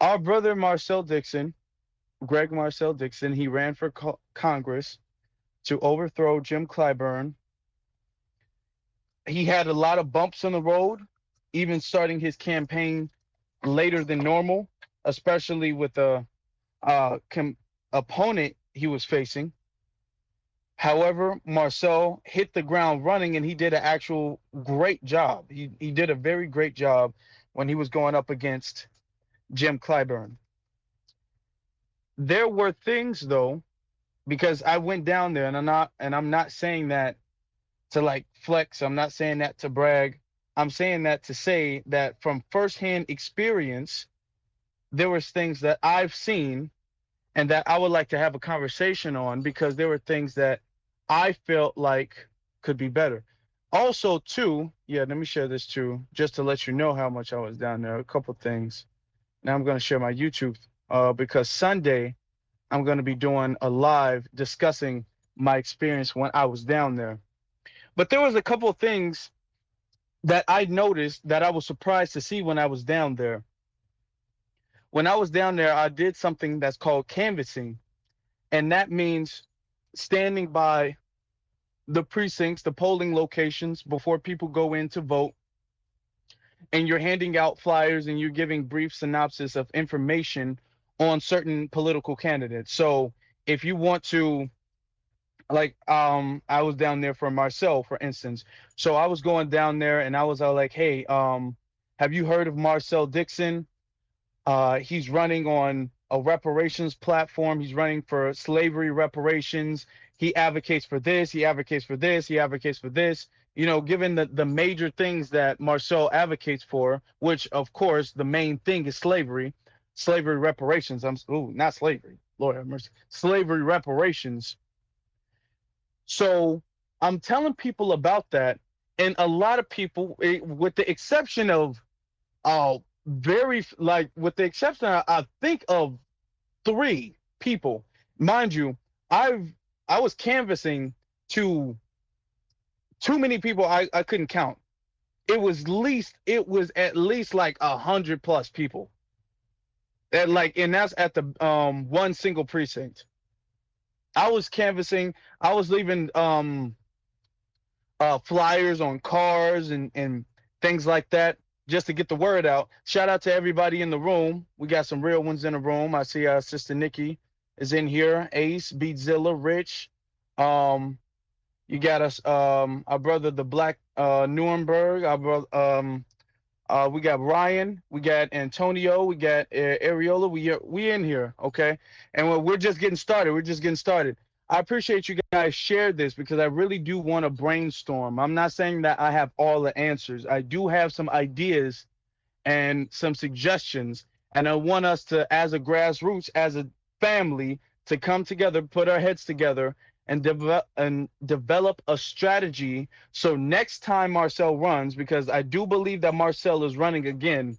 Our brother Marcel Dixon, Greg Marcel Dixon, he ran for Congress to overthrow Jim Clyburn. He had a lot of bumps on the road, even starting his campaign later than normal, especially with the opponent he was facing. However, Marcel hit the ground running and he did an actual great job. He did a very great job when he was going up against Jim Clyburn. There were things though, because I went down there and I'm not saying that to like flex. I'm not saying that to brag. I'm saying that to say that from firsthand experience, there was things that I've seen and that I would like to have a conversation on because there were things that I felt like could be better. Also, too, yeah, let me share this too, just to let you know how much I was down there. A couple things. Now I'm going to share my YouTube because Sunday I'm going to be doing a live discussing my experience when I was down there. But there was a couple of things that I noticed that I was surprised to see when I was down there. When I was down there, I did something that's called canvassing, and that means standing by the precincts, the polling locations before people go in to vote, and you're handing out flyers and you're giving brief synopsis of information on certain political candidates. So if you want to, like, I was down there for Marcel, for instance. So I was going down there and I was like, hey, have you heard of Marcel Dixon? He's running on a reparations platform. He's running for slavery reparations. He advocates for this. He advocates for this. He advocates for this. You know, given the major things that Marcel advocates for, which of course the main thing is slavery, slavery reparations. Not slavery. Lord have mercy. Slavery reparations. So I'm telling people about that, and a lot of people, with the exception of very like with the exception I think of three people, mind you, I've I was canvassing to too many people I couldn't count. It was at least like 100 plus people. And that's at the one single precinct. I was canvassing, I was leaving flyers on cars and things like that just to get the word out. Shout out to everybody in the room. We got some real ones in the room. I see Sister Nikki is in here. Ace, Beatzilla, Rich. Um, you got us, our brother, the Black Nuremberg. Our brother, we got Ryan. We got Antonio. We got Ariola. We in here, okay? And we're just getting started. We're just getting started. I appreciate you guys shared this because I really do want to brainstorm. I'm not saying that I have all the answers. I do have some ideas and some suggestions, and I want us to, as a grassroots, as a family, to come together, put our heads together, and develop a strategy. So next time Marcel runs, because I do believe that Marcel is running again,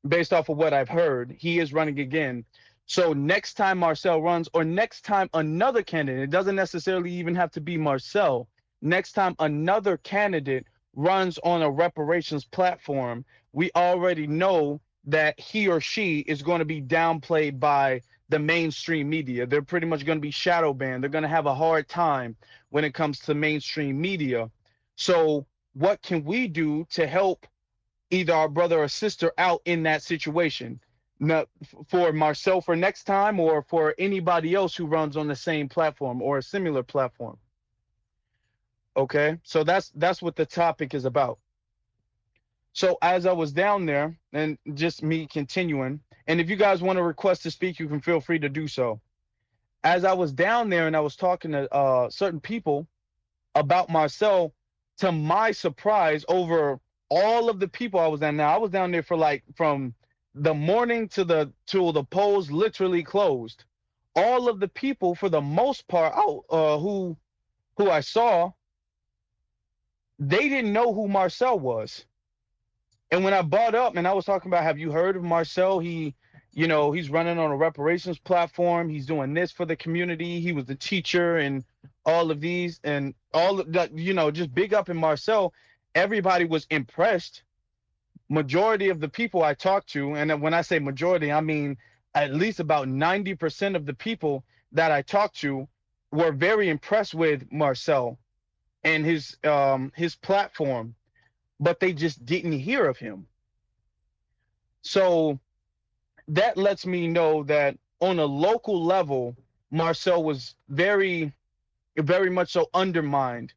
based off of what I've heard, he is running again. So next time Marcel runs, or next time another candidate, it doesn't necessarily even have to be Marcel. Next time another candidate runs on a reparations platform, we already know that he or she is going to be downplayed by the mainstream media. They're pretty much going to be shadow banned. They're going to have a hard time when it comes to mainstream media. So what can we do to help either our brother or sister out in that situation? Now, for Marcel for next time, or for anybody else who runs on the same platform or a similar platform. Okay, so that's what the topic is about. So as I was down there, and just me continuing, and if you guys want to request to speak, you can feel free to do so. As I was down there and I was talking to certain people about Marcel, to my surprise, over all of the people I was down there, I was down there for like from the morning to the till the polls literally closed. All of the people, for the most part, who I saw, they didn't know who Marcel was. And when I brought up and I was talking about, have you heard of Marcel? He's running on a reparations platform. He's doing this for the community. He was the teacher and all of these and all of that, just big up in Marcel. Everybody was impressed. majority of the people I talk to, and when I say majority, I mean at least about 90% of the people that I talk to were very impressed with Marcel and his platform, but they just didn't hear of him. So that lets me know that on a local level, Marcel was very much so undermined.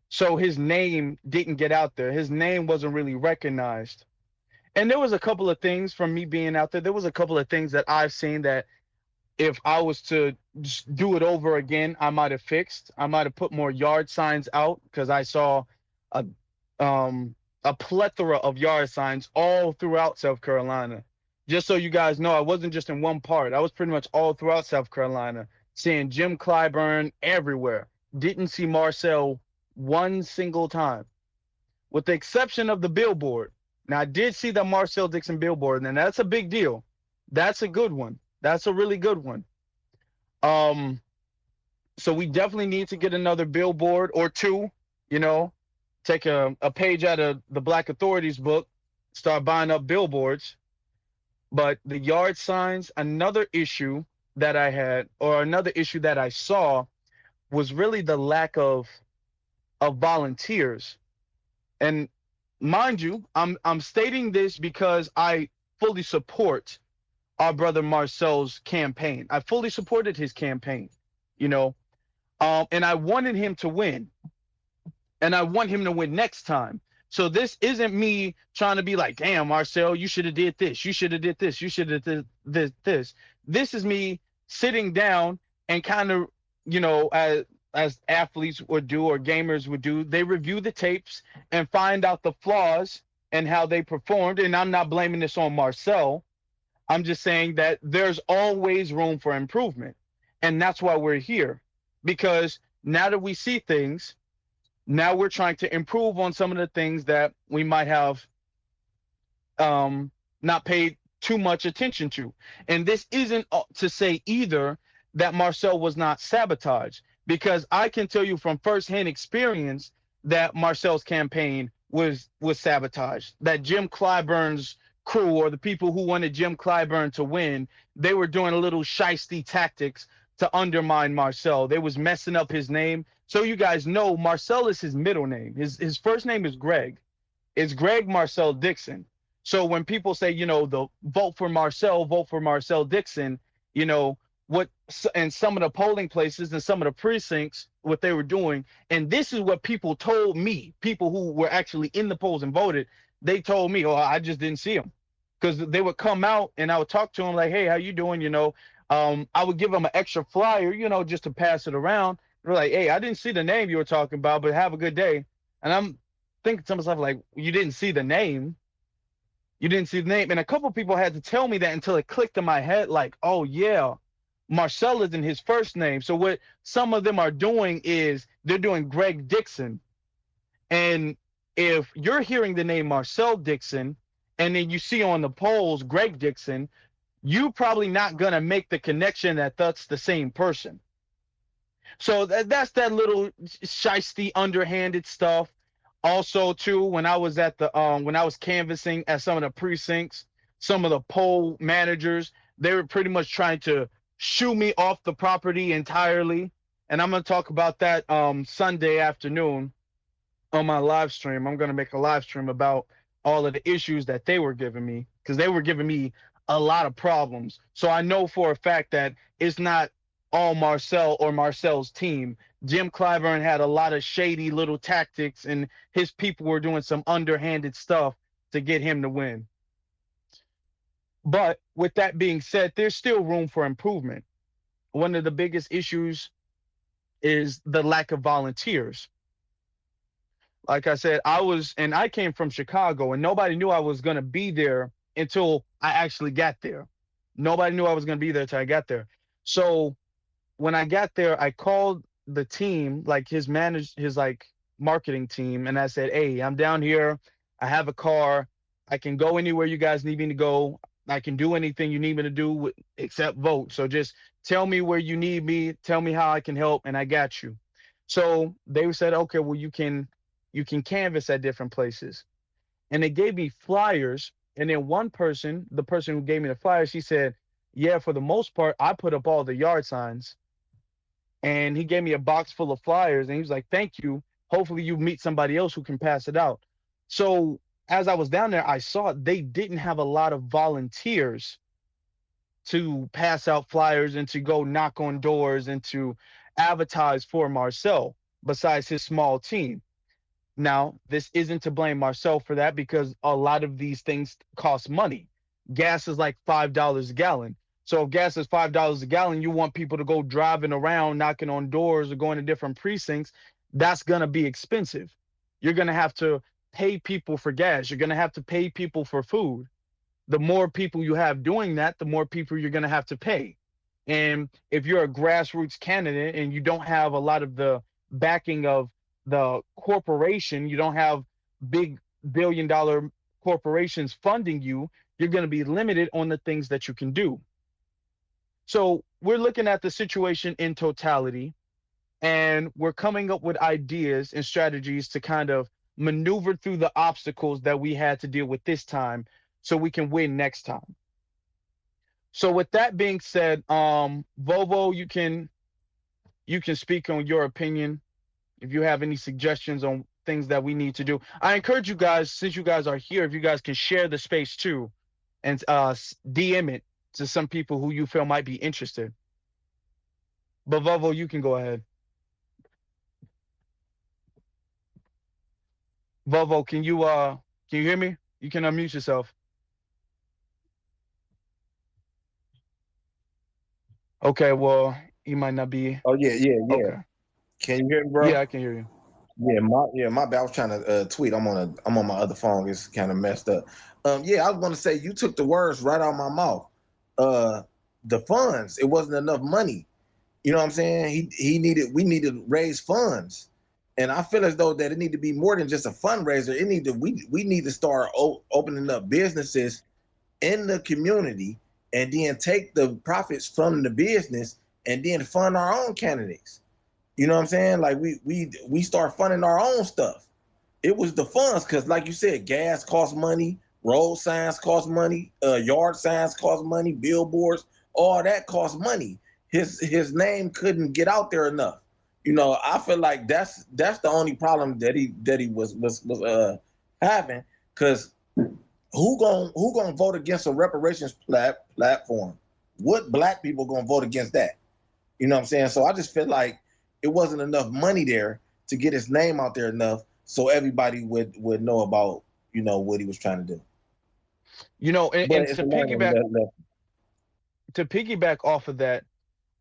So his name didn't get out there. His name wasn't really recognized. And there was a couple of things from me being out there. There was a couple of things that I've seen that if I was to just do it over again, I might have fixed. I might have put more yard signs out because I saw a um a plethora of yard signs all throughout South Carolina. Just so you guys know, I wasn't just in one part. I was pretty much all throughout South Carolina, seeing Jim Clyburn everywhere. Didn't see Marcel one single time, with the exception of the billboard. Now I did see the Marcel Dixon billboard, and that's a big deal. That's a good one. That's a really good one. Um, so we definitely need to get another billboard or two, you know, take a page out of the Black Authorities book, start buying up billboards. But the yard signs, another issue that I had, or another issue that I saw, was really the lack of volunteers. And mind you, I'm stating this because I fully support our brother Marcel's campaign. I fully supported his campaign, you know, and I wanted him to win, and I want him to win next time. So this isn't me trying to be like, damn, Marcel, you should have did this, you should have did this, you should have did this. This is me sitting down and kind of, you know, as athletes would do or gamers would do, they review the tapes and find out the flaws and how they performed. And I'm not blaming this on Marcel. I'm just saying that there's always room for improvement. And that's why we're here. Because now that we see things, now we're trying to improve on some of the things that we might have not paid too much attention to. And this isn't to say either that Marcel was not sabotaged, because I can tell you from firsthand experience that Marcel's campaign was sabotaged. That Jim Clyburn's crew, or the people who wanted Jim Clyburn to win, they were doing a little shisty tactics to undermine Marcel. They was messing up his name. So you guys know, Marcel is his middle name. His first name is Greg. It's Greg Marcel Dixon. So when people say, you know, the vote for Marcel Dixon, you know, what, and some of the polling places and some of the precincts, what they were doing, and this is what people told me, people who were actually in the polls and voted, they told me, oh, I just didn't see them. Because they would come out and I would talk to them like, hey, how you doing? You know, I would give them an extra flyer, you know, just to pass it around. They're like, hey, I didn't see the name you were talking about, but have a good day. And I'm thinking to myself, like, you didn't see the name. You didn't see the name. And a couple of people had to tell me that until it clicked in my head, like, oh, yeah, Marcel isn't his first name. So what some of them are doing is they're doing Greg Dixon. And if you're hearing the name Marcel Dixon and then you see on the polls Greg Dixon, you probably not going to make the connection that that's the same person. So that's that little shisty, underhanded stuff. Also, too, when I was at the when I was canvassing at some of the precincts, some of the poll managers, they were pretty much trying to shoo me off the property entirely. And I'm gonna talk about that Sunday afternoon on my live stream. I'm gonna make a live stream about all of the issues that they were giving me, because they were giving me a lot of problems. So I know for a fact that it's not all Marcel or Marcel's team. Jim Clyburn had a lot of shady little tactics, and his people were doing some underhanded stuff to get him to win. But with that being said, there's still room for improvement. One of the biggest issues is the lack of volunteers. Like I said, I came from Chicago, and nobody knew I was going to be there until I actually got there. Nobody knew I was going to be there until I got there. So when I got there, I called the team, like his like marketing team, and I said, hey, I'm down here. I have a car. I can go anywhere you guys need me to go. I can do anything you need me to do except vote. So just tell me where you need me. Tell me how I can help, and I got you. So they said, okay, well, you can canvass at different places. and they gave me flyers. And then one person, the person who gave me the flyers, he said, "Yeah, for the most part, I put up all the yard signs." And he gave me a box full of flyers, and he was like, "Thank you. Hopefully, you meet somebody else who can pass it out." So as I was down there, I saw they didn't have a lot of volunteers to pass out flyers and to go knock on doors and to advertise for Marcel besides his small team. Now, this isn't to blame Marcel for that because a lot of these things cost money. Gas is like $5 a gallon. So if gas is $5 a gallon, you want people to go driving around, knocking on doors or going to different precincts. That's going to be expensive. You're going to have to pay people for gas. You're going to have to pay people for food. The more people you have doing that, the more people you're going to have to pay. And if you're a grassroots candidate and you don't have a lot of the backing of the corporation, you don't have big $1 billion corporations funding you, you're going to be limited on the things that you can do. So we're looking at the situation in totality, and we're coming up with ideas and strategies to kind of maneuver through the obstacles that we had to deal with this time so we can win next time. So with that being said, Vovo, you can speak on your opinion if you have any suggestions on things that we need to do. I encourage you guys, since you guys are here, if you guys can share the space too and DM it to some people who you feel might be interested. But Vovo, you can go ahead. Vovo, can you hear me? You can unmute yourself. Okay, well, he might not be. Oh yeah, yeah, yeah. Okay. Can you hear me, Yeah, bro? I can hear you. My bad. I was trying to tweet. I'm on my other phone. It's kind of messed up. Yeah, I was gonna say you took the words right out of my mouth. Uh, the funds. It wasn't enough money. You know what I'm saying? He needed. We needed to raise funds, and I feel as though that it need to be more than just a fundraiser. It need to we need to start opening up businesses in the community, and then take the profits from the business and then fund our own candidates. You know what I'm saying? Like we start funding our own stuff. It was the funds because, like you said, gas costs money, road signs cost money, yard signs cost money, billboards, all that costs money. His name couldn't get out there enough. You know, I feel like that's the only problem that he was having. Because who gonna vote against a reparations platform? What black people gonna vote against that? You know what I'm saying? So I just feel like it wasn't enough money there to get his name out there enough so everybody would know about, what he was trying to do. And But it's a long one. to piggyback off of that,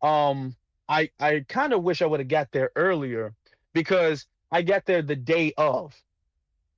um, I kind of wish I would have got there earlier because I got there the day of.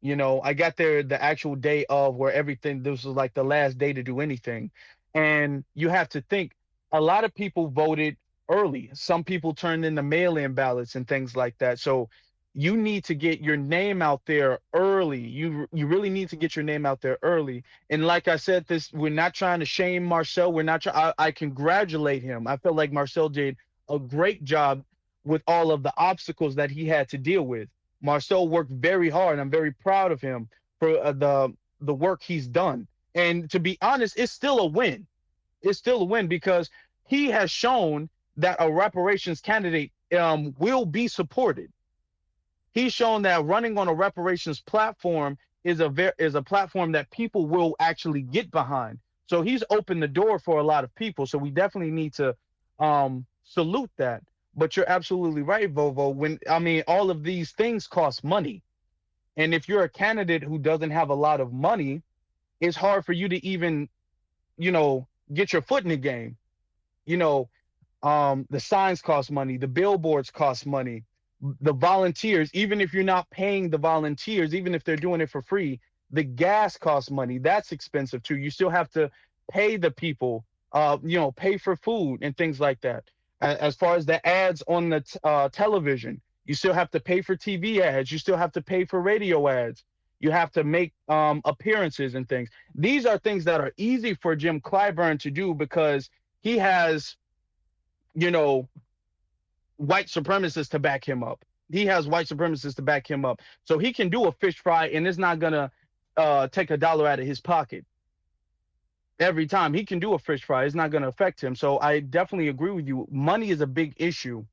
I got there the actual day of where everything, this was like the last day to do anything. And you have to think a lot of people voted early. Some people turned in the mail in ballots and things like that. So you need to get your name out there early. You really need to get your name out there early. And like I said, we're not trying to shame Marcel. We're not trying. I congratulate him. I feel like Marcel did a great job with all of the obstacles that he had to deal with. Marcel worked very hard. I'm very proud of him for the work he's done. And to be honest, it's still a win. It's still a win because he has shown that a reparations candidate will be supported. He's shown that running on a reparations platform is a platform that people will actually get behind. So he's opened the door for a lot of people. So we definitely need to salute that. But you're absolutely right, Vovo. When I mean, all of these things cost money, and if you're a candidate who doesn't have a lot of money, it's hard for you to even, get your foot in the game. You know, the signs cost money, the billboards cost money, the volunteers, even if you're not paying the volunteers, even if they're doing it for free, the gas costs money. That's expensive too. You still have to pay the people, pay for food and things like that. As far as the ads on the television, you still have to pay for TV ads. You still have to pay for radio ads. You have to make appearances and things. These are things that are easy for Jim Clyburn to do because he has, you know, white supremacists to back him up. He has white supremacists to back him up. So he can do a fish fry and it's not gonna take $1 out of his pocket every time. He can do a fish fry. It's not going to affect him. So I definitely agree with you. Money is a big issue.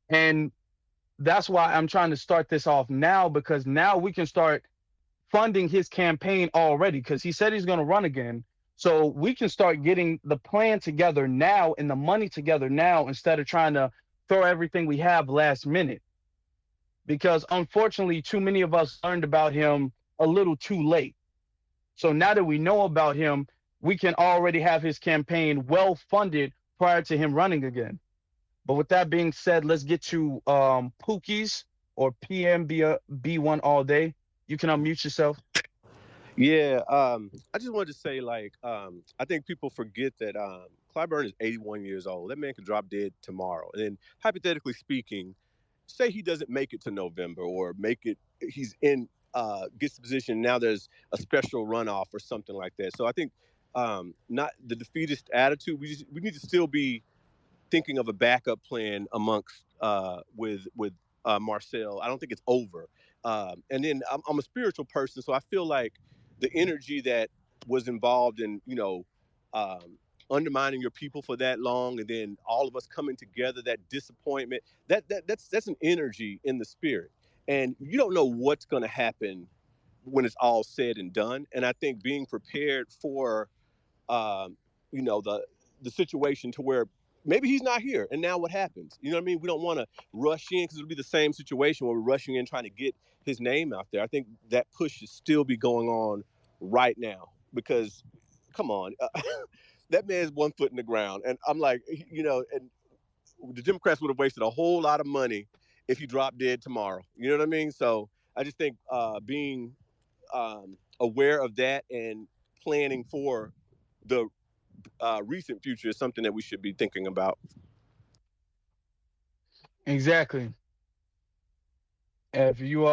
And that's why I'm trying to start this off now, because now we can start funding his campaign already, because he said he's going to run again. So we can start getting the plan together now and the money together now, instead of trying to throw everything we have last minute. Because unfortunately, too many of us learned about him a little too late. So now that we know about him, we can already have his campaign well funded prior to him running again. But with that being said, let's get to Pookie's or PMB1 all day. You can unmute yourself. Yeah, I just wanted to say, like, I think people forget that Clyburn is 81 years old. That man could drop dead tomorrow. And then, hypothetically speaking, say he doesn't make it to November, or make it, he's in, gets the position. Now there's a special runoff or something like that. So I think not the defeatist attitude. We need to still be thinking of a backup plan amongst with Marcel. I don't think it's over. And then I'm a spiritual person, so I feel like the energy that was involved in undermining your people for that long, and then all of us coming together, that disappointment, that's an energy in the spirit, and you don't know what's going to happen when it's all said and done. And I think being prepared for um, the situation to where maybe he's not here, and now what happens? You know what I mean? We don't want to rush in, because it'll be the same situation where we're rushing in trying to get his name out there. I think that push should still be going on right now, because come on, that man's 1 foot in the ground, and I'm like, and the Democrats would have wasted a whole lot of money if he dropped dead tomorrow. You know what I mean? So I just think being aware of that and planning for the recent future is something that we should be thinking about. Exactly. If you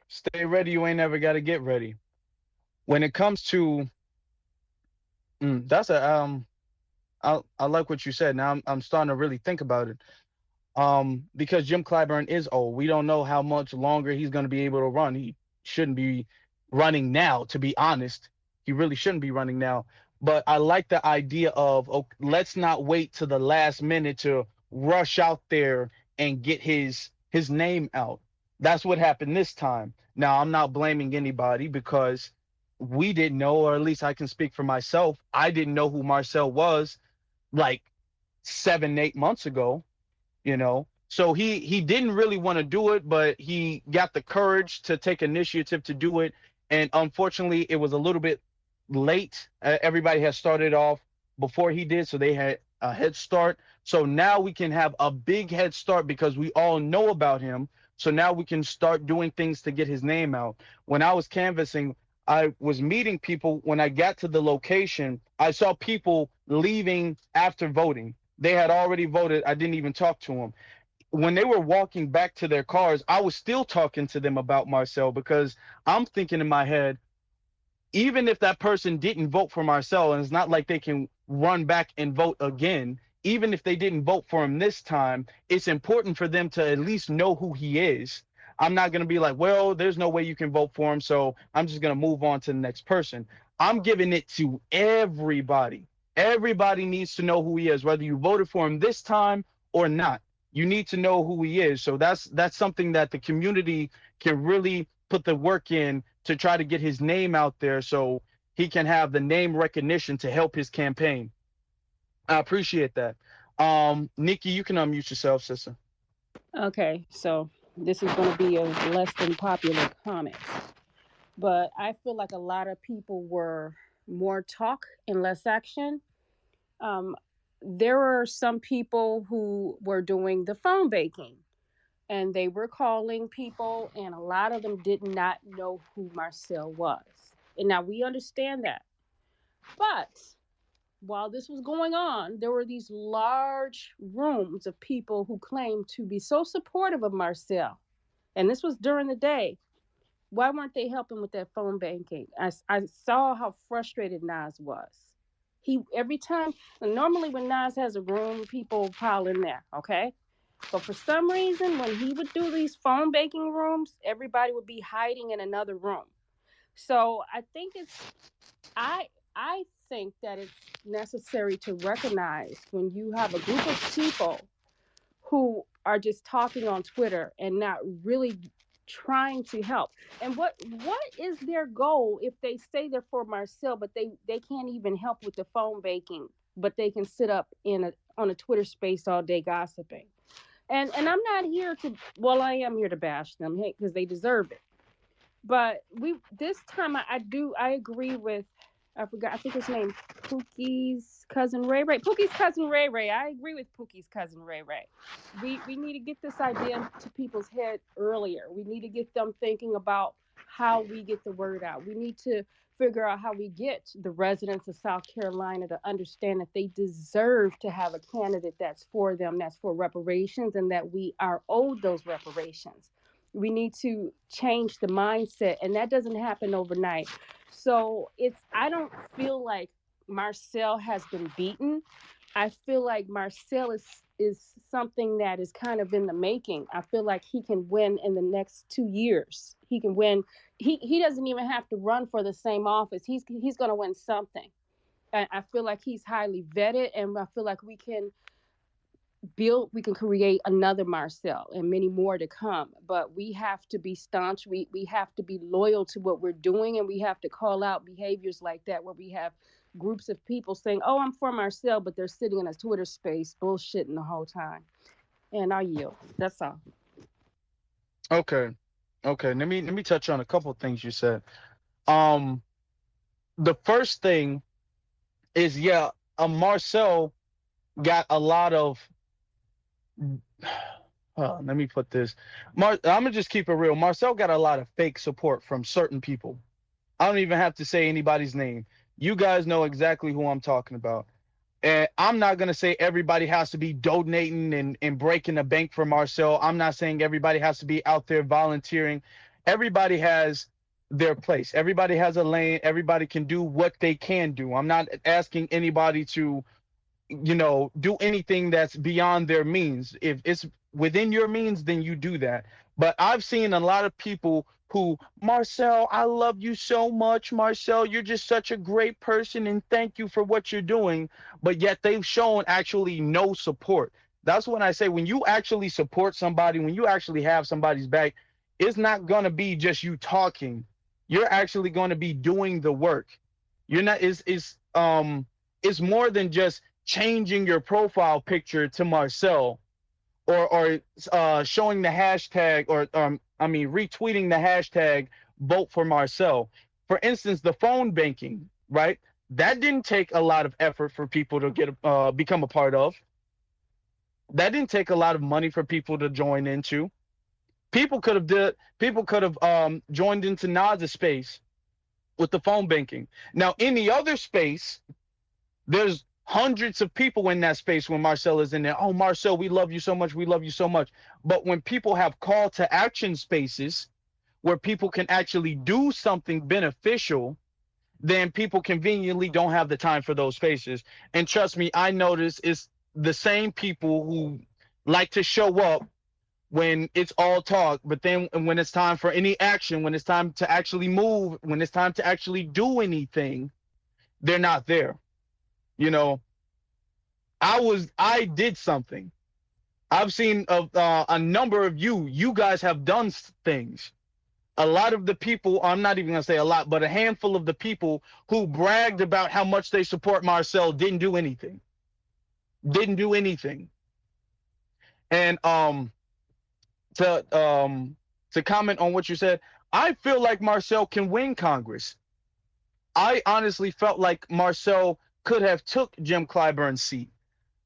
stay ready, you ain't never got to get ready. When it comes to that's a I like what you said. Now I'm starting to really think about it. Because Jim Clyburn is old. We don't know how much longer he's going to be able to run. He shouldn't be running now, to be honest. He really shouldn't be running now. But I like the idea of, okay, let's not wait to the last minute to rush out there and get his name out. That's what happened this time. Now, I'm not blaming anybody, because we didn't know, or at least I can speak for myself. I didn't know who Marcel was like 7, 8 months ago, so he didn't really want to do it, but he got the courage to take initiative to do it. And unfortunately, it was a little bit late. Everybody had started off before he did, so they had a head start. So now we can have a big head start, because we all know about him. So now we can start doing things to get his name out. When I was canvassing, I was meeting people. When I got to the location, I saw people leaving after voting. They had already voted. I didn't even talk to them. When they were walking back to their cars, I was still talking to them about Marcel, because I'm thinking in my head, even if that person didn't vote for Marcel, and it's not like they can run back and vote again, even if they didn't vote for him this time, it's important for them to at least know who he is. I'm not going to be like, well, there's no way you can vote for him, so I'm just going to move on to the next person. I'm giving it to everybody. Everybody needs to know who he is, whether you voted for him this time or not. You need to know who he is. So that's something that the community can really put the work in to try to get his name out there, so he can have the name recognition to help his campaign. I appreciate that. Nikki, you can unmute yourself, sister. Okay, so this is going to be a less than popular comment, but I feel like a lot of people were more talk and less action. Um, there were some people who were doing the phone banking, and they were calling people, and a lot of them did not know who Marcel was. And now we understand that. But while this was going on, there were these large rooms of people who claimed to be so supportive of Marcel. And this was during the day. Why weren't they helping with that phone banking? I saw how frustrated Nas was. He every time, normally when Nas has a room, people pile in there, okay? But for some reason, when he would do these phone banking rooms, everybody would be hiding in another room. So I think I I think that it's necessary to recognize when you have a group of people who are just talking on Twitter and not really trying to help. And what is their goal if they say they're for Marcel, but they can't even help with the phone baking, but they can sit up in a on a Twitter space all day gossiping. And I'm not here to, well, I am here to bash them, hey, because they deserve it. But we this time I agree with, I forgot, I think his name, Pookie's cousin Ray Ray. Pookie's cousin Ray Ray. I agree with Pookie's cousin Ray Ray. We need to get this idea to people's head earlier. We need to get them thinking about how we get the word out. We need to figure out how we get the residents of South Carolina to understand that they deserve to have a candidate that's for them, that's for reparations, and that we are owed those reparations. We need to change the mindset, and that doesn't happen overnight. So I don't feel like Marcel has been beaten. I feel like Marcel is something that is kind of in the making. I feel like he can win in the next 2 years. He can win. He doesn't even have to run for the same office. He's going to win something. And I feel like he's highly vetted, and I feel like we can create another Marcel and many more to come. But we have to be staunch. We have to be loyal to what we're doing, and we have to call out behaviors like that where we have groups of people saying, "Oh, I'm for Marcel," but they're sitting in a Twitter space bullshitting the whole time. And I yield. That's all. Okay. Okay. Let me touch on a couple of things you said. Um, the first thing is, yeah, Marcel got a lot of. Let me put this. I'm gonna just keep it real. Marcel got a lot of fake support from certain people. I don't even have to say anybody's name. You guys know exactly who I'm talking about. And I'm not going to say everybody has to be donating and breaking the bank for Marcel. I'm not saying everybody has to be out there volunteering. Everybody has their place. Everybody has a lane. Everybody can do what they can do. I'm not asking anybody to, do anything that's beyond their means. If it's within your means, then you do that. But I've seen a lot of people who, Marcel, I love you so much. Marcel, you're just such a great person and thank you for what you're doing. But yet they've shown actually no support. That's when I say when you actually support somebody, when you actually have somebody's back, it's not going to be just you talking. You're actually going to be doing the work. You're not, it's more than just changing your profile picture to Marcel or showing the hashtag or retweeting the hashtag vote for Marcel. For instance, the phone banking, right? That didn't take a lot of effort for people to get become a part of. That didn't take a lot of money for people to join into. People could have joined into Naz's space with the phone banking. Now, any other space, there's hundreds of people in that space when Marcel is in there. Oh, Marcel, we love you so much. We love you so much. But when people have call to action spaces where people can actually do something beneficial, then people conveniently don't have the time for those spaces. And trust me, I notice it's the same people who like to show up when it's all talk, but then when it's time for any action, when it's time to actually move, when it's time to actually do anything, they're not there. You know, I did something. I've seen a number of you guys have done things. A lot of the people, I'm not even going to say a lot, but a handful of the people who bragged about how much they support Marcel didn't do anything. Didn't do anything. And to to comment on what you said, I feel like Marcel can win Congress. I honestly felt like Marcel could have took Jim Clyburn's seat.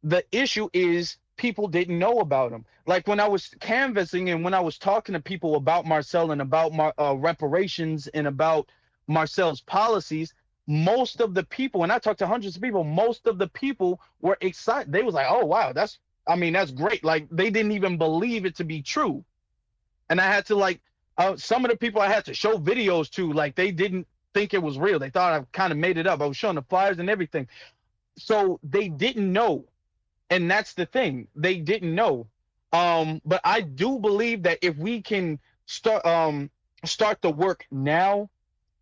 The issue is people didn't know about him. Like when I was canvassing and when I was talking to people about Marcel and about reparations and about Marcel's policies, most of the people, and I talked to hundreds of people, most of the people were excited. They was like, "Oh wow, that's great." Like they didn't even believe it to be true. And I had to some of the people I had to show videos to, like they didn't think it was real. They thought I kind of made it up. I was showing the flyers and everything. So they didn't know. And that's the thing. They didn't know. But I do believe that if we can start the work now,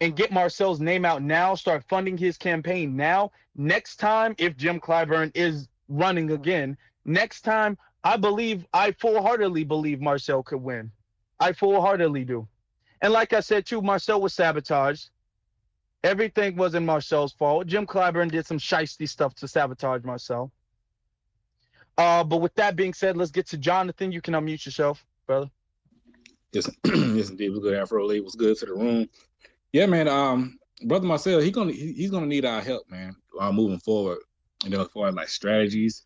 and get Marcel's name out now, start funding his campaign now. Next time, if Jim Clyburn is running again, next time, I full heartedly believe Marcel could win. I full heartedly do. And like I said too, Marcel was sabotaged. Everything wasn't Marcel's fault. Jim Clyburn did some shiesty stuff to sabotage Marcel. But with that being said, let's get to Jonathan. You can unmute yourself, brother. Yes, yes, indeed. What's good, Afro Lee? What's good to the room? Yeah, man. Brother Marcel, he's gonna need our help, man, moving forward. As far as like strategies,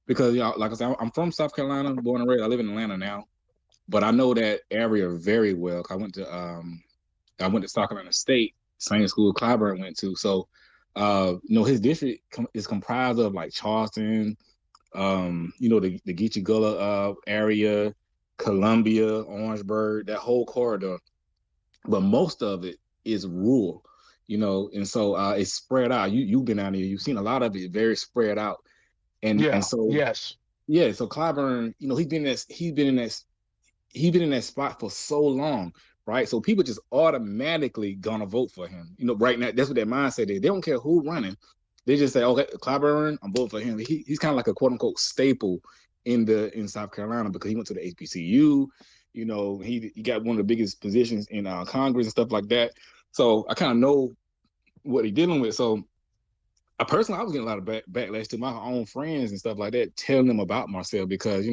because like I said, I'm from South Carolina, born and raised. I live in Atlanta now, but I know that area very well. I went to South Carolina State, same school Clyburn went to. So, his district is comprised of like Charleston, the Geechee Gullah area, Columbia, Orangeburg, that whole corridor. But most of it is rural, and so it's spread out. You've been out here, you've seen a lot of it very spread out, and Yeah. so Yes. yeah. So Clyburn, he's been in that spot for so long, right? So people just automatically gonna vote for him. Right now, that's what their mindset is. They don't care who's running. They just say, okay, Clyburn, I'm voting for him. He's kind of like a quote unquote staple in South Carolina because he went to the HBCU. He got one of the biggest positions in Congress and stuff like that. So I kind of know what he's dealing with. So I was getting a lot of backlash to my own friends and stuff like that, telling them about Marcel because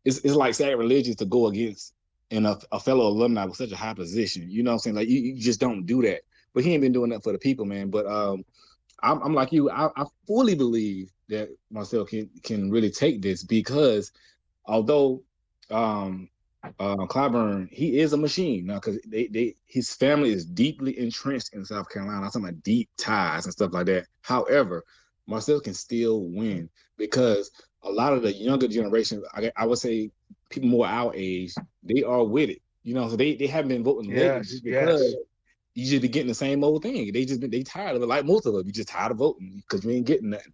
it's like sacrilegious to go against a fellow alumni with such a high position. You know what I'm saying? Like you just don't do that. But he ain't been doing that for the people, man. But I'm like you. I fully believe that Marcel can really take this because although Clyburn, he is a machine now because his family is deeply entrenched in South Carolina. I'm talking about deep ties and stuff like that. However, Marcel can still win because a lot of the younger generation, I would say people more our age, they are with it. So they haven't been voting lately Yes. just because Yes. you just be getting the same old thing. They tired of it, like most of us. You just tired of voting because you ain't getting nothing,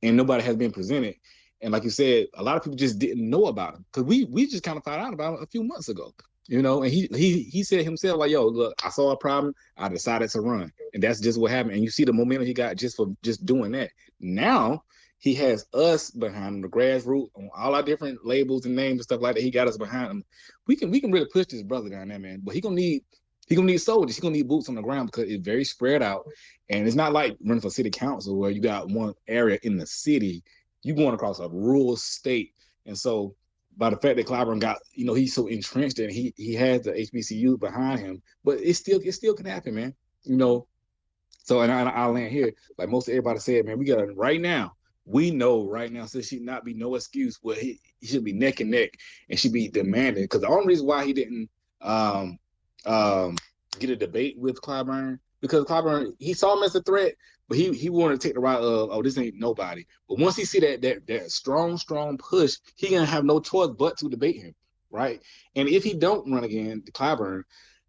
and nobody has been presented. And like you said, a lot of people just didn't know about him because we just kind of found out about him a few months ago. And he said himself like, "Yo, look, I saw a problem. I decided to run," and that's just what happened. And you see the momentum he got just for just doing that. Now he has us behind him, the grassroots on all our different labels and names and stuff like that. He got us behind him. We can really push this brother down there, man. But he gonna need soldiers. He's gonna need boots on the ground because it's very spread out, and it's not like running for city council where you got one area in the city. You going across a rural state, and so by the fact that Clyburn got, he's so entrenched and he has the HBCU behind him, but it still can happen, man. So and I'll land here. Like most of everybody said, man, we got right now. We know right now, so there should not be no excuse where he should be neck and neck and should be demanding. Because the only reason why he didn't um, um, get a debate with Clyburn because Clyburn he saw him as a threat, but he wanted to take the route of this ain't nobody. But once he see that strong push, he gonna have no choice but to debate him, right? And if he don't run again, Clyburn,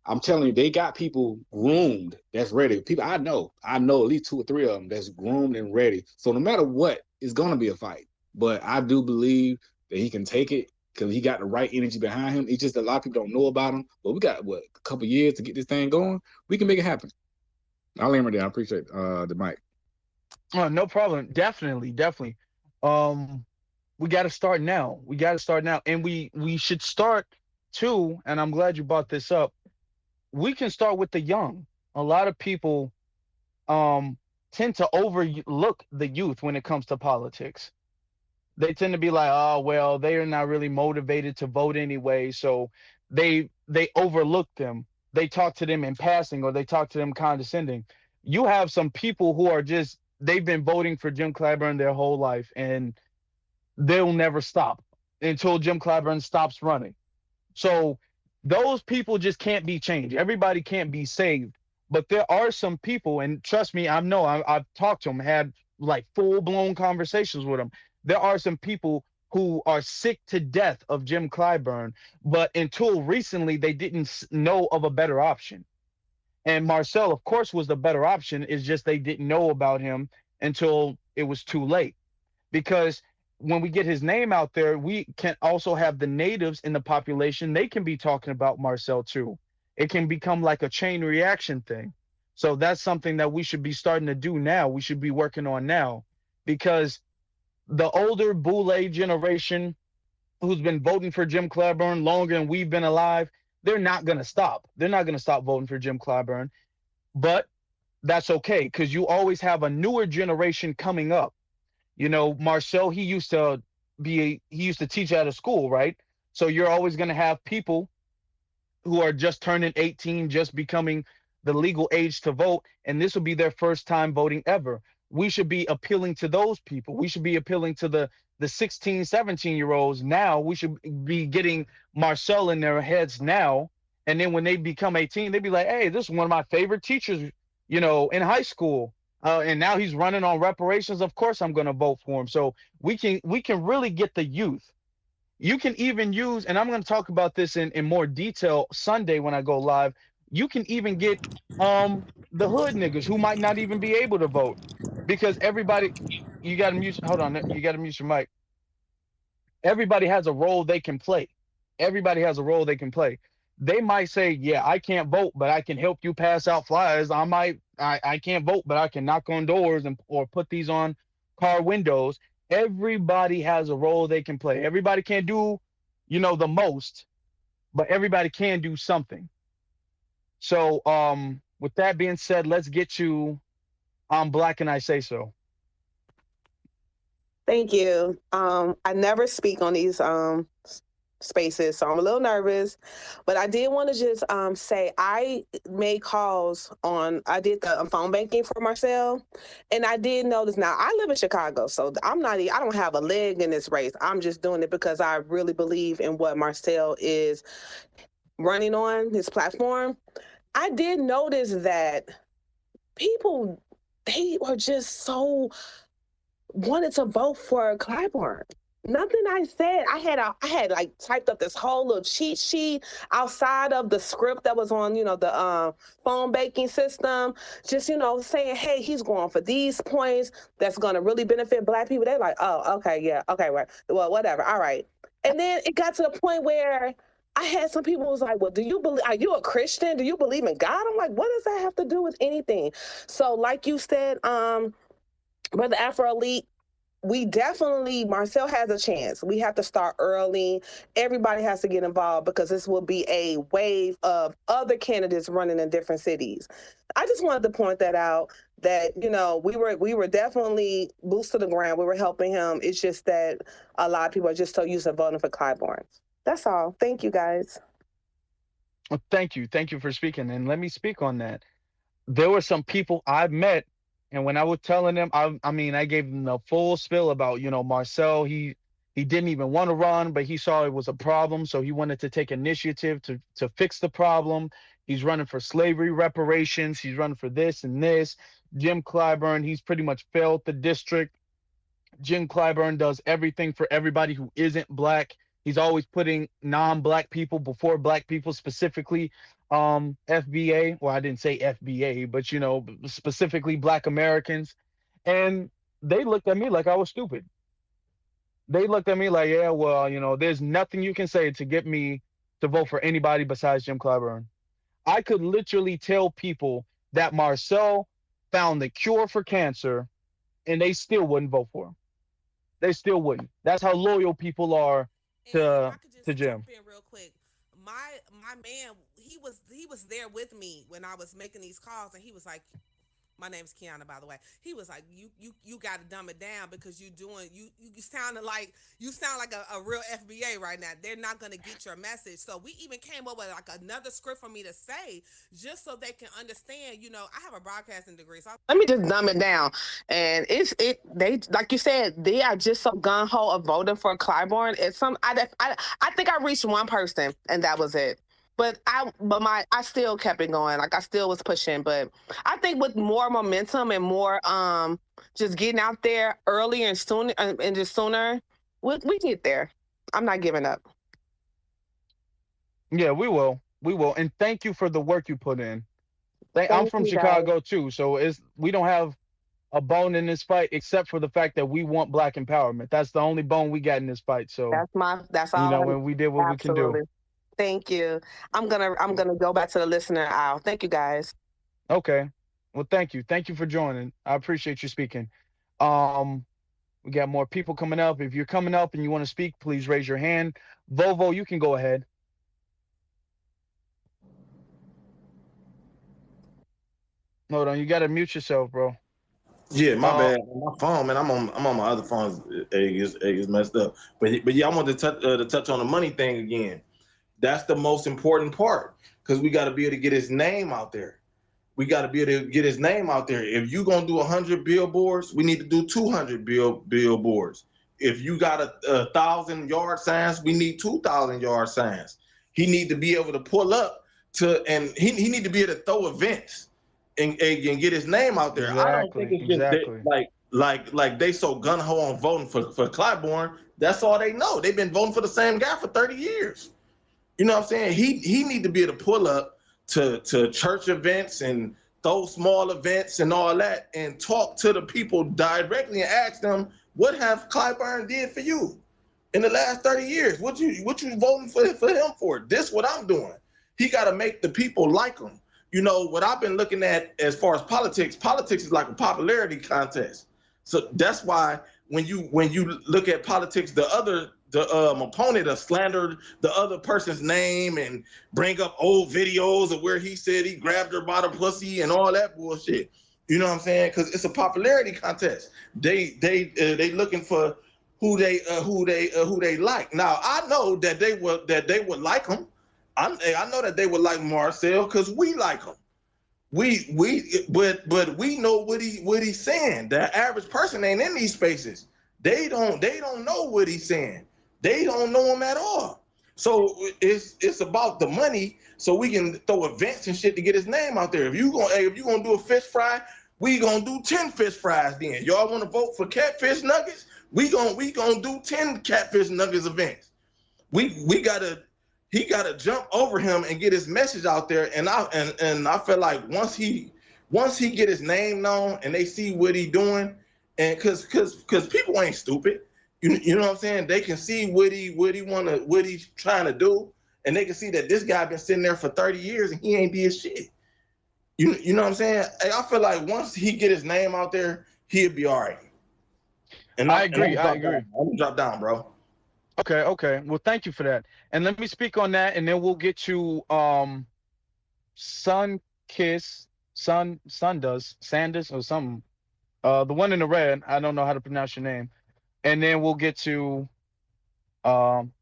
I'm telling you, they got people groomed that's ready. People I know at least 2 or 3 of them that's groomed and ready. So no matter what, it's gonna be a fight. But I do believe that he can take it because he got the right energy behind him. It's just a lot of people don't know about him. But we got a couple years to get this thing going. We can make it happen. I'll land right there. I appreciate the mic. Oh, no problem. Definitely, definitely. Um, we got to start now. We got to start now, and we should start too. And I'm glad you brought this up. We can start with the young. A lot of people um tend to overlook the youth when it comes to politics. They tend to be like, oh well, they are not really motivated to vote anyway, so they overlook them. They talk to them in passing or they talk to them condescending. You have some people who are just they've been voting for Jim Clyburn their whole life and they'll never stop until Jim Clyburn stops running. So those people just can't be changed. Everybody can't be saved. But there are some people, and trust me, I've talked to them, had like full blown conversations with them. There are some people who are sick to death of Jim Clyburn, but until recently, they didn't know of a better option. And Marcel, of course, was the better option. It's just they didn't know about him until it was too late because when we get his name out there, we can also have the natives in the population. They can be talking about Marcel too. It can become like a chain reaction thing. So that's something that we should be starting to do now. We should be working on now, because the older Boule generation who's been voting for Jim Clyburn longer than we've been alive, they're not going to stop. They're not going to stop voting for Jim Clyburn. But that's okay, because you always have a newer generation coming up. You know, Marcel, he used to teach at a school, right? So you're always going to have people who are just turning 18, just becoming the legal age to vote, and this will be their first time voting ever. We should be appealing to those people. We should be appealing to the 16, 17 year olds now. We should be getting Marcel in their heads now. And then when they become 18, they'd be like, hey, this is one of my favorite teachers, in high school. And now he's running on reparations. Of course, I'm going to vote for him. So we can really get the youth. You can even use, and I'm going to talk about this in more detail Sunday when I go live. You can even get the hood niggas who might not even be able to vote, because everybody, you got to mute. Hold on, you got to mute your mic. Everybody has a role they can play. Everybody has a role they can play. They might say, yeah, I can't vote, but I can help you pass out flyers. I can't vote, but I can knock on doors or put these on car windows. Everybody has a role they can play. Everybody can't do, the most, but everybody can do something. So, with that being said, let's get to I'm Black and I Say So. Thank you. I never speak on these spaces, so I'm a little nervous. But I did want to just say I made calls I did the phone banking for Marcel, and I did notice. Now I live in Chicago, so I don't have a leg in this race. I'm just doing it because I really believe in what Marcel is running on his platform. I did notice that people, they were just so wanted to vote for Clyburn. Nothing I said. I had like typed up this whole little cheat sheet outside of the script that was on, the phone banking system. Just, saying, hey, he's going for these points that's going to really benefit Black people. They're like, oh, okay, yeah, okay, right. Well, whatever. All right. And then it got to the point where I had some people who was like, well, are you a Christian? Do you believe in God? I'm like, what does that have to do with anything? So like you said, Brother Afro Elite, Marcel has a chance. We have to start early. Everybody has to get involved because this will be a wave of other candidates running in different cities. I just wanted to point that out, that, we were definitely boots to the ground. We were helping him. It's just that a lot of people are just so used to voting for Clyburn. That's all. Thank you, guys. Well, thank you. Thank you for speaking. And let me speak on that. There were some people I've met, and when I was telling them, I gave them the full spill about, Marcel. He didn't even want to run, but he saw it was a problem, so he wanted to take initiative to fix the problem. He's running for slavery reparations. He's running for this and this. Jim Clyburn, he's pretty much failed the district. Jim Clyburn does everything for everybody who isn't Black. He's always putting non-Black people before Black people, specifically FBA. Well, I didn't say FBA, but specifically Black Americans. And they looked at me like I was stupid. They looked at me like, yeah, well, there's nothing you can say to get me to vote for anybody besides Jim Clyburn. I could literally tell people that Marcel found the cure for cancer, and they still wouldn't vote for him. They still wouldn't. That's how loyal people are And if I could to just Jim. jump in real quick, my man, he was there with me when I was making these calls, and he was like, my name's Kiana, by the way. He was like, you got to dumb it down because you sound like a real FBA right now. They're not going to get your message. So we even came up with like another script for me to say just so they can understand. I have a broadcasting degree, so Let me just dumb it down. And they, like you said, they are just so gun ho of voting for Clyburn. I think I reached one person and that was it. But I still kept it going. Like I still was pushing. But I think with more momentum and more just getting out there earlier and sooner and just sooner, we get there. I'm not giving up. Yeah, we will. We will. And thank you for the work you put in. I'm Thank from you, guys. Chicago too, so we don't have a bone in this fight except for the fact that we want Black empowerment. That's the only bone we got in this fight. So, That's all. when we did what we can do. Absolutely. Thank you. I'm gonna go back to the listener aisle. Thank you, guys. Okay. Well, thank you for joining. I appreciate you speaking. Um, we got more people coming up. If you're coming up and you want to speak, please raise your hand. Vovo, you can go ahead. Hold on, you got to mute yourself, bro. Yeah, my Uh, bad. My phone, man. I'm on my other phone. It is messed up. But yeah, I wanted to touch on the money thing again. That's the most important part because we got to be able to get his name out there. We got to be able to get his name out there. If you gonna do 100 billboards, we need to do 200 billboards. If you got a 1,000 yard signs, we need 2,000 yard signs. He need to be able to pull up and he need to be able to throw events and get his name out there. I don't think exactly, it's just that, exactly. like they so gun ho on voting for Clyburn. That's all they know. They've been voting for the same guy for 30 years. You know what I'm saying? He need to be able to pull up to church events and those small events and all that and talk to the people directly and ask them what have Clyburn did for you in the last 30 years? What you voting for him for? This what I'm doing. He got to make the people like him. You know what I've been looking at as far as politics. Politics is like a popularity contest. So that's why when you look at politics, the opponent has slandered the other person's name and bring up old videos of where he said he grabbed her by the pussy and all that bullshit. You know what I'm saying? Because it's a popularity contest. They looking for who they like. Now I know that they would like him. I know that they would like Marcel because we like him. But we know what he's saying. The average person ain't in these spaces. They don't know what he's saying. They don't know him at all. So it's about the money so we can throw events and shit to get his name out there. If you gonna do a fish fry, we gonna do 10 fish fries then. Y'all wanna vote for catfish nuggets? We gonna do 10 catfish nuggets events. We gotta he gotta jump over him and get his message out there. And I feel like once he get his name known and they see what he doing, and because people ain't stupid, you know what I'm saying? They can see what he's trying to do, and they can see that this guy been sitting there for 30 years and he ain't did shit. You know what I'm saying? I feel like once he get his name out there, he'll be all right. And I I'm and agree. I'm I drop down. agree. I'm gonna drop down, bro. Okay, okay. Well, thank you for that. And let me speak on that, and then we'll get to Sun Kiss, Sun does Sanders or something. The one in the red. I don't know how to pronounce your name. And then we'll get to um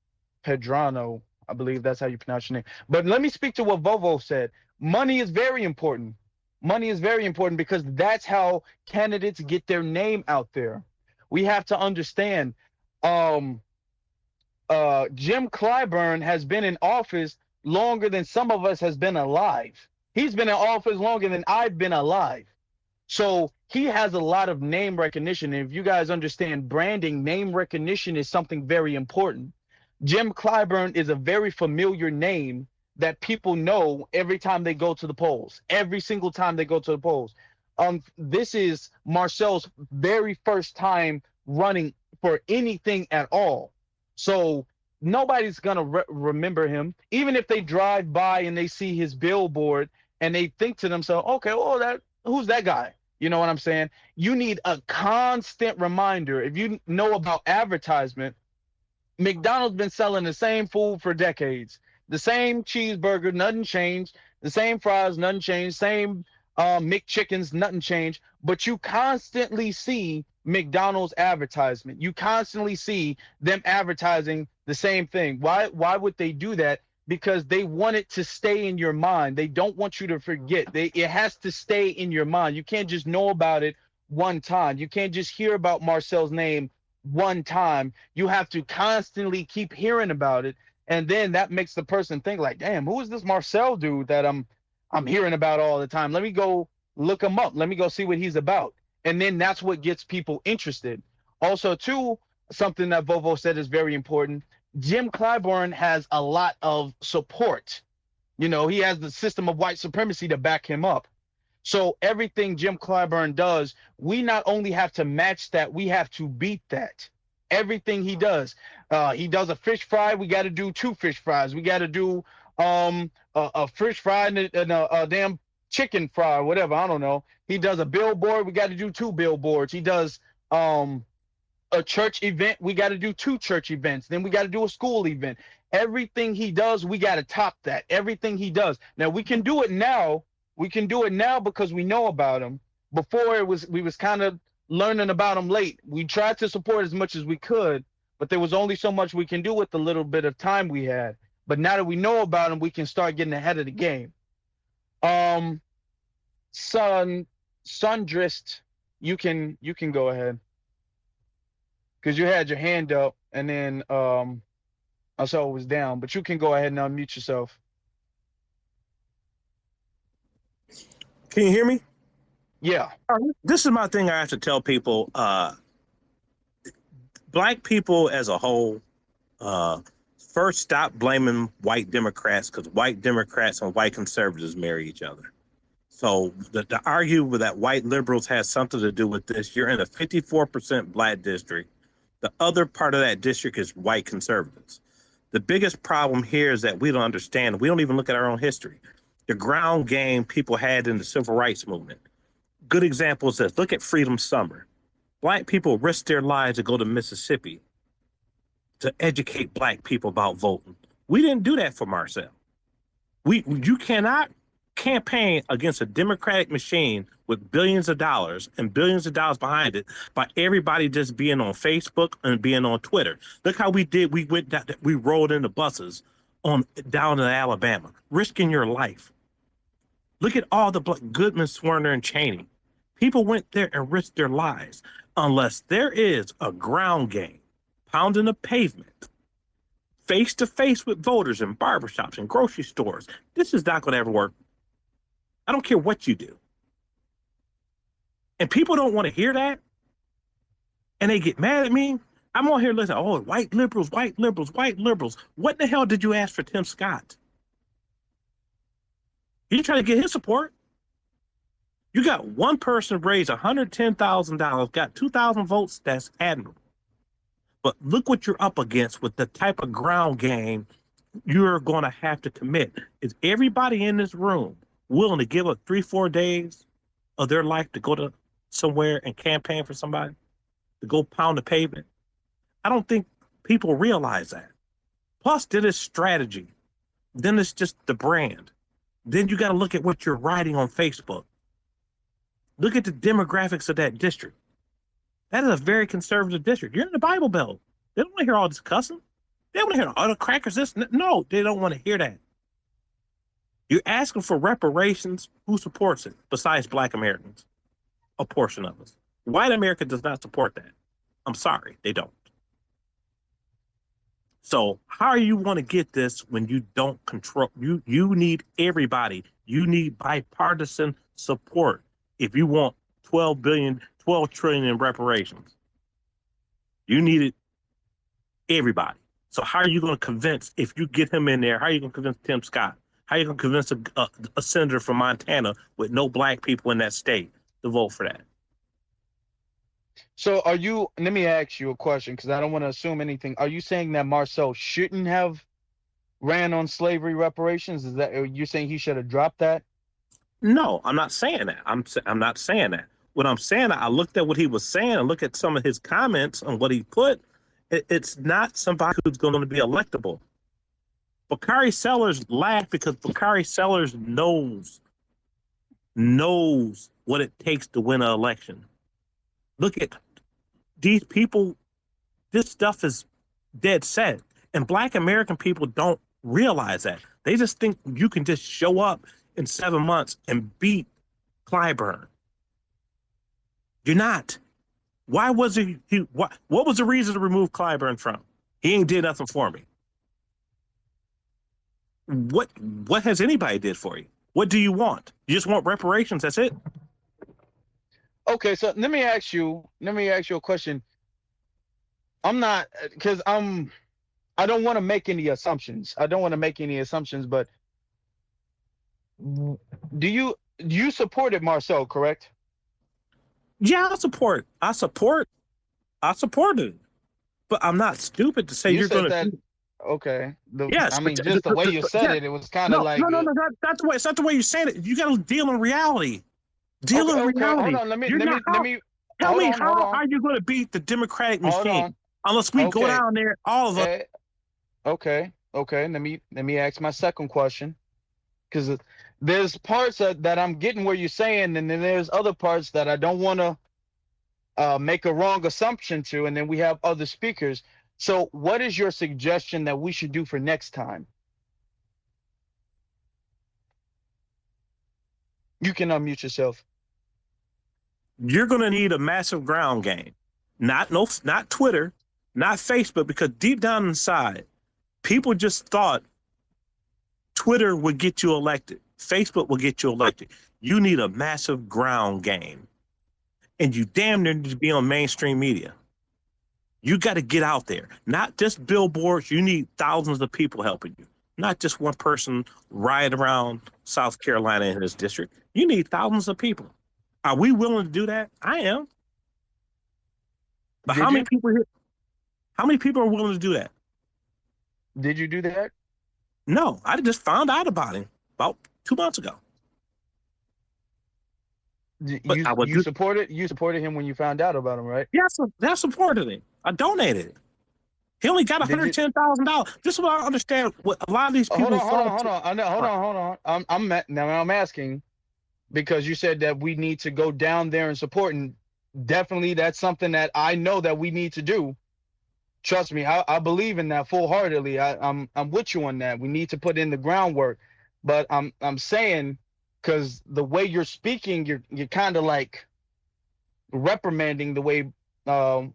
Pedrano. I believe that's how you pronounce your name. But let me speak to what Vovo said. Money is very important. Money is very important because that's how candidates get their name out there. We have to understand. Um, Jim Clyburn has been in office longer than some of us has been alive. He's been in office longer than I've been alive. So he has a lot of name recognition. And if you guys understand branding, name recognition is something very important. Jim Clyburn is a very familiar name that people know every time they go to the polls, every single time they go to the polls. This is Marcel's very first time running for anything at all. So nobody's gonna remember him, even if they drive by and they see his billboard and they think to themselves, "Okay, well, that who's that guy?" You know what I'm saying? You need a constant reminder. If you know about advertisement, McDonald's been selling the same food for decades. The same cheeseburger, nothing changed. The same fries, nothing changed. Same McChickens, nothing changed. But you constantly see McDonald's advertisement. You constantly see them advertising the same thing. Why would they do that? Because they want it to stay in your mind. They don't want you to forget. It has to stay in your mind. You can't just know about it one time. You can't just hear about Marcel's name one time. You have to constantly keep hearing about it, and then that makes the person think like, damn, who is this Marcel dude that I'm hearing about all the time? Let me go look him up. Let me go see what he's about. And then that's what gets people interested. Also too, something that Vovo said is very important. Jim Clyburn has a lot of support. You know, he has the system of white supremacy to back him up. So everything Jim Clyburn does, we not only have to match that, we have to beat that. Everything he does a fish fry. We got to do two fish fries. We got to do a fish fry and a damn chicken fry, whatever. I don't know. He does a billboard. We got to do 2 billboards. He does a church event. We got to do 2 church events. Then we got to do a school event. Everything he does, we got to top that. Everything he does. Now we can do it now. We can do it now because we know about him. Before we was kind of learning about him late. We tried to support as much as we could, but there was only so much we can do with the little bit of time we had. But now that we know about him, we can start getting ahead of the game. Sundrist, you can go ahead because you had your hand up, and then I saw it was down. But you can go ahead and unmute yourself. Can you hear me? Yeah. This is my thing I have to tell people. Black people as a whole, first stop blaming white Democrats, because white Democrats and white conservatives marry each other. So to argue that white liberals has something to do with this, you're in a 54% black district. The other part of that district is white conservatives. The biggest problem here is that we don't understand. We don't even look at our own history. The ground game people had in the civil rights movement. Good example is this. Look at Freedom Summer. Black people risked their lives to go to Mississippi to educate black people about voting. We didn't do that for Marcel. You cannot campaign against a democratic machine with billions of dollars and billions of dollars behind it by everybody just being on Facebook and being on Twitter. Look how we did. We rolled into buses down in Alabama, risking your life. Look at all the Goodman, Swerner, and Cheney. People went there and risked their lives. Unless there is a ground game, pounding the pavement, face to face with voters in barbershops and grocery stores, this is not going to ever work. I don't care what you do. And people don't want to hear that. And they get mad at me. I'm on here listening, oh, white liberals, white liberals, white liberals. What the hell did you ask for Tim Scott? You trying to get his support. You got one person raised $110,000, got 2,000 votes. That's admirable. But look what you're up against with the type of ground game you're going to have to commit. Is everybody in this room willing to give up 3-4 days of their life to go to somewhere and campaign for somebody, to go pound the pavement? I don't think people realize that. Plus, then it's strategy. Then it's just the brand. Then you got to look at what you're writing on Facebook. Look at the demographics of that district. That is a very conservative district. You're in the Bible Belt. They don't want to hear all this cussing. They don't want to hear all the crackers. This. No, they don't want to hear that. You're asking for reparations. Who supports it besides Black Americans? A portion of us. White America does not support that. I'm sorry, they don't. So how you want to get this when you don't control? You need everybody. You need bipartisan support if you want 12 trillion in reparations. You needed everybody. So how are you going to convince, if you get him in there, how are you going to convince Tim Scott? How are you going to convince a senator from Montana with no black people in that state to vote for that? So let me ask you a question because I don't want to assume anything. Are you saying that Marcel shouldn't have ran on slavery reparations? Is that you're saying he should have dropped that? No, I'm not saying that. I'm not saying that. What I'm saying, I looked at what he was saying and look at some of his comments on what he put. It's not somebody who's going to be electable. Bakari Sellers laughed because Bakari Sellers knows what it takes to win an election. Look at these people. This stuff is dead set. And Black American people don't realize that. They just think you can just show up in 7 months and beat Clyburn. You're not. Why was what was the reason to remove Clyburn from? He ain't did nothing for me. What has anybody did for you? What do you want? You just want reparations, that's it? Okay, so let me ask you a question. I'm not, because I don't want to make any assumptions. But do you supported Marcel, correct? Yeah, I supported. But I'm not stupid to say you're going to. Okay. Yes, I but mean, just the way you said yeah, it, it was kind of no, like, no, no, no, that's the way. It's not the way you're saying it. You got to deal in reality. Deal okay, in okay. Hold reality. on. You're not Let how. me. Tell Hold me, on. Hold how on. are you going to beat the Democratic Hold on. machine unless we go Okay. down there, all of us? Okay. Okay. Let me ask my second question, because there's parts that I'm getting where you're saying, and then there's other parts that I don't want to make a wrong assumption to, and then we have other speakers. So, what is your suggestion that we should do for next time? You can unmute yourself. You're going to need a massive ground game, not Twitter, not Facebook, because deep down inside, people just thought Twitter would get you elected, Facebook will get you elected. You need a massive ground game, and you damn near need to be on mainstream media. You got to get out there, not just billboards. You need thousands of people helping you, not just one person riding around South Carolina in his district. You need thousands of people. Are we willing to do that? I am. But Did you? how many people are willing to do that? Did you do that? No, I just found out about him about 2 months ago. But I was just, You supported him when you found out about him, right? yes, I supported him. I donated. He only got Did you? $110,000. This is what I understand. What a lot of these Hold people on, hold on, fall hold to. on. I know, hold on. Now I'm asking because you said that we need to go down there and support, and definitely that's something that I know that we need to do. Trust me, I believe in that full heartedly. I'm with you on that. We need to put in the groundwork, but I'm saying, because the way you're speaking, you're kind of like reprimanding the way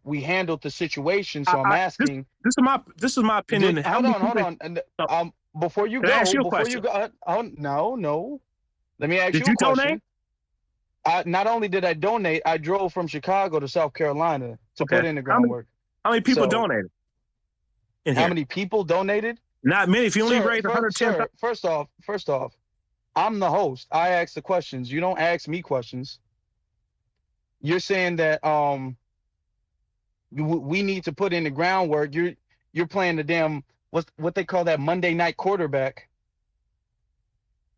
we handled the situation. So I'm I asking. this is my opinion. How Hold many on, hold people? on. And So, before you can I ask go, you a question? oh, no. Let me ask Did you a you donate? question. Not only did I donate, I drove from Chicago to South Carolina to Okay. put in the groundwork. How many people So, donated in how here? many people donated? Not many. If you only raised 110,000. Sir, first off, I'm the host. I ask the questions. You don't ask me questions. You're saying that we need to put in the groundwork. You're playing the damn what they call that Monday night quarterback.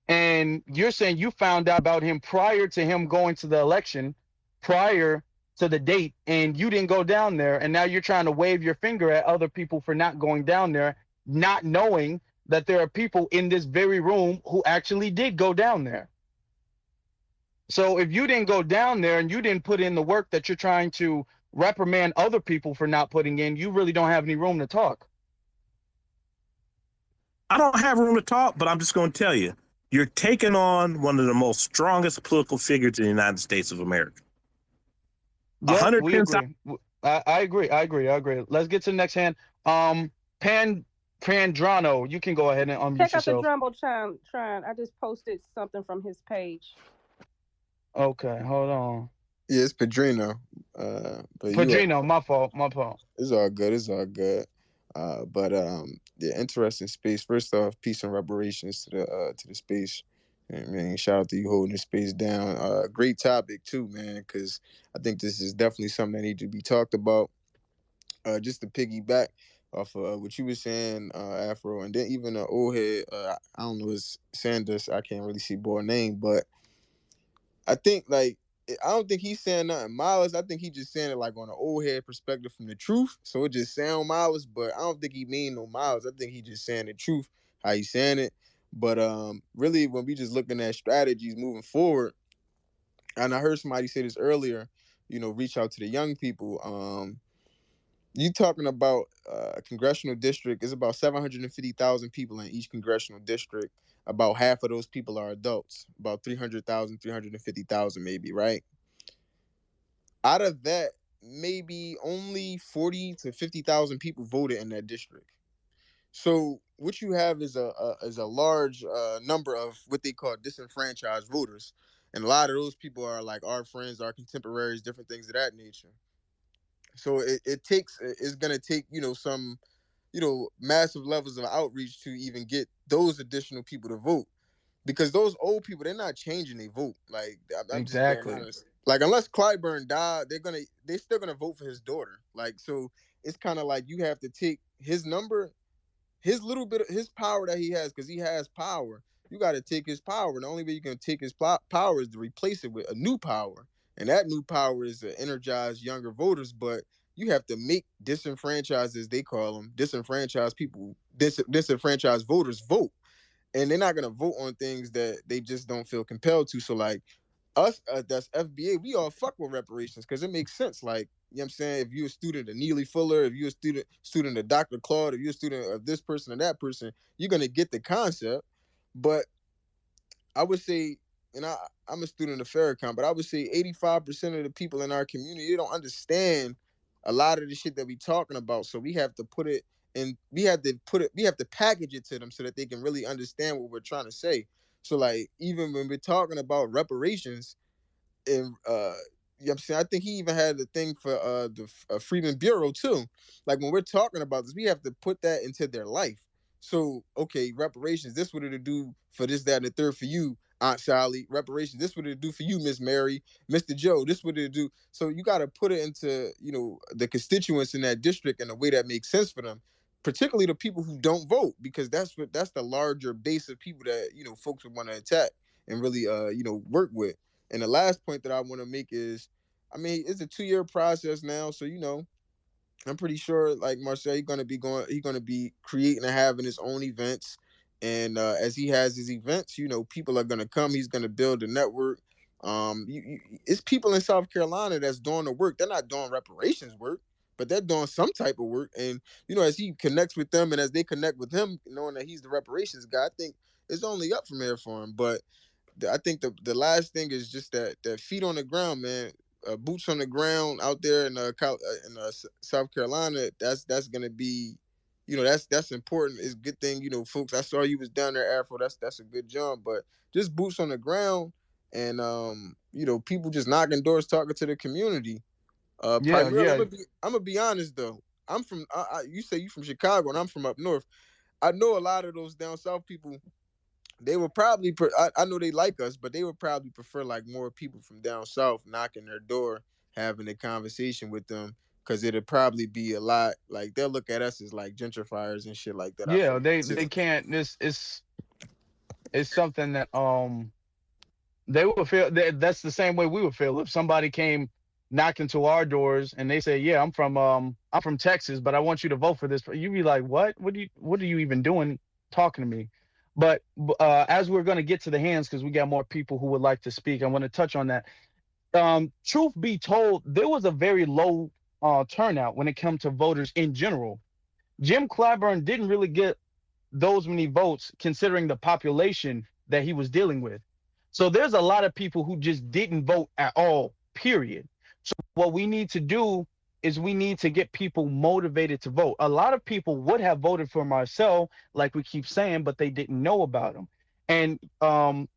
And you're saying you found out about him prior to him going to the election, prior to the date, and you didn't go down there. And now you're trying to wave your finger at other people for not going down there, not knowing that there are people in this very room who actually did go down there. So if you didn't go down there and you didn't put in the work that you're trying to reprimand other people for not putting in, you really don't have any room to talk. I don't have room to talk, but I'm just going to tell you, you're taking on one of the most strongest political figures in the United States of America. Yeah, we 110,000. agree. I agree. I agree. Let's get to the next hand. Pan Pandrano, you can go ahead and unmute Check out the yourself. Jumbotron. I just posted something from his page. Okay, hold on. Yeah, it's Padrino. But you are, Padrino, my fault. My fault. it's all good. It's all good. But yeah, interesting space. First off, peace and reparations to the space. And man, shout out to you holding the space down. Great topic too, man, because I think this is definitely something that needs to be talked about. Just to piggyback off of what you were saying, Afro, and then even the old head. I don't know his Sanders. I can't really see boy name, but I think like I don't think he's saying nothing malice. I think he just saying it like on an old head perspective from the truth. So it just sound malice, but I don't think he mean no malice. I think he just saying the truth, how he saying it. But really when we just looking at strategies moving forward, and I heard somebody say this earlier, reach out to the young people. You talking about a congressional district is about 750,000 people in each congressional district. About half of those people are adults, about 300,000, 350,000, maybe, right? Out of that, maybe only 40 to 50,000 people voted in that district. So what you have is a large number of what they call disenfranchised voters. And a lot of those people are like our friends, our contemporaries, different things of that nature. So it's gonna take some massive levels of outreach to even get those additional people to vote, because those old people, they're not changing their vote. Like I'm just being Exactly. honest. Like unless Clyburn died, they're still gonna vote for his daughter. Like so, it's kind of like you have to take his number his little bit of his power that he has, because he has power. You got to take his power. And the only way you can take his power is to replace it with a new power, and that new power is to energize younger voters. But you have to make disenfranchised, as they call them, disenfranchised people, disenfranchised voters vote, and they're not gonna vote on things that they just don't feel compelled to. So like us, that's FBA, we all fuck with reparations because it makes sense. Like, you know what I'm saying? If you're a student of Neely Fuller, if you're a student of Dr. Claude, if you're a student of this person or that person, you're gonna get the concept. But I would say, and I'm a student of Farrakhan, but I would say 85% of the people in our community, they don't understand a lot of the shit that we talking about. So we have to put it in, we have to package it to them so that they can really understand what we're trying to say. So like, even when we're talking about reparations, and you know what I'm saying, I think he even had the thing for the Freedmen Bureau too. Like, when we're talking about this, we have to put that into their life. So okay, reparations, this what it'll do for this, that, and the third for you, Aunt Sally. Reparations, this what it'll do for you, Miss Mary, Mr. Joe, this what it'll do. So you got to put it into, you know, the constituents in that district in a way that makes sense for them, particularly the people who don't vote, because that's the larger base of people that, you know, folks would want to attack and really you know, work with. And the last point that I want to make is, I mean, it's a 2-year process now, so you know, I'm pretty sure, like Marcel, he's gonna be creating and having his own events, and as he has his events, you know, people are gonna come. He's gonna build a network. It's people in South Carolina that's doing the work. They're not doing reparations work, but they're doing some type of work. And you know, as he connects with them, and as they connect with him, knowing that he's the reparations guy, I think it's only up from here for him. But I think the last thing is just that feet on the ground, man. Boots on the ground out there in South Carolina. That's gonna be, you know, that's important. It's a good thing, you know, folks. I saw you was down there, Afro. That's a good job. But just boots on the ground, and you know, people just knocking doors, talking to the community. Yeah, Primarily, yeah, I'm gonna be honest though. I'm from. You say you from Chicago, and I'm from up north. I know a lot of those down south people, they would probably I know they like us, but they would probably prefer like more people from down south knocking their door, having a conversation with them, because it'd probably be a lot, like they'll look at us as like gentrifiers and shit like that. I yeah. feel like They too. can't. This is it's something that they would feel. That's the same way we would feel if somebody came knocking to our doors and they say, "Yeah, I'm from Texas, but I want you to vote for this." You'd be like, "What? What are you even doing talking to me?" But as we're going to get to the hands, because we got more people who would like to speak, I want to touch on that. Truth be told, there was a very low turnout when it comes to voters in general. Jim Clyburn didn't really get those many votes considering the population that he was dealing with. So there's a lot of people who just didn't vote at all, period. So what we need to do is we need to get people motivated to vote. A lot of people would have voted for Marcel, like we keep saying, but they didn't know about him. And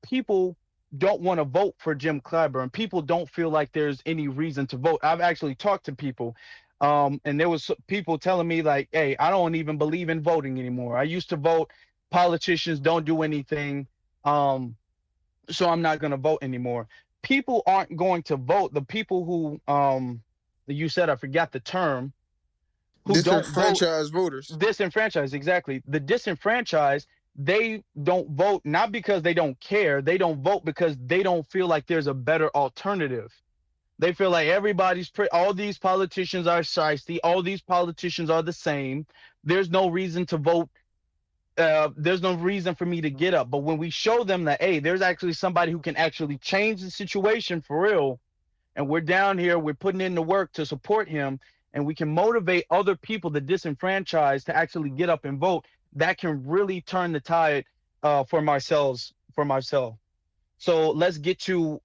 people don't want to vote for Jim Clyburn. People don't feel like there's any reason to vote. I've actually talked to people, and there was people telling me like, "Hey, I don't even believe in voting anymore. I used to vote. Politicians don't do anything, so I'm not going to vote anymore." People aren't going to vote. The people who, you said, I forgot the term, who don't vote, Disenfranchised voters. disenfranchised. Exactly, the disenfranchised. They don't vote not because they don't care. They don't vote because they don't feel like there's a better alternative. They feel like all these politicians are shiesty. All these politicians are the same. There's no reason to vote. There's no reason for me to get up. But when we show them that, hey, there's actually somebody who can actually change the situation for real, and we're down here, we're putting in the work to support him, and we can motivate other people, the disenfranchised, to actually get up and vote, that can really turn the tide for Marcel. So let's get to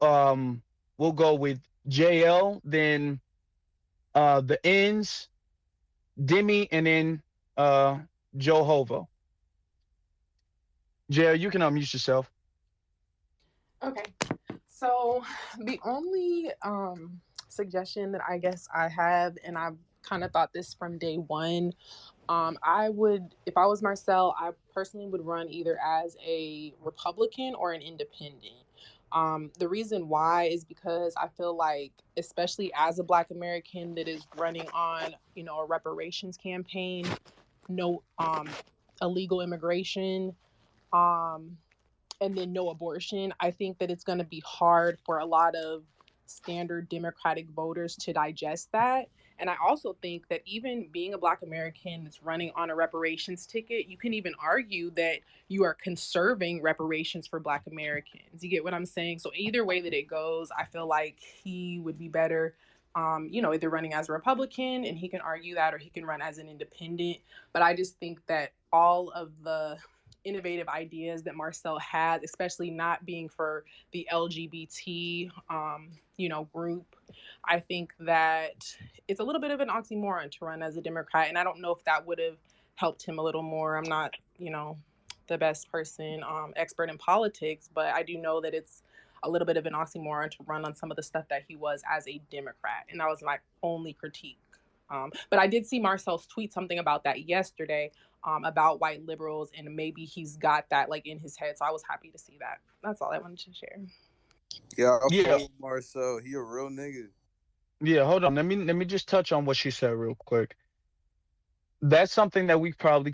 we'll go with JL, then the ends, Demi, and then Jehovah. JL, you can unmute yourself. Okay. So the only suggestion that I guess I have, and I've kind of thought this from day one, I would, if I was Marcel, I personally would run either as a Republican or an independent. The reason why is because I feel like, especially as a Black American that is running on, a reparations campaign, no, illegal immigration, and then no abortion, I think that it's going to be hard for a lot of standard Democratic voters to digest that. And I also think that even being a Black American that's running on a reparations ticket, you can even argue that you are conserving reparations for Black Americans. You get what I'm saying? So either way that it goes, I feel like he would be better, either running as a Republican, and he can argue that, or he can run as an independent. But I just think that all of the innovative ideas that Marcel had, especially not being for the LGBT, group, I think that it's a little bit of an oxymoron to run as a Democrat. And I don't know if that would have helped him a little more. I'm not, the best person, expert in politics, but I do know that it's a little bit of an oxymoron to run on some of the stuff that he was as a Democrat. And that was my only critique. But I did see Marcel's tweet something about that yesterday, about white liberals, and maybe he's got that like in his head. So I was happy to see that. That's all I wanted to share. Yeah, I Yeah. follow Marcel. He a real nigga. Yeah, hold on. Let me just touch on what she said real quick. That's something that we probably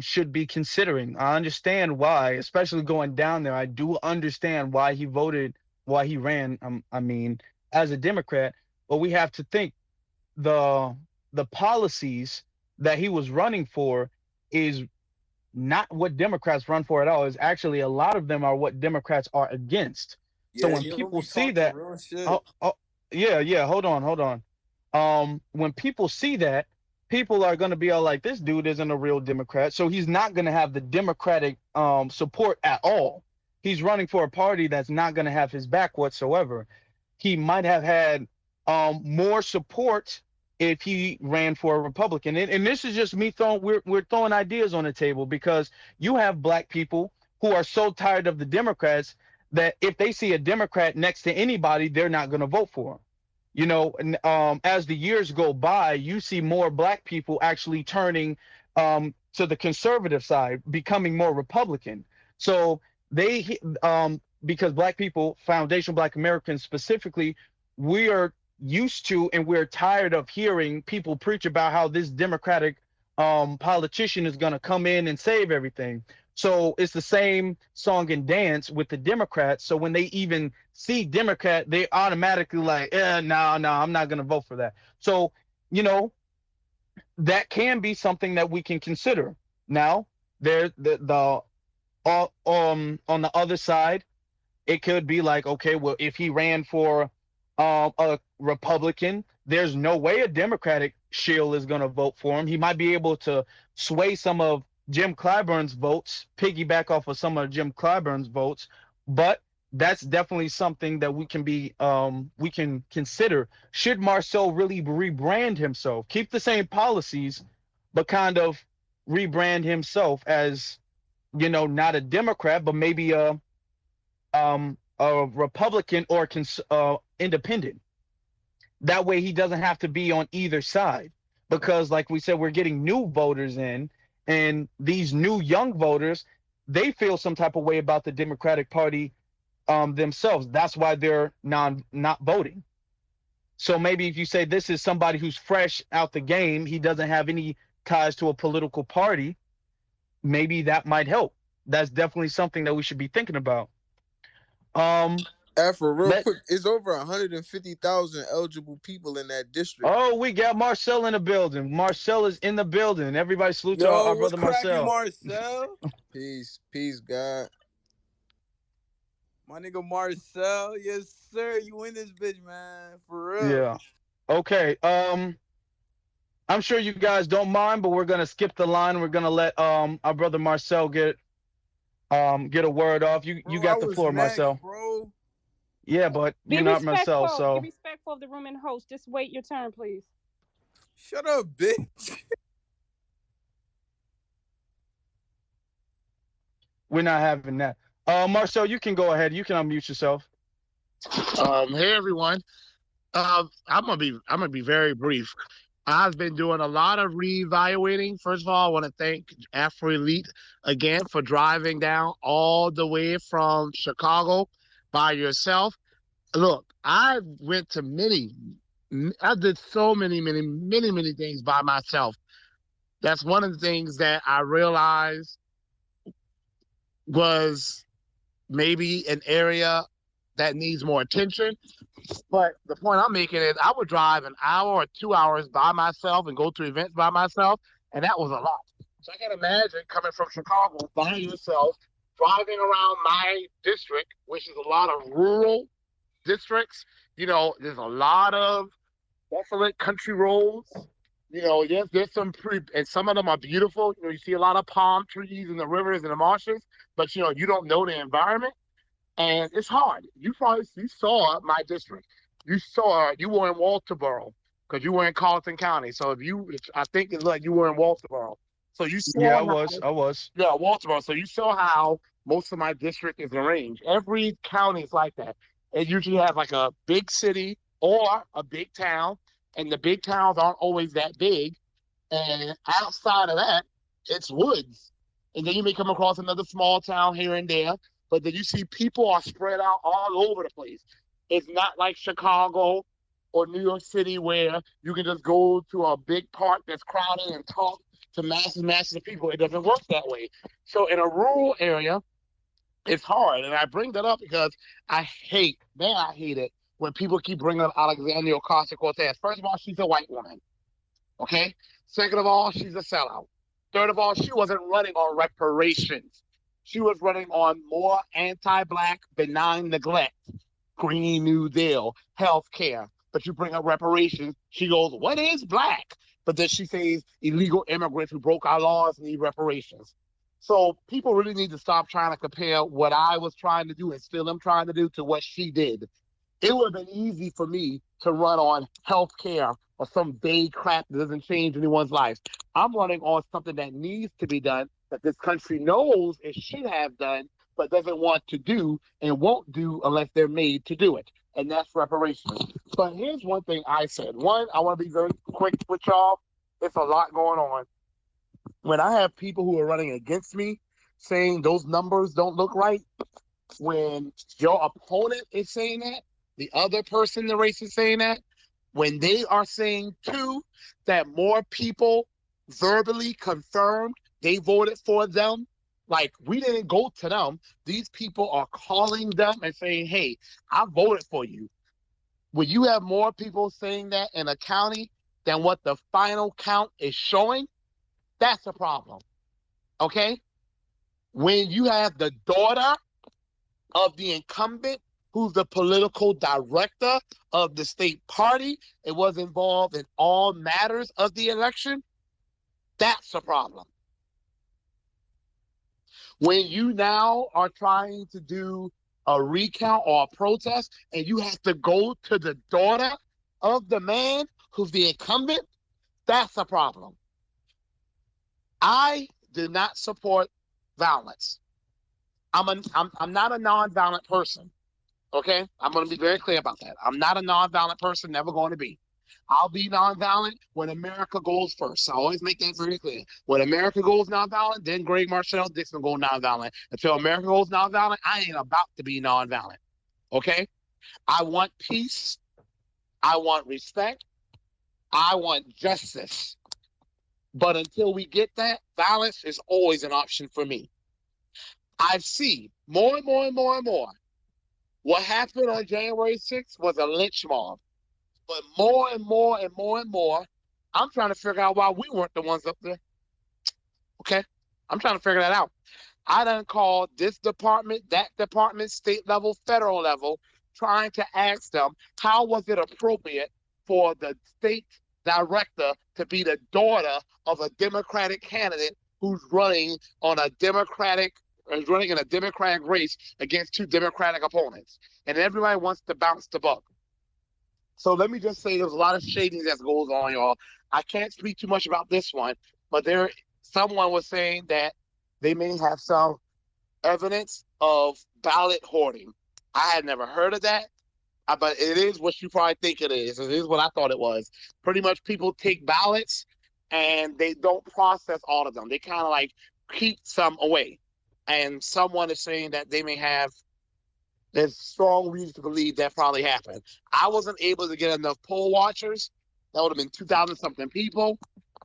should be considering. I understand why, especially going down there. I do understand why he voted, why he ran. I mean, as a Democrat, but we have to think the policies that he was running for is not what Democrats run for at all. Is actually a lot of them are what Democrats are against. So Yeah, when he don't people be see talking that, real shit. yeah, hold on. When people see that, people are going to be all like, this dude isn't a real Democrat, so he's not going to have the Democratic support at all. He's running for a party that's not going to have his back whatsoever. He might have had more support if he ran for a Republican. And this is just me throwing, we're throwing ideas on the table, because you have Black people who are so tired of the Democrats that if they see a Democrat next to anybody, they're not going to vote for him. And as the years go by, you see more Black people actually turning to the conservative side, becoming more Republican. So they, because Black people, foundational Black Americans specifically, we are used to and we're tired of hearing people preach about how this Democratic politician is going to come in and save everything. So it's the same song and dance with the Democrats. So when they even see Democrat, they automatically like, no, I'm not going to vote for that. So, that can be something that we can consider. Now, there on the other side, it could be like, okay, well, if he ran for a Republican, there's no way a Democratic shill is going to vote for him. He might be able to sway some of Jim Clyburn's votes, piggyback off of some of Jim Clyburn's votes, but that's definitely something that we can consider. Should Marcel really rebrand himself, keep the same policies, but kind of rebrand himself as, not a Democrat, but maybe a Republican or independent? That way he doesn't have to be on either side, because like we said, we're getting new voters in, and these new young voters, they feel some type of way about the Democratic Party themselves. That's why they're not voting. So maybe if you say this is somebody who's fresh out the game, he doesn't have any ties to a political party, maybe that might help. That's definitely something that we should be thinking about. For real quick, it's over 150,000 eligible people in that district. Oh, we got Marcel in the building. Marcel is in the building. Everybody salute to our brother Marcel. Marcel? Peace, God. My nigga Marcel, yes sir. You in this bitch, man? For real. Yeah. Okay. I'm sure you guys don't mind, but we're gonna skip the line. We're gonna let our brother Marcel get a word off. You got the floor, next, Marcel. Bro. Yeah, but you're not Marcel, so be respectful of the room and host. Just wait your turn, please. Shut up, bitch. we're not having that. Marcel, you can go ahead. You can unmute yourself. Hey everyone. I'm gonna be very brief. I've been doing a lot of reevaluating. First of all, I want to thank Afro Elite again for driving down all the way from Chicago by yourself. Look, I did so many things by myself. That's one of the things that I realized was maybe an area that needs more attention. But the point I'm making is I would drive an hour or 2 hours by myself and go to events by myself, and that was a lot. So I can imagine coming from Chicago by yourself, driving around my district, which is a lot of rural districts. There's a lot of desolate country roads. There's some pretty, and some of them are beautiful. You see a lot of palm trees in the rivers and the marshes, but you don't know the environment, and it's hard. You saw my district. You were in Walterboro because you were in Carleton County. So I think it's like you were in Walterboro. So you Yeah, saw I was. how, I was. yeah, Walterboro. So you saw how most of my district is arranged. Every county is like that. It usually has like a big city or a big town, and the big towns aren't always that big. And outside of that, it's woods. And then you may come across another small town here and there, but then you see people are spread out all over the place. It's not like Chicago or New York City where you can just go to a big park that's crowded and talk to masses and masses of people. It doesn't work that way. So in a rural area, it's hard. And I bring that up because I hate it when people keep bringing up Alexandria Ocasio-Cortez. First of all, she's a white woman. Okay? Second of all, she's a sellout. Third of all, she wasn't running on reparations. She was running on more anti-black benign neglect, Green New Deal, health care. But you bring up reparations, she goes, what is black? But then she says illegal immigrants who broke our laws need reparations. So people really need to stop trying to compare what I was trying to do and still am trying to do to what she did. It would have been easy for me to run on health care or some vague crap that doesn't change anyone's life. I'm running on something that needs to be done, that this country knows it should have done, but doesn't want to do and won't do unless they're made to do it. And that's reparations. But here's one thing I said. One, I want to be very quick with y'all. It's a lot going on. When I have people who are running against me saying those numbers don't look right, when your opponent is saying that, the other person in the race is saying that, when they are saying too that more people verbally confirmed they voted for them, like we didn't go to them, these people are calling them and saying, hey, I voted for you. When you have more people saying that in a county than what the final count is showing, that's a problem. Okay? When you have the daughter of the incumbent, who's the political director of the state party, and was involved in all matters of the election, that's a problem. When you now are trying to do a recount or a protest and you have to go to the daughter of the man who's the incumbent, that's a problem. I do not support violence. I'm not a nonviolent person. Okay? I'm going to be very clear about that. I'm not a nonviolent person, never going to be. I'll be nonviolent when America goes first. I always make that very clear. When America goes nonviolent, then Marcel Dixon go nonviolent. Until America goes nonviolent, I ain't about to be nonviolent. Okay? I want peace. I want respect. I want justice. But until we get that, violence is always an option for me. I see more and more and more and more. What happened on January 6th was a lynch mob. But more and more and more and more, I'm trying to figure out why we weren't the ones up there. Okay? I'm trying to figure that out. I done called this department, that department, state level, federal level, trying to ask them how was it appropriate for the state director to be the daughter of a Democratic candidate who's running in a Democratic race against two Democratic opponents. And everybody wants to bounce the buck. So let me just say there's a lot of shading that goes on, y'all. I can't speak too much about this one, but someone was saying that they may have some evidence of ballot hoarding. I had never heard of that, but it is what you probably think it is. It is what I thought it was. Pretty much people take ballots and they don't process all of them. They kind of like keep some away. And someone is saying that there's strong reason to believe that probably happened. I wasn't able to get enough poll watchers. That would have been 2,000 something people.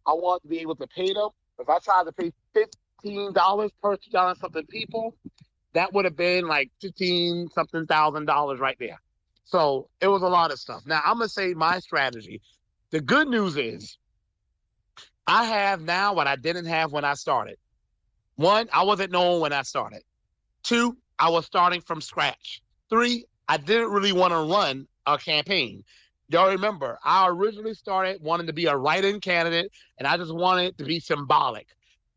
I want to be able to pay them. If I tried to pay $15 per 2,000 something people, that would have been like 15 something $1,000 right there. So it was a lot of stuff. Now I'm gonna say my strategy. The good news is I have now what I didn't have when I started. One, I wasn't known when I started. Two, I was starting from scratch. Three, I didn't really want to run a campaign. Y'all remember, I originally started wanting to be a write-in candidate, and I just wanted it to be symbolic.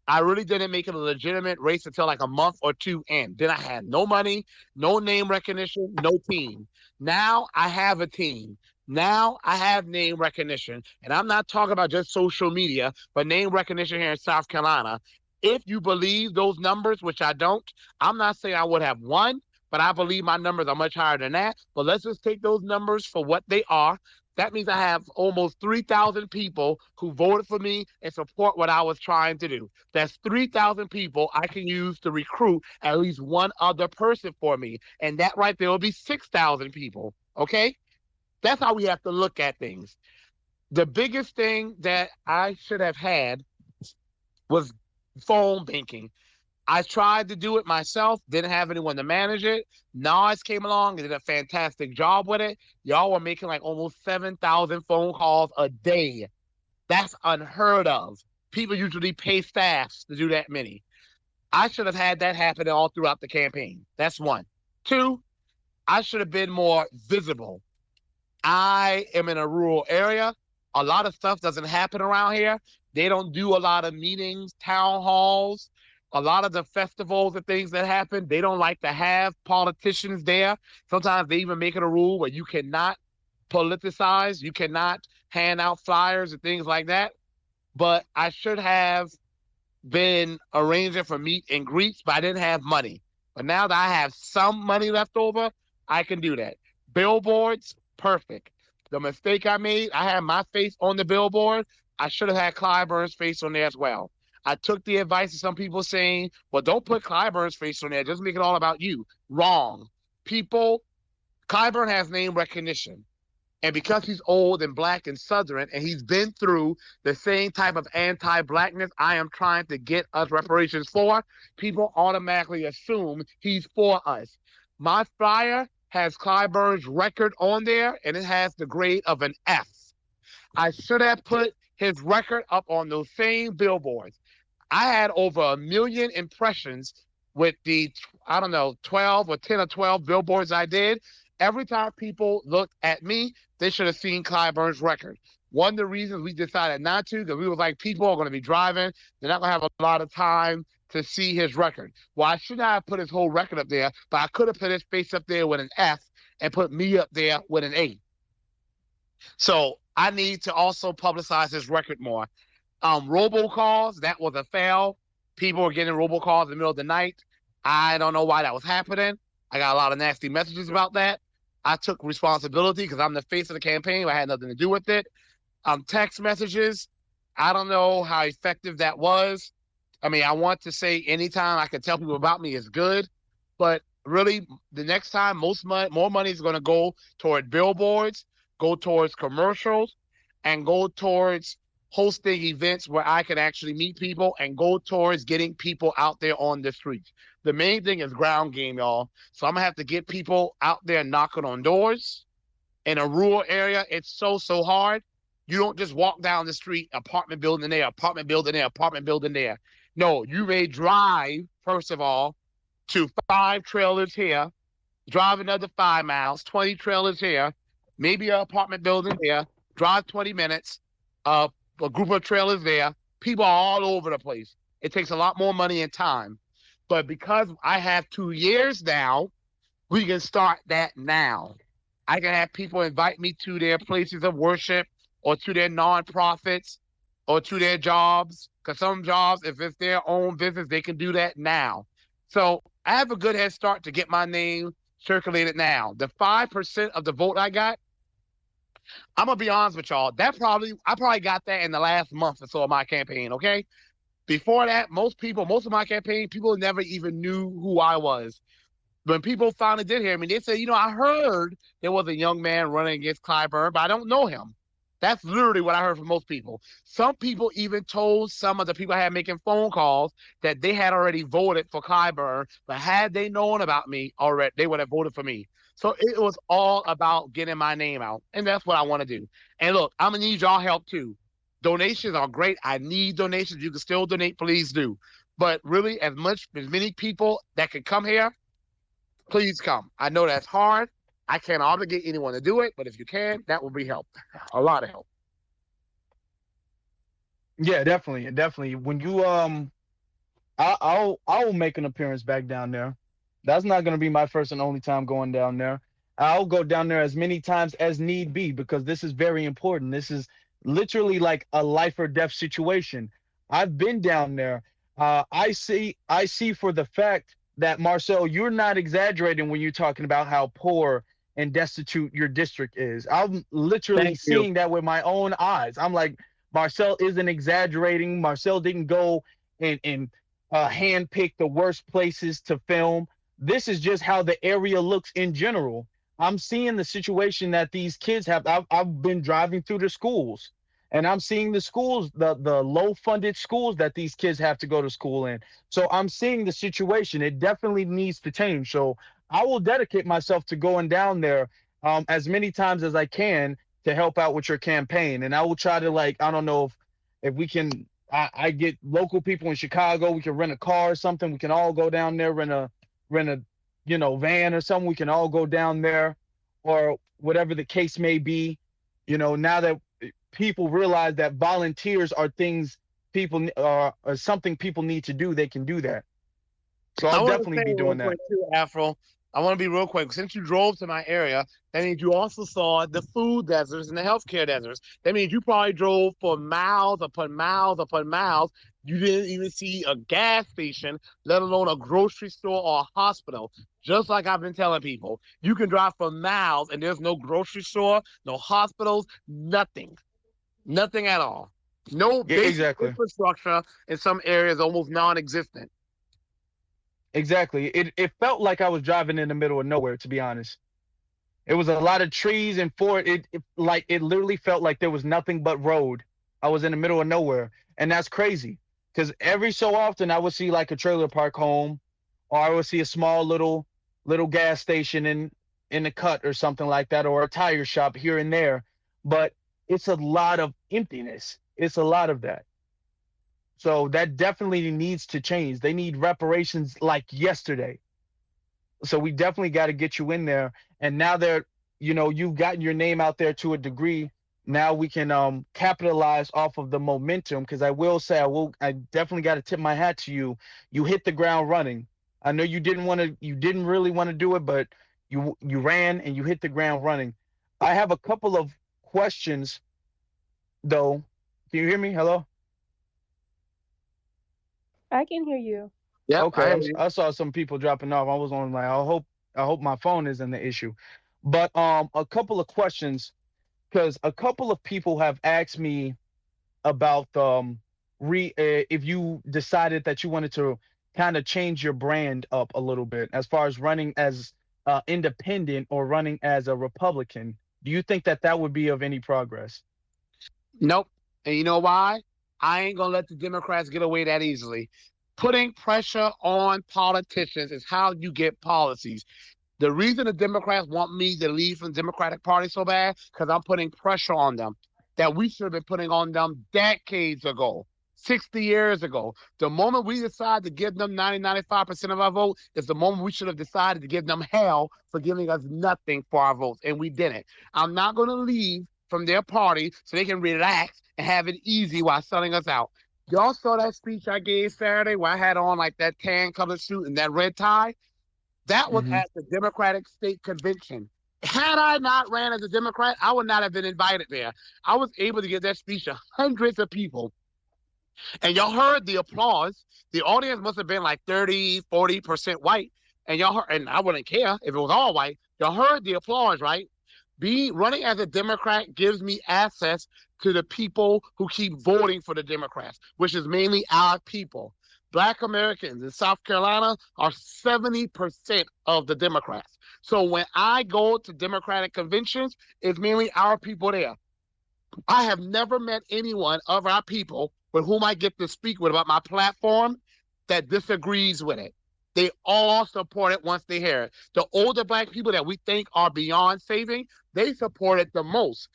I really didn't make it a legitimate race until like a month or two in. Then I had no money, no name recognition, no team. Now I have a team. Now I have name recognition. And I'm not talking about just social media, but name recognition here in South Carolina. If you believe those numbers, which I don't, I'm not saying I would have won, but I believe my numbers are much higher than that. But let's just take those numbers for what they are. That means I have almost 3,000 people who voted for me and support what I was trying to do. That's 3,000 people I can use to recruit at least one other person for me. And that right there will be 6,000 people. Okay? That's how we have to look at things. The biggest thing that I should have had was phone banking. I tried to do it myself, didn't have anyone to manage it. Nas came along and did a fantastic job with it. Y'all were making like almost 7,000 phone calls a day. That's unheard of. People usually pay staffs to do that many. I should have had that happen all throughout the campaign. That's one. Two, I should have been more visible. I am in a rural area. A lot of stuff doesn't happen around here. They don't do a lot of meetings, town halls, a lot of the festivals and things that happen. They don't like to have politicians there. Sometimes they even make it a rule where you cannot politicize, you cannot hand out flyers and things like that. But I should have been arranging for meet and greets, but I didn't have money. But now that I have some money left over, I can do that. Billboards, perfect. The mistake I made, I had my face on the billboard. I should have had Clyburn's face on there as well. I took the advice of some people saying, well, don't put Clyburn's face on there. Just make it all about you. Wrong. People, Clyburn has name recognition. And because he's old and black and Southern, and he's been through the same type of anti-blackness I am trying to get us reparations for, people automatically assume he's for us. My flyer has Clyburn's record on there, and it has the grade of an F. I should have put his record up on those same billboards. I had over 1 million impressions with the, I don't know, 12 or 10 or 12 billboards I did. Every time people looked at me, they should have seen Clyburn's record. One of the reasons we decided not to, because we was like, people are going to be driving. They're not going to have a lot of time to see his record. Well, I should not have put his whole record up there, but I could have put his face up there with an F and put me up there with an A. So I need to also publicize his record more. Robocalls, that was a fail. People were getting robocalls in the middle of the night. I don't know why that was happening. I got a lot of nasty messages about that. I took responsibility because I'm the face of the campaign. I had nothing to do with it. Text messages, I don't know how effective that was. I mean, I want to say anytime I can tell people about me is good, but really the next time more money is going to go toward billboards, go towards commercials, and go towards hosting events where I can actually meet people, and go towards getting people out there on the streets. The main thing is ground game, y'all. So I'm gonna have to get people out there knocking on doors. In a rural area, it's so hard. You don't just walk down the street, apartment building there, apartment building there, apartment building there. No, you may drive, first of all, to 5 trailers here, drive another 5 miles, 20 trailers here, maybe an apartment building there, drive 20 minutes, a group of trailers there. People are all over the place. It takes a lot more money and time. But because I have 2 years now, we can start that now. I can have people invite me to their places of worship or to their nonprofits or to their jobs. Because some jobs, if it's their own business, they can do that now. So I have a good head start to get my name circulated now. The 5% of the vote I got, I'm gonna be honest with y'all. I probably got that in the last month or so of my campaign. Okay, before that, most of my campaign, people never even knew who I was. When people finally did hear me, they said, I heard there was a young man running against Clyburn, but I don't know him. That's literally what I heard from most people. Some people even told some of the people I had making phone calls that they had already voted for Clyburn, but had they known about me already, they would have voted for me. So it was all about getting my name out, and that's what I want to do. And look, I'm gonna need y'all help too. Donations are great. I need donations. You can still donate, please do. But really, as many people that can come here, please come. I know that's hard. I can't obligate anyone to do it, but if you can, that would be help. A lot of help. Yeah, definitely, definitely. When you I'll make an appearance back down there. That's not going to be my first and only time going down there. I'll go down there as many times as need be because this is very important. This is literally like a life or death situation. I've been down there. I see for the fact that Marcel, you're not exaggerating when you're talking about how poor and destitute your district is. I'm literally Thank you. seeing that with my own eyes. I'm like, Marcel isn't exaggerating. Marcel didn't go and handpick the worst places to film. This is just how the area looks in general. I'm seeing the situation that these kids have. I've been driving through the schools, and I'm seeing the schools, the low funded schools that these kids have to go to school in. So I'm seeing the situation. It definitely needs to change. So I will dedicate myself to going down there as many times as I can to help out with your campaign, and I will try to, like, I don't know if we can I get local people in Chicago. We can rent a car or something. We can all go down there, rent a van or something. We can all go down there, or whatever the case may be. Now that people realize that volunteers are things people are something people need to do, they can do that. So I I'll want to definitely say be real doing that. quick too, Afro. I want to be real quick. Since you drove to my area, that means you also saw the food deserts and the healthcare deserts. That means you probably drove for miles upon miles upon miles. You didn't even see a gas station, let alone a grocery store or a hospital. Just like I've been telling people, you can drive for miles and there's no grocery store, no hospitals, nothing, nothing at all. No Yeah, basic exactly. infrastructure in some areas, almost non-existent. Exactly. It felt like I was driving in the middle of nowhere, to be honest. It was a lot of trees and like it literally felt like there was nothing but road. I was in the middle of nowhere, and that's crazy. Because every so often I would see like a trailer park home, or I would see a small little gas station in the cut or something like that, or a tire shop here and there. But it's a lot of emptiness. It's a lot of that. So that definitely needs to change. They need reparations like yesterday. So we definitely got to get you in there. And now that you've gotten your name out there to a degree, now we can capitalize off of the momentum. Because I definitely got to tip my hat to you. You hit the ground running. I know you didn't really want to do it, but you ran and you hit the ground running. I have a couple of questions though. Can you hear me? Hello. I can hear you. Yep, Okay, I hear you. I saw some people dropping off. I was on, like, I hope my phone isn't the issue. But a couple of questions, because a couple of people have asked me about if you decided that you wanted to kind of change your brand up a little bit as far as running as independent or running as a Republican. Do you think that that would be of any progress? Nope. And you know why? I ain't gonna let the Democrats get away that easily. Putting pressure on politicians is how you get policies. The reason the Democrats want me to leave from the Democratic Party so bad, because I'm putting pressure on them that we should have been putting on them decades ago, 60 years ago. The moment we decide to give them 95% of our vote is the moment we should have decided to give them hell for giving us nothing for our votes, and we didn't. I'm not going to leave from their party so they can relax and have it easy while selling us out. Y'all saw that speech I gave Saturday where I had on like that tan colored suit and that red tie? That was Mm-hmm. at the Democratic State Convention. Had I not ran as a Democrat, I would not have been invited there. I was able to give that speech to hundreds of people. And y'all heard the applause. The audience must have been like 30, 40% white. And y'all heard, and I wouldn't care if it was all white. Y'all heard the applause, right? Running as a Democrat gives me access to the people who keep voting for the Democrats, which is mainly our people. Black Americans in South Carolina are 70% of the Democrats. So when I go to Democratic conventions, it's mainly our people there. I have never met anyone of our people with whom I get to speak with about my platform that disagrees with it. They all support it once they hear it. The older Black people that we think are beyond saving, they support it the most.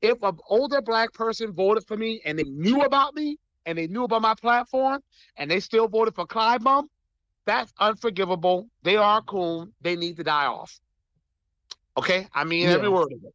If an older Black person voted for me and they knew about me and they knew about my platform and they still voted for Clyburn, that's unforgivable. They are a coon. They need to die off. Okay? I mean every Yeah. word of it.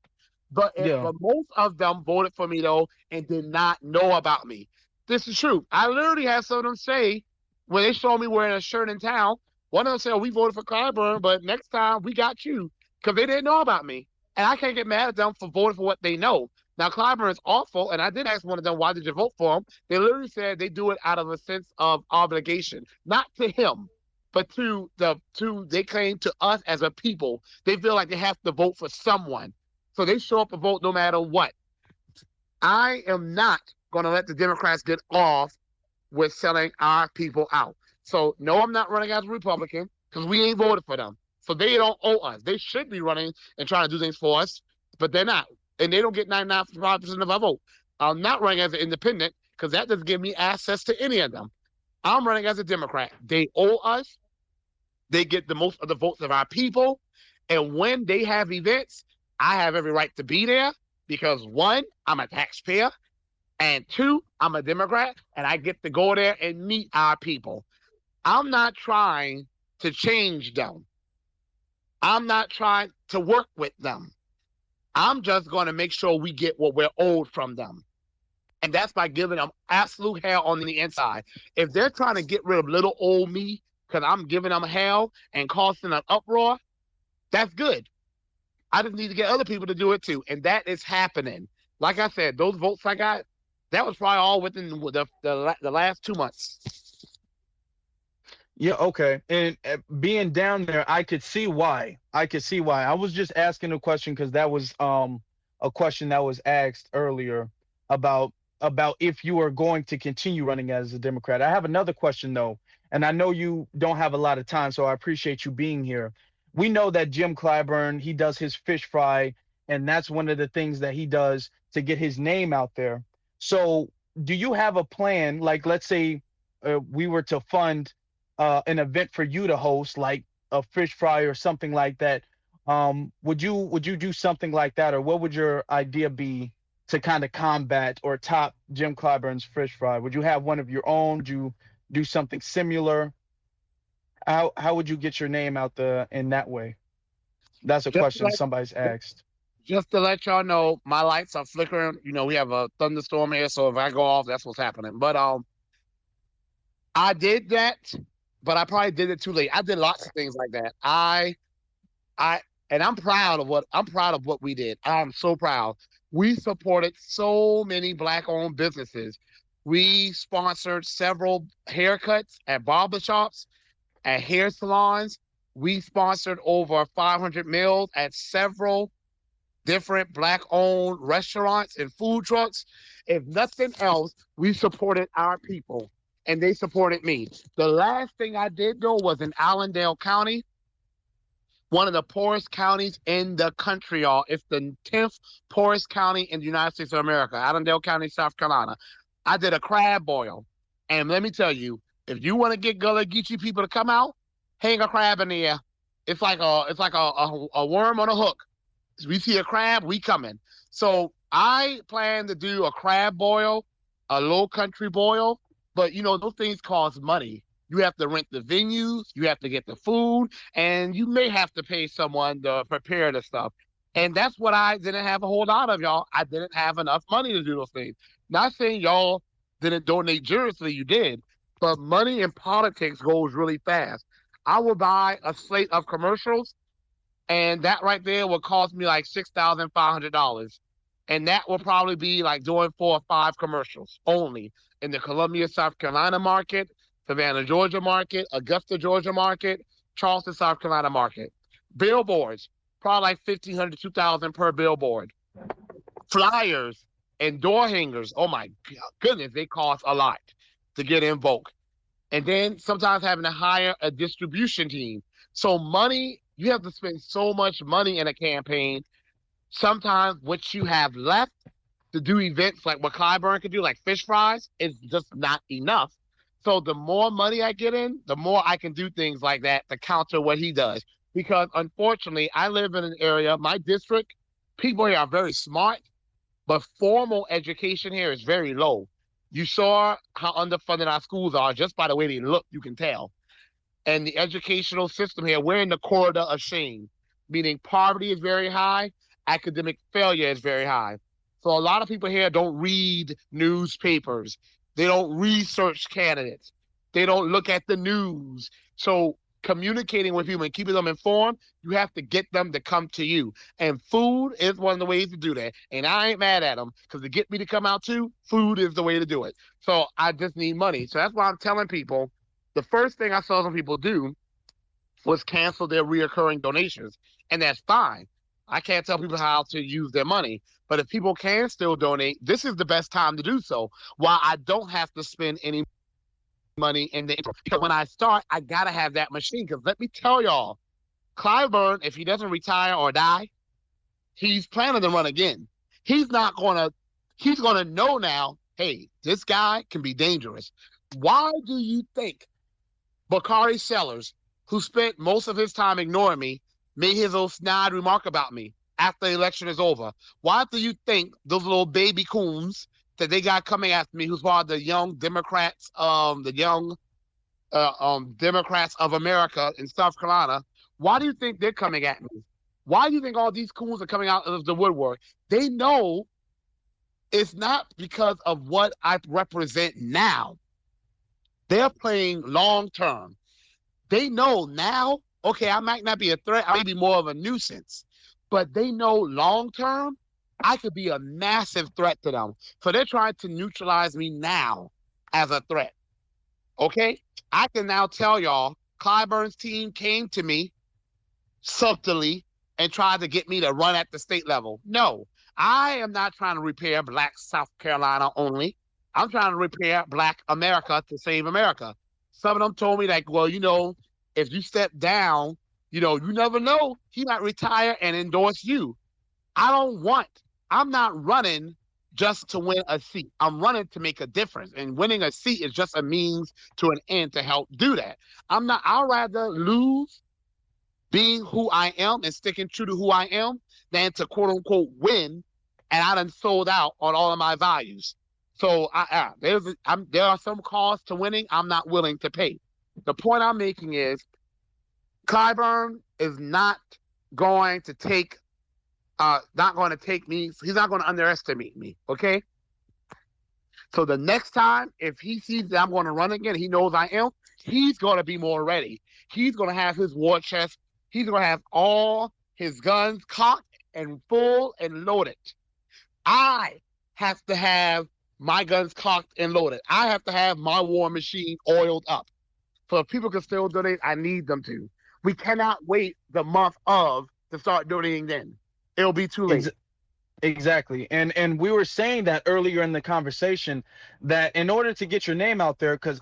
Yeah. But most of them voted for me though and did not know about me. This is true. I literally had some of them say when they saw me wearing a shirt in town, one of them said, "Oh, we voted for Clyburn, but next time we got you," because they didn't know about me. And I can't get mad at them for voting for what they know. Now Clyburn is awful, and I did ask one of them, "Why did you vote for him?" They literally said they do it out of a sense of obligation, not to him, but to they claim to us as a people. They feel like they have to vote for someone. So they show up and vote no matter what. I am not going to let the Democrats get off with selling our people out. So, no, I'm not running as a Republican because we ain't voted for them. So they don't owe us. They should be running and trying to do things for us, but they're not. And they don't get 99% of our vote. I'm not running as an independent because that doesn't give me access to any of them. I'm running as a Democrat. They owe us. They get the most of the votes of our people. And when they have events, I have every right to be there because one, I'm a taxpayer, and two, I'm a Democrat, and I get to go there and meet our people. I'm not trying to change them. I'm not trying to work with them. I'm just going to make sure we get what we're owed from them. And that's by giving them absolute hell on the inside. If they're trying to get rid of little old me because I'm giving them hell and causing an uproar, that's good. I just need to get other people to do it too. And that is happening. Like I said, those votes I got, that was probably all within the last 2 months. Yeah, okay. And being down there, I could see why. I could see why. I was just asking a question because that was a question that was asked earlier about if you are going to continue running as a Democrat. I have another question though, and I know you don't have a lot of time, so I appreciate you being here. We know that Jim Clyburn, he does his fish fry, and that's one of the things that he does to get his name out there. So, do you have a plan? Like, let's say we were to fund an event for you to host, like a fish fry or something like that. Would you do something like that, or what would your idea be to kind of combat or top Jim Clyburn's fish fry? Would you have one of your own? Would you do something similar? How would you get your name out the in that way? That's a Just question somebody's asked. just to let y'all know, my lights are flickering. You know, we have a thunderstorm here, so if I go off, that's what's happening. But I did that, but I probably did it too late. I did lots of things like that. I and I'm proud of what we did. I'm so proud. We supported so many Black-owned businesses. We sponsored several haircuts at barbershops, at hair salons. We sponsored over 500 meals at several different Black-owned restaurants and food trucks. If nothing else, we supported our people, and they supported me. The last thing I did, though, was in Allendale County, one of the poorest counties in the country, y'all. It's the 10th poorest county in the United States of America, Allendale County, South Carolina. I did a crab boil. And let me tell you, if you want to get Gullah Geechee people to come out, hang a crab in the air. It's like a worm on a hook. We see a crab, we coming. So I plan to do a crab boil, a low country boil, but you know, those things cost money. You have to rent the venues, you have to get the food, and you may have to pay someone to prepare the stuff. And that's what I didn't have a whole lot of, y'all. I didn't have enough money to do those things. Not saying y'all didn't donate generously, you did, but money in politics goes really fast. I will buy a slate of commercials, and that right there will cost me like $6,500. And that will probably be like doing 4 or 5 commercials only in the Columbia, South Carolina market, Savannah, Georgia market, Augusta, Georgia market, Charleston, South Carolina market. Billboards, probably like 1,500 to 2,000 per billboard. Flyers and door hangers, oh my goodness, they cost a lot to get in bulk. And then sometimes having to hire a distribution team. So money, you have to spend so much money in a campaign. Sometimes what you have left to do events like what Clyburn could do, like fish fries, is just not enough. So the more money I get in, the more I can do things like that to counter what he does. Because unfortunately, I live in an area, my district, people here are very smart, but formal education here is very low. You saw how underfunded our schools are just by the way they look, you can tell. And the educational system here, we're in the corridor of shame, meaning poverty is very high, academic failure is very high. So a lot of people here don't read newspapers. They don't research candidates. They don't look at the news. So communicating with people and keeping them informed, you have to get them to come to you. And food is one of the ways to do that. And I ain't mad at them because to get me to come out too, food is the way to do it. So I just need money. So that's why I'm telling people the first thing I saw some people do was cancel their reoccurring donations. And that's fine. I can't tell people how to use their money. But if people can still donate, this is the best time to do so. While I don't have to spend any money in the intro. Because when I start, I got to have that machine. Because let me tell y'all, Clyburn, if he doesn't retire or die, he's planning to run again. He's going to know now, hey, this guy can be dangerous. Why do you think Bakari Sellers, who spent most of his time ignoring me, made his little snide remark about me after the election is over? Why do you think those little baby coons that they got coming after me, who's part of the young Democrats, Democrats of America in South Carolina, why do you think they're coming at me? Why do you think all these coons are coming out of the woodwork? They know it's not because of what I represent now. They're playing long term. They know now, okay, I might not be a threat, I may be more of a nuisance, but they know long term, I could be a massive threat to them. So they're trying to neutralize me now as a threat. Okay? I can now tell y'all, Clyburn's team came to me subtly and tried to get me to run at the state level. No, I am not trying to repair Black South Carolina only. I'm trying to repair Black America to save America. Some of them told me like, well, if you step down, you never know. He might retire and endorse you. I'm not running just to win a seat. I'm running to make a difference. And winning a seat is just a means to an end to help do that. I'd rather lose being who I am and sticking true to who I am than to quote unquote win and I done sold out on all of my values. So there are some costs to winning I'm not willing to pay. The point I'm making is Clyburn is not going to take me. He's not going to underestimate me. Okay. So the next time, if he sees that I'm going to run again, he knows I am, he's going to be more ready. He's going to have his war chest. He's going to have all his guns cocked and full and loaded. I have to have my guns cocked and loaded. I have to have my war machine oiled up. So if people can still donate, I need them to. We cannot wait the month of to start donating then. It'll be too late. Exactly. And we were saying that earlier in the conversation that in order to get your name out there, because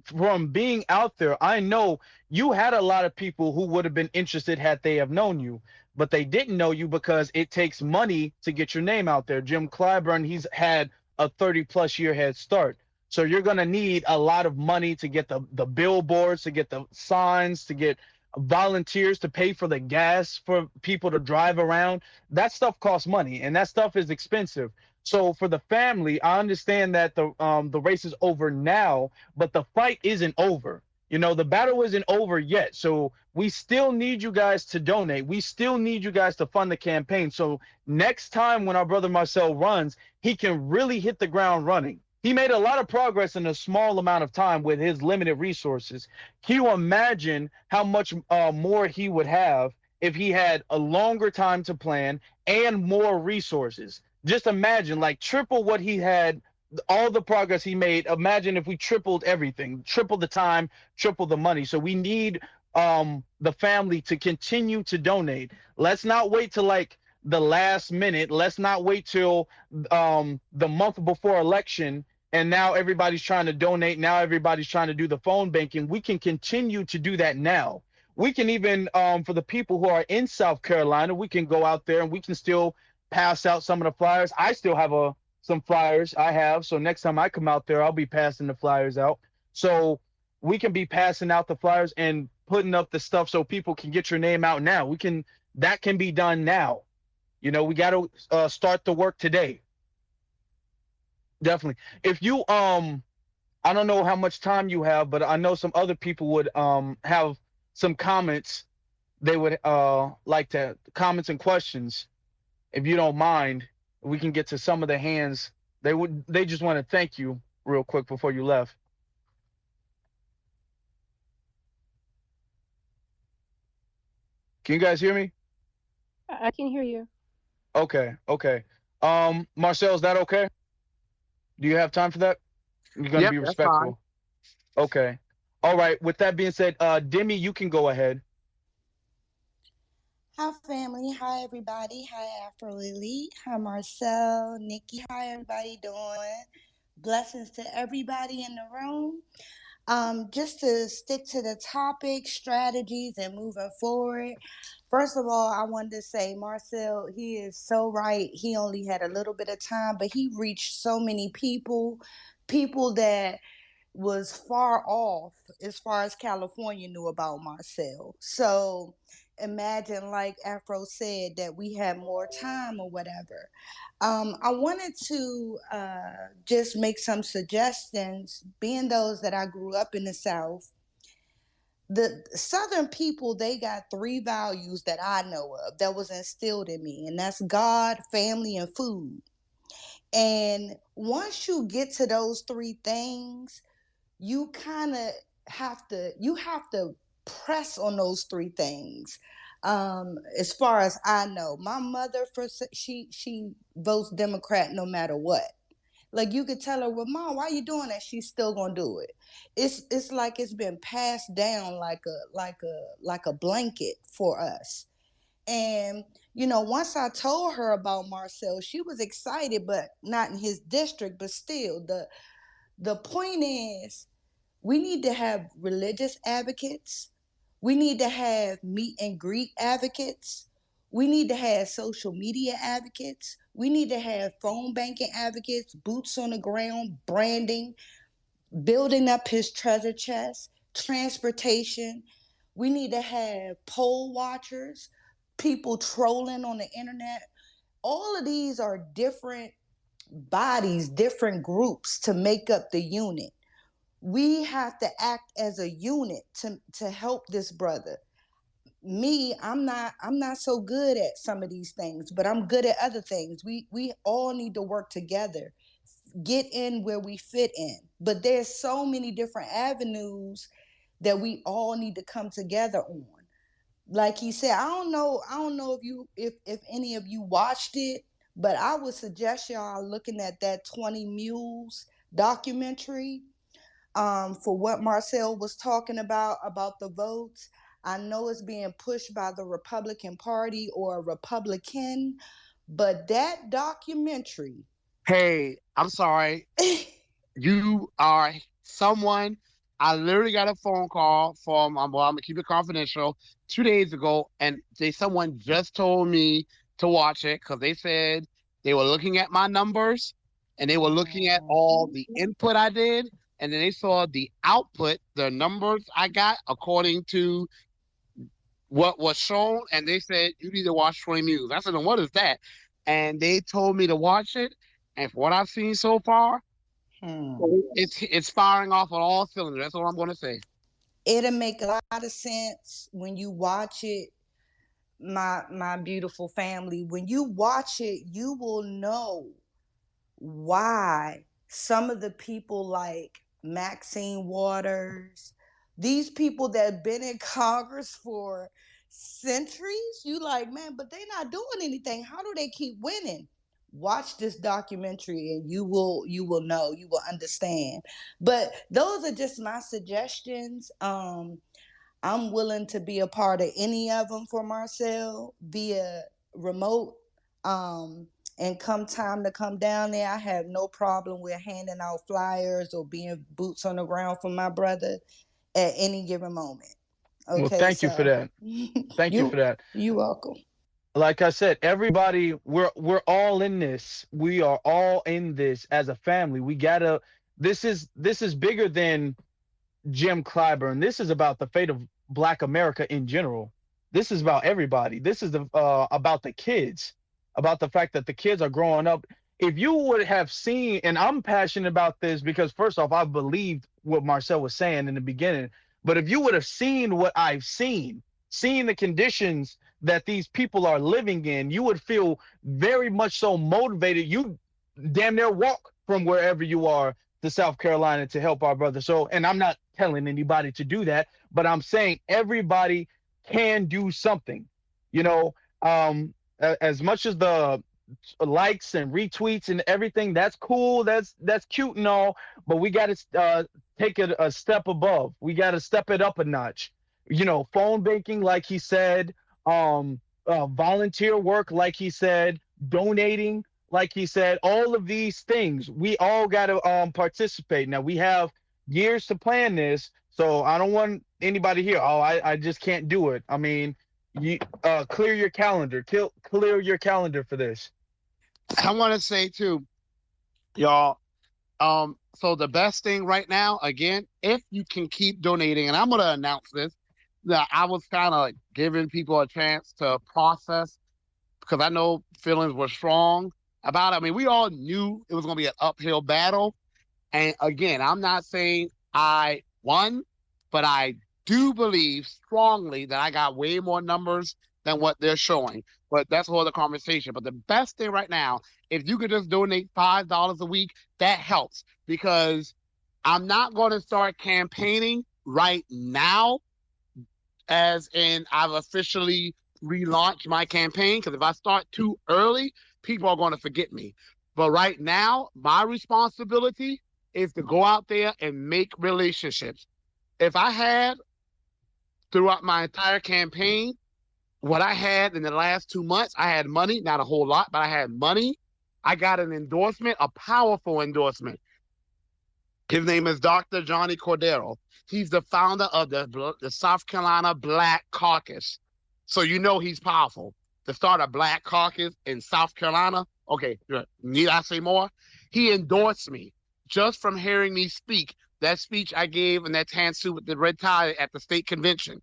from being out there, I know you had a lot of people who would have been interested had they have known you, but they didn't know you because it takes money to get your name out there. Jim Clyburn, he's had a 30+ year head start. So you're going to need a lot of money to get the billboards, to get the signs, to get volunteers, to pay for the gas for people to drive around. That stuff costs money and that stuff is expensive. So for the family, I understand that the race is over now, but the fight isn't over. The battle isn't over yet. So we still need you guys to donate. We still need you guys to fund the campaign. So next time when our brother Marcel runs, he can really hit the ground running. He made a lot of progress in a small amount of time with his limited resources. Can you imagine how much more he would have if he had a longer time to plan and more resources? Just imagine, like, triple what he had, all the progress he made. Imagine if we tripled everything, triple the time, triple the money. So we need the family to continue to donate. Let's not wait till like the last minute. Let's not wait till the month before election and now everybody's trying to donate. Now everybody's trying to do the phone banking. We can continue to do that now. We can even, for the people who are in South Carolina, we can go out there and we can still pass out some of the flyers. I still have some flyers I have. So next time I come out there, I'll be passing the flyers out. So we can be passing out the flyers and putting up the stuff so people can get your name out now. That can be done now. We got to start the work today. Definitely. If you I don't know how much time you have, but I know some other people would have some comments. They would like to comments and questions. If you don't mind, we can get to some of the hands. They just want to thank you real quick before you left. Can you guys hear me? I can hear you. Okay, okay. Marcel, is that okay? Do you have time for that? You're gonna Yep, be that's fine. respectful. Okay. All right. With that being said, Demi, you can go ahead. Hi, family. Hi, everybody. Hi, Afro Elite. Hi, Marcel, Nikki. How everybody doing? Blessings to everybody in the room. Just to stick to the topic, strategies, and moving forward. First of all, I wanted to say, Marcel, he is so right. He only had a little bit of time, but he reached so many people that was far off as far as California knew about Marcel. So imagine, like Afro said, that we had more time or whatever. I wanted to just make some suggestions, being those that I grew up in the South. The Southern people, they got three values that I know of that was instilled in me, and that's God, family, and food. And once you get to those three things, you kind of have to press on those three things. As far as I know, my mother, she votes Democrat no matter what. Like, you could tell her, well, Mom, why are you doing that? She's still gonna do it. It's like it's been passed down like a blanket for us. And once I told her about Marcel, she was excited, but not in his district. But still, the point is, we need to have religious advocates. We need to have meet and greet advocates. We need to have social media advocates. We need to have phone banking advocates, boots on the ground, branding, building up his treasure chest, transportation. We need to have poll watchers, people trolling on the internet. All of these are different bodies, different groups to make up the unit. We have to act as a unit to help this brother. I'm not so good at some of these things, but I'm good at other things. We all need to work together, get in where we fit in. But there's so many different avenues that we all need to come together on. Like he said, I don't know if any of you watched it, but I would suggest y'all looking at that 20 Mules documentary, for what Marcel was talking about the votes. I know it's being pushed by the Republican Party or a Republican, but that documentary. Hey, I'm sorry. You are someone. I literally got a phone call from, well, I'm gonna keep it confidential, 2 days ago, and someone just told me to watch it because they said they were looking at my numbers and they were looking at all the input I did, and then they saw the output, the numbers I got according to what was shown, and they said you need to watch 20 News. I said, what is that? And they told me to watch it, and from what I've seen so far, it's firing off on all cylinders. That's all I'm going to say. It'll make a lot of sense when you watch it, my beautiful family. When you watch it, you will know why some of the people like Maxine Waters, these people that have been in Congress for centuries, you like, man, but they're not doing anything. How do they keep winning? Watch this documentary and you will know, you will understand. But those are just my suggestions. I'm willing to be a part of any of them for Marcel via remote. And come time to come down there, I have no problem with handing out flyers or being boots on the ground for my brother at any given moment. Well, Okay, thank you for so that. Thank you for that. you welcome. like I said, everybody, we're all in this. We are all in this as a family. We gotta. This is bigger than Jim Clyburn. This is about the fate of Black America in general. This is about everybody. This is about the kids, about the fact that the kids are growing up. If you would have seen, and I'm passionate about this because first off, I believed what Marcel was saying in the beginning. But if you would have seen what I've seen, seeing the conditions that these people are living in, you would feel very much so motivated. You damn near walk from wherever you are to South Carolina to help our brother. So, and I'm not telling anybody to do that, but I'm saying everybody can do something. You know, as much as the likes and retweets and everything, that's cool, that's cute and all, but we got to take it a step above. We got to step it up a notch. You know, phone banking, like he said, volunteer work, like he said, donating, like he said, all of these things, we all got to participate. Now we have years to plan this, so I don't want anybody here. Oh, I just can't do it. I mean, you clear your calendar, clear your calendar for this. I want to say too, y'all. So the best thing right now, again, if you can keep donating, and I'm gonna announce this, that I was kind of giving people a chance to process because I know feelings were strong about it. I mean, we all knew it was gonna be an uphill battle. And again, I'm not saying I won, but I do believe strongly that I got way more numbers than what they're showing. But that's a whole other conversation. But the best thing right now, if you could just donate $5 a week, that helps because I'm not going to start campaigning right now, as in I've officially relaunched my campaign. Because if I start too early, people are going to forget me. But right now, my responsibility is to go out there and make relationships. If I had throughout my entire campaign, what I had in the last 2 months, I had money, not a whole lot, but I had money. I got an endorsement, a powerful endorsement. His name is Dr. Johnny Cordero. He's the founder of the South Carolina Black Caucus. So you know he's powerful. To start a Black Caucus in South Carolina, okay, need I say more? He endorsed me just from hearing me speak. That speech I gave in that tan suit with the red tie at the state convention.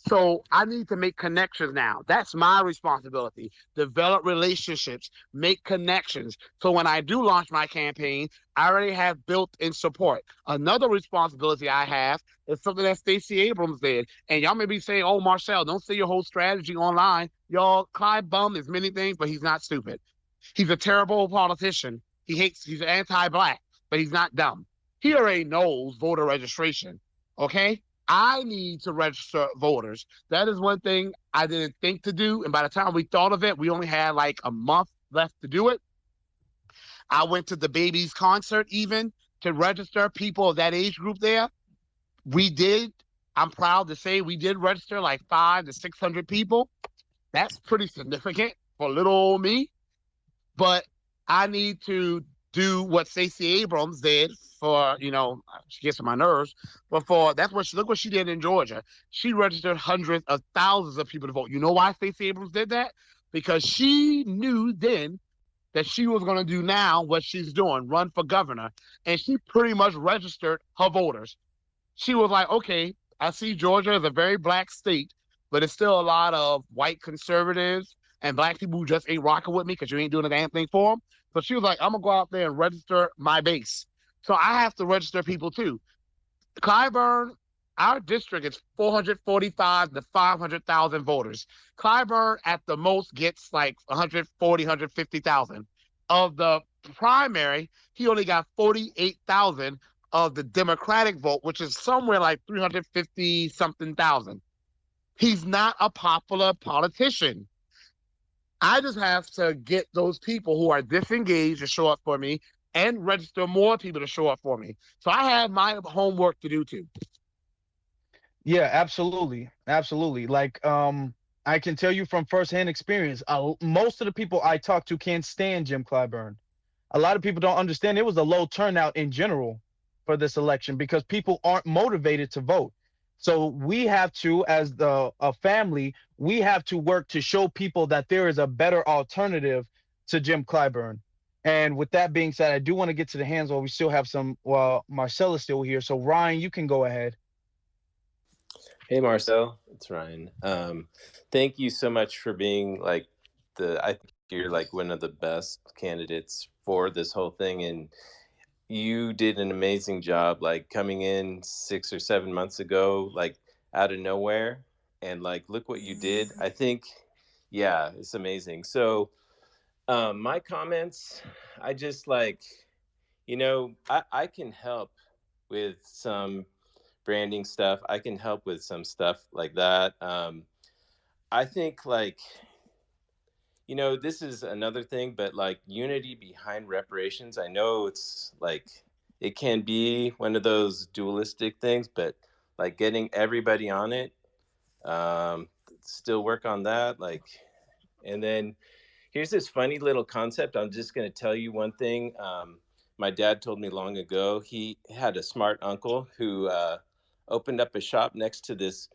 So I need to make connections now. That's my responsibility. Develop relationships, make connections. So when I do launch my campaign, I already have built-in support. Another responsibility I have is something that Stacey Abrams did. And y'all may be saying, oh, Marcel, don't say your whole strategy online. Y'all, Clyde Bum is many things, but he's not stupid. He's a terrible politician. He's anti-Black, but he's not dumb. He already knows voter registration, okay? I need to register voters. That is one thing I didn't think to do. And by the time we thought of it, we only had like a month left to do it. I went to the baby's concert even to register people of that age group there. We did, I'm proud to say we did register like 500 to 600 people. That's pretty significant for little old me. But I need to do what Stacey Abrams did for, she gets on my nerves, but look what she did in Georgia. She registered hundreds of thousands of people to vote. You know why Stacey Abrams did that? Because she knew then that she was going to do now what she's doing, run for governor. And she pretty much registered her voters. She was like, okay, I see Georgia is a very Black state, but it's still a lot of white conservatives and Black people who just ain't rocking with me because you ain't doing a damn thing for them. So she was like, I'm going to go out there and register my base. So I have to register people too. Clyburn, our district is 445 to 500,000 voters. Clyburn at the most gets like 140, 150,000. Of the primary, he only got 48,000 of the Democratic vote, which is somewhere like 350 something thousand. He's not a popular politician. I just have to get those people who are disengaged to show up for me and register more people to show up for me. So I have my homework to do too. Yeah, absolutely, absolutely. Like, I can tell you from firsthand experience, most of the people I talk to can't stand Jim Clyburn. A lot of people don't understand it was a low turnout in general for this election because people aren't motivated to vote. So we have to, as a family, we have to work to show people that there is a better alternative to Jim Clyburn. And with that being said, I do want to get to the hands while we still have some. Well, Marcel is still here, so Ryan, you can go ahead. Hey Marcel, it's Ryan. Thank you so much for being like I think you're like one of the best candidates for this whole thing, and you did an amazing job like coming in 6 or 7 months ago, like out of nowhere, and like look what you did. I think, yeah, it's amazing. So my comments, I just like, I can help with some branding stuff. I can help with some stuff like that. I think like, this is another thing, but like unity behind reparations, I know it's like, it can be one of those dualistic things, but like getting everybody on it, still work on that. Like, and then here's this funny little concept. I'm just going to tell you one thing. My dad told me long ago, he had a smart uncle who opened up a shop next to this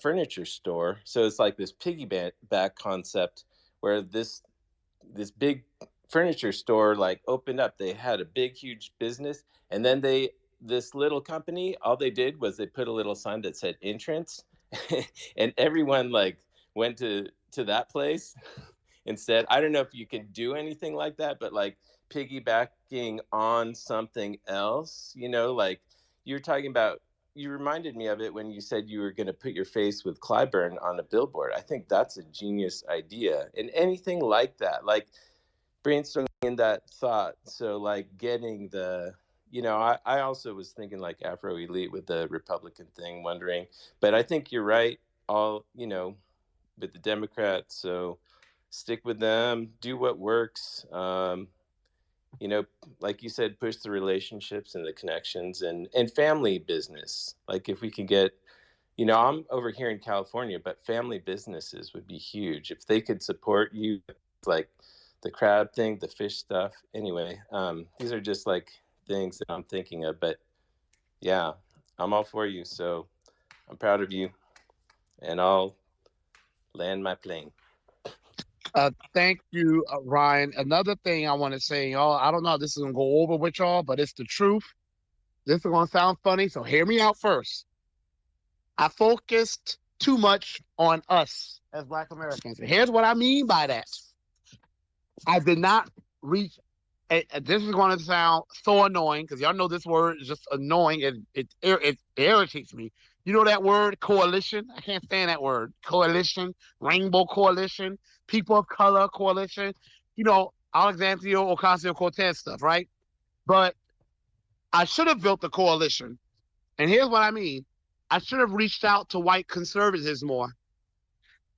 furniture store. So it's like this piggyback concept where this big furniture store like opened up. They had a big, huge business, and then this little company, all they did was they put a little sign that said entrance, and everyone like went to that place instead. I don't know if you can do anything like that, but like piggybacking on something else, like you're talking about, you reminded me of it when you said you were going to put your face with Clyburn on a billboard. I think that's a genius idea. And anything like that, like brainstorming in that thought. So like getting I also was thinking like Afro Elite with the Republican thing, wondering, but I think you're right. All, with the Democrats. So stick with them, do what works. Like you said, push the relationships and the connections and family business. Like if we could get, I'm over here in California, but family businesses would be huge. If they could support you, like the crab thing, the fish stuff. Anyway, these are just like things that I'm thinking of, but yeah, I'm all for you. So I'm proud of you, and I'll land my plane. Thank you, Ryan. Another thing I want to say, y'all, I don't know if this is going to go over with y'all, but it's the truth. This is going to sound funny, so hear me out first. I focused too much on us as Black Americans. And here's what I mean by that. I did not reach, this is going to sound so annoying because y'all know this word is just annoying. It irritates me. You know that word, coalition? I can't stand that word. Coalition, Rainbow Coalition, People of Color Coalition, Alexandria Ocasio-Cortez stuff, right? But I should have built a coalition. And here's what I mean. I should have reached out to white conservatives more.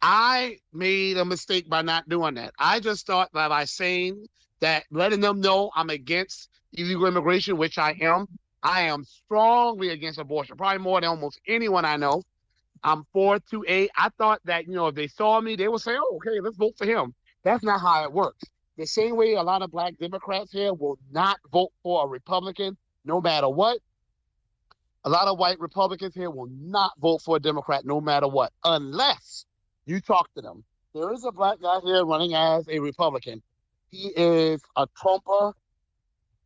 I made a mistake by not doing that. I just thought that by saying that, letting them know I'm against illegal immigration, which I am. I am strongly against abortion, probably more than almost anyone I know. I'm 428. I thought that, if they saw me, they would say, oh, okay, let's vote for him. That's not how it works. The same way a lot of Black Democrats here will not vote for a Republican, no matter what. A lot of white Republicans here will not vote for a Democrat, no matter what, unless you talk to them. There is a Black guy here running as a Republican. He is a Trumper.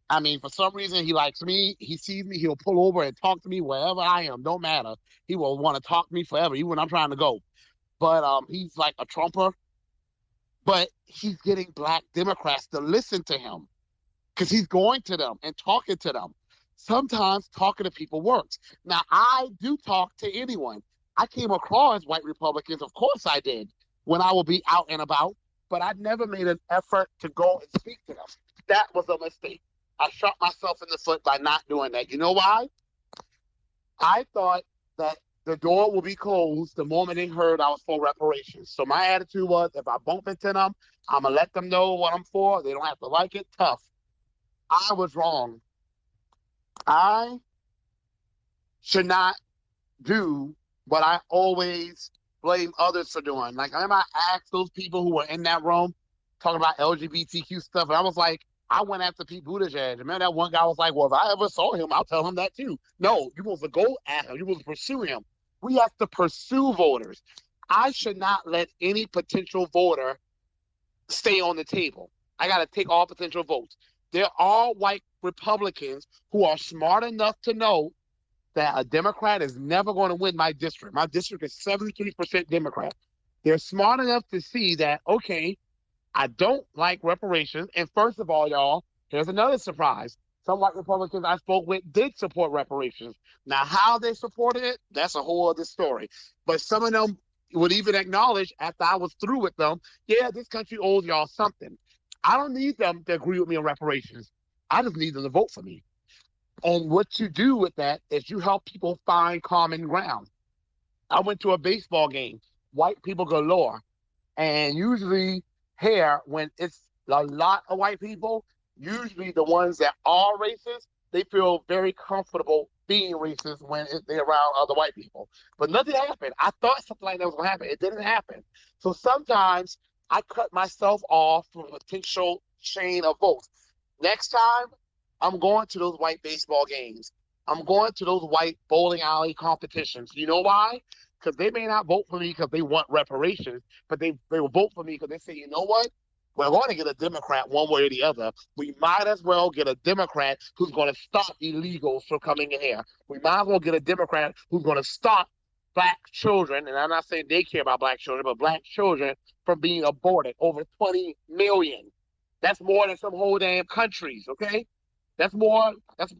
I mean, for some reason, he likes me. He sees me. He'll pull over and talk to me wherever I am. Don't matter. He will want to talk to me forever, even when I'm trying to go. But he's like a Trumper. But he's getting Black Democrats to listen to him because he's going to them and talking to them. Sometimes talking to people works. Now, I do talk to anyone. I came across white Republicans, of course I did, when I will be out and about, but I never made an effort to go and speak to them. That was a mistake. I shot myself in the foot by not doing that. You know why? I thought that the door will be closed the moment they heard I was for reparations. So my attitude was, if I bump into them, I'm going to let them know what I'm for. They don't have to like it. Tough. I was wrong. I should not do what I always blame others for doing. Like, I asked those people who were in that room talking about LGBTQ stuff, and I was like, I went after Pete Buttigieg. And man, that one guy was like, well, if I ever saw him, I'll tell him that too. No, you're supposed to go at him. You're supposed to pursue him. We have to pursue voters. I should not let any potential voter stay on the table. I got to take all potential votes. There are white Republicans who are smart enough to know that a Democrat is never going to win my district. My district is 73% Democrat. They're smart enough to see that, okay, I don't like reparations. And first of all, y'all, here's another surprise. Some white Republicans I spoke with did support reparations. Now, how they supported it, that's a whole other story. But some of them would even acknowledge after I was through with them, yeah, this country owes y'all something. I don't need them to agree with me on reparations. I just need them to vote for me. And what you do with that is you help people find common ground. I went to a baseball game, white people galore. And usually here, when it's a lot of white people, usually the ones that are racist, they feel very comfortable being racist when they're around other white people. But nothing happened. I thought something like that was going to happen. It didn't happen. So sometimes I cut myself off from a potential chain of votes. Next time, I'm going to those white baseball games. I'm going to those white bowling alley competitions. You know why? Because they may not vote for me because they want reparations, but they will vote for me because they say, you know what? We're going to get a Democrat one way or the other. We might as well get a Democrat who's going to stop illegals from coming in here. We might as well get a Democrat who's going to stop black children, and I'm not saying they care about black children, but black children from being aborted. Over 20 million. That's more than some whole damn countries, okay? That's more.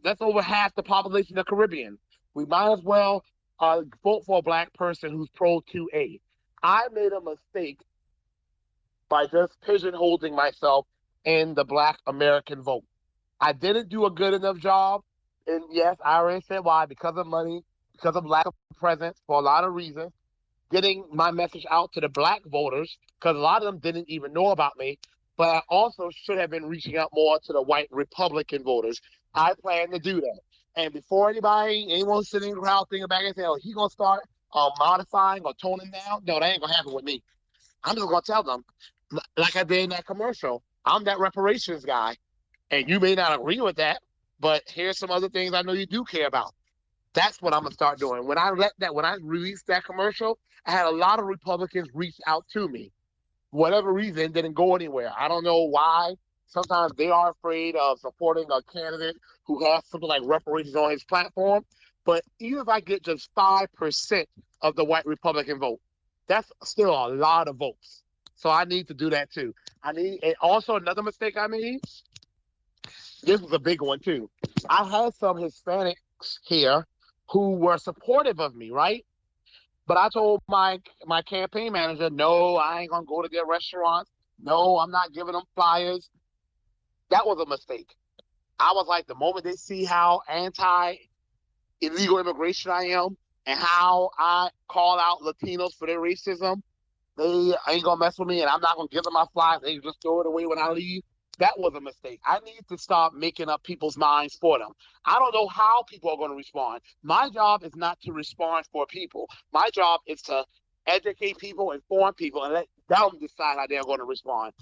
That's over half the population of the Caribbean. We might as well vote for a black person who's pro 2A. I made a mistake by just pigeonholing myself in the black American vote. I didn't do a good enough job. And yes, I already said why, because of money, because of lack of presence, for a lot of reasons, getting my message out to the black voters, because a lot of them didn't even know about me. But I also should have been reaching out more to the white Republican voters. I plan to do that. And before anyone sitting in the crowd thinking back and say, oh, he going to start modifying or toning down, no, that ain't going to happen with me. I'm just going to tell them, like I did in that commercial, I'm that reparations guy. And you may not agree with that, but here's some other things I know you do care about. That's what I'm gonna start doing. When I released that commercial, I had a lot of Republicans reach out to me. For whatever reason, didn't go anywhere. I don't know why. Sometimes they are afraid of supporting a candidate who has something like reparations on his platform. But even if I get just 5% of the white Republican vote, that's still a lot of votes. So I need to do that too. And also another mistake I made, this was a big one too. I had some Hispanics here who were supportive of me, right? But I told my campaign manager, no, I ain't gonna go to their restaurants. No, I'm not giving them flyers. That was a mistake. I was like, the moment they see how anti-illegal immigration I am and how I call out Latinos for their racism, they ain't gonna mess with me, and I'm not gonna give them my flyers. They just throw it away when I leave. That was a mistake. I need to stop making up people's minds for them. I don't know how people are going to respond. My job is not to respond for people. My job is to educate people, inform people, and let them decide how they're going to respond.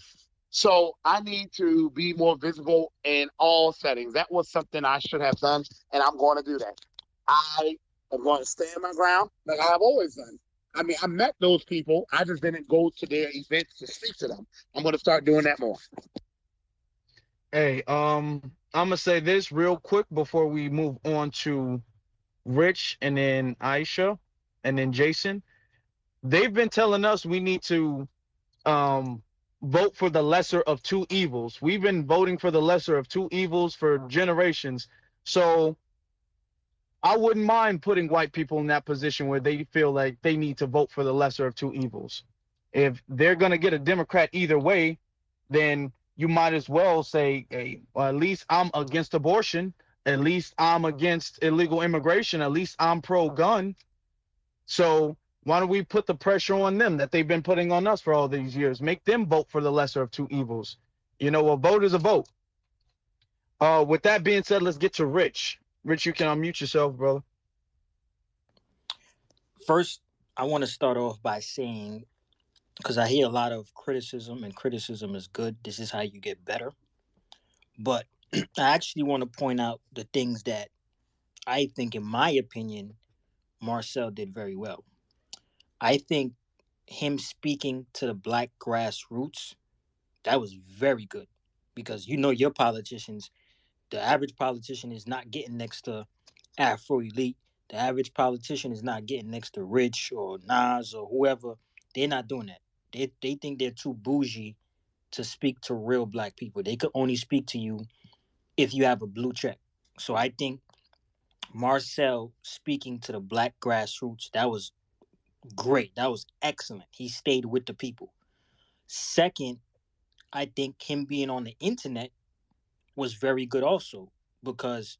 So I need to be more visible in all settings. That was something I should have done, and I'm going to do that. I am going to stand my ground like I have always done. I mean, I met those people. I just didn't go to their events to speak to them. I'm going to start doing that more. Hey, I'm gonna say this real quick before we move on to Rich and then Aisha and then Jason. They've been telling us we need to um vote for the lesser of two evils. We've been voting for the lesser of two evils for generations. So I wouldn't mind putting white people in that position where they feel like they need to vote for the lesser of two evils. If they're going to get a Democrat either way, then you might as well say, hey, well, at least I'm against abortion. At least I'm against illegal immigration. At least I'm pro-gun. So why don't we put the pressure on them that they've been putting on us for all these years? Make them vote for the lesser of two evils. You know, a vote is a vote. With that being said, let's get to Rich. Rich, you can unmute yourself, brother. First, I want to start off by saying, because I hear a lot of criticism, and criticism is good. This is how you get better. But I actually want to point out the things that I think, in my opinion, Marcel did very well. I think him speaking to the black grassroots, that was very good. Because your politicians, the average politician is not getting next to Afro Elite. The average politician is not getting next to Rich or Nas or whoever. They're not doing that. They think they're too bougie to speak to real black people. They could only speak to you if you have a blue check. So I think Marcel speaking to the black grassroots, that was great. That was excellent. He stayed with the people. Second, I think him being on the internet was very good also because,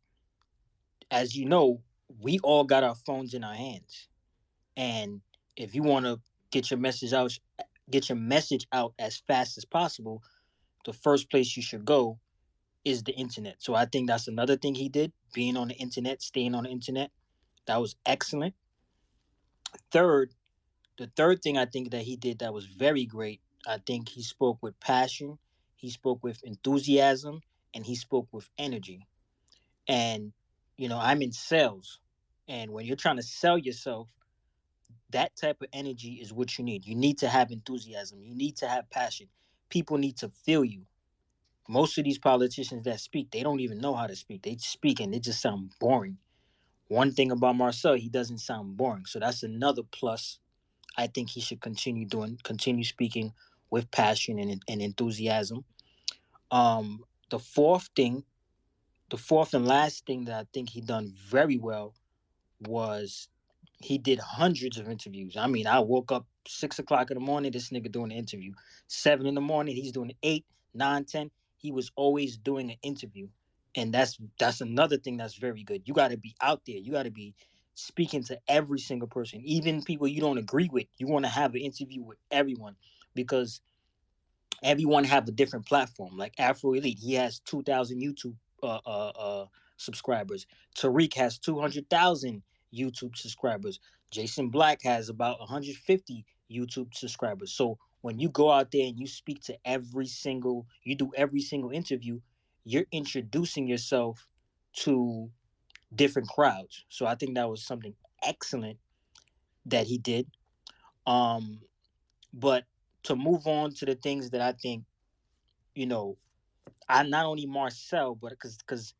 as you know, we all got our phones in our hands. And if you want to get your message out, get your message out as fast as possible, the first place you should go is the internet. So I think that's another thing he did, being on the internet, staying on the internet. That was excellent. Third, the third thing I think that he did that was very great, I think he spoke with passion, he spoke with enthusiasm, and he spoke with energy. And, I'm in sales. And when you're trying to sell yourself, that type of energy is what you need. You need to have enthusiasm. You need to have passion. People need to feel you. Most of these politicians that speak, they don't even know how to speak. They speak and they just sound boring. One thing about Marcel, he doesn't sound boring. So that's another plus. I think he should continue speaking with passion and enthusiasm. The fourth and last thing that I think he done very well was he did hundreds of interviews. I mean, I woke up 6 o'clock in the morning, this nigga doing an interview. 7 in the morning, he's doing 8, 9, 10. He was always doing an interview. And that's another thing that's very good. You gotta be out there. You gotta be speaking to every single person, even people you don't agree with. You want to have an interview with everyone because everyone have a different platform. Like Afro Elite, he has 2,000 YouTube subscribers. Tariq has 200,000 YouTube subscribers. Jason Black has about 150 YouTube subscribers. So when you go out there and you do every single interview, you're introducing yourself to different crowds. So I think that was something excellent that he did. Um, but to move on to the things that I think, you know, I not only Marcel, but because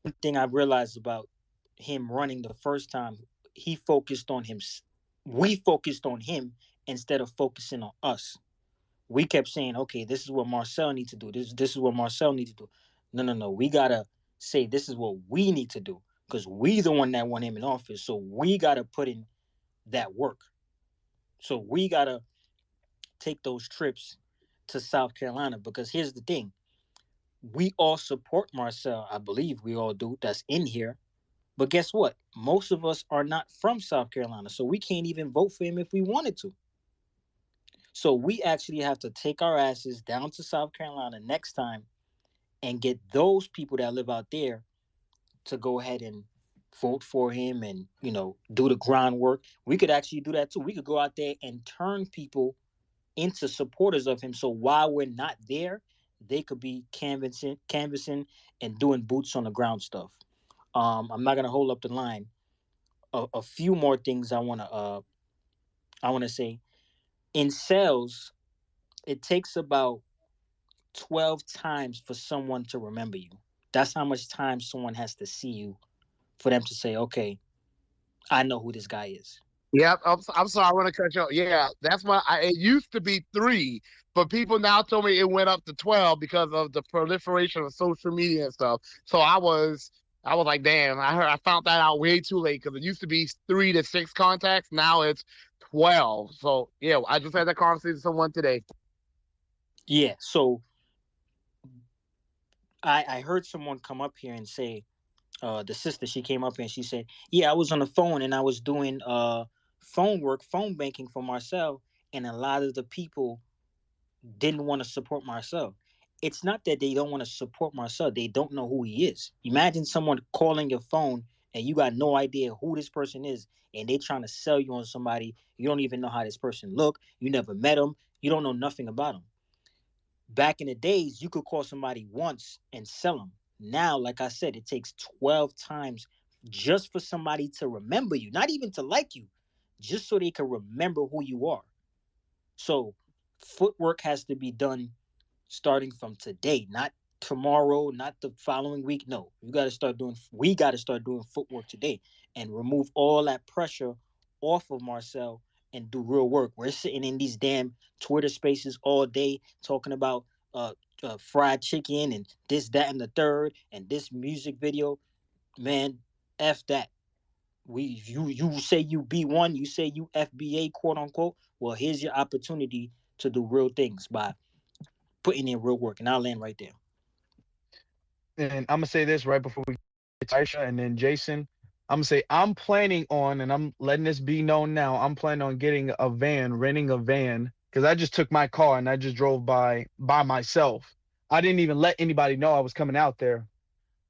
one thing I realized about him running the first time, he focused on him. We focused on him instead of focusing on us. We kept saying, "Okay, this is what Marcel needs to do. This is what Marcel needs to do." No, no, no. We gotta say this is what we need to do because we the one that want him in office. So we gotta put in that work. So we gotta take those trips to South Carolina because here's the thing: we all support Marcel. I believe we all do. That's in here. But guess what? Most of us are not from South Carolina, so we can't even vote for him if we wanted to. So we actually have to take our asses down to South Carolina next time and get those people that live out there to go ahead and vote for him and, do the groundwork. We could actually do that too. We could go out there and turn people into supporters of him. So while we're not there, they could be canvassing and doing boots on the ground stuff. I'm not gonna hold up the line. A few more things I wanna say. In sales, it takes about 12 times for someone to remember you. That's how much time someone has to see you for them to say, okay, I know who this guy is. Yep, I'm sorry. I want to cut you off. Yeah, that's why it used to be 3, but people now told me it went up to 12 because of the proliferation of social media and stuff. So I was like, damn, I found that out way too late because it used to be 3 to 6 contacts. Now it's 12. So yeah, I just had that conversation with someone today. Yeah, so I heard someone come up here and say, the sister, she came up and she said, yeah, I was on the phone and I was doing phone banking for Marcel, and a lot of the people didn't want to support Marcel. It's not that they don't want to support Marcel, they don't know who he is. Imagine someone calling your phone and you got no idea who this person is, and they trying to sell you on somebody. You don't even know how this person look. You never met him. You don't know nothing about him. Back in the days, you could call somebody once and sell them. Now, like I said, it takes 12 times just for somebody to remember you, not even to like you, just so they can remember who you are. So footwork has to be done starting from today, not tomorrow, not the following week. No, we got to start doing footwork today and remove all that pressure off of Marcel and do real work. We're sitting in these damn Twitter spaces all day talking about fried chicken and this, that, and the third, and this music video. Man, F that. You say you B1, you say you FBA, quote unquote. Well, here's your opportunity to do real things by putting in real work, and I'll land right there. And I'm gonna say this right before we get to Aisha and then Jason. I'm gonna say I'm planning on, and I'm letting this be known now. I'm planning on getting a van, renting a van, because I just took my car and I just drove by myself. I didn't even let anybody know I was coming out there.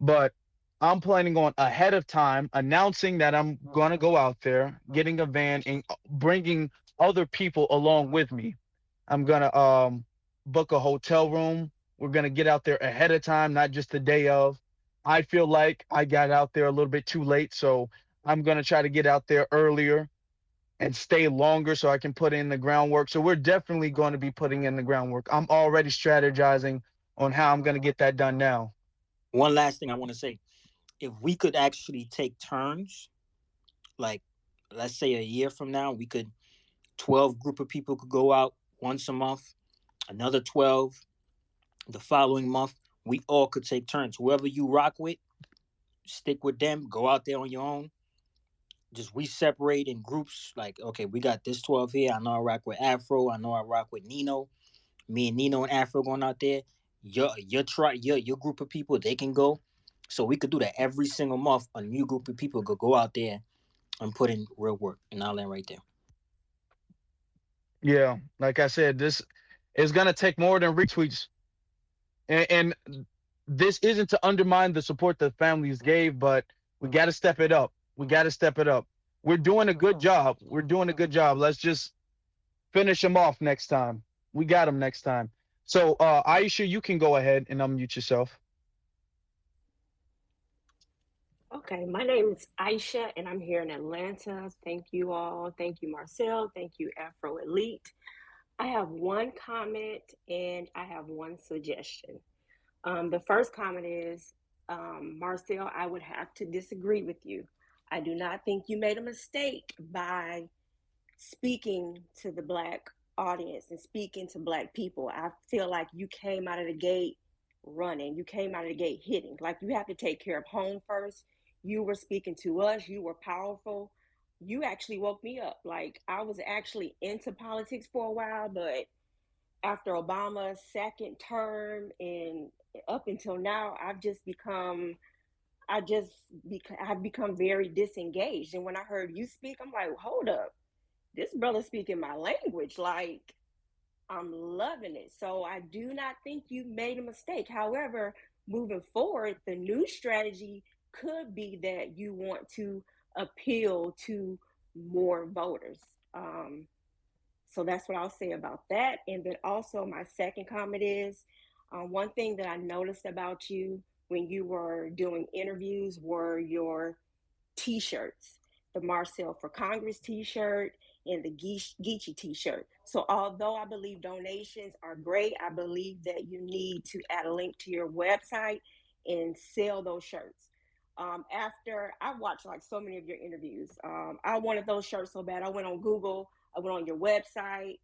But I'm planning on ahead of time announcing that I'm gonna go out there, getting a van, and bringing other people along with me. I'm gonna book a hotel room. We're gonna get out there ahead of time, not just the day of. I feel like I got out there a little bit too late, so I'm gonna try to get out there earlier and stay longer so I can put in the groundwork. So we're definitely going to be putting in the groundwork. I'm already strategizing on how I'm gonna get that done now. One last thing I want to say: if we could actually take turns, like let's say a year from now, we could 12 group of people could go out once a month, another 12 the following month. We all could take turns. Whoever you rock with, stick with them. Go out there on your own. Just we separate in groups. Like, okay, we got this 12 here. I know I rock with Afro. I know I rock with Nino. Me and Nino and Afro going out there. Your group of people, they can go. So we could do that every single month. A new group of people could go out there and put in real work. And I'll end right there. Yeah, like I said, this is gonna take more than retweets, and this isn't to undermine the support the families gave, but we got to step it up. We got to step it up. We're doing a good job. We're doing a good job. Let's just finish them off next time. We got them next time. So, Aisha, you can go ahead and unmute yourself. Okay, my name is Aisha, and I'm here in Atlanta. Thank you all. Thank you, Marcel. Thank you, Afro Elite. I have one comment and I have one suggestion. The first comment is, Marcel, I would have to disagree with you. I do not think you made a mistake by speaking to the Black audience and speaking to Black people. I feel like you came out of the gate running. You came out of the gate hitting. Like, you have to take care of home first. You were speaking to us. You were powerful. You actually woke me up. Like, I was actually into politics for a while, but after Obama's second term and up until now, I've become very disengaged. And when I heard you speak, I'm like, hold up, this brother speaking my language. Like, I'm loving it. So I do not think you made a mistake. However, moving forward, the new strategy could be that you want to appeal to more voters. So that's what I'll say about that. And then also, my second comment is, one thing that I noticed about you when you were doing interviews were your t-shirts, the Marcel for Congress t-shirt and the Geechee t-shirt. So although I believe donations are great, I believe that you need to add a link to your website and sell those shirts. After I watched like so many of your interviews, I wanted those shirts so bad. I went on Google, I went on your website.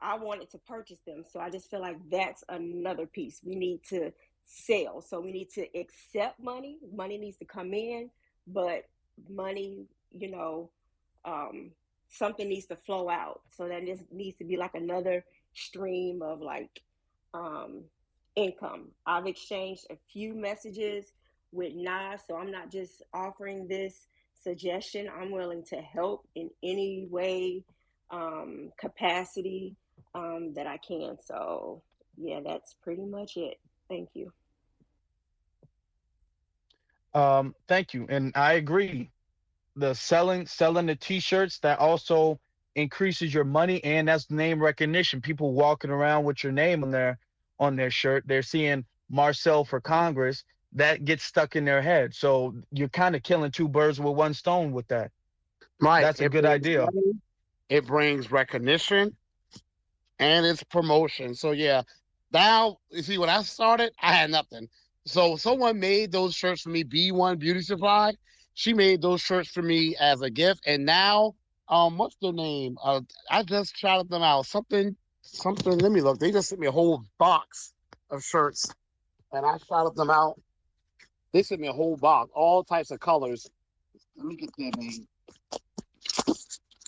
I wanted to purchase them. So I just feel like that's another piece. We need to sell. So we need to accept money. Money needs to come in, but money, something needs to flow out. So that this needs to be like another stream of like income. I've exchanged a few messages with Nas, so I'm not just offering this suggestion. I'm willing to help in any way, capacity that I can. So yeah, that's pretty much it. Thank you. Thank you, and I agree. The selling the t-shirts, that also increases your money, and that's name recognition. People walking around with your name on there on their shirt. They're seeing Marcel for Congress. That gets stuck in their head. So you're kind of killing two birds with one stone with that. Right. That's a It good brings idea. money, it brings recognition, and it's promotion. So yeah, now you see when I started, I had nothing. So someone made those shirts for me. B1 Beauty Supply. She made those shirts for me as a gift, and now, what's their name? I just shouted them out. Something. Let me look. They just sent me a whole box of shirts, and I shouted them out. They sent me a whole box, all types of colors. Let me get their name.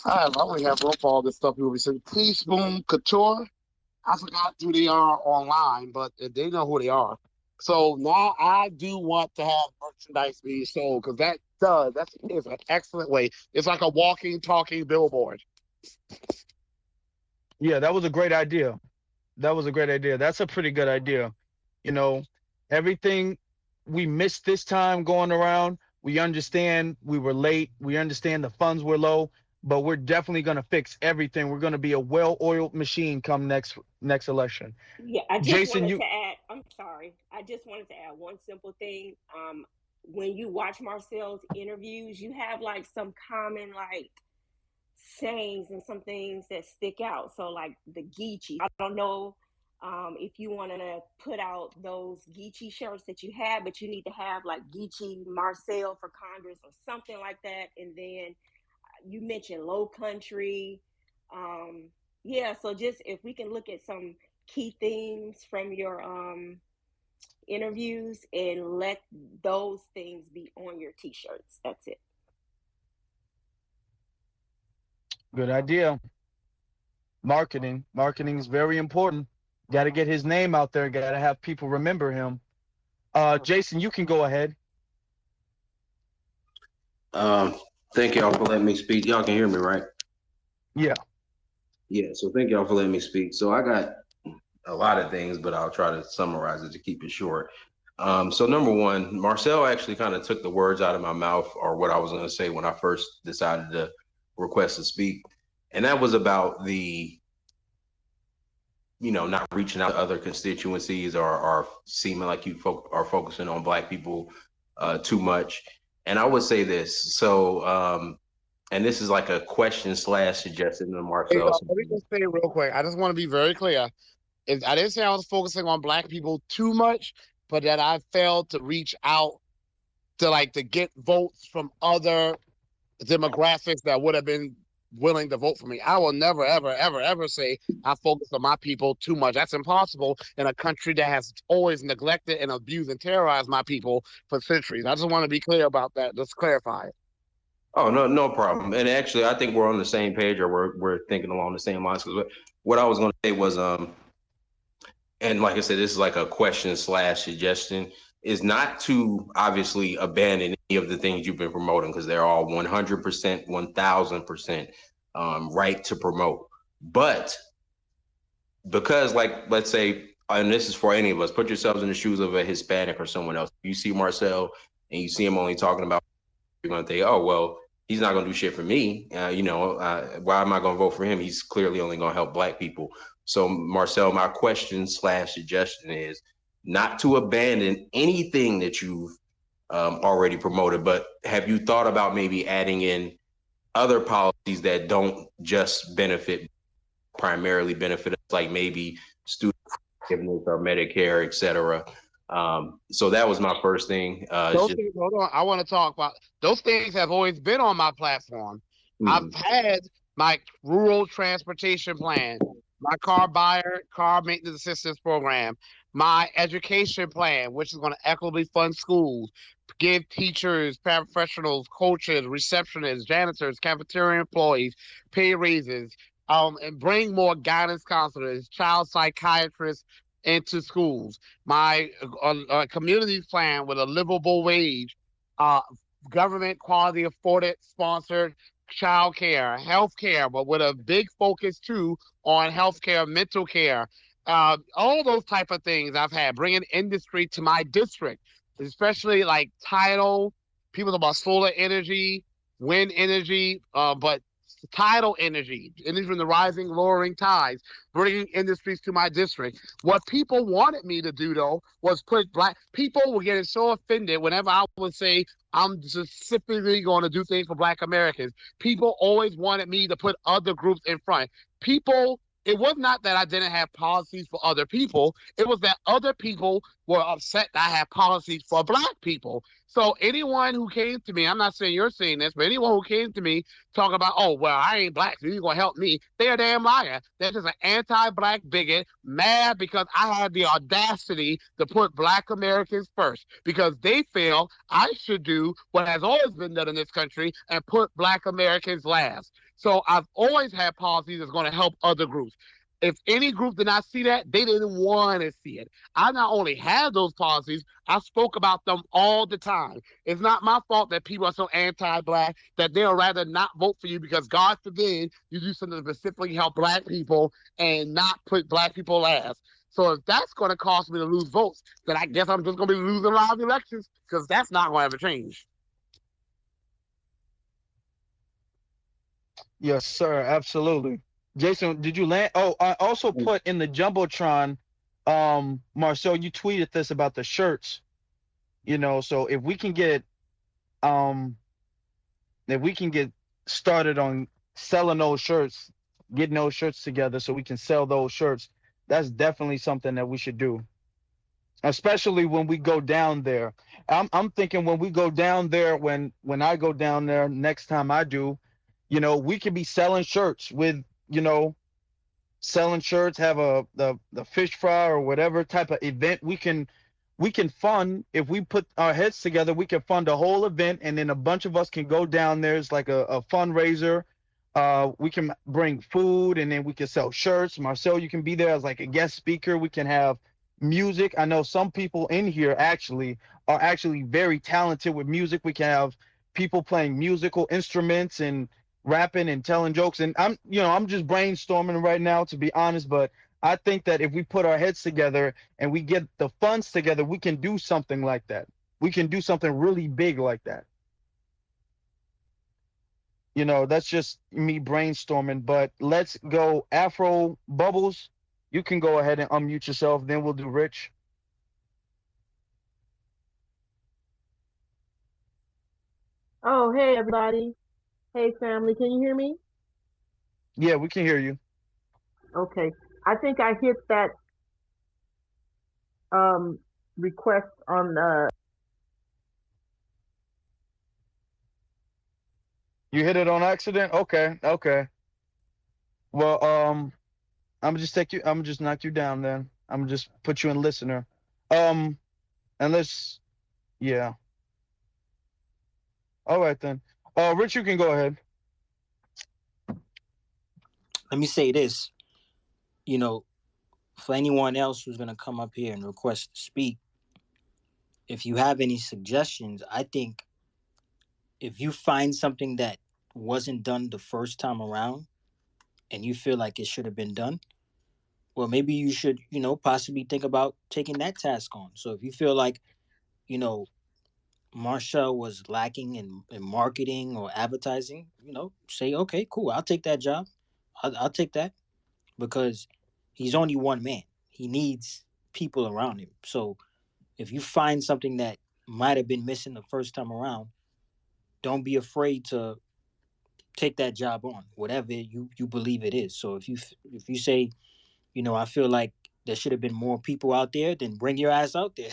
I only have room for all this stuff. People be saying, Please Boom Couture. I forgot who they are online, but they know who they are. So now I do want to have merchandise being sold because that is an excellent way. It's like a walking, talking billboard. Yeah, that was a great idea. That was a great idea. That's a pretty good idea. You know, everything we missed this time going around, we understand we were late. We understand the funds were low, but we're definitely going to fix everything. We're going to be a well-oiled machine come next election. Yeah, I just Jason, wanted you to add, I'm sorry. I just wanted to add one simple thing. When you watch Marcel's interviews, you have like some common like sayings and some things that stick out. So like the Geechee. I don't know if you want to put out those Geechee shirts that you have, but you need to have like Geechee Marcel for Congress or something like that. And then you mentioned Low Country. Yeah, so just if we can look at some key themes from your interviews and let those things be on your t-shirts. That's it. good idea. Marketing is very important. Got to get his name out there. Got to have people remember him. Jason, you can go ahead. Um, Thank y'all for letting me speak. Y'all can hear me, right? Yeah. Yeah. So thank y'all for letting me speak. So I got a lot of things, but I'll try to summarize it to keep it short. So number one, Marcel actually kind of took the words out of my mouth, or what I was going to say when I first decided to request to speak, and that was about the, not reaching out to other constituencies, or seeming like you are focusing on Black people too much. And I would say this. So, and this is like a question slash suggestion to Hey, Marcel. let me just say real quick. I just want to be very clear. I didn't say I was focusing on Black people too much, but that I failed to reach out to get votes from other demographics that would have been willing to vote for me. I will never, ever, ever, ever say I focus on my people too much. That's impossible in a country that has always neglected and abused and terrorized my people for centuries. I just want to be clear about that. Just clarify it. Oh, no, no problem. And actually, I think we're on the same page, or we're thinking along the same lines. Because what I was going to say was, and like I said, this is like a question slash suggestion, is not to obviously abandon any of the things you've been promoting, because they're all 100%, 1000% right to promote. But because, like, let's say, and this is for any of us, put yourselves in the shoes of a Hispanic or someone else. You see Marcel and you see him only talking about, you're going to think, oh, well, he's not going to do shit for me. Why am I going to vote for him? He's clearly only going to help Black people. So, Marcel, my question slash suggestion is not to abandon anything that you've already promoted, but have you thought about maybe adding in other policies that don't just primarily benefit us, like maybe student forgiveness or Medicare, et cetera? So that was my first thing. Hold on. I want to talk about those things. Have always been on my platform. I've had my rural transportation plan, my car maintenance assistance program, my education plan, which is going to equitably fund schools, give teachers, paraprofessionals, coaches, receptionists, janitors, cafeteria employees pay raises, and bring more guidance counselors, child psychiatrists into schools. My community plan with a livable wage, uh, government quality afforded sponsored child care, health care, but with a big focus too on health care, mental care, all those type of things I've had, bringing industry to my district, especially like tidal, people talk about solar energy, wind energy, but tidal energy from the rising, lowering tides, bringing industries to my district. What people wanted me to do, though, was put black people were getting so offended whenever I would say I'm specifically going to do things for Black Americans. People always wanted me to put other groups in front. People, it was not that I didn't have policies for other people. It was that other people were upset that I had policies for Black people. So anyone who came to me, I'm not saying you're saying this, but anyone who came to me talking about, oh, well, I ain't Black, so you're going to help me, they're a damn liar. They're just an anti-Black bigot, mad because I had the audacity to put Black Americans first, because they feel I should do what has always been done in this country and put Black Americans last. So I've always had policies that's going to help other groups. If any group did not see that, they didn't want to see it. I not only had those policies, I spoke about them all the time. It's not my fault that people are so anti-Black that they'll rather not vote for you because, God forbid, you do something to specifically help Black people and not put Black people last. So if that's going to cause me to lose votes, then I guess I'm just going to be losing a lot of elections, because that's not going to ever change. Yes, sir. Absolutely. Jason, did you land? Oh, I also put in the Jumbotron, Marcel, you tweeted this about the shirts, so um, if we can get started on selling those shirts, getting those shirts together so we can sell those shirts, that's definitely something that we should do, especially when we go down there. I'm thinking when we go down there, when I go down there next time I do, we could be selling shirts with, selling shirts, have the fish fry or whatever type of event we can fund. If we put our heads together, we can fund a whole event, and then a bunch of us can go down there. It's like a fundraiser. We can bring food, and then we can sell shirts. Marcel, you can be there as like a guest speaker. We can have music. I know some people in here are actually very talented with music. We can have people playing musical instruments and rapping and telling jokes. And I'm just brainstorming right now, to be honest, but I think that if we put our heads together and we get the funds together, we can do something like that. We can do something really big like that. That's just me brainstorming, but let's go. Afro Bubbles, you can go ahead and unmute yourself. Then we'll do Rich. Oh, hey everybody. Hey family, can you hear me? Yeah, we can hear you. Okay. I think I hit that um request on You hit it on accident? Okay, okay. Well, I'm just knock you down then. I'm just put you in listener. Um, unless, yeah. All right then. Rich, you can go ahead. Let me say this, for anyone else who's going to come up here and request to speak, if you have any suggestions, I think if you find something that wasn't done the first time around and you feel like it should have been done, well, maybe you should, possibly think about taking that task on. So if you feel like, you know, Marshall was lacking in marketing or advertising, say, okay, cool, I'll take that job. I'll take that, because he's only one man. He needs people around him. So if you find something that might have been missing the first time around, don't be afraid to take that job on, whatever you believe it is. So if you say, I feel like there should have been more people out there, then bring your ass out there.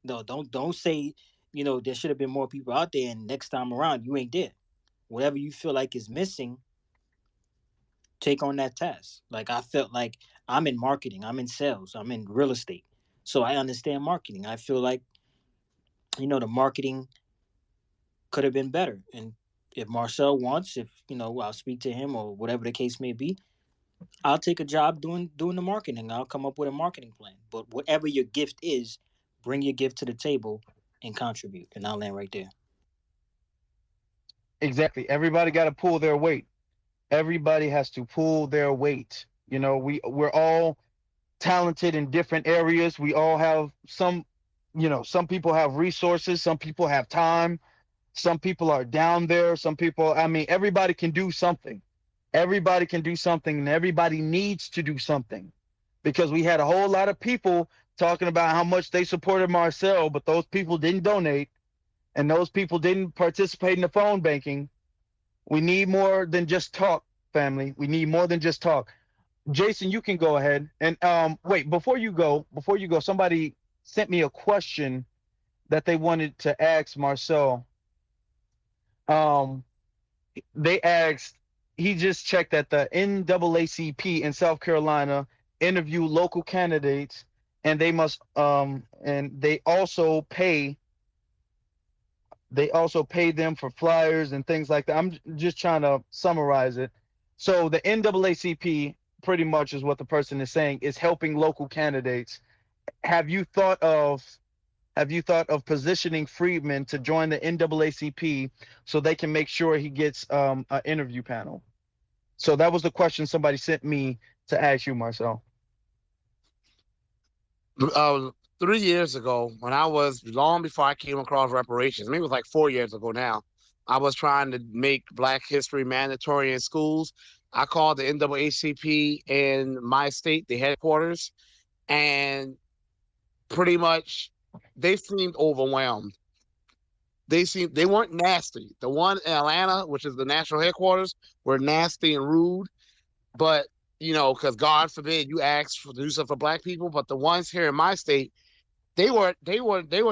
No, don't say, there should have been more people out there, and next time around you ain't there. Whatever you feel like is missing, take on that task. Like, I felt like I'm in marketing, I'm in sales, I'm in real estate, so I understand marketing. I feel like, the marketing could have been better. And if Marcel wants, if I'll speak to him or whatever the case may be, I'll take a job doing the marketing. I'll come up with a marketing plan. But whatever your gift is, bring your gift to the table and contribute. And I'll land right there. Exactly. Everybody got to pull their weight. Everybody has to pull their weight. We're all talented in different areas. We all have some people have resources, some people have time. Some people are down there. Some people, I mean, everybody can do something. Everybody can do something, and everybody needs to do something, because we had a whole lot of people talking about how much they supported Marcel, but those people didn't donate, and those people didn't participate in the phone banking. We need more than just talk, family. We need more than just talk. Jason, you can go ahead. And wait, before you go, somebody sent me a question that they wanted to ask Marcel. Um, they asked, he just checked that the NAACP in South Carolina interview local candidates, and they also pay them for flyers and things like that. I'm just trying to summarize it. So the NAACP pretty much is what the person is saying, is helping local candidates. Have you thought of positioning Friedman to join the NAACP so they can make sure he gets an interview panel? So that was the question somebody sent me to ask you, Marcel. 3 years ago, when I was long before I came across reparations, maybe it was like 4 years ago now, I was trying to make Black history mandatory in schools. I called the NAACP in my state, the headquarters, and pretty much they seemed overwhelmed. They weren't nasty. The one in Atlanta, which is the national headquarters, were nasty and rude. But because God forbid you ask to do something for Black people, but the ones here in my state, they were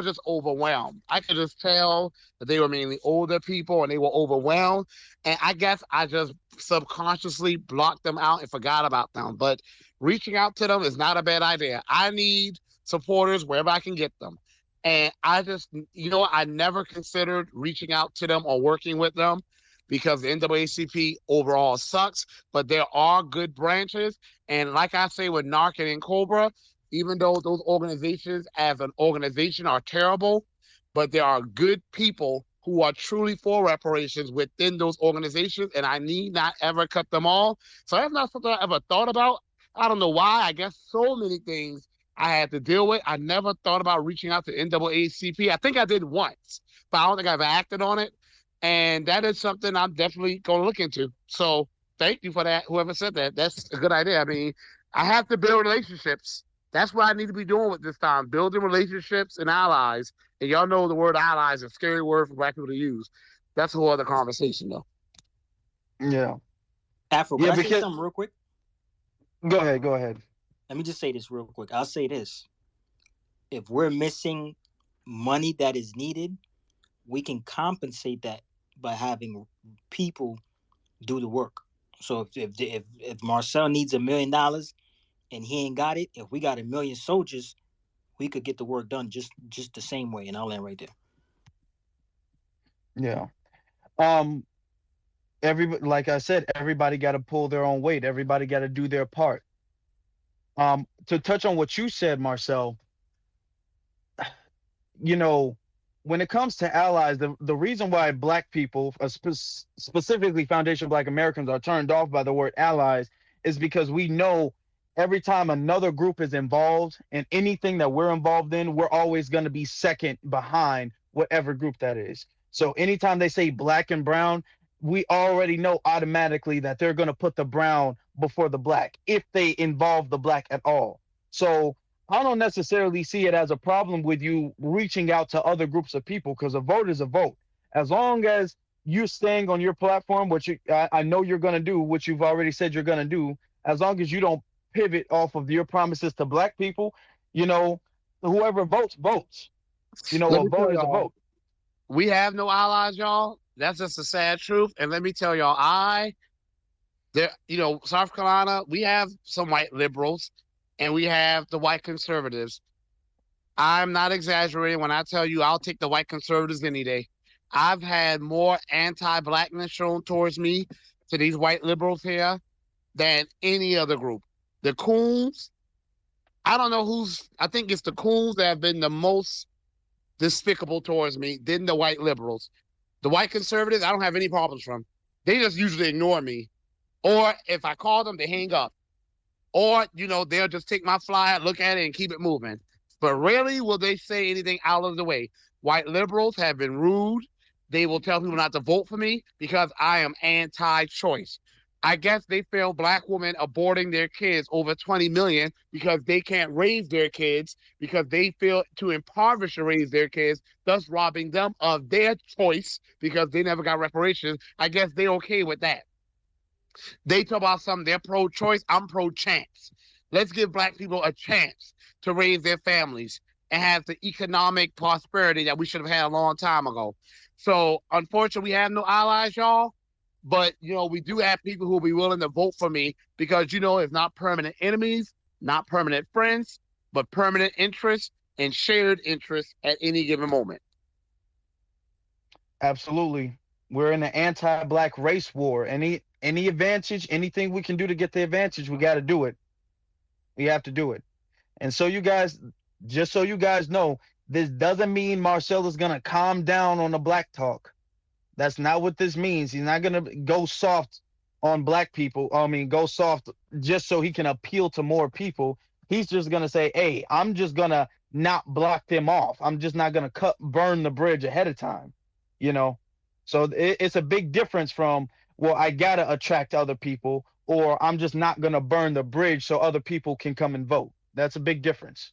just overwhelmed. I could just tell that they were mainly older people and they were overwhelmed. And I guess I just subconsciously blocked them out and forgot about them. But reaching out to them is not a bad idea. I need supporters wherever I can get them. And I just, I never considered reaching out to them or working with them because the NAACP overall sucks, but there are good branches. And like I say with Narcan and Cobra, even though those organizations as an organization are terrible, but there are good people who are truly for reparations within those organizations, and I need not ever cut them all. So that's not something I ever thought about. I don't know why. I guess so many things I had to deal with. I never thought about reaching out to NAACP. I think I did once, but I don't think I've acted on it. And that is something I'm definitely going to look into. So thank you for that, whoever said that. That's a good idea. I mean, I have to build relationships. That's what I need to be doing with this time, building relationships and allies. And y'all know the word allies is a scary word for Black people to use. That's a whole other conversation, though. Yeah. Afro, can I say something real quick? Go ahead. Let me just say this real quick. I'll say this. If we're missing money that is needed, we can compensate that by having people do the work. So if Marcel needs $1 million and he ain't got it, if we got 1 million soldiers, we could get the work done just the same way. And I'll land right there. Yeah. Everybody, like I said, everybody got to pull their own weight. Everybody got to do their part. To touch on what you said, Marcel, when it comes to allies, the reason why Black people, specifically Foundation Black Americans, are turned off by the word allies is because we know every time another group is involved in anything that we're involved in, we're always going to be second behind whatever group that is. So anytime they say Black and brown, we already know automatically that they're going to put the brown before the Black if they involve the Black at all. So I don't necessarily see it as a problem with you reaching out to other groups of people, because a vote is a vote. As long as you're staying on your platform, which I know you're going to do, which you've already said you're going to do, as long as you don't pivot off of your promises to Black people, whoever votes, votes. A vote is a vote. We have no allies, y'all. That's just the sad truth. And let me tell y'all, South Carolina, we have some white liberals and we have the white conservatives. I'm not exaggerating when I tell you I'll take the white conservatives any day. I've had more anti-Blackness shown towards me to these white liberals here than any other group. The Coons, I don't know I think it's the Coons that have been the most despicable towards me than the white liberals. The white conservatives, I don't have any problems from. They just usually ignore me. Or if I call them, they hang up. Or, they'll just take my flyer, look at it, and keep it moving. But rarely will they say anything out of the way. White liberals have been rude. they will tell people not to vote for me because I am anti-choice. I guess they feel black women aborting their kids over 20 million because they can't raise their kids because they feel too impoverished to raise their kids, thus robbing them of their choice because they never got reparations. I guess they're okay with that. They talk about something, they're pro-choice, I'm pro-chance. Let's give black people a chance to raise their families and have the economic prosperity that we should have had a long time ago. So unfortunately, we have no allies, y'all. But we do have people who will be willing to vote for me because it's not permanent enemies, not permanent friends, but permanent interests and shared interests at any given moment. Absolutely. We're in an anti-black race war. Any advantage, anything we can do to get the advantage, we got to do it. We have to do it. And so you guys, just so you guys know, this doesn't mean Marcel is going to calm down on the black talk. That's not what this means. He's not going to go soft on black people. I mean, go soft just so he can appeal to more people. He's just going to say, hey, I'm just going to not block them off. I'm just not going to burn the bridge ahead of time. So it's a big difference from, well, I got to attract other people, or I'm just not going to burn the bridge so other people can come and vote. That's a big difference.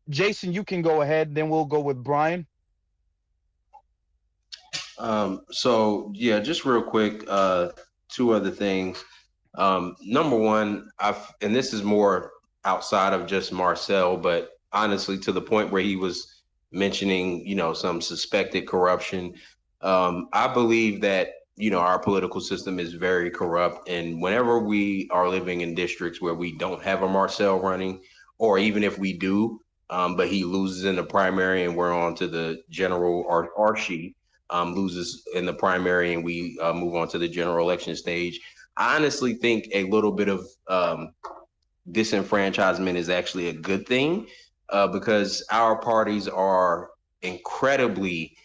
Jason, you can go ahead. Then we'll go with Brian. So yeah, just real quick, two other things. Number one, and this is more outside of just Marcel, but honestly, to the point where he was mentioning, some suspected corruption. I believe that, our political system is very corrupt. And whenever we are living in districts where we don't have a Marcel running, or even if we do, but he loses in the primary and we're on to the general, or she loses in the primary and we move on to the general election stage, I honestly think a little bit of disenfranchisement is actually a good thing because our parties are incredibly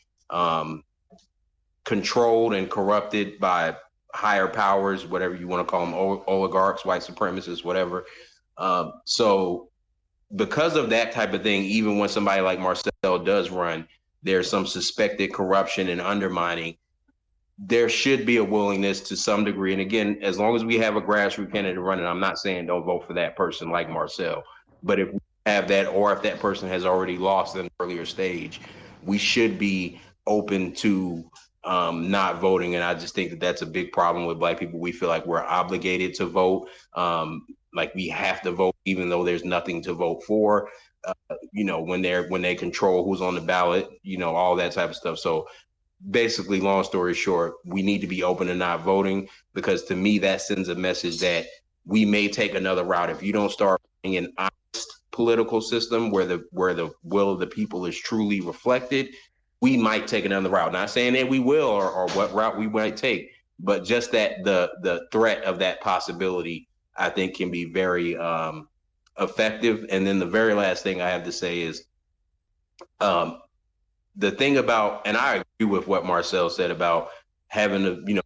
controlled and corrupted by higher powers, whatever you want to call them, oligarchs, white supremacists, whatever. So because of that type of thing, even when somebody like Marcel does run, there's some suspected corruption and undermining. There should be a willingness to some degree. And again, as long as we have a grassroots candidate running, I'm not saying don't vote for that person like Marcel, but if we have that, or if that person has already lost in an earlier stage, we should be open to not voting. And I just think that that's a big problem with black people. We feel like we're obligated to vote. Like we have to vote, even though there's nothing to vote for. When they control who's on the ballot, all that type of stuff. So basically, long story short, we need to be open to not voting, because to me, that sends a message that we may take another route. If you don't start running an honest political system where the will of the people is truly reflected, we might take another route. Not saying that we will or what route we might take, but just that the threat of that possibility, I think, can be very effective. And then the very last thing I have to say is the thing about, and I agree with what Marcel said about having to,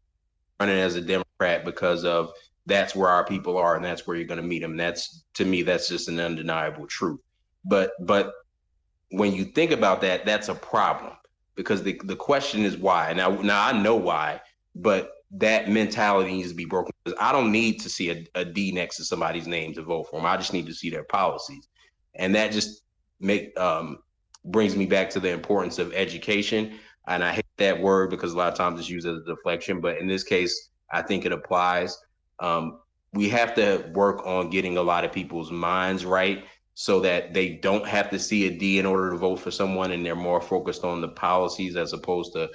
running as a Democrat, because of that's where our people are and that's where you're going to meet them. That's, to me, that's just an undeniable truth. But when you think about that, that's a problem, because the question is why. Now I know why, but that mentality needs to be broken, because I don't need to see a D next to somebody's name to vote for them. I just need to see their policies. And that just brings me back to the importance of education. And I hate that word because a lot of times it's used as a deflection, but in this case, I think it applies. We have to work on getting a lot of people's minds right, so that they don't have to see a D in order to vote for someone, and they're more focused on the policies as opposed to,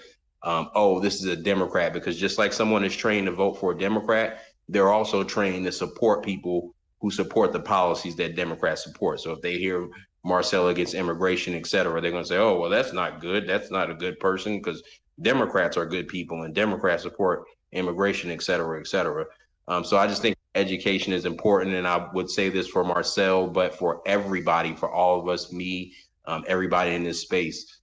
this is a Democrat. Because just like someone is trained to vote for a Democrat, they're also trained to support people who support the policies that Democrats support. So if they hear Marcel against immigration, et cetera, they're going to say, oh, well, that's not good. That's not a good person, because Democrats are good people and Democrats support immigration, et cetera, et cetera. So I just think education is important. And I would say this for Marcel, but for everybody, for all of us, me, everybody in this space,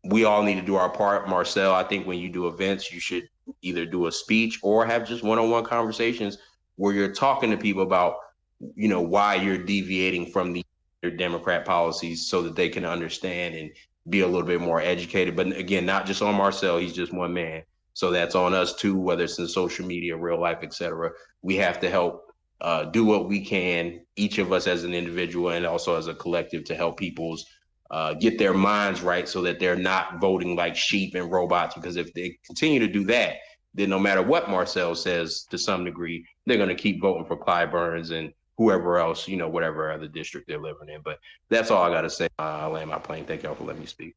we all need to do our part. Marcel, I think when you do events, you should either do a speech or have just one-on-one conversations where you're talking to people about, why you're deviating from the Democrat policies, so that they can understand be a little bit more educated. But again, not just on Marcel, he's just one man. So that's on us too, whether it's in social media, real life, etc. We have to help do what we can, each of us as an individual and also as a collective, to help people's get their minds right so that they're not voting like sheep and robots. Because if they continue to do that, then no matter what Marcel says, to some degree, they're going to keep voting for Clyburns and whoever else, whatever other district they're living in. But that's all I got to say. I'll land my plane. Thank y'all for letting me speak.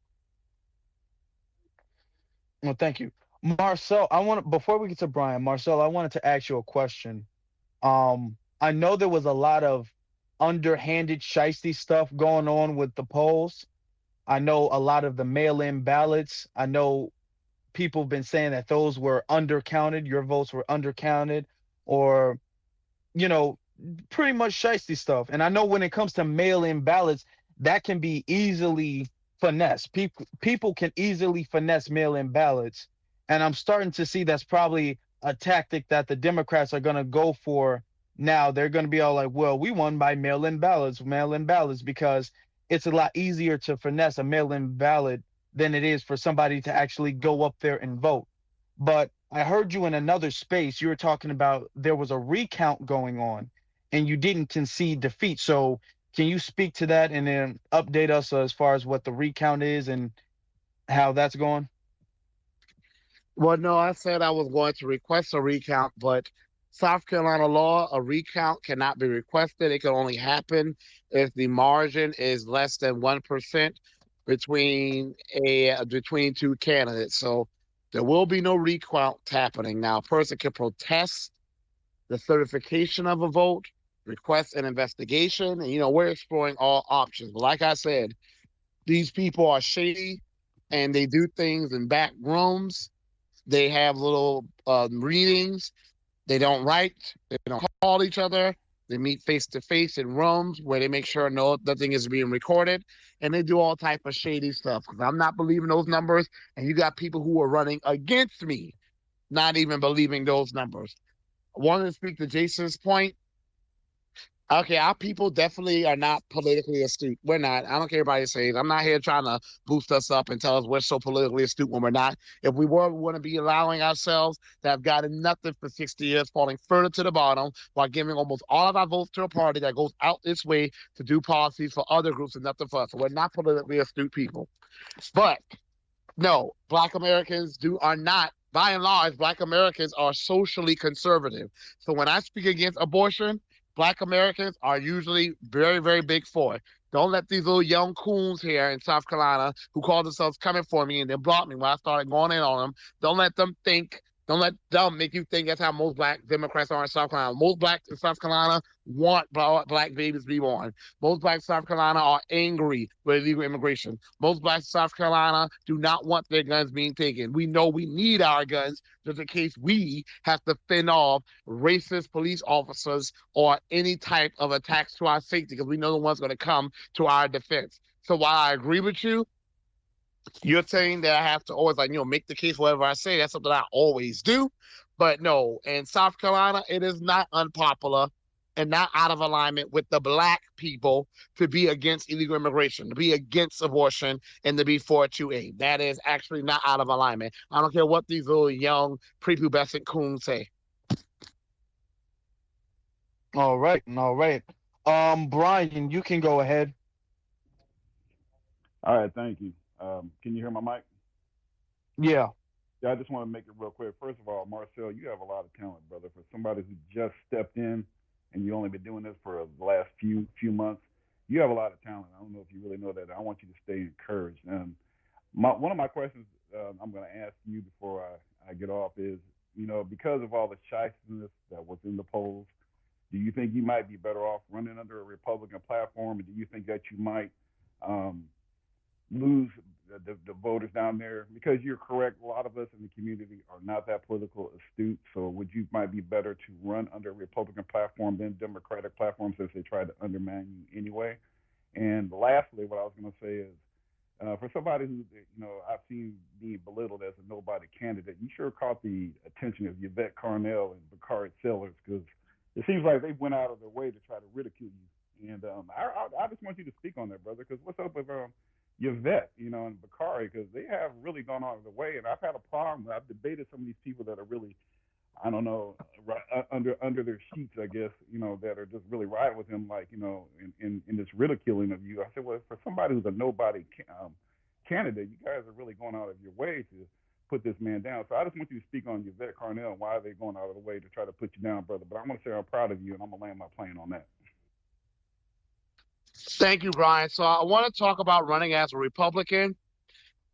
Well, thank you, Marcel. Before we get to Brian, Marcel, I wanted to ask you a question. I know there was a lot of underhanded, shisty stuff going on with the polls. I know a lot of the mail-in ballots. I know people have been saying that those were undercounted. Your votes were undercounted, or you know, pretty much shiesty stuff. And I know when it comes to mail-in ballots, that can be easily finessed. People can easily finesse mail-in ballots, and I'm starting to see that's probably a tactic that the Democrats are going to go for now. They're going to be all like, "Well, we won by mail-in ballots," because it's a lot easier to finesse a mail-in ballot than it is for somebody to actually go up there and vote. But I heard you in another space. You were talking about there was a recount going on and you didn't concede defeat. So can you speak to that and then update us as far as what the recount is and how that's going? Well, no, I said I was going to request a recount, but South Carolina law, a recount cannot be requested. It can only happen if the margin is less than 1% between two candidates. So there will be no recount happening. Now, a person can protest the certification of a vote, request an investigation, and we're exploring all options. But like I said, these people are shady and they do things in back rooms. They have little readings. They don't write. They don't call each other. They meet face to face in rooms where they make sure nothing is being recorded, and they do all type of shady stuff. Because I'm not believing those numbers, and you got people who are running against me, not even believing those numbers. I wanted to speak to Jason's point. Okay, our people definitely are not politically astute. We're not. I don't care what anybody says. I'm not here trying to boost us up and tell us we're so politically astute when we're not. If we were, we wouldn't be allowing ourselves to have gotten nothing for 60 years, falling further to the bottom while giving almost all of our votes to a party that goes out its way to do policies for other groups and nothing for us. So we're not politically astute people. But no, Black Americans are not. By and large, Black Americans are socially conservative. So when I speak against abortion, Black Americans are usually very, very big for it. Don't let these little young coons here in South Carolina who call themselves coming for me and then blocked me when I started going in on them. Don't let them make you think that's how most Black Democrats are in South Carolina. Most Blacks in South Carolina want Black babies to be born. Most Blacks in South Carolina are angry with illegal immigration. Most Blacks in South Carolina do not want their guns being taken. We know we need our guns just in case we have to fend off racist police officers or any type of attacks to our safety because we know the one's going to come to our defense. So while I agree with you, you're saying that I have to always make the case whatever I say. That's something I always do. But no, in South Carolina, it is not unpopular and not out of alignment with the Black people to be against illegal immigration, to be against abortion, and to be for 2A. That is actually not out of alignment. I don't care what these little young prepubescent coons say. All right, all right. Brian, you can go ahead. All right, thank you. Can you hear my mic? Yeah. Yeah, I just want to make it real quick. First of all, Marcel, you have a lot of talent, brother. For somebody who just stepped in and you only been doing this for the last few months, you have a lot of talent. I don't know if you really know that. I want you to stay encouraged. And one of my questions I'm going to ask you before I get off is, because of all the shystiness that was in the polls, do you think you might be better off running under a Republican platform, and do you think that you might lose the voters down there? Because you're correct, a lot of us in the community are not that political astute. So would you might be better to run under a Republican platform than Democratic platform since they try to undermine you anyway? And lastly, what I was going to say is, for somebody who I've seen being belittled as a nobody candidate, you sure caught the attention of Yvette Carnell and Bakari Sellers, because it seems like they went out of their way to try to ridicule you. And I just want you to speak on that, brother, because what's up with Yvette, and Bakari, because they have really gone out of the way. And I've had a problem. I've debated some of these people that are really, I don't know, under their sheets, I guess, that are just really riding with him, like, in this ridiculing of you. I said, well, for somebody who's a nobody candidate, you guys are really going out of your way to put this man down. So I just want you to speak on Yvette Carnell and why they're going out of the way to try to put you down, brother. But I'm going to say I'm proud of you, and I'm going to land my plane on that. Thank you, Brian. So I want to talk about running as a Republican.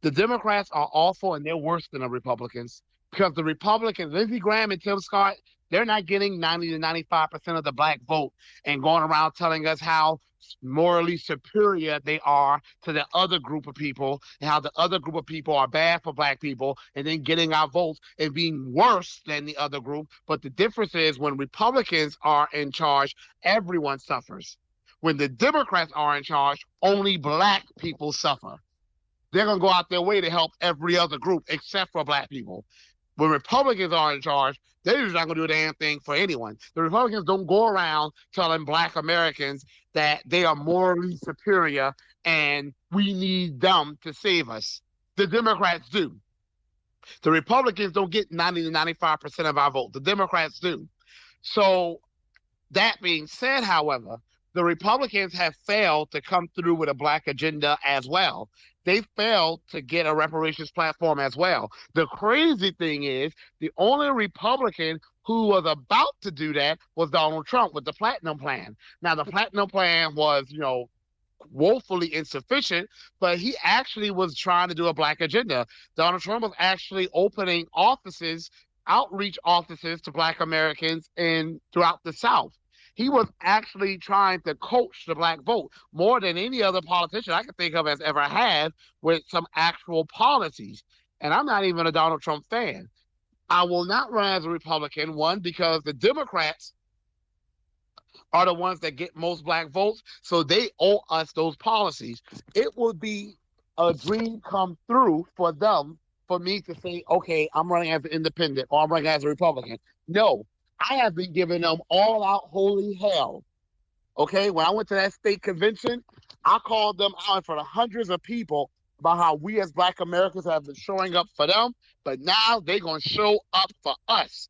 The Democrats are awful, and they're worse than the Republicans because the Republicans, Lindsey Graham and Tim Scott, they're not getting 90 to 95% of the black vote and going around telling us how morally superior they are to the other group of people and how the other group of people are bad for black people and then getting our votes and being worse than the other group. But the difference is when Republicans are in charge, everyone suffers. When the Democrats are in charge, only black people suffer. They're going to go out their way to help every other group except for black people. When Republicans are in charge, they're usually not going to do a damn thing for anyone. The Republicans don't go around telling black Americans that they are morally superior and we need them to save us. The Democrats do. The Republicans don't get 90 to 95% of our vote. The Democrats do. So that being said, however, the Republicans have failed to come through with a black agenda as well. They failed to get a reparations platform as well. The crazy thing is the only Republican who was about to do that was Donald Trump with the Platinum Plan. Now, the Platinum Plan was, woefully insufficient, but he actually was trying to do a black agenda. Donald Trump was actually opening offices, outreach offices to black Americans throughout the South. He was actually trying to coach the black vote more than any other politician I can think of has ever had with some actual policies. And I'm not even a Donald Trump fan. I will not run as a Republican, one, because the Democrats are the ones that get most black votes, so they owe us those policies. It would be a dream come through for them for me to say, okay, I'm running as an independent or I'm running as a Republican. No, I have been giving them all out holy hell. Okay, when I went to that state convention, I called them out in front of hundreds of people about how we as black Americans have been showing up for them, but now they're going to show up for us.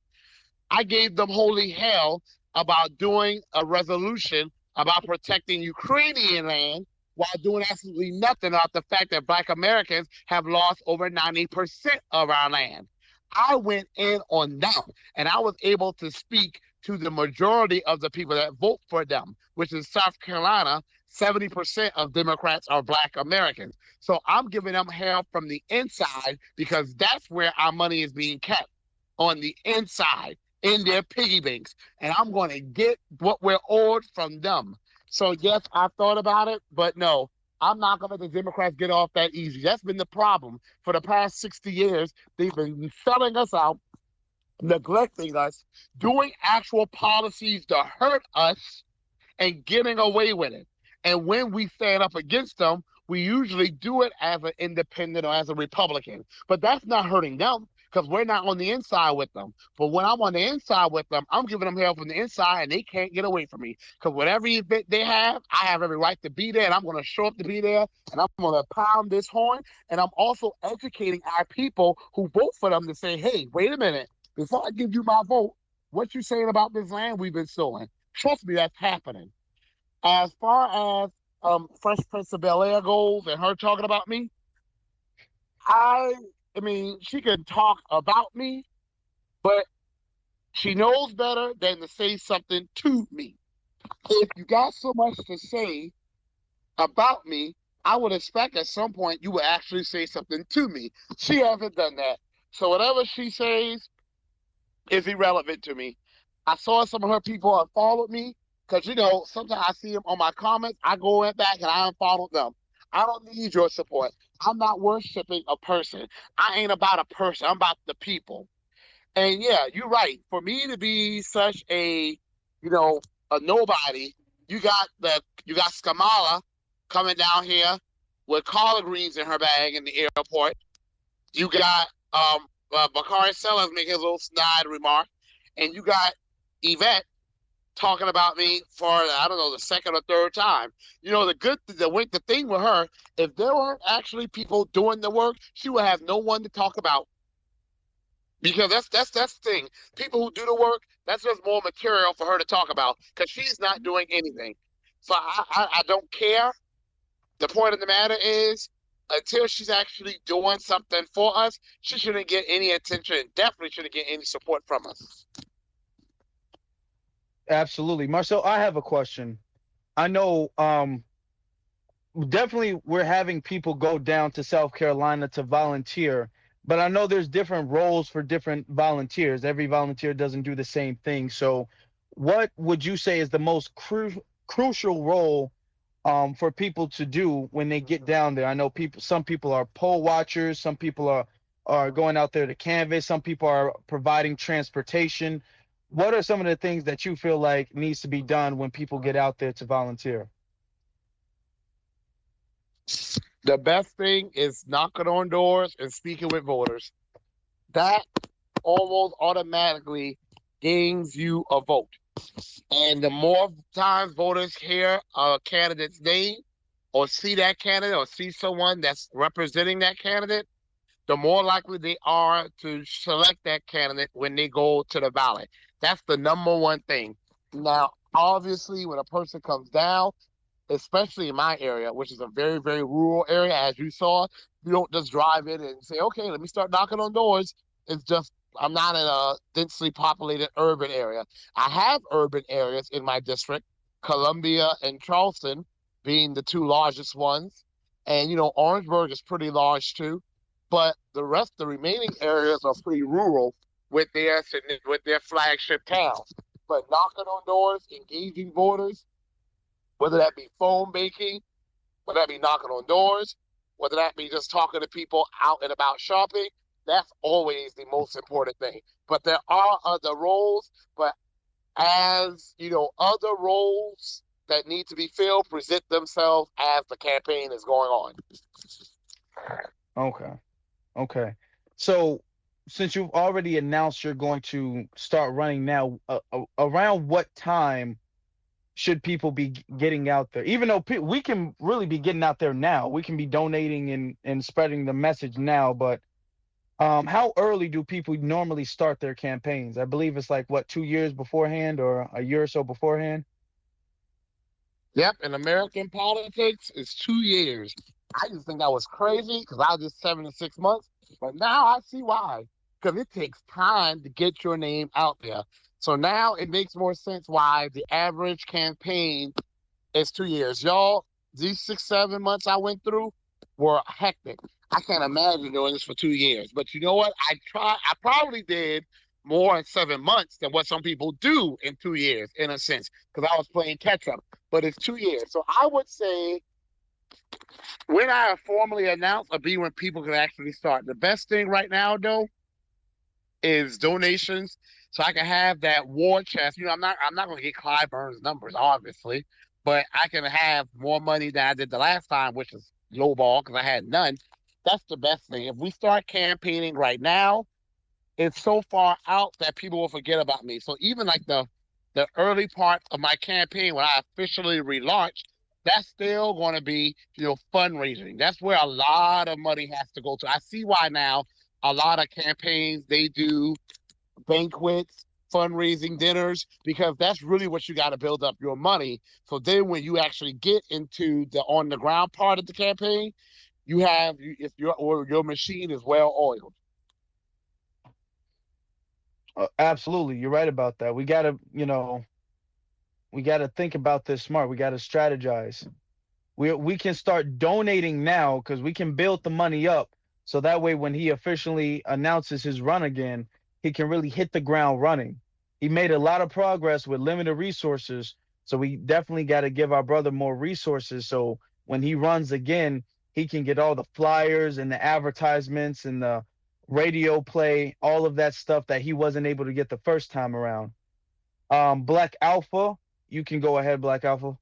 I gave them holy hell about doing a resolution about protecting Ukrainian land while doing absolutely nothing about the fact that black Americans have lost over 90% of our land. I went in on them, and I was able to speak to the majority of the people that vote for them, which is South Carolina. 70% of Democrats are black Americans. So I'm giving them hell from the inside because that's where our money is being kept, on the inside, in their piggy banks. And I'm going to get what we're owed from them. So yes, I thought about it, but no, I'm not going to let the Democrats get off that easy. That's been the problem for the past 60 years. They've been selling us out, neglecting us, doing actual policies to hurt us, and getting away with it. And when we stand up against them, we usually do it as an independent or as a Republican. But that's not hurting them because we're not on the inside with them. But when I'm on the inside with them, I'm giving them hell from the inside and they can't get away from me. Because whatever event they have, I have every right to be there and I'm going to show up to be there and I'm going to pound this horn. And I'm also educating our people who vote for them to say, hey, wait a minute. Before I give you my vote, what you saying about this land we've been stolen? Trust me, that's happening. As far as Fresh Prince of Bel-Air goes and her talking about me, I mean, she can talk about me, but she knows better than to say something to me. If you got so much to say about me, I would expect at some point you would actually say something to me. She hasn't done that. So whatever she says is irrelevant to me. I saw some of her people have followed me because, sometimes I see them on my comments. I go in back and I unfollow them. I don't need your support. I'm not worshiping a person. I ain't about a person. I'm about the people. And yeah, you're right. For me to be such a nobody, you got Skamala coming down here with collard greens in her bag in the airport. You got Bakari Sellers making his little snide remark, and you got Yvette talking about me for, I don't know, the second or third time. You know, the thing with her, if there weren't actually people doing the work, she would have no one to talk about. Because that's the thing. People who do the work, that's just more material for her to talk about because she's not doing anything. So I don't care. The point of the matter is, until she's actually doing something for us, she shouldn't get any attention. Definitely shouldn't get any support from us. Absolutely. Marcel, I have a question. I know definitely we're having people go down to South Carolina to volunteer, but I know there's different roles for different volunteers. Every volunteer doesn't do the same thing. So what would you say is the most crucial role for people to do when they get down there? I know some people are poll watchers, some people are going out there to canvass, some people are providing transportation. What are some of the things that you feel like needs to be done when people get out there to volunteer? The best thing is knocking on doors and speaking with voters. That almost automatically gains you a vote. And the more times voters hear a candidate's name or see that candidate or see someone that's representing that candidate, the more likely they are to select that candidate when they go to the ballot. That's the number one thing. Now, obviously, when a person comes down, especially in my area, which is a very, very rural area, as you saw, you don't just drive in and say, okay, let me start knocking on doors. It's just, I'm not in a densely populated urban area. I have urban areas in my district, Columbia and Charleston being the two largest ones. And, you know, Orangeburg is pretty large too. But the remaining areas are pretty rural with their flagship towns. But knocking on doors, engaging voters, whether that be phone banking, whether that be knocking on doors, whether that be just talking to people out and about shopping, that's always the most important thing. But there are other roles, but as you know, other roles that need to be filled present themselves as the campaign is going on. Okay. Okay. So since you've already announced you're going to start running now, around what time should people be getting out there? Even though we can really be getting out there now, we can be donating and spreading the message now, but how early do people normally start their campaigns? I believe it's like what, 2 years beforehand or a year or so beforehand? Yep, in American politics, it's 2 years. I used to think that was crazy because I was just 7 to 6 months, but now I see why. Because it takes time to get your name out there. So now it makes more sense why the average campaign is 2 years. Y'all, these 6, 7 months I went through were hectic. I can't imagine doing this for 2 years. But you know what? I probably did more in 7 months than what some people do in 2 years, in a sense, because I was playing catch up. But it's 2 years. So I would say when I formally announce will be when people can actually start. The best thing right now, though, is donations, so I can have that war chest. You know, I'm not going to get Clyburn's numbers, obviously, but I can have more money than I did the last time, which is low ball because I had none. That's the best thing. If we start campaigning right now, it's so far out that people will forget about me. So even like the early part of my campaign when I officially relaunch, that's still going to be, you know, fundraising. That's where a lot of money has to go to. I see why now a lot of campaigns they do banquets, fundraising dinners, because that's really what you got to build up your money. So then when you actually get into the on the ground part of the campaign, if your machine is well oiled. Absolutely, you're right about that. We gotta think about this smart. We gotta strategize. We can start donating now because we can build the money up so that way when he officially announces his run again, he can really hit the ground running. He made a lot of progress with limited resources, so we definitely got to give our brother more resources so when he runs again, he can get all the flyers and the advertisements and the radio play, all of that stuff that he wasn't able to get the first time around. Black Alpha, you can go ahead, Black Alpha.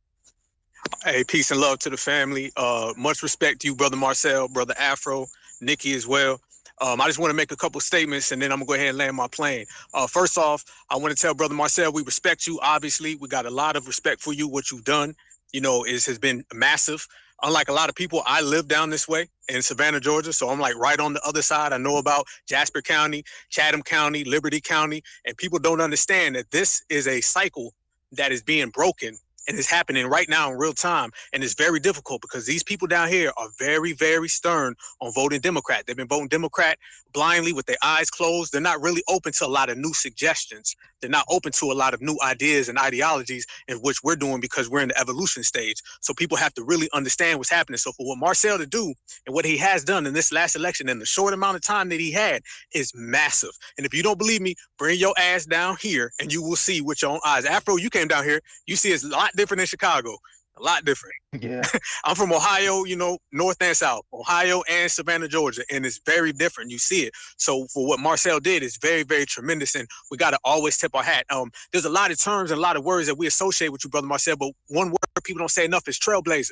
Hey, peace and love to the family. Much respect to you, brother Marcel, brother Afro, Nikki as well. I just want to make a couple statements, and then I'm going to go ahead and land my plane. First off, I want to tell Brother Marcel, we respect you. Obviously, we got a lot of respect for you. What you've done, has been massive. Unlike a lot of people, I live down this way in Savannah, Georgia, so I'm like right on the other side. I know about Jasper County, Chatham County, Liberty County, and people don't understand that this is a cycle that is being broken and is happening right now in real time. And it's very difficult because these people down here are very, very stern on voting Democrat. They've been voting Democrat blindly with their eyes closed. They're not really open to a lot of new suggestions. They're not open to a lot of new ideas and ideologies, in which we're doing because we're in the evolution stage. So people have to really understand what's happening. So for what Marcel to do and what he has done in this last election in the short amount of time that he had is massive. And if you don't believe me, bring your ass down here and you will see with your own eyes. Afro, you came down here, you see it's a lot different in Chicago. A lot different. Yeah. I'm from Ohio, north and south, Ohio and Savannah, Georgia, and it's very different. You see it. So for what Marcel did is very, very tremendous, and we got to always tip our hat. There's a lot of terms and a lot of words that we associate with you, Brother Marcel, but one word people don't say enough is trailblazer.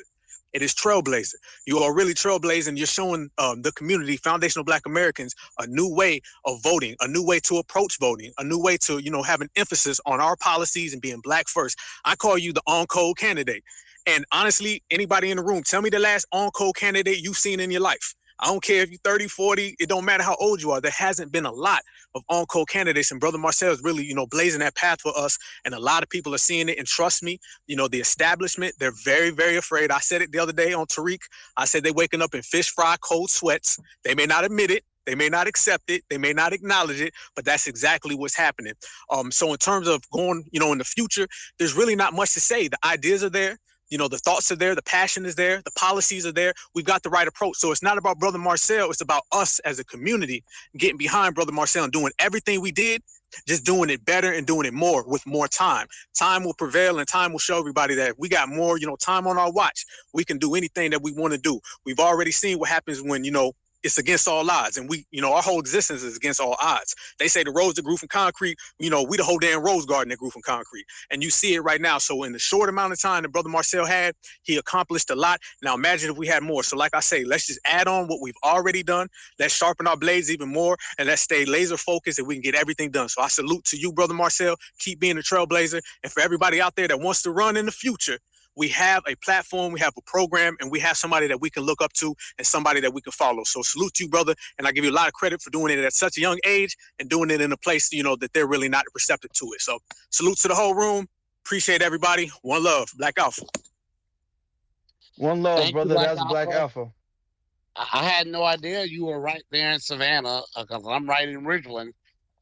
It is trailblazer. You are really trailblazing. You're showing the community, foundational Black Americans, a new way of voting, a new way to approach voting, a new way to, have an emphasis on our policies and being Black first. I call you the on-code candidate. And honestly, anybody in the room, tell me the last on-code candidate you've seen in your life. I don't care if you're 30, 40, it don't matter how old you are. There hasn't been a lot of on-code candidates, and Brother Marcel is really, blazing that path for us, and a lot of people are seeing it, and trust me, the establishment, they're very, very afraid. I said it the other day on Tariq. I said they're waking up in fish fry cold sweats. They may not admit it. They may not accept it. They may not acknowledge it, but that's exactly what's happening. So in terms of going, in the future, there's really not much to say. The ideas are there. The thoughts are there, the passion is there, the policies are there. We've got the right approach. So it's not about Brother Marcel. It's about us as a community getting behind Brother Marcel and doing everything we did, just doing it better and doing it more with more time. Time will prevail, and time will show everybody that if we got more, time on our watch, we can do anything that we want to do. We've already seen what happens when, it's against all odds, and we, our whole existence is against all odds. They say the rose that grew from concrete, we the whole damn rose garden that grew from concrete, and you see it right now. So in the short amount of time that Brother Marcel had, he accomplished a lot. Now imagine if we had more. So like I say, let's just add on what we've already done. Let's sharpen our blades even more, and let's stay laser focused, and we can get everything done. So I salute to you, Brother Marcel. Keep being a trailblazer, and for everybody out there that wants to run in the future, we have a platform, we have a program, and we have somebody that we can look up to and somebody that we can follow. So salute to you, brother, and I give you a lot of credit for doing it at such a young age and doing it in a place, that they're really not receptive to it. So salute to the whole room. Appreciate everybody. One love. Black Alpha. One love, Thank you, brother. Black That's Black Alpha. I had no idea you were right there in Savannah, because I'm right in Ridgeland.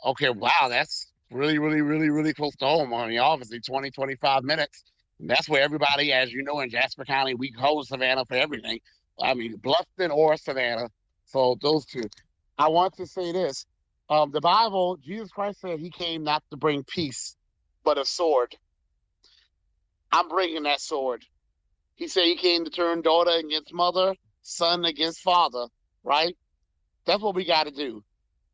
Okay, wow, that's really, really, really, really close to home. I mean, obviously 20, 25 minutes. That's where everybody, as you know, in Jasper County, we hold Savannah for everything. I mean, Bluffton or Savannah. So those two. I want to say this. The Bible, Jesus Christ said he came not to bring peace, but a sword. I'm bringing that sword. He said he came to turn daughter against mother, son against father, right? That's what we got to do.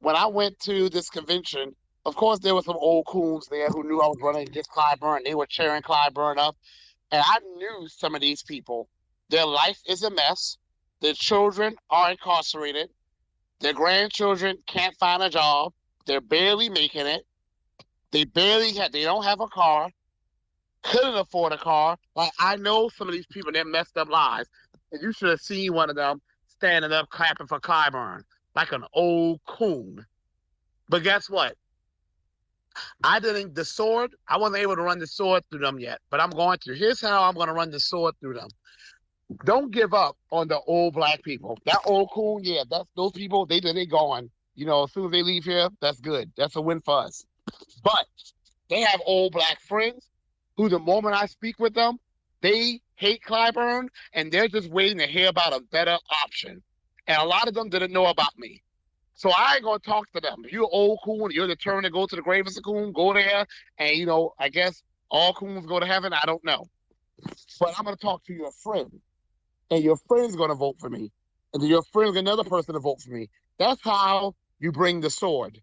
When I went to this convention, of course, there were some old coons there who knew I was running against Clyburn. They were cheering Clyburn up. And I knew some of these people. Their life is a mess. Their children are incarcerated. Their grandchildren can't find a job. They're barely making it. They don't have a car. Couldn't afford a car. Like, I know some of these people, they're messed up lives. And you should have seen one of them standing up clapping for Clyburn like an old coon. But guess what? I wasn't able to run the sword through them yet, but I'm going to. Here's how I'm going to run the sword through them. Don't give up on the old Black people. That old coon, yeah, those people, they gone. As soon as they leave here, that's good. That's a win for us. But they have old Black friends who, the moment I speak with them, they hate Clyburn, and they're just waiting to hear about a better option. And a lot of them didn't know about me. So I ain't gonna talk to them. If you're old coon, you're determined to go to the grave as a coon, go there, and I guess all coons go to heaven. I don't know. But I'm gonna talk to your friend. And your friend's gonna vote for me. And then your friend's another person to vote for me. That's how you bring the sword.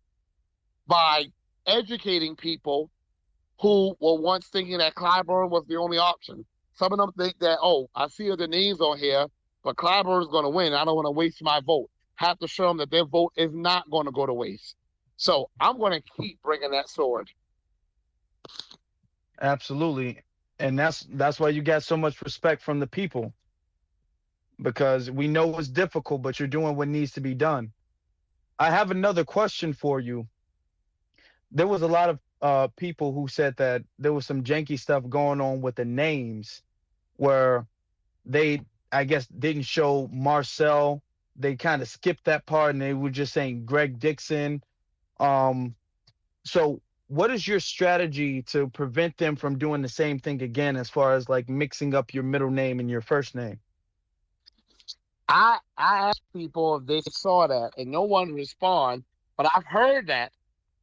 By educating people who were once thinking that Clyburn was the only option. Some of them think that, I see the names on here, but Clyburn's gonna win. I don't want to waste my vote. have to show them that their vote is not going to go to waste. So I'm going to keep bringing that sword. Absolutely. And that's why you got so much respect from the people, because we know it's difficult, but you're doing what needs to be done. I have another question for you. There was a lot of people who said that there was some janky stuff going on with the names where they, I guess, didn't show Marcel. They kind of skipped that part and they were just saying Greg Dixon. Um, so what is your strategy to prevent them from doing the same thing again, as far as like mixing up your middle name and your first name? I asked people if they saw that, and no one responded. But I've heard that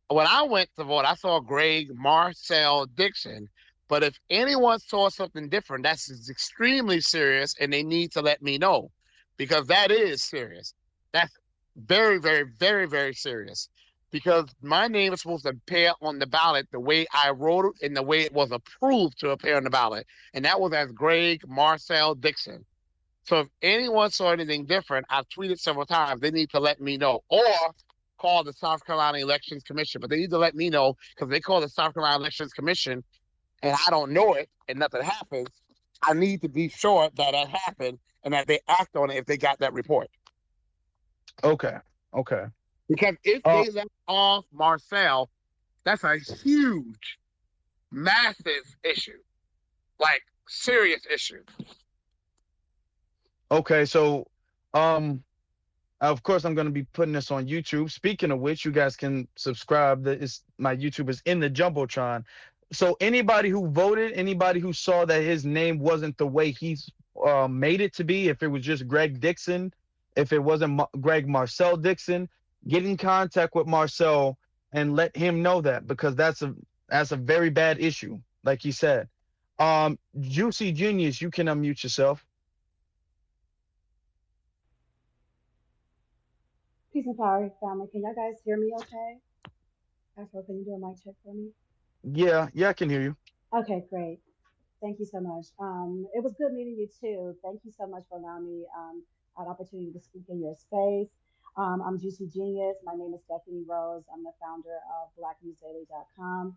when I went to vote, I saw Greg Marcel Dixon. But if anyone saw something different, that's extremely serious, and they need to let me know, because that is serious. That's very, very, very, very serious. Because my name is supposed to appear on the ballot the way I wrote it and the way it was approved to appear on the ballot, and that was as Greg Marcel Dixon. So if anyone saw anything different, I've tweeted several times, they need to let me know. Or call the South Carolina Elections Commission. But they need to let me know, because they call the South Carolina Elections Commission and I don't know it and nothing happens. I need to be sure that that happened and that they act on it if they got that report. Okay. Okay. Because if they let off Marcel, that's a huge, massive issue. Like, serious issue. Okay. So, um, of course, I'm going to be putting this on YouTube. Speaking of which, you guys can subscribe. My YouTube is in the Jumbotron. So anybody who voted, anybody who saw that his name wasn't the way he's made it to be, if it was just Greg Dixon, if it wasn't Greg Marcel Dixon, get in contact with Marcel and let him know that, because that's a very bad issue, like he said. Juicy Genius, you can unmute yourself. Peace and power, family. Can y'all guys hear me okay? Afro, can you do a mic check for me? Yeah, I can hear you. Okay, great. Thank you so much. It was good meeting you too. Thank you so much for allowing me an opportunity to speak in your space. I'm Juicy Genius. My name is Stephanie Rose. I'm the founder of BlackNewsDaily.com.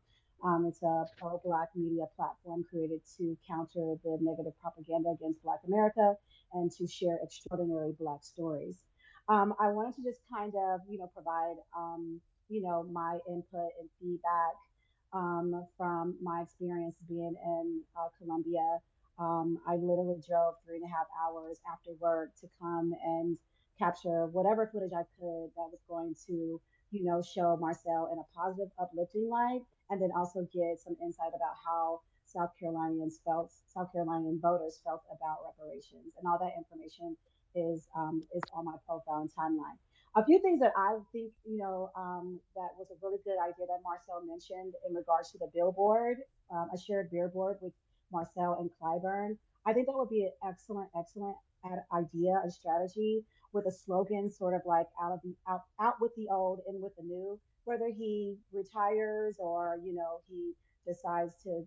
It's a pro-Black media platform created to counter the negative propaganda against Black America and to share extraordinary Black stories. I wanted to just kind of, provide, my input and feedback from my experience being in Colombia. I literally drove 3.5 hours after work to come and capture whatever footage I could that was going to, show Marcel in a positive, uplifting light, and then also get some insight about how South Carolinian voters felt about reparations, and all that information is on my profile and timeline. A few things that I think, that was a really good idea that Marcel mentioned in regards to the billboard, a shared billboard with Marcel and Clyburn. I think that would be an excellent, excellent idea, a strategy with a slogan sort of like out with the old, in with the new. Whether he retires or he decides to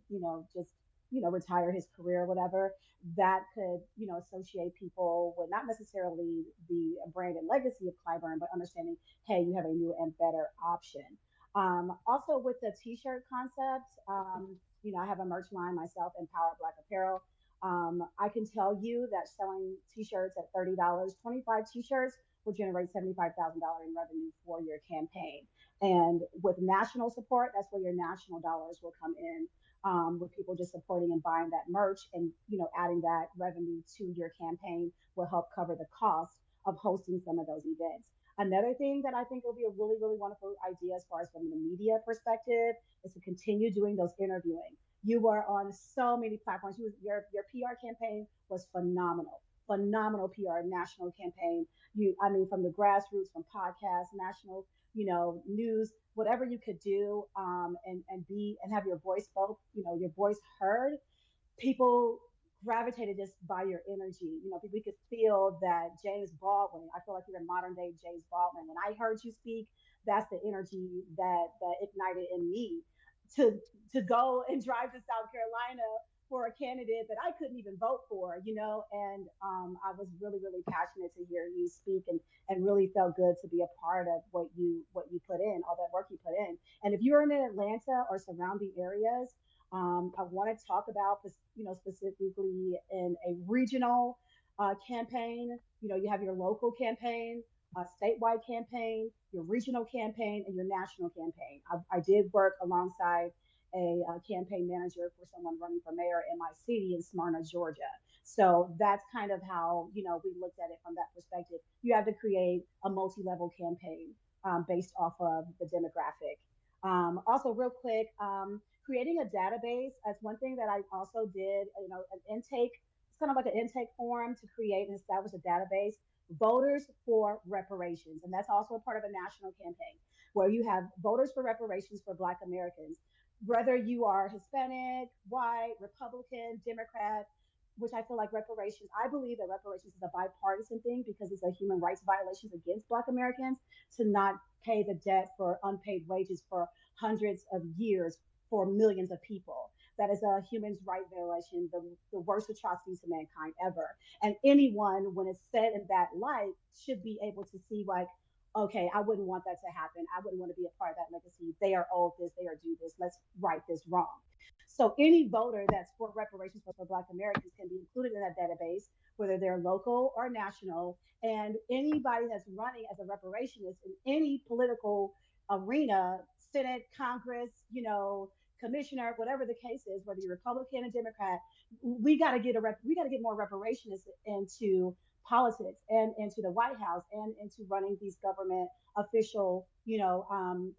just retire his career or whatever, that could associate people with not necessarily the brand and legacy of Clyburn, but understanding, hey, you have a new and better option. Also with the t-shirt concept, I have a merch line myself, Empower Black Apparel. I can tell you that selling t-shirts at $30, 25 t-shirts will generate $75,000 in revenue for your campaign. And with national support, that's where your national dollars will come in, with people just supporting and buying that merch, and adding that revenue to your campaign will help cover the cost of hosting some of those events. Another thing that I think will be a really, really wonderful idea as far as from the media perspective is to continue doing those interviewing. You were on so many platforms. Your PR campaign was phenomenal, phenomenal PR national campaign. I mean, from the grassroots, from podcasts, national, news, whatever you could do, and have your voice spoke, your voice heard. People gravitated just by your energy. We could feel that James Baldwin. I feel like you're a modern day James Baldwin. When I heard you speak, that's the energy that ignited in me to go and drive to South Carolina for a candidate that I couldn't even vote for, and I was really, really passionate to hear you speak, and really felt good to be a part of what you put in, all that work you put in. And if you're in Atlanta or surrounding areas, I want to talk about, specifically in a regional campaign. You have your local campaign, a statewide campaign, your regional campaign, and your national campaign. I did work alongside a campaign manager for someone running for mayor in my city in Smyrna, Georgia. So that's kind of how we looked at it from that perspective. You have to create a multi-level campaign based off of the demographic. Also, real quick, creating a database. That's one thing that I also did. An intake. It's kind of like an intake form to create and establish a database. Voters for reparations, and that's also a part of a national campaign where you have voters for reparations for Black Americans, whether you are Hispanic, white, Republican, Democrat, which I feel like reparations, I believe that reparations is a bipartisan thing because it's a human rights violations against Black Americans to not pay the debt for unpaid wages for hundreds of years for millions of people. That is a human rights violation, the worst atrocities to mankind ever. And anyone, when it's said in that light, should be able to see, like, okay, I wouldn't want that to happen. I wouldn't want to be a part of that legacy. They are owed this, they are due this. Let's right this wrong. So any voter that's for reparations for Black Americans can be included in that database, whether they're local or national. And anybody that's running as a reparationist in any political arena, Senate, Congress, commissioner, whatever the case is, whether you're Republican or Democrat, we got to get more reparationists into politics and into the White House and into running these government official, the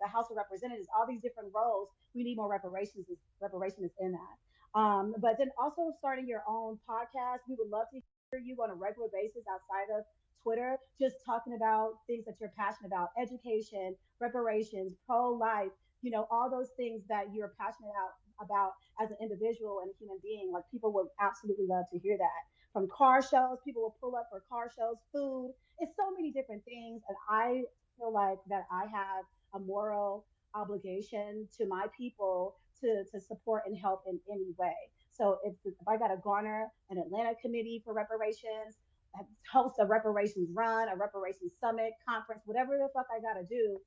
House of Representatives, all these different roles. We need more reparationists in that. But then also starting your own podcast. We would love to hear you on a regular basis outside of Twitter, just talking about things that you're passionate about: education, reparations, pro-life, all those things that you're passionate about as an individual and a human being. Like, people would absolutely love to hear that. From car shows, people will pull up for car shows, food. It's so many different things. And I feel like that I have a moral obligation to my people to support and help in any way. So if I got to garner an Atlanta committee for reparations, host a reparations run, a reparations summit, conference, whatever the fuck I got to do,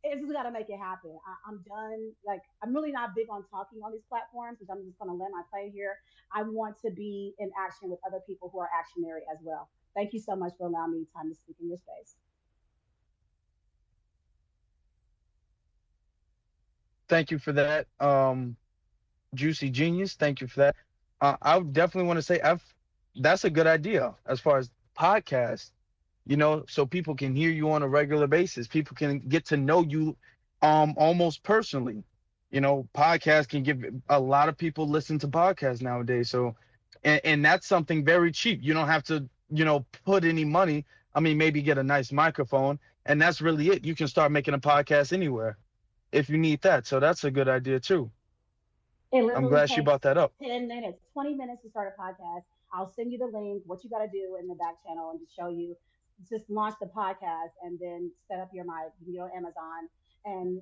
it's just got to make it happen. I'm done. Like, I'm really not big on talking on these platforms, because I'm just going to land my plane here. I want to be in action with other people who are actionary as well. Thank you so much for allowing me time to speak in your space. Thank you for that, Juicy Genius. Thank you for that. I would definitely want to say that's a good idea as far as podcasts, so people can hear you on a regular basis. People can get to know you almost personally. Podcasts can give a lot of people listen to podcasts nowadays. So and that's something very cheap. You don't have to, put any money. I mean, maybe get a nice microphone, and that's really it. You can start making a podcast anywhere if you need that. So that's a good idea too. It I'm literally glad she takes brought that up. 10 minutes, 20 minutes to start a podcast. I'll send you the link, what you got to do in the back channel, and just show you. Just launch the podcast and then set up your mic, you can go to Amazon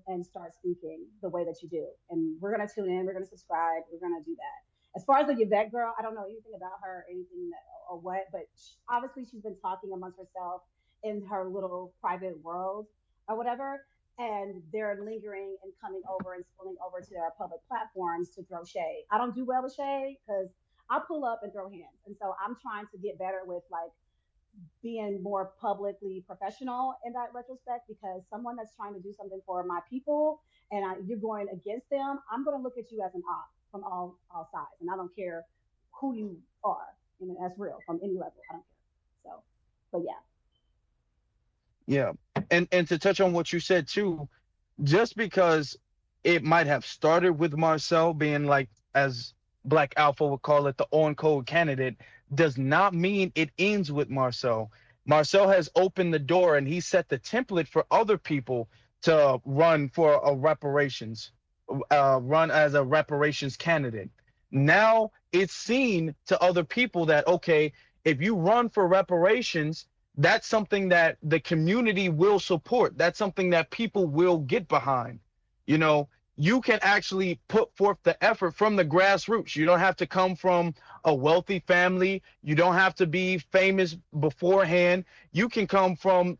and start speaking the way that you do. And we're going to tune in, we're going to subscribe, we're going to do that. As far as the Yvette girl, I don't know anything about her or anything or what, but obviously she's been talking amongst herself in her little private world or whatever, and they're lingering and coming over and spilling over to our public platforms to throw shade. I don't do well with shade because I pull up and throw hands. And so I'm trying to get better with, like, being more publicly professional in that retrospect, because someone that's trying to do something for my people and you're going against them, I'm going to look at you as an op from all sides. And I don't care who you are. That's real from any level. I don't care. So, but yeah. Yeah. And to touch on what you said too, just because it might have started with Marcel being, like, as Black Alpha would call it, the on code candidate, does not mean it ends with Marcel. Marcel has opened the door and he set the template for other people to run for a reparations, run as a reparations candidate. Now it's seen to other people that, okay, if you run for reparations, that's something that the community will support. That's something that people will get behind. You know, you can actually put forth the effort from the grassroots. You don't have to come from a wealthy family. You don't have to be famous beforehand. You can come from,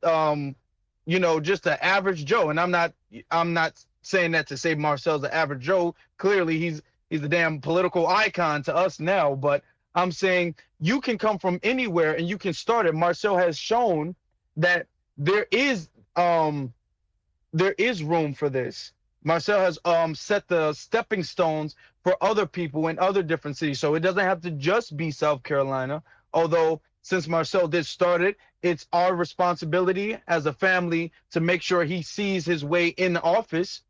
just an average Joe. And I'm not saying that to say Marcel's the average Joe. Clearly, he's a damn political icon to us now. But I'm saying you can come from anywhere and you can start it. Marcel has shown that there is um there is room for this. Marcel has set the stepping stones for other people in other different cities. So it doesn't have to just be South Carolina. Although since Marcel did start it, it's our responsibility as a family to make sure he sees his way in office.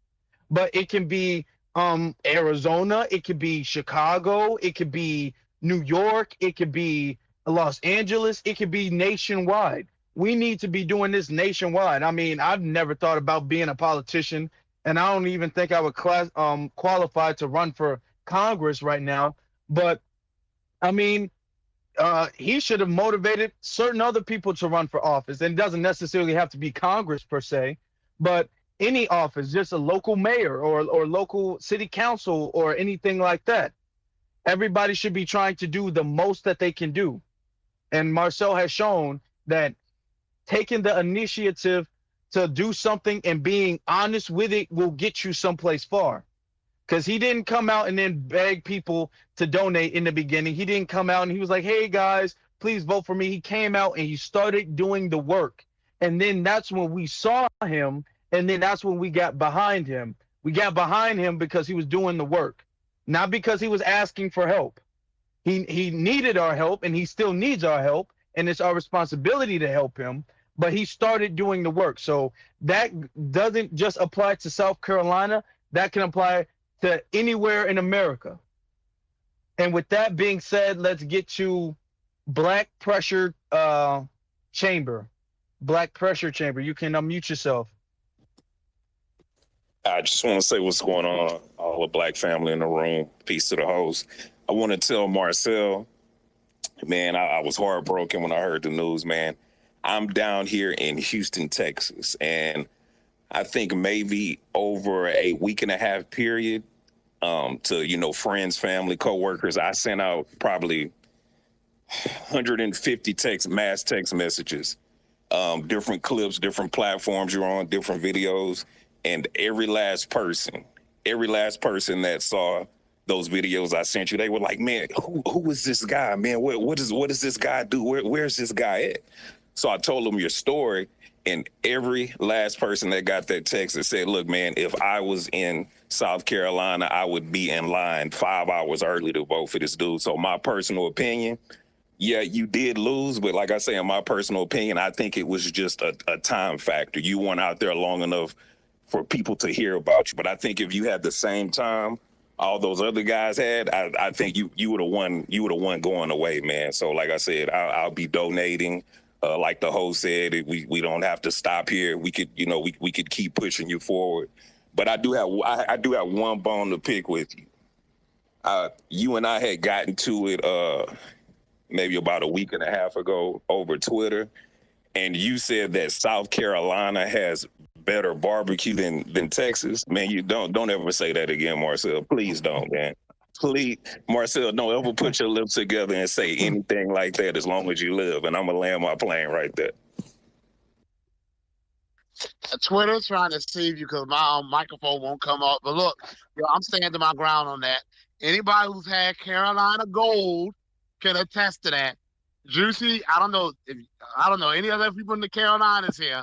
But it can be Arizona, it could be Chicago, it could be New York, it could be Los Angeles, it could be nationwide. We need to be doing this nationwide. I mean, I've never thought about being a politician, and I don't even think I would qualify to run for Congress right now. But I mean, he should have motivated certain other people to run for office. And it doesn't necessarily have to be Congress per se, but any office, just a local mayor or local city council or anything like that. Everybody should be trying to do the most that they can do. And Marcel has shown that taking the initiative to do something and being honest with it will get you someplace far. Because he didn't come out and then beg people to donate in the beginning. He didn't come out and he was like, hey guys, please vote for me. He came out and he started doing the work. And then that's when we saw him. And then that's when we got behind him. We got behind him because he was doing the work, not because he was asking for help. He needed our help and he still needs our help. And it's our responsibility to help him. But he started doing the work. So that doesn't just apply to South Carolina. That can apply to anywhere in America. And with that being said, let's get to Black Pressure Chamber. Black Pressure Chamber. You can unmute yourself. I just want to say what's going on, all the Black family in the room. Peace to the host. I want to tell Marcel, man, I was heartbroken when I heard the news, man. I'm down here in Houston, Texas, and I think maybe over a week and a half period, to friends, family, coworkers, I sent out probably 150 mass text messages, different clips, different platforms you're on, different videos, and every last person that saw those videos I sent you, they were like, man, who is this guy, man? What does this guy do? Where's this guy at? So I told them your story, and every last person that got that text that said, look, man, if I was in South Carolina, I would be in line 5 hours early to vote for this dude. So my personal opinion, yeah, you did lose. But like I say, in my personal opinion, I think it was just a time factor. You weren't out there long enough for people to hear about you. But I think if you had the same time all those other guys had, I think you would have won. You would have won going away, man. So like I said, I'll be donating. Like the host said, we don't have to stop here. We could, we could keep pushing you forward. But I do have one bone to pick with you. You and I had gotten to it maybe about a week and a half ago over Twitter, and you said that South Carolina has better barbecue than Texas. Man, you don't ever say that again, Marcel. Please don't, man. Please, Marcel, don't ever put your lips together and say anything like that as long as you live. And I'm going to land my plane right there. Twitter's trying to save you because my microphone won't come up. But look, I'm standing my ground on that. Anybody who's had Carolina Gold can attest to that. Juicy, I don't know any other people in the Carolinas here.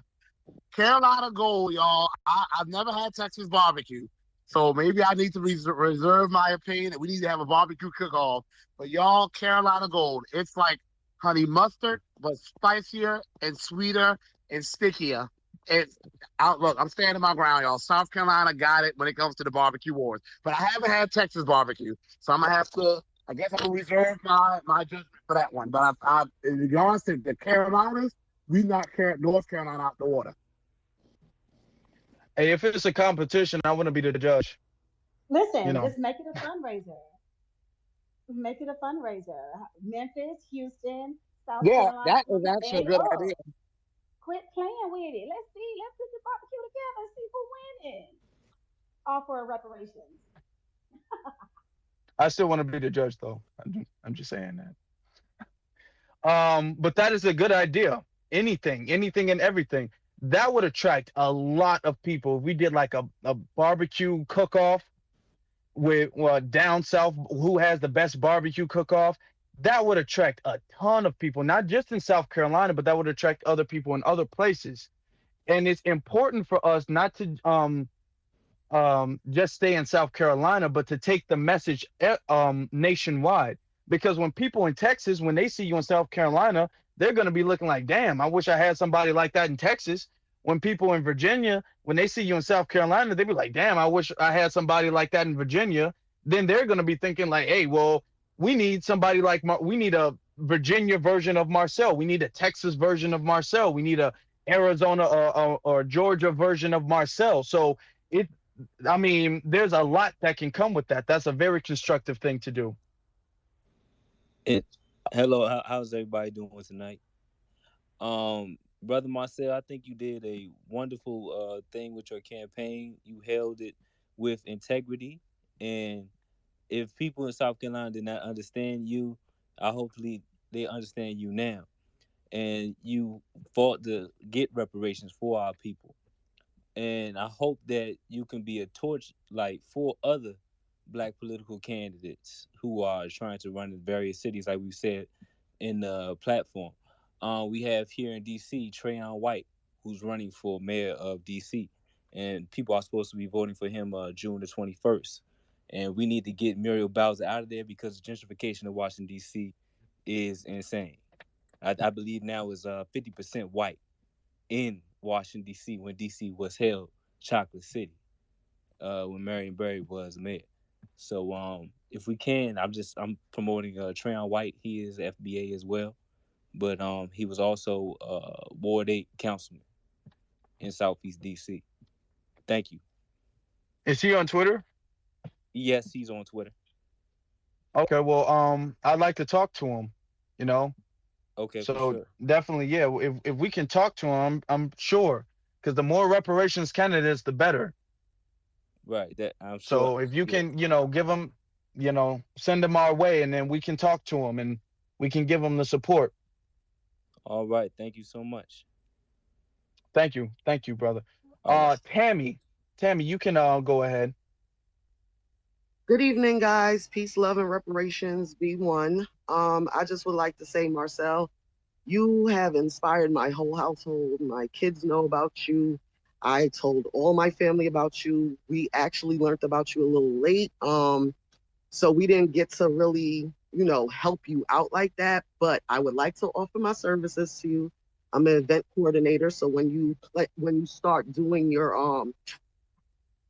Carolina Gold, y'all. I've never had Texas barbecue. So maybe I need to reserve my opinion. We need to have a barbecue cook-off. But y'all, Carolina Gold, it's like honey mustard, but spicier and sweeter and stickier. Look, I'm standing my ground, y'all. South Carolina got it when it comes to the barbecue wars. But I haven't had Texas barbecue. So I'm going to have to, I guess I'm going to reserve my judgment for that one. But in regards to the Carolinas, we knocked North Carolina out the water. Hey, if it's a competition, I want to be the judge. Listen, just make it a fundraiser. Make it a fundraiser. Memphis, Houston, South Carolina. Yeah, that is actually a good idea. Quit playing with it. Let's put the barbecue together and see who winning. offer reparations. I still want to be the judge, though. I'm just saying that. But that is a good idea. Anything and everything. That would attract a lot of people. If we did like a barbecue cook-off with down south, who has the best barbecue cook-off. That would attract a ton of people, not just in South Carolina, but that would attract other people in other places. And it's important for us not to just stay in South Carolina, but to take the message nationwide. Because when people in Texas, when they see you in South Carolina, they're going to be looking like, damn, I wish I had somebody like that in Texas. When people in Virginia, when they see you in South Carolina, they be like, damn, I wish I had somebody like that in Virginia. Then they're going to be thinking like, hey, well, we need somebody like, we need a Virginia version of Marcel. We need a Texas version of Marcel. We need a Arizona or Georgia version of Marcel. So it I mean, there's a lot that can come with that. That's a very constructive thing to do. And hello, how's everybody doing tonight? Brother Marcel, I think you did a wonderful thing with your campaign. You held it with integrity, and if people in South Carolina did not understand you, hopefully they understand you now. And you fought to get reparations for our people. And I hope that you can be a torch light for other black political candidates who are trying to run in various cities, like we said in the platform. We have here in DC Trayon White, who's running for mayor of DC, and people are supposed to be voting for him June the 21st. And we need to get Muriel Bowser out of there because the gentrification of Washington D.C. is insane. I believe now is 50% white in Washington D.C. when D.C. was held Chocolate City, when Marion Barry was mayor. So if we can, I'm promoting Trayon White. He is FBA as well, but he was also Ward 8 councilman in Southeast D.C. Thank you. Is he on Twitter? Yes, he's on Twitter. Okay, well, I'd like to talk to him. You know, Okay, for so sure. definitely, yeah. If we can talk to him, I'm sure, because the more reparations candidates, the better. Right. That I'm sure. So if you Yeah. can, give him, send him our way, and then we can talk to him, and we can give him the support. All right. Thank you so much. Thank you, brother. All right. Tammy, you can go ahead. Good evening, guys. Peace, love, and reparations be one. I just would like to say, Marcel, you have inspired my whole household. My kids know about you. I told all my family about you. We actually learned about you a little late. So we didn't get to really, help you out like that. But I would like to offer my services to you. I'm an event coordinator. So when you start doing your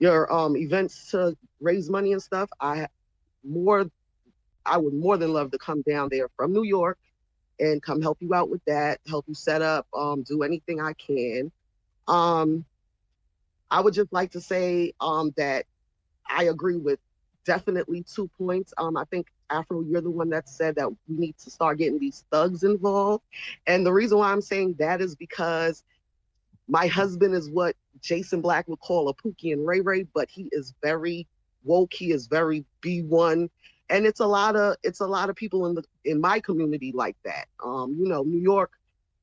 events to raise money and stuff, more I would more than love to come down there from New York and come help you out with that, help you set up, do anything I can. Um, I would just like to say that I agree with definitely 2 points. I think Afro, you're the one that said that we need to start getting these thugs involved. And the reason why I'm saying that is because my husband is what Jason Black would call a Pookie and Ray Ray, but he is very woke. He is very B1, and it's a lot of people in my community like that. New York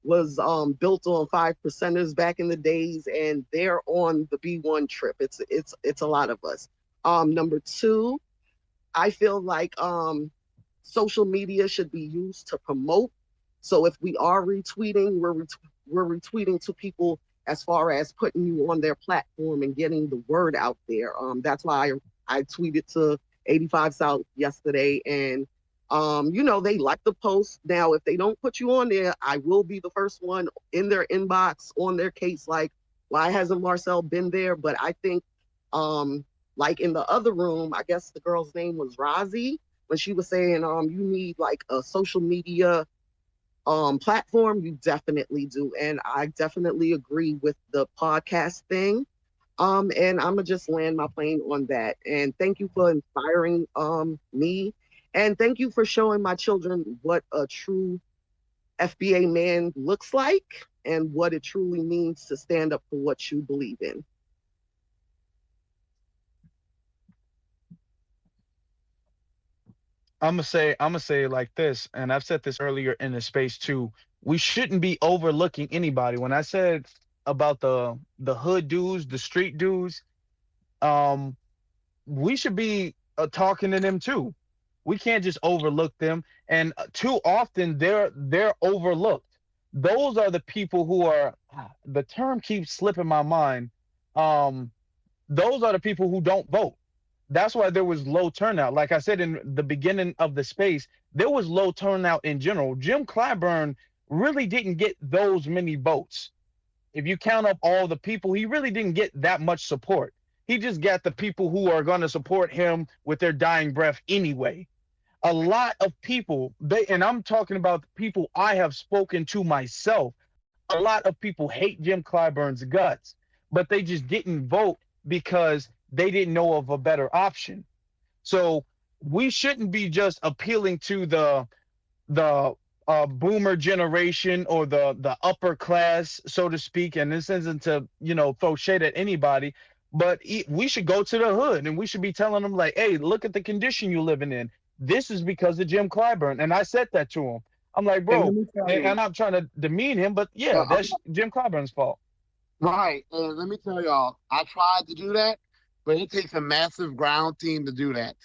was built on 5 percenters back in the days, and they're on the B1 trip. It's a lot of us. Number two, I feel like social media should be used to promote. So if we are retweeting, we're retweeting to people as far as putting you on their platform and getting the word out there. That's why I tweeted to 85 South yesterday, and they like the post. Now, if they don't put you on there, I will be the first one in their inbox on their case. Like, why hasn't Marcel been there? But I think, like in the other room, I guess the girl's name was Rozzy, when she was saying, you need like a social media platform, you definitely do. And I definitely agree with the podcast thing. And I'm gonna just land my plane on that. And thank you for inspiring me. And thank you for showing my children what a true FBA man looks like and what it truly means to stand up for what you believe in. I'm gonna say it like this, and I've said this earlier in the space too. We shouldn't be overlooking anybody. When I said about the hood dudes, the street dudes, um, we should be talking to them too. We can't just overlook them, and too often they're overlooked. Those are the people who are. The term keeps slipping my mind. Um, those are the people who don't vote. That's why there was low turnout. Like I said in the beginning of the space, there was low turnout in general. Jim Clyburn really didn't get those many votes. If you count up all the people, he really didn't get that much support. He just got the people who are going to support him with their dying breath anyway. A lot of people, and I'm talking about the people I have spoken to myself, a lot of people hate Jim Clyburn's guts, but they just didn't vote because they didn't know of a better option. So we shouldn't be just appealing to the boomer generation or the upper class, so to speak. And this isn't to throw shade at anybody, but we should go to the hood and we should be telling them like, hey, look at the condition you're living in. This is because of Jim Clyburn, and I said that to him. I'm like, And let bro, me tell and you, I'm not trying to demean him, but yeah, I'm that's Jim Clyburn's fault. right. And let me tell y'all, I tried to do that, but it takes a massive ground team to do that.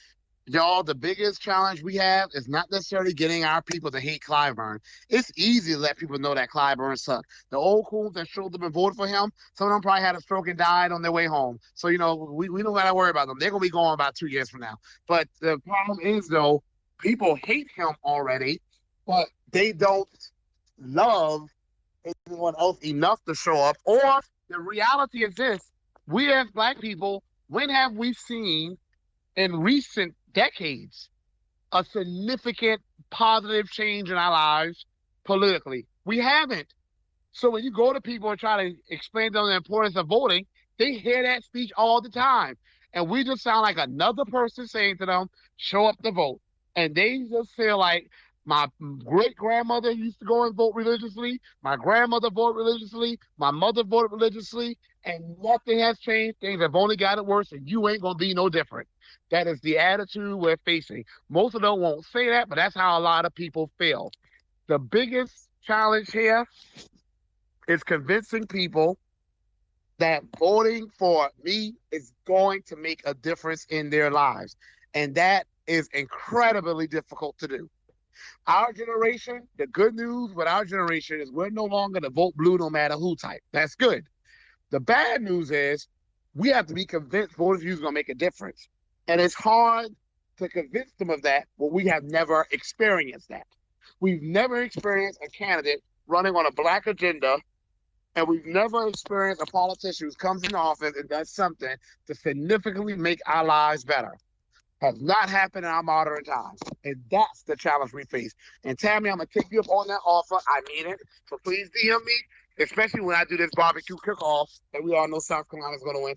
Y'all, the biggest challenge we have is not necessarily getting our people to hate Clyburn. It's easy to let people know that Clyburn sucked. The old coons that showed up and voted for him, some of them probably had a stroke and died on their way home. So, we don't got to worry about them. They're going to be gone about 2 years from now. But the problem is, though, people hate him already, but they don't love anyone else enough to show up. Or the reality is this: we as Black people, when have we seen in recent decades a significant positive change in our lives politically? We haven't. So when you go to people and try to explain to them the importance of voting, they hear that speech all the time. And we just sound like another person saying to them, show up to vote. And they just feel like my great grandmother used to go and vote religiously. My grandmother voted religiously. My mother voted religiously. And nothing has changed. Things have only gotten worse, and you ain't going to be no different. That is the attitude we're facing. Most of them won't say that, but that's how a lot of people feel. The biggest challenge here is convincing people that voting for me is going to make a difference in their lives. And that is incredibly difficult to do. Our generation, the good news with our generation is we're no longer the vote blue no matter who type. That's good. The bad news is we have to be convinced voting for you is going to make a difference. And it's hard to convince them of that when we have never experienced that. We've never experienced a candidate running on a Black agenda, and we've never experienced a politician who comes into office and does something to significantly make our lives better. Has not happened in our modern times. And that's the challenge we face. And Tammy, I'm going to take you up on that offer. I mean it. So please DM me, especially when I do this barbecue cook-off, and we all know South Carolina's going to win.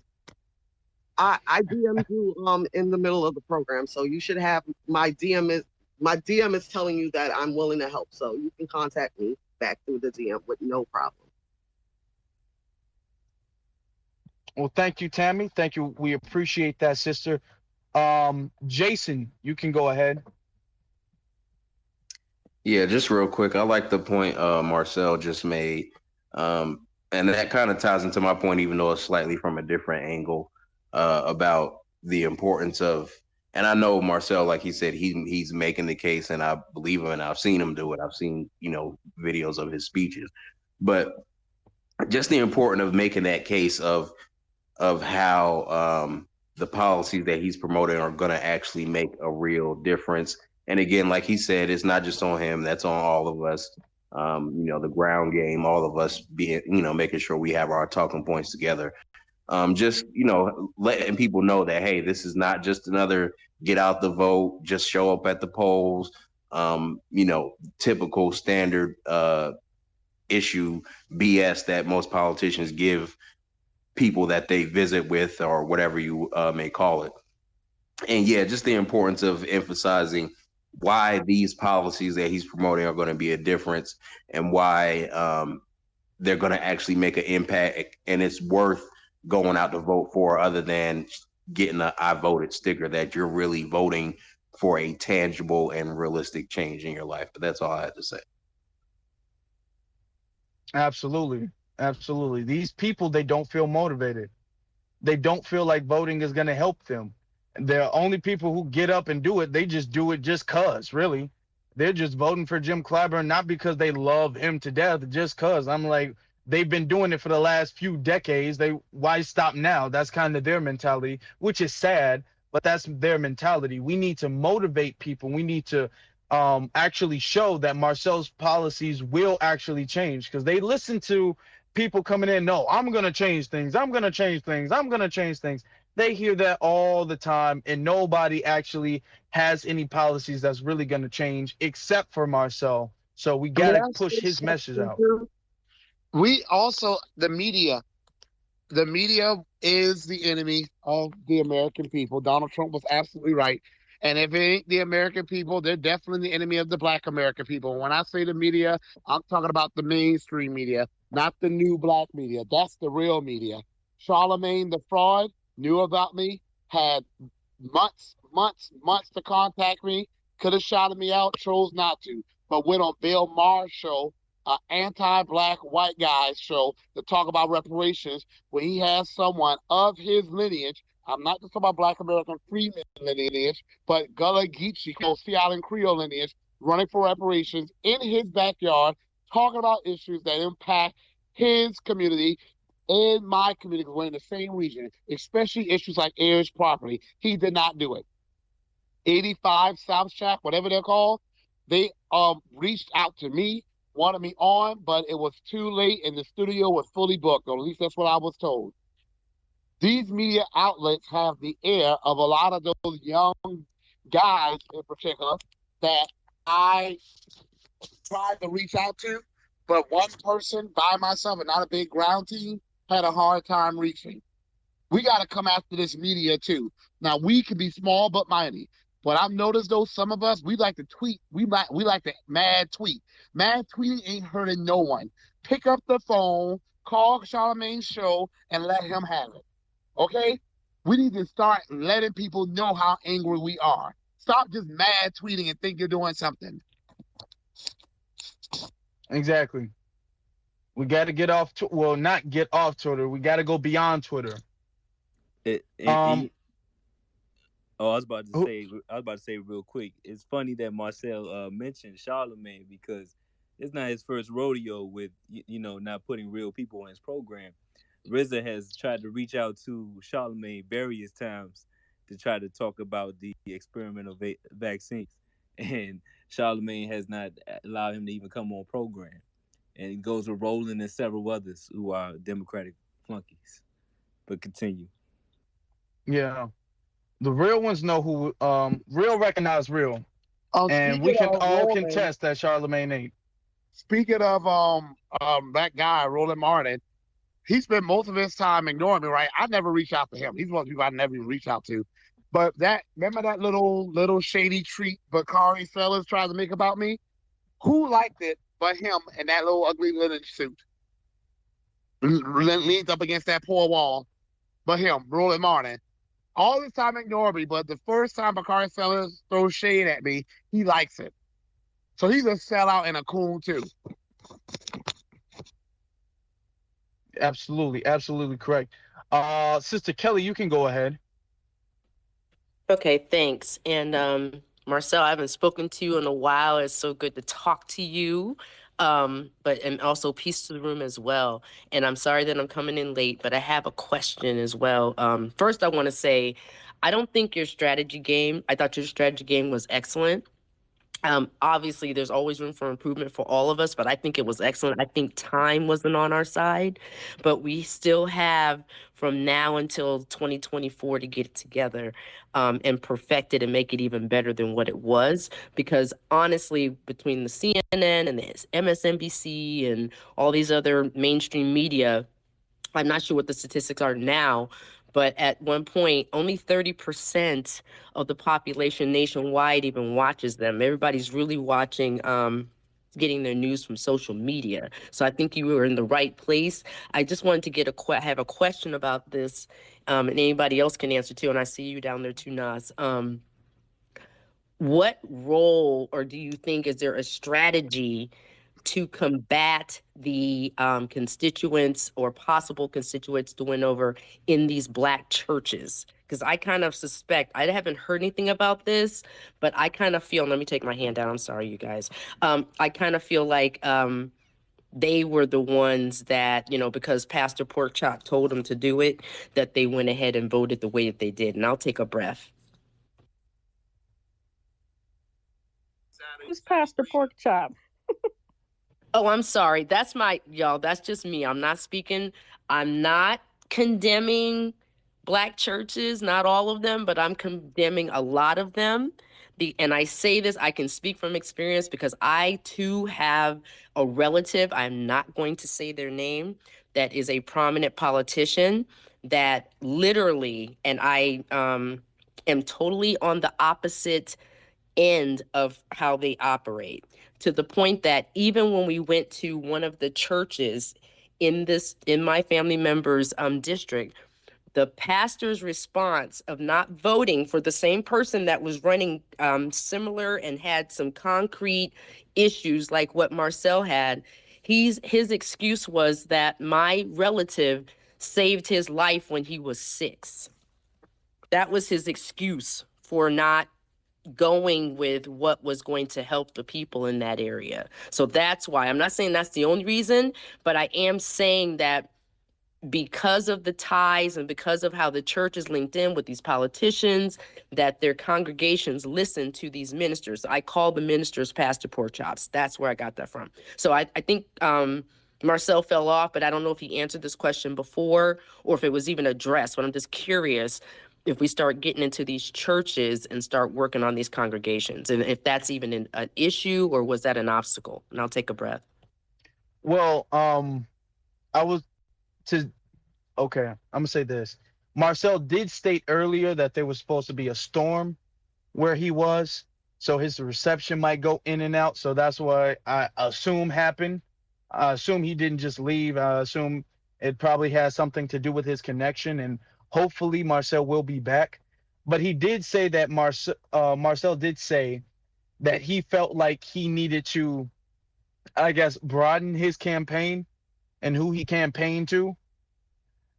I DM'd you in the middle of the program, so you should have my DM is telling you that I'm willing to help. So you can contact me back through the DM with no problem. Well, thank you, Tammy. Thank you. We appreciate that, sister. Jason, you can go ahead. Yeah, just real quick. I like the point Marcel just made. And that kind of ties into my point, even though it's slightly from a different angle, about the importance of, and I know Marcel, like he said, he's making the case, and I believe him, and I've seen him do it. I've seen, videos of his speeches. But just the importance of making that case of how the policies that he's promoting are going to actually make a real difference. And again, like he said, it's not just on him; that's on all of us. The ground game, all of us being, making sure we have our talking points together. Just letting people know that, hey, this is not just another get out the vote, just show up at the polls. Typical standard issue BS that most politicians give people that they visit with, or whatever you may call it. And yeah, just the importance of emphasizing why these policies that he's promoting are going to be a difference, and why they're going to actually make an impact, and it's worth going out to vote for, other than getting a I voted sticker, that you're really voting for a tangible and realistic change in your life. But that's all I had to say. Absolutely. Absolutely. These people, they don't feel motivated. They don't feel like voting is going to help them. The only people who get up and do it, they just do it just cuz, really. They're just voting for Jim Clyburn not because they love him to death, just cuz. I'm like, they've been doing it for the last few decades. They why stop now? That's kind of their mentality, which is sad, but that's their mentality. We need to motivate people. We need to actually show that Marcel's policies will actually change because they listen to people coming in, no, I'm going to change things. I'm going to change things. I'm going to change things. They hear that all the time, and nobody actually has any policies that's really going to change except for Marcel. So we got May to I push say his message something out. too? We also, the media is the enemy of the American people. Donald Trump was absolutely right. And if it ain't the American people, they're definitely the enemy of the Black American people. When I say the media, I'm talking about the mainstream media, not the new Black media. That's the real media. Charlemagne the fraud knew about me, had months to contact me, could have shouted me out, chose not to, but went on Bill Maher's show, an anti-Black white guy's show, to talk about reparations when he has someone of his lineage. I'm not just talking about Black American Freeman lineage, but Gullah Geechee, Sea Island Creole lineage, running for reparations in his backyard, talking about issues that impact his community and my community, because we're in the same region, especially issues like heirs property. He did not do it. 85 South Shack, whatever they're called, they reached out to me, wanted me on, but it was too late and the studio was fully booked, or at least that's what I was told. These media outlets have the air of a lot of those young guys in particular that I tried to reach out to, but one person by myself and not a big ground team had a hard time reaching. We got to come after this media too. Now we can be small but mighty. But I've noticed though, some of us, we like to tweet. We like to mad tweet. Mad tweeting ain't hurting no one. Pick up the phone, call Charlemagne's show, and let him have it. Okay? We need to start letting people know how angry we are. Stop just mad tweeting and think you're doing something. Exactly. We got to get off, well, not get off Twitter. We got to go beyond Twitter. I was about to say real quick. It's funny that Marcel mentioned Charlemagne because it's not his first rodeo with not putting real people on his program. RZA has tried to reach out to Charlemagne various times to try to talk about the experimental vaccines, and Charlemagne has not allowed him to even come on program. And it goes with Roland and several others who are Democratic flunkies. But continue. Yeah. The real ones know who, real recognize real. And we Speaking can of all Roland, contest that Charlemagne ain't. speaking of that guy, Roland Martin, he spent most of his time ignoring me, right? I never reached out to him. He's one of the people I never even reached out to. But remember that little shady treat Bakari fellas tried to make about me? Who liked it but him and that little ugly linen suit? Leaned up against that poor wall. But him, Roland Martin. All this time ignored me, but the first time Bakari fellas throws shade at me, he likes it. So he's a sellout and a coon too. Absolutely, absolutely correct. Sister Kelly, you can go ahead. Okay, thanks. And Marcel, I haven't spoken to you in a while. It's so good to talk to you. And also peace to the room as well. And I'm sorry that I'm coming in late, but I have a question as well. First, I want to say, I don't think your strategy game, I thought your strategy game was excellent. Obviously, there's always room for improvement for all of us, but I think it was excellent. I think time wasn't on our side, but we still have from now until 2024 to get it together and perfect it and make it even better than what it was. Because honestly, between the CNN and the MSNBC and all these other mainstream media, I'm not sure what the statistics are now, but at one point, only 30% of the population nationwide even watches them. Everybody's really watching, getting their news from social media. So I think you were in the right place. I just wanted to get have a question about this, and anybody else can answer too. And I see you down there too, Nas. what role, or do you think, is there a strategy to combat the constituents or possible constituents to win over in these Black churches? Because I kind of suspect, I haven't heard anything about this, but I kind of feel, let me take my hand down, I'm sorry, you guys. I kind of feel like they were the ones that, because Pastor Porkchop told them to do it, that they went ahead and voted the way that they did. And I'll take a breath. Who's Pastor Porkchop? Oh, I'm sorry. That's just me. I'm not condemning Black churches, not all of them, but I'm condemning a lot of them. And I say this, I can speak from experience because I too have a relative, I'm not going to say their name, that is a prominent politician that literally, and I am totally on the opposite end of how they operate, to the point that even when we went to one of the churches in my family member's district, the pastor's response of not voting for the same person that was running similar and had some concrete issues like what Marcel had, his excuse was that my relative saved his life when he was 6. That was his excuse for not going with what was going to help the people in that area. So that's why, I'm not saying that's the only reason, but I am saying that because of the ties and because of how the church is linked in with these politicians, that their congregations listen to these ministers. I call the ministers Pastor Porkchops. That's where I got that from. So I think Marcel fell off, but I don't know if he answered this question before or if it was even addressed, but I'm just curious if we start getting into these churches and start working on these congregations, and if that's even an issue, or was that an obstacle? And I'll take a breath. Well, okay, I'm gonna say this. Marcel did state earlier that there was supposed to be a storm where he was, so his reception might go in and out. So that's what I assume happened. I assume he didn't just leave. I assume it probably has something to do with his connection, and hopefully Marcel will be back. But he did say that Marcel did say that he felt like he needed to, I guess, broaden his campaign and who he campaigned to.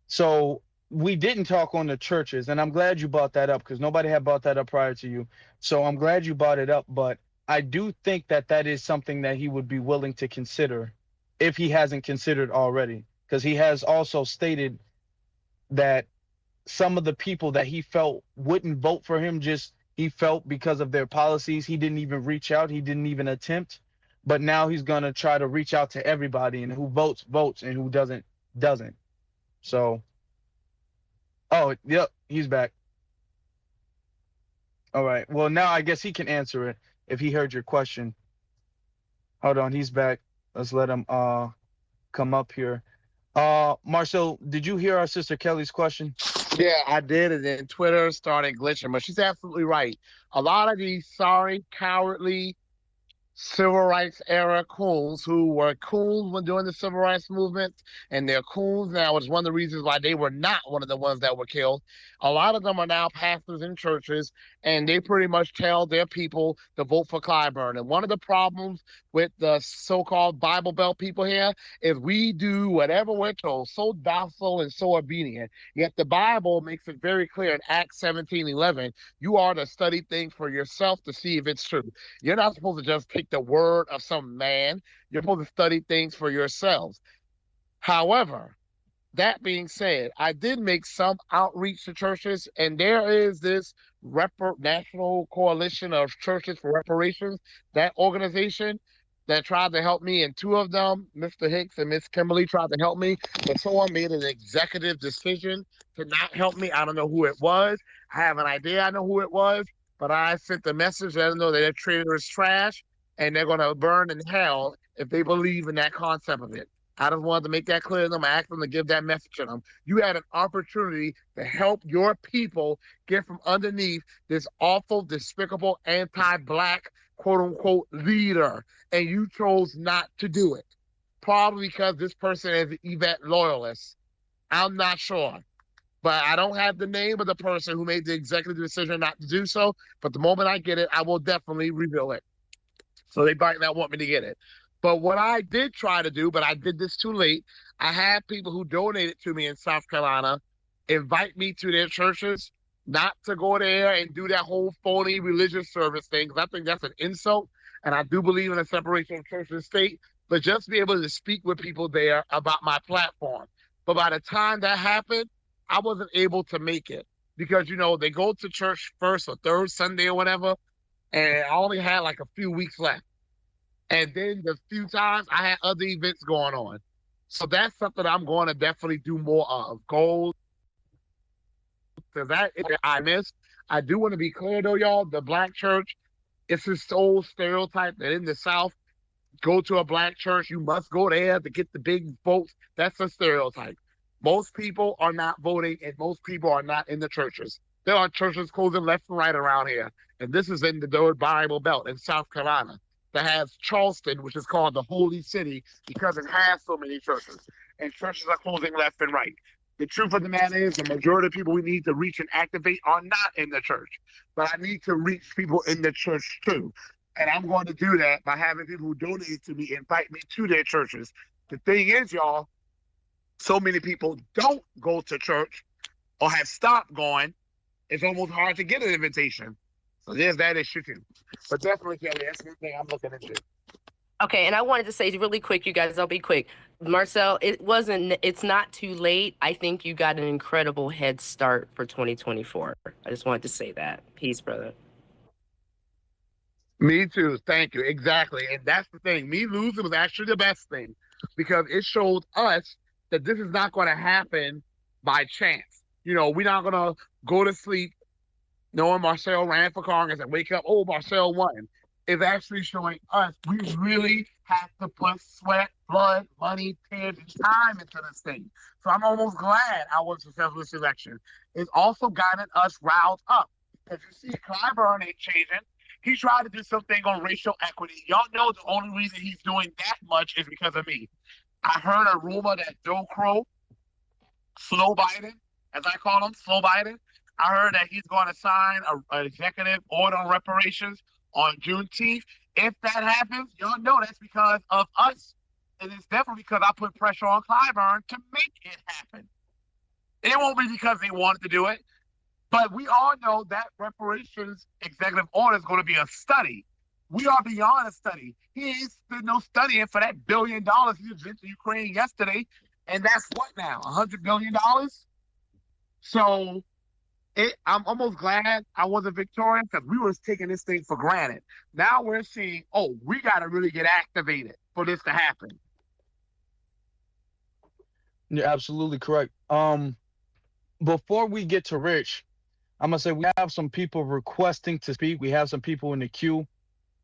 So we didn't talk on the churches, and I'm glad you brought that up because nobody had brought that up prior to you. So I'm glad you brought it up, but I do think that that is something that he would be willing to consider if he hasn't considered already, because he has also stated that some of the people that he felt wouldn't vote for him, just he felt because of their policies, he didn't even reach out, he didn't even attempt. But now he's going to try to reach out to everybody, and who votes, votes, and who doesn't. So, oh, yep, he's back. All right. Well, now I guess he can answer it if he heard your question. Hold on, he's back. Let's let him come up here. Marcel, did you hear our sister Kelly's question? Yeah, I did, and then Twitter started glitching. But she's absolutely right. A lot of these sorry, cowardly civil rights era coons who were coons when doing the civil rights movement, and they're coons now, is one of the reasons why they were not one of the ones that were killed. A lot of them are now pastors in churches, and they pretty much tell their people to vote for Clyburn. And one of the problems with the so-called Bible Belt people here is we do whatever we're told, so docile and so obedient. Yet the Bible makes it very clear in Acts 17:11, you are to study things for yourself to see if it's true. You're not supposed to just pick the word of some man. You're supposed to study things for yourselves. However, that being said, I did make some outreach to churches, and there is this National Coalition of Churches for Reparations, that organization that tried to help me, and two of them, Mr. Hicks and Miss Kimberly, tried to help me, but someone made an executive decision to not help me. I don't know who it was. I have an idea I know who it was, but I sent the message, let them know that their trailer is trash, and they're going to burn in hell if they believe in that concept of it. I just wanted to make that clear to them. I asked them to give that message to them. You had an opportunity to help your people get from underneath this awful, despicable, anti-Black, quote-unquote, leader, and you chose not to do it. Probably because this person is an Yvette loyalist. I'm not sure. but I don't have the name of the person who made the executive decision not to do so. But the moment I get it, I will definitely reveal it. So they might not want me to get it. But what I did try to do, but I did this too late, I had people who donated to me in South Carolina invite me to their churches, not to go there and do that whole phony religious service thing, because I think that's an insult. And I do believe in a separation of church and state, but just be able to speak with people there about my platform. But by the time that happened, I wasn't able to make it because, they go to church first or third Sunday or whatever. And I only had like a few weeks left. And then the few times I had other events going on. So that's something I'm going to definitely do more of. Goals. Because that is what I missed. I do want to be clear though, y'all. The black church, it's this old stereotype that in the South, go to a black church, you must go there to get the big votes. That's a stereotype. Most people are not voting, and most people are not in the churches. There are churches closing left and right around here. And this is in the Bible Belt in South Carolina that has Charleston, which is called the Holy City because it has so many churches. And churches are closing left and right. The truth of the matter is the majority of people we need to reach and activate are not in the church. But I need to reach people in the church too. And I'm going to do that by having people who donate to me invite me to their churches. The thing is, y'all, so many people don't go to church or have stopped going. It's almost hard to get an invitation. So there's that issue too. But definitely, Kelly, that's one thing I'm looking into. Okay, and I wanted to say really quick, you guys, I'll be quick. Marcel, it's not too late. I think you got an incredible head start for 2024. I just wanted to say that. Peace, brother. Me too. Thank you. Exactly. And that's the thing. Me losing was actually the best thing because it showed us that this is not going to happen by chance. We're not going to go to sleep knowing Marcel ran for Congress and wake up, oh, Marcel won. It's actually showing us we really have to put sweat, blood, money, tears, and time into this thing. So I'm almost glad I was successful in this election. It's also gotten us riled up. As you see, Clyburn ain't changing. He tried to do something on racial equity. Y'all know the only reason he's doing that much is because of me. I heard a rumor that Joe Crow, Slow Biden, as I call him, Slow Biden, I heard that he's going to sign an executive order on reparations on Juneteenth. If that happens, y'all know that's because of us. And it's definitely because I put pressure on Clyburn to make it happen. It won't be because they wanted to do it. But we all know that reparations executive order is going to be a study. We are beyond a study. He ain't spent no studying for that $1 billion he sent to Ukraine yesterday. And that's what now? $100 billion? So I'm almost glad I wasn't Victorian because we were taking this thing for granted. Now we're seeing, we got to really get activated for this to happen. You're absolutely correct. Before we get to Rich, I'm going to say we have some people requesting to speak. We have some people in the queue,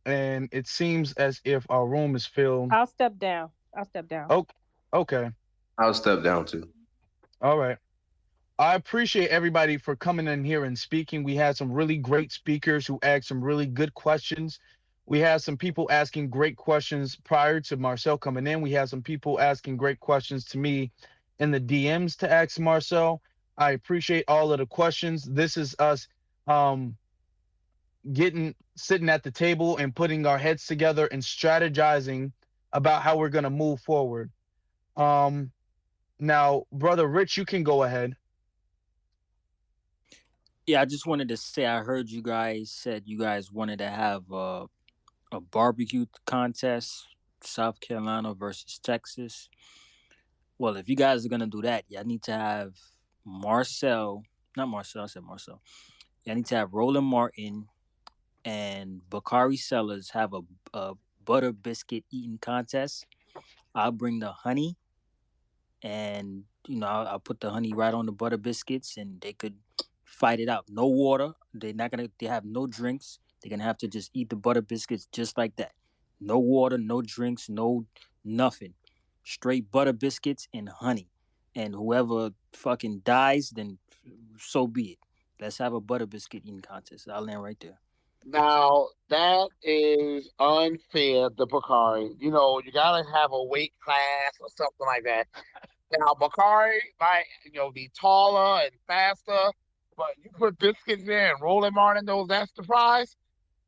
and it seems as if our room is filled. I'll step down. Oh, okay. I'll step down too. All right. I appreciate everybody for coming in here and speaking. We had some really great speakers who asked some really good questions. We had some people asking great questions prior to Marcel coming in. We had some people asking great questions to me in the DMs to ask Marcel. I appreciate all of the questions. This is us sitting at the table and putting our heads together and strategizing about how we're going to move forward. Now, Brother Rich, you can go ahead. Yeah, I just wanted to say I heard you guys said you guys wanted to have a barbecue contest, South Carolina versus Texas. Well, if you guys are gonna do that, y'all need to have Marcel. Not Marcel. I said Marcel. Y'all need to have Roland Martin and Bakari Sellers have a butter biscuit eating contest. I'll bring the honey, and I'll put the honey right on the butter biscuits, and they could fight it out. No water. They have no drinks. They're gonna have to just eat the butter biscuits just like that. No water, no drinks, no nothing. Straight butter biscuits and honey. And whoever fucking dies, then so be it. Let's have a butter biscuit eating contest. I'll land right there. Now, that is unfair, the Bakari. You gotta have a weight class or something like that. Now, Bakari might, be taller and faster, but you put biscuits there and rolling Martin those extra fries,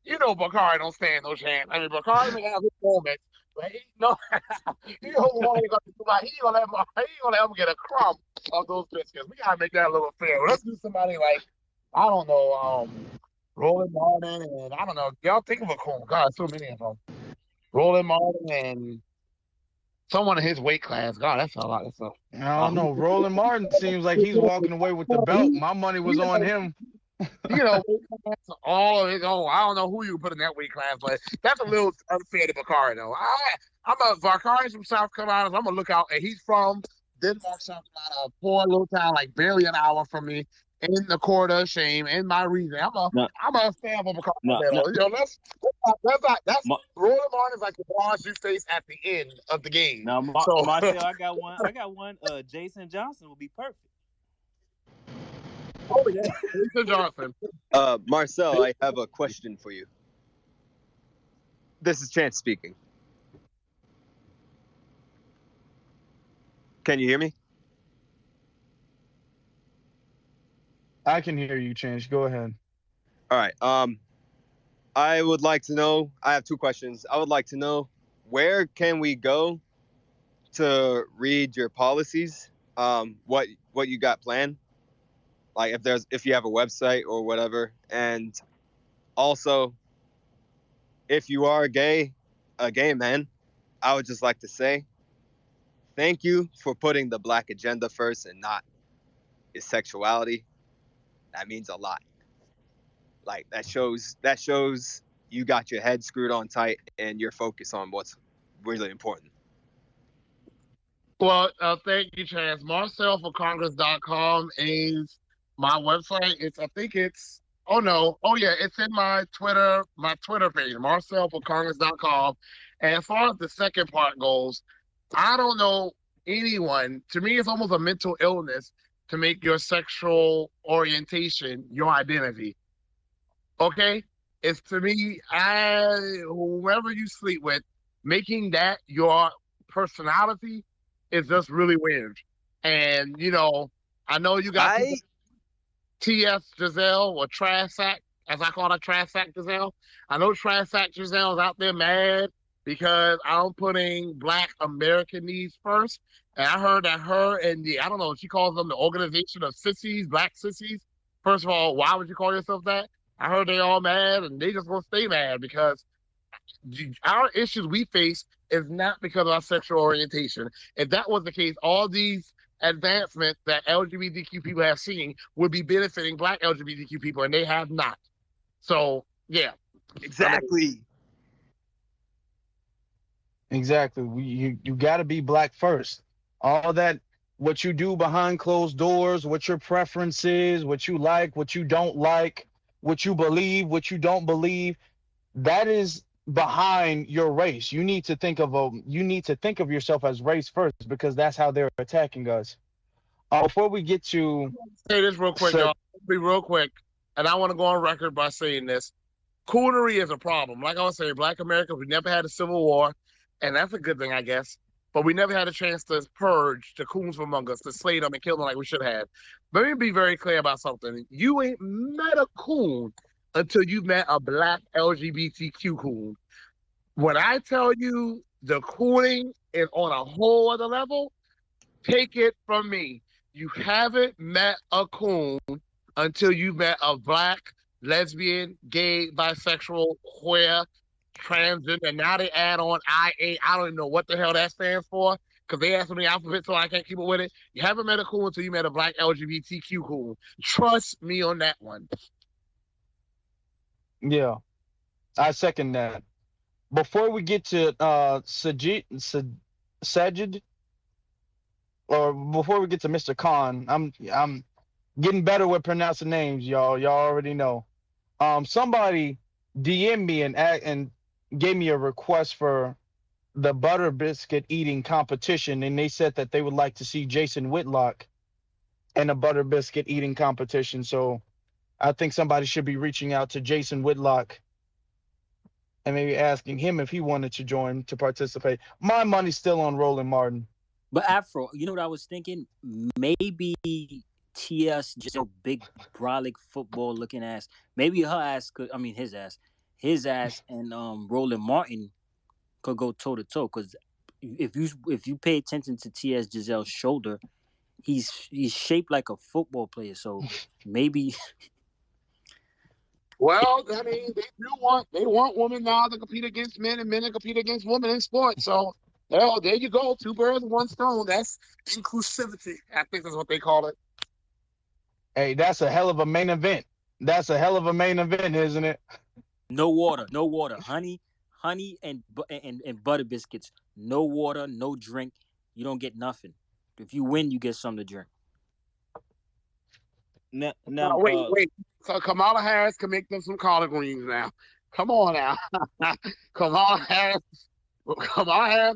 Bakari don't stand no chance. I mean, Bakari may have his moments, but he don't want to do like he ain't gonna ever get a crumb of those biscuits. We gotta make that a little fair. Let's do somebody like I don't know, Roland Martin, and I don't know. Y'all think of a cool God, so many of them. Roland Martin and someone in his weight class. God, that's a lot. I don't know. Roland Martin seems like he's walking away with the belt. My money was on him. Weight class, all of his own. I don't know who you put in that weight class, but that's a little unfair to Bakari, though. Bakari's from South Carolina. So I'm gonna look out, and he's from Denmark, South Carolina, a poor little town, like barely an hour from me, in the quarter of shame, in my region. I'm a fan of Bakari. That's Roland Martin is like the boss you face at the end of the game. Now, Marcel, I got one. Jason Johnson will be perfect. Oh yeah, Jason Johnson. Marcel, I have a question for you. This is Chance speaking. Can you hear me? I can hear you, Chance. Go ahead. All right. I would like to know. I have two questions. I would like to know where can we go to read your policies? What you got planned? Like if you have a website or whatever, and also if you are a gay man, I would just like to say thank you for putting the Black agenda first and not his sexuality. That means a lot. Like that shows you got your head screwed on tight and you're focused on what's really important. Well, thank you, Chance. MarcelForCongress.com is my website. It's in my Twitter page, MarcelForCongress.com. And as far as the second part goes, I don't know anyone. To me, it's almost a mental illness to make your sexual orientation your identity. Okay? It's to me, whoever you sleep with, making that your personality is just really weird. And, I know you got T.S. Giselle or Trash Sack, as I call her, Trash Sack Giselle. I know Trash Sack Giselle's out there mad because I'm putting Black American needs first. And I heard that her and I don't know, she calls them the Organization of Sissies, Black Sissies. First of all, why would you call yourself that? I heard they all mad and they just gonna stay mad because our issues we face is not because of our sexual orientation. If that was the case, all these advancements that LGBTQ people have seen would be benefiting Black LGBTQ people, and they have not. So, yeah. Exactly. Exactly. You got to be Black first. All that, what you do behind closed doors, what your preference is, what you like, what you don't like, what you believe, what you don't believe, that is behind your race. You need to think of yourself as race first, because that's how they're attacking us. Before we get to say this real quick, y'all. Be real quick, and I want to go on record by saying this: coonery is a problem. Like I was saying, Black Americans, we never had a civil war, and that's a good thing, I guess. But we never had a chance to purge the coons from among us, to slay them and kill them like we should have. Let me be very clear about something. You ain't met a coon until you met a Black LGBTQ coon. When I tell you the cooning is on a whole other level, take it from me. You haven't met a coon until you met a Black, lesbian, gay, bisexual, queer, transgender, and now they add on IA. I don't even know what the hell that stands for, because they asked me the alphabet so I can't keep up with it. You haven't met a coon until you met a Black LGBTQ coon. Trust me on that one. Yeah, I second that. Before we get to Sajid, or before we get to Mr. Khan, I'm getting better with pronouncing names, y'all. Y'all already know. Somebody DM me and gave me a request for the butter biscuit eating competition, and they said that they would like to see Jason Whitlock in a butter biscuit eating competition. So I think somebody should be reaching out to Jason Whitlock and maybe asking him if he wanted to join to participate. My money's still on Roland Martin. But Afro, you know what I was thinking? Maybe TS just a big brolic football looking ass. Maybe her ass could. I mean his ass, and Roland Martin could go toe to toe. Because if you pay attention to TS Giselle's shoulder, he's shaped like a football player. So maybe. Well, I mean, they want women now to compete against men and men to compete against women in sports. So, well, there you go. Two birds, one stone. That's inclusivity. I think that's what they call it. Hey, that's a hell of a main event. That's a hell of a main event, isn't it? No water, no water. Honey and butter biscuits. No water, no drink. You don't get nothing. If you win, you get something to drink. Now, Wait. So Kamala Harris can make them some collard greens now. Come on now. Kamala Harris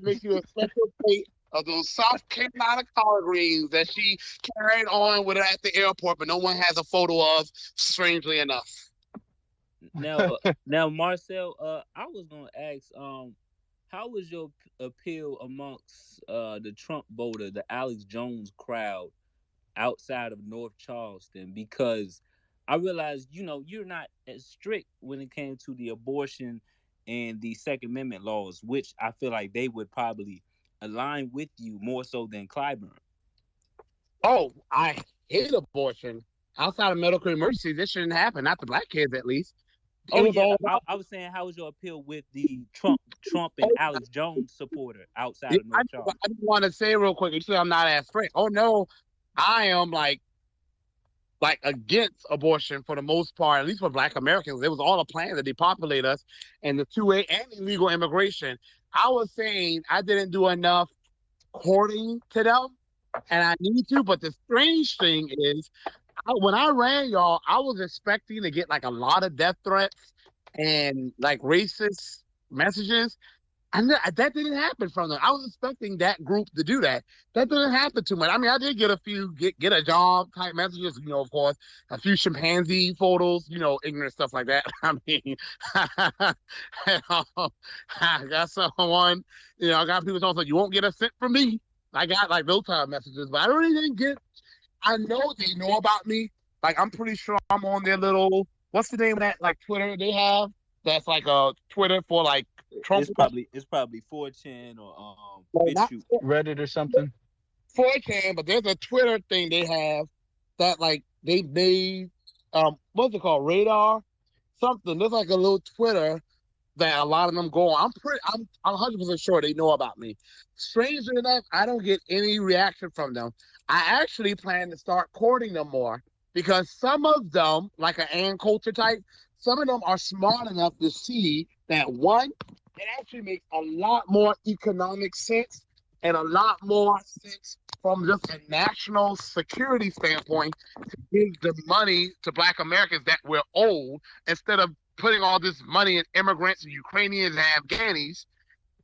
makes you a special plate of those South Carolina collard greens that she carried on with her at the airport, but no one has a photo of, strangely enough. Now, Marcel, I was gonna ask, how was your appeal amongst the Trump voter, the Alex Jones crowd outside of North Charleston? Because I realized, you're not as strict when it came to the abortion and the Second Amendment laws, which I feel like they would probably align with you more so than Clyburn. Oh, I hate abortion. Outside of medical emergencies, this shouldn't happen. Not to black kids, at least. I was saying, how was your appeal with the Trump and Alex Jones supporter outside of North Charleston? I just want to say real quick, you say I'm not as strict. Oh no, I am like against abortion for the most part, at least for Black Americans. It was all a plan to depopulate us, and the 2A and illegal immigration. I was saying I didn't do enough courting to them, and I need to. But the strange thing is, when I ran, y'all, I was expecting to get like a lot of death threats and like racist messages. And that didn't happen from them. I was expecting that group to do that. That didn't happen too much. I mean, I did get a few get a job type messages, of course, a few chimpanzee photos, ignorant stuff like that. I mean, I got someone, I got people talking, you won't get a cent from me. I got like those type of messages, but I really didn't get. I know they know about me. Like, I'm pretty sure I'm on their little, what's the name of that like Twitter they have? That's like a Twitter for like Trump. It's probably 4chan or Reddit or something. 4chan, but there's a Twitter thing they have that like they made what's it called? Radar? Something. There's like a little Twitter that a lot of them go on. I'm 100% sure they know about me. Strangely enough, I don't get any reaction from them. I actually plan to start courting them more because some of them, like an Ann Coulter type, some of them are smart enough to see that one, it actually makes a lot more economic sense and a lot more sense from just a national security standpoint to give the money to Black Americans that we're owed instead of putting all this money in immigrants and Ukrainians and Afghanis.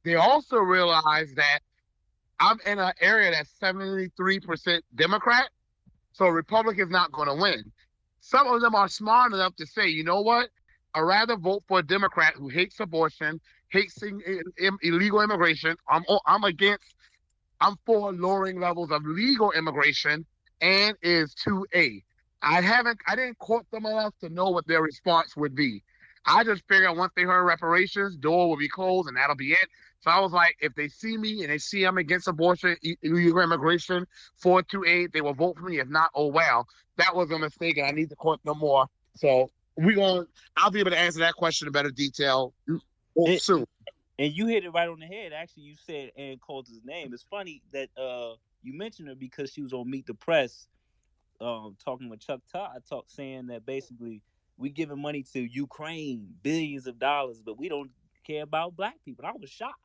They also realize that I'm in an area that's 73% Democrat, so Republican's not going to win. Some of them are smart enough to say, you know what? I'd rather vote for a Democrat who hates abortion, hates illegal immigration. I'm for lowering levels of legal immigration and is 2A. I didn't court them enough to know what their response would be. I just figured once they heard reparations, door will be closed and that'll be it. So I was like, if they see me and they see I'm against abortion, illegal immigration, 428, they will vote for me. If not, oh well. That was a mistake and I need to court them more. So I'll be able to answer that question in better detail soon. And you hit it right on the head. Actually, you said Ann Coulter's name. It's funny that you mentioned her because she was on Meet the Press talking with Chuck Todd, saying that basically we giving money to Ukraine, billions of dollars, but we don't care about Black people. I was shocked.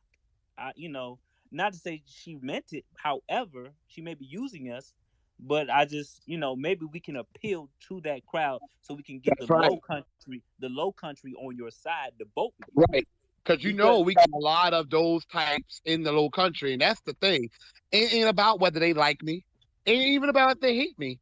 Not to say she meant it. However, she may be using us, but I just, maybe we can appeal to that crowd so we can get the low country on your side to vote with you. Right. Because we got a lot of those types in the low country, and that's the thing. It ain't about whether they like me. It ain't even about if they hate me.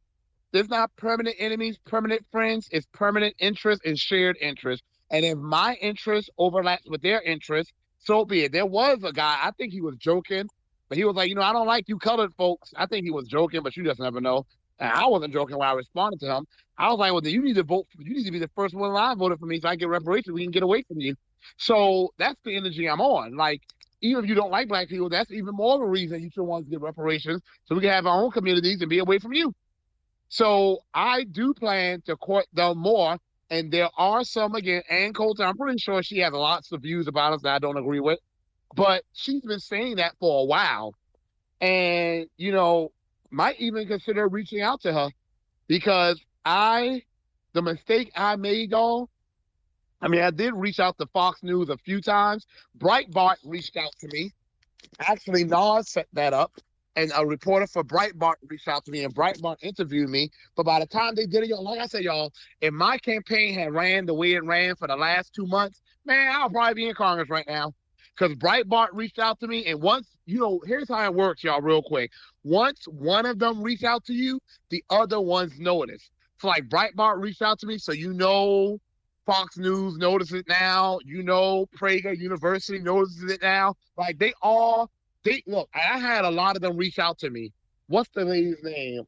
There's not permanent enemies, permanent friends. It's permanent interest and shared interest. And if my interest overlaps with their interest, so be it. There was a guy, I think he was joking, But he was like, I don't like you colored folks. I think he was joking, but you just never know. And I wasn't joking when I responded to him. I was like, well, then you need to vote. You need to be the first one line voted for me so I get reparations. We can get away from you. So that's the energy I'm on. Like, even if you don't like black people, that's even more of a reason you should want to get reparations so we can have our own communities and be away from you. So I do plan to court them more. And there are some, again, Ann Coulter, I'm pretty sure she has lots of views about us that I don't agree with. But she's been saying that for a while. And, might even consider reaching out to her because the mistake I made, y'all, I did reach out to Fox News a few times. Breitbart reached out to me. Actually, Nas set that up. And a reporter for Breitbart reached out to me, and Breitbart interviewed me. But by the time they did it, y'all, like I said, y'all, if my campaign had ran the way it ran for the last 2 months, man, I'll probably be in Congress right now. Because Breitbart reached out to me, and once, here's how it works, y'all, real quick. Once one of them reach out to you, the other ones notice. So, like, Breitbart reached out to me, so Fox News notices it now. Prager University notices it now. Like, look, I had a lot of them reach out to me. What's the lady's name?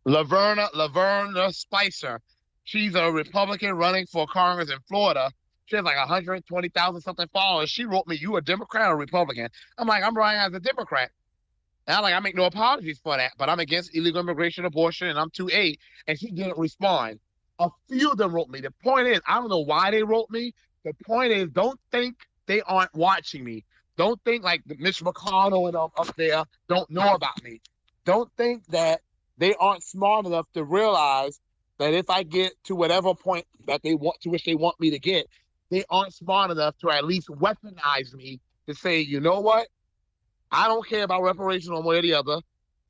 Laverna Spicer. She's a Republican running for Congress in Florida. She has like 120,000 something followers. She wrote me, "You a Democrat or Republican?" I'm like, "I'm running as a Democrat." And I make no apologies for that, but I'm against illegal immigration, abortion, and I'm 2A. And she didn't respond. A few of them wrote me. The point is, I don't know why they wrote me. The point is, don't think they aren't watching me. Don't think like Mitch McConnell and up there don't know about me. Don't think that they aren't smart enough to realize that if I get to whatever point that they want to, which they want me to get, they aren't smart enough to at least weaponize me to say, you know what? I don't care about reparations one way or the other,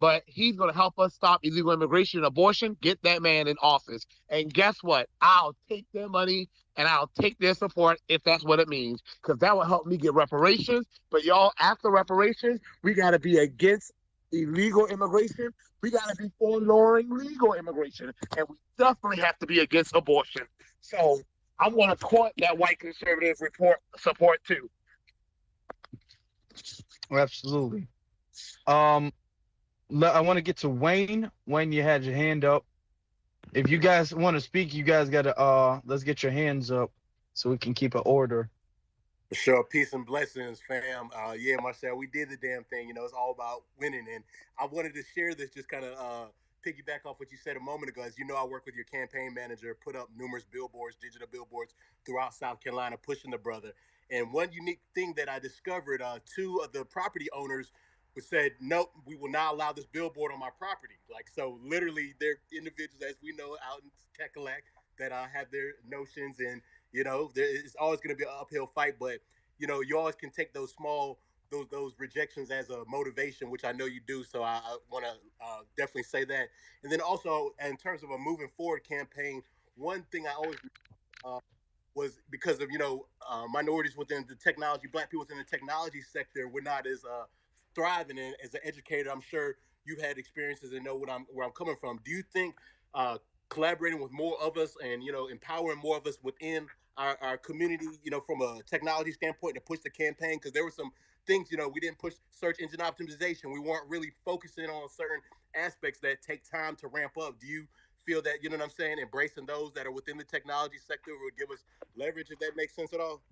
but he's going to help us stop illegal immigration and abortion. Get that man in office. And guess what? I'll take their money and I'll take their support if that's what it means, because that will help me get reparations. But y'all, after reparations, we got to be against illegal immigration. We got to be for lowering legal immigration. And we definitely have to be against abortion. So I'm going to court that white conservative support too. Absolutely. I want to get to Wayne. Wayne, you had your hand up. If you guys want to speak, you guys got to let's get your hands up so we can keep an order. For sure. Peace and blessings, fam. Yeah, Marcel, we did the damn thing. It's all about winning. And I wanted to share this, just kind of piggyback off what you said a moment ago. As you know, I work with your campaign manager, put up numerous billboards, digital billboards throughout South Carolina, pushing the brother. And one unique thing that I discovered, two of the property owners said, "Nope, we will not allow this billboard on my property." So literally, they're individuals, as we know, out in Kekalak that have their notions, and it's always going to be an uphill fight. But you always can take those small those rejections as a motivation, which I know you do. So I want to definitely say that. And then also, in terms of a moving forward campaign, one thing I always was because of minorities within the technology, black people within the technology sector, we're not as thriving. And as an educator, I'm sure you've had experiences and know where I'm coming from. Do you think collaborating with more of us and empowering more of us within our community, from a technology standpoint, to push the campaign? Because there were some things, we didn't push search engine optimization. We weren't really focusing on certain aspects that take time to ramp up. Do you feel that, what I'm saying, embracing those that are within the technology sector would give us leverage, if that makes sense at all?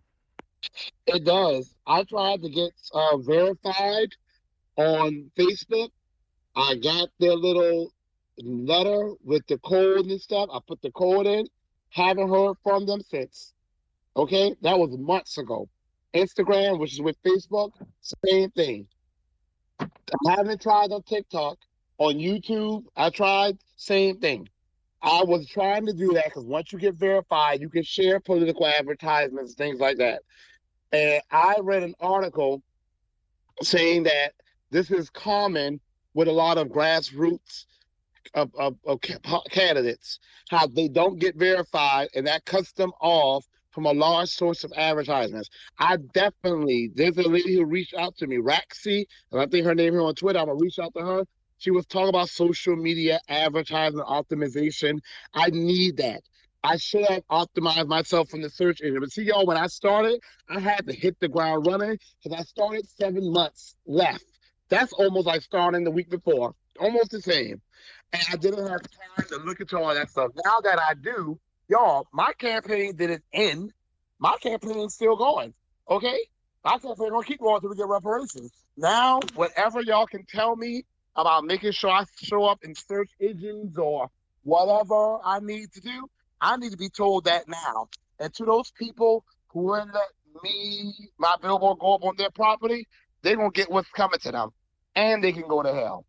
It does. I tried to get verified on Facebook. I got their little letter with the code and stuff. I put the code in. Haven't heard from them since. Okay? That was months ago. Instagram, which is with Facebook, same thing. I haven't tried on TikTok. On YouTube, I tried, same thing. I was trying to do that because once you get verified, you can share political advertisements, things like that. And I read an article saying that this is common with a lot of grassroots of candidates, how they don't get verified, and that cuts them off from a large source of advertisements. There's a lady who reached out to me, Raxi, and I think her name here on Twitter, I'm going to reach out to her. She was talking about social media advertising optimization. I need that. I should have optimized myself from the search engine. But see, y'all, when I started, I had to hit the ground running because I started 7 months left. That's almost like starting the week before, almost the same. And I didn't have time to look into all that stuff. Now that I do, y'all, my campaign didn't end. My campaign's still going. Okay? My campaign gonna keep going until we get reparations. Now, whatever y'all can tell me about making sure I show up in search engines or whatever I need to do, I need to be told that now. And to those people who wouldn't let my billboard go up on their property, they're going to get what's coming to them. And they can go to hell.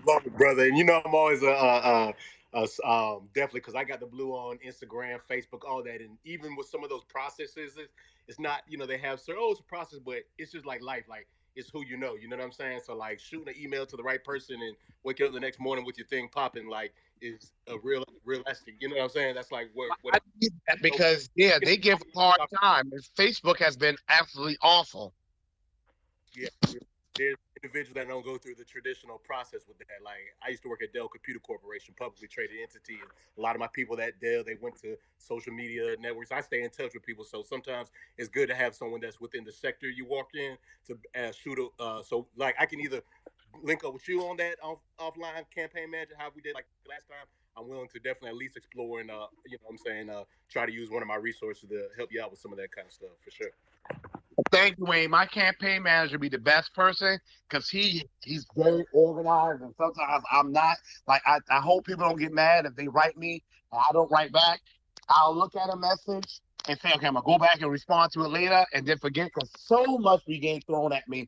Love it, brother. And you know, I'm always definitely because I got the blue on Instagram, Facebook, all that. And even with some of those processes, it's not, they have, it's a process, but it's just like life. Like, it's who you know what I'm saying? So, like, shooting an email to the right person and waking up the next morning with your thing popping, like, is a realistic, you know what I'm saying? That's like what I need that because, yeah, they give a hard time. Facebook has been absolutely awful. Yeah, there's individuals that don't go through the traditional process with that. Like, I used to work at Dell Computer Corporation, publicly traded entity, and a lot of my people at Dell, they went to social media networks. I stay in touch with people, so sometimes it's good to have someone that's within the sector you walk in to shoot a. So, like, I can either link up with you on that offline campaign manager, how we did like last time. I'm willing to definitely at least explore and try to use one of my resources to help you out with some of that kind of stuff for sure. Thank you, Wayne. My campaign manager be the best person because he's very organized, and sometimes I'm not. Like, I hope people don't get mad if they write me and I don't write back. I'll look at a message and say, okay, I'm gonna go back and respond to it later, and then forget because so much be getting thrown at me.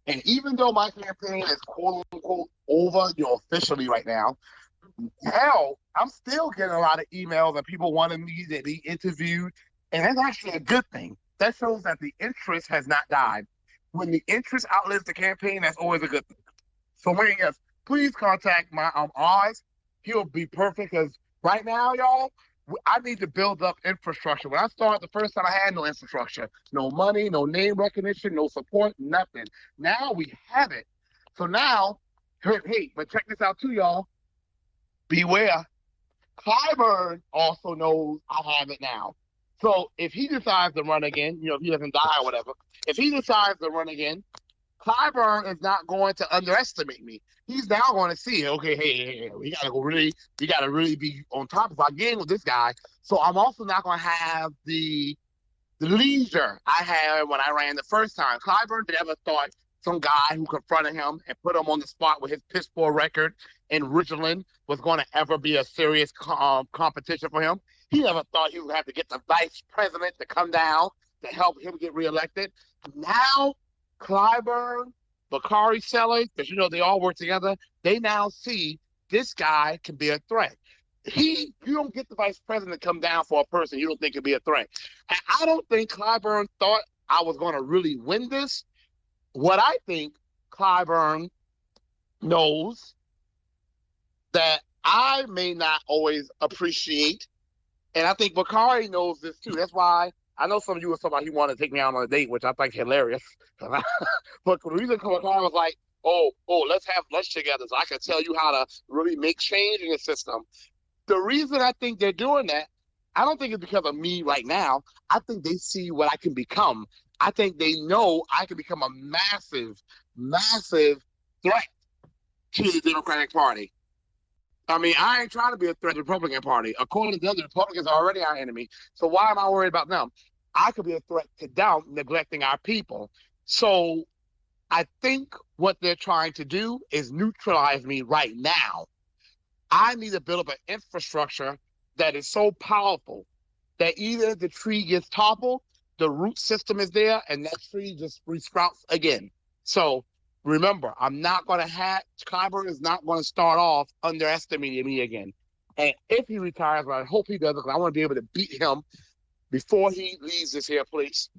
And even though my campaign is quote unquote over, officially right now, hell, I'm still getting a lot of emails and people wanting me to be interviewed, and that's actually a good thing. That shows that the interest has not died. When the interest outlives the campaign, that's always a good thing. So Wayne, yes, please contact my Oz. He'll be perfect because right now, y'all, I need to build up infrastructure. When I started the first time, I had no infrastructure, no money, no name recognition, no support, nothing. Now we have it. So now, hey, but check this out too, y'all. Beware. Clyburn also knows I have it now. So if he decides to run again, if he doesn't die or whatever, if he decides to run again, Clyburn is not going to underestimate me. He's now going to see, okay, hey, we gotta really be on top of our game with this guy. So I'm also not going to have the leisure I had when I ran the first time. Clyburn never thought some guy who confronted him and put him on the spot with his piss poor record in Ridgeland was going to ever be a serious competition for him. He never thought he would have to get the vice president to come down to help him get reelected. Now, Clyburn, Bakari Sellers, because they all work together, they now see this guy can be a threat. You don't get the vice president to come down for a person you don't think could be a threat. And I don't think Clyburn thought I was going to really win this. What I think Clyburn knows that I may not always appreciate, and I think Bakari knows this too. That's why I know some of you were somebody he wanted to take me out on a date, which I think hilarious. But the reason Bakari was like, oh, let's have lunch together so I can tell you how to really make change in the system. The reason I think they're doing that, I don't think it's because of me right now. I think they see what I can become. I think they know I can become a massive, massive threat to the Democratic Party. I mean, I ain't trying to be a threat to the Republican Party. According to them, the Republicans are already our enemy. So why am I worried about them? I could be a threat to them neglecting our people. So I think what they're trying to do is neutralize me right now. I need to build up an infrastructure that is so powerful that either the tree gets toppled, the root system is there, and that tree just resprouts again. So remember, Clyburn is not going to start off underestimating me again. And if he retires, well, I hope he does, because I want to be able to beat him before he leaves this here place.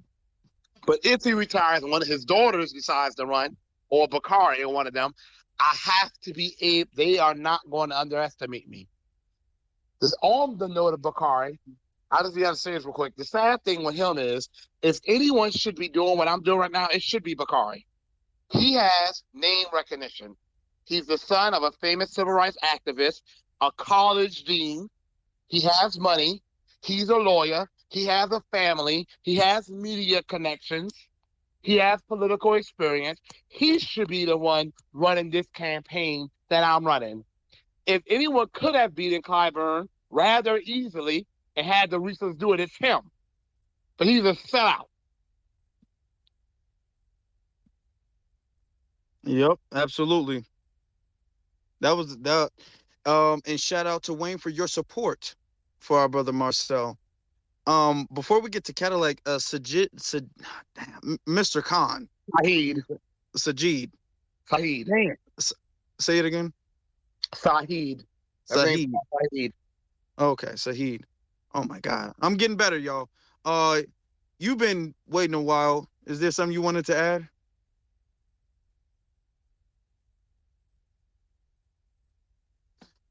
But if he retires and one of his daughters decides to run, or Bakari or one of them, I have to be able, they are not going to underestimate me. This on the note of Bakari, I just got to say this real quick. The sad thing with him is, if anyone should be doing what I'm doing right now, it should be Bakari. He has name recognition. He's the son of a famous civil rights activist, a college dean. He has money. He's a lawyer. He has a family. He has media connections. He has political experience. He should be the one running this campaign that I'm running. If anyone could have beaten Clyburn rather easily and had the reasons to do it, it's him. But he's a sellout. Yep, absolutely. That was that. And shout out to Wayne for your support for our brother Marcel. Before we get to Cadillac, Mr. Khan, Saeed. Sajid, Saeed. say it again. Saeed. Saeed. Saeed. Okay, Saeed. Oh my God, I'm getting better, y'all. You've been waiting a while. Is there something you wanted to add?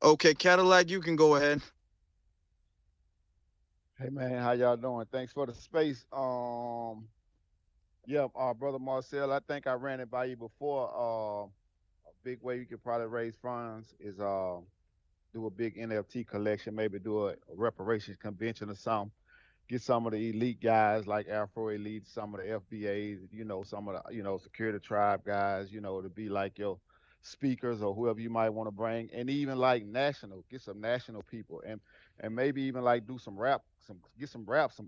Okay, Cadillac, you can go ahead. Hey man, how y'all doing? Thanks for the space. Yeah, brother Marcel, I think I ran it by you before. A big way you could probably raise funds is do a big NFT collection, maybe do a reparations convention or something. Get some of the elite guys like Afro Elite, some of the FBAs, some of the, Security Tribe guys, to be like your speakers or whoever you might want to bring, and even like national, get some national people, and maybe even like do some rap, some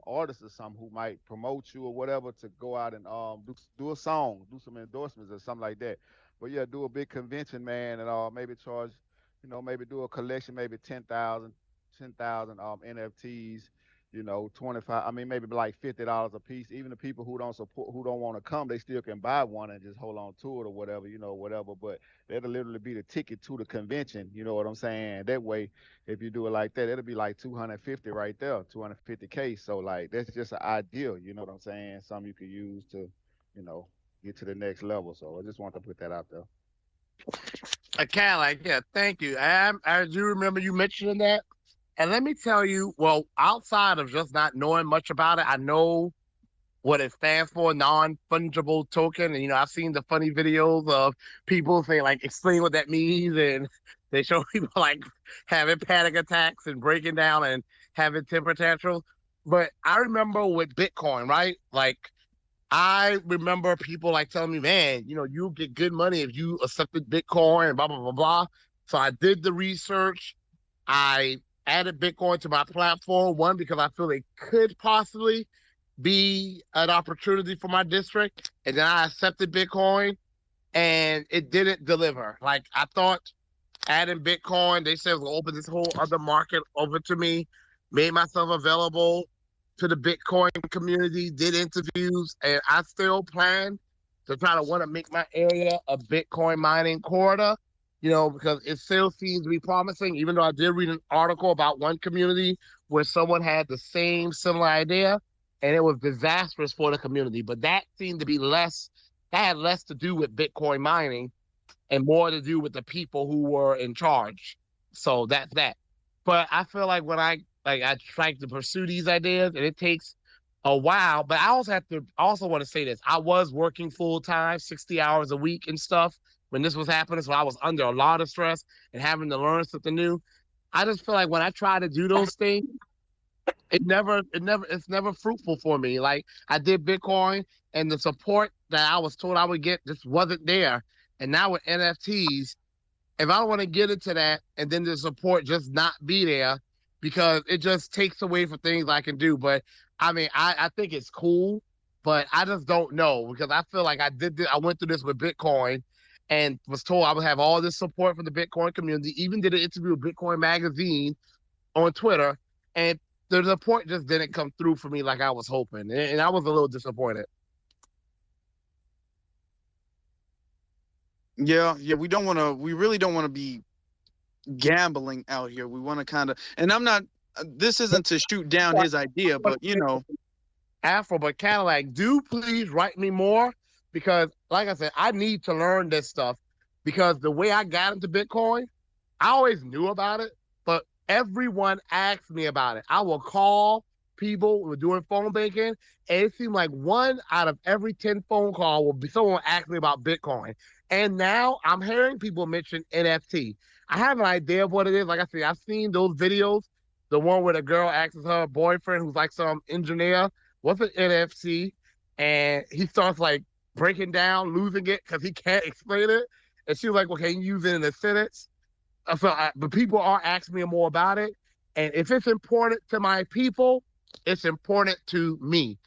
artists or some who might promote you or whatever to go out and do a song, do some endorsements or something like that. But yeah, do a big convention, man, and maybe charge, maybe do a collection, maybe 10,000 NFTs, 25, I mean, maybe like $50 a piece. Even the people who don't support, who don't want to come, they still can buy one and just hold on to it or whatever, whatever. But that'll literally be the ticket to the convention. You know what I'm saying? That way, if you do it like that, it'll be like 250 right there, 250K. So like that's just an ideal, you know what I'm saying? Something you could use to, you know, get to the next level. So I just want to put that out there. Cadillac, yeah, thank you. I do remember you mentioning that. And let me tell you, well, outside of just not knowing much about it, I know what it stands for, non-fungible token. And, I've seen the funny videos of people say, like, explain what that means. And they show people, like, having panic attacks and breaking down and having temper tantrums. But I remember with Bitcoin, right? Like, I remember people, like, telling me, man, you'll get good money if you accepted Bitcoin and blah, blah, blah, blah. So I did the research. I added Bitcoin to my platform, one, because I feel it could possibly be an opportunity for my district. And then I accepted Bitcoin and it didn't deliver. Like I thought adding Bitcoin, they said will open this whole other market over to me, made myself available to the Bitcoin community, did interviews, and I still plan to try to want to make my area a Bitcoin mining corridor, because it still seems to be promising, even though I did read an article about one community where someone had the same similar idea and it was disastrous for the community. But that seemed to be that had less to do with Bitcoin mining and more to do with the people who were in charge. So that's that. But I feel like when I try to pursue these ideas, and it takes a while. But I also want to say this: I was working full time, 60 hours a week and stuff when this was happening, so I was under a lot of stress and having to learn something new. I just feel like when I try to do those things, it's never fruitful for me. Like I did Bitcoin and the support that I was told I would get just wasn't there. And now with NFTs, if I don't want to get into that and then the support just not be there because it just takes away from things I can do. But I mean, I think it's cool, but I just don't know because I feel like I went through this with Bitcoin and was told I would have all this support from the Bitcoin community, even did an interview with Bitcoin Magazine on Twitter, and the support just didn't come through for me like I was hoping. And I was a little disappointed. Yeah, we really don't want to be gambling out here. We want to kind of, and I'm not, this isn't to shoot down his idea, but Afro, but Cadillac, do please write me more because, like I said, I need to learn this stuff because the way I got into Bitcoin, I always knew about it, but everyone asked me about it. I will call people who were doing phone banking, and it seemed like 1 out of every 10 phone call will be someone asking me about Bitcoin. And now I'm hearing people mention NFT. I have an idea of what it is. Like I said, I've seen those videos, The one where the girl asks her boyfriend, who's like some engineer, what's an NFC, and he starts like breaking down, losing it because he can't explain it, and she's like, "Well, can you use it in a sentence?" But people are asking me more about it, and if it's important to my people, it's important to me.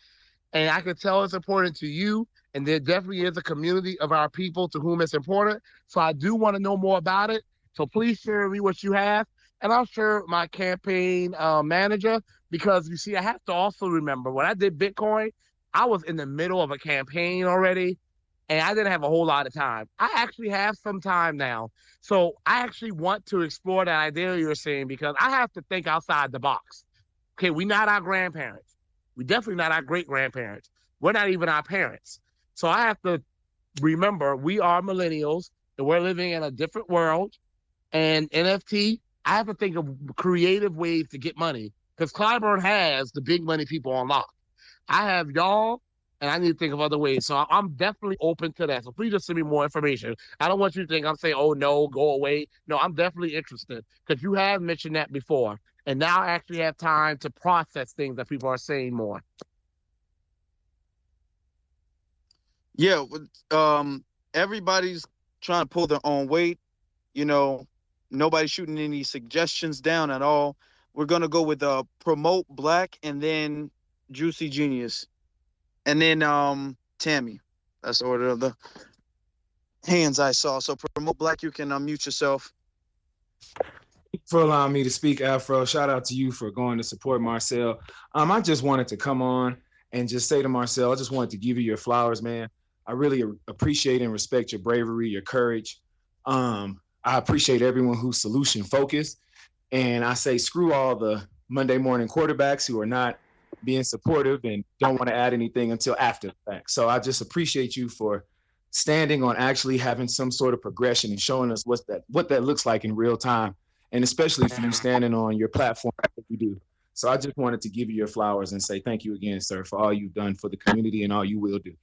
And I can tell it's important to you. And there definitely is a community of our people to whom it's important. So I do want to know more about it. So please share with me what you have. And I'll share my campaign manager because you see, I have to also remember when I did Bitcoin, I was in the middle of a campaign already and I didn't have a whole lot of time. I actually have some time now. So I actually want to explore that idea you're saying because I have to think outside the box. Okay, we're not our grandparents. We're definitely not our great grandparents. We're not even our parents. So I have to remember we are millennials and we're living in a different world. And NFT, I have to think of creative ways to get money because Clyburn has the big money people on lock. I have y'all, and I need to think of other ways. So I'm definitely open to that. So please just send me more information. I don't want you to think I'm saying, oh no, go away. No, I'm definitely interested because you have mentioned that before. And now I actually have time to process things that people are saying more. Yeah, everybody's trying to pull their own weight. You know, nobody's shooting any suggestions down at all. We're gonna go with promote black and then Juicy Genius and then Tammy. That's the order of the hands I saw. So promote black, you can unmute yourself. For allowing me to speak, Afro. Shout out to you for going to support Marcel. I just wanted to come on and just say to Marcel, I just wanted to give you your flowers, man. I really appreciate and respect your bravery, your courage. I appreciate everyone who's solution focused. And I say, screw all the Monday morning quarterbacks who are not being supportive and don't want to add anything until after the fact. So I just appreciate you for standing on actually having some sort of progression and showing us what that looks like in real time, and especially for you standing on your platform like you do. So I just wanted to give you your flowers and say thank you again, sir, for all you've done for the community and all you will do.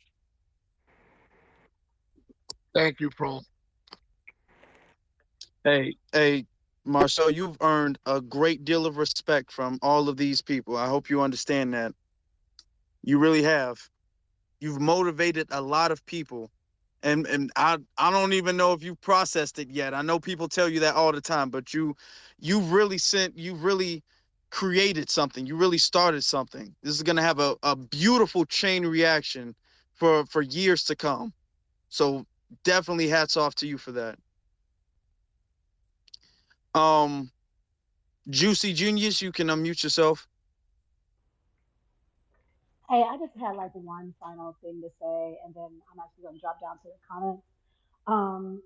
Thank you, Pro. Hey, Marcel, you've earned a great deal of respect from all of these people. I hope you understand that. You really have. You've motivated a lot of people. And I don't even know if you've processed it yet. I know people tell you that all the time, but you really created something. You really started something. This is gonna have a beautiful chain reaction for years to come. So definitely hats off to you for that. Um Juicy Genius, you can unmute yourself. Hey, I just had like one final thing to say, and then I'm actually going to drop down to the comments.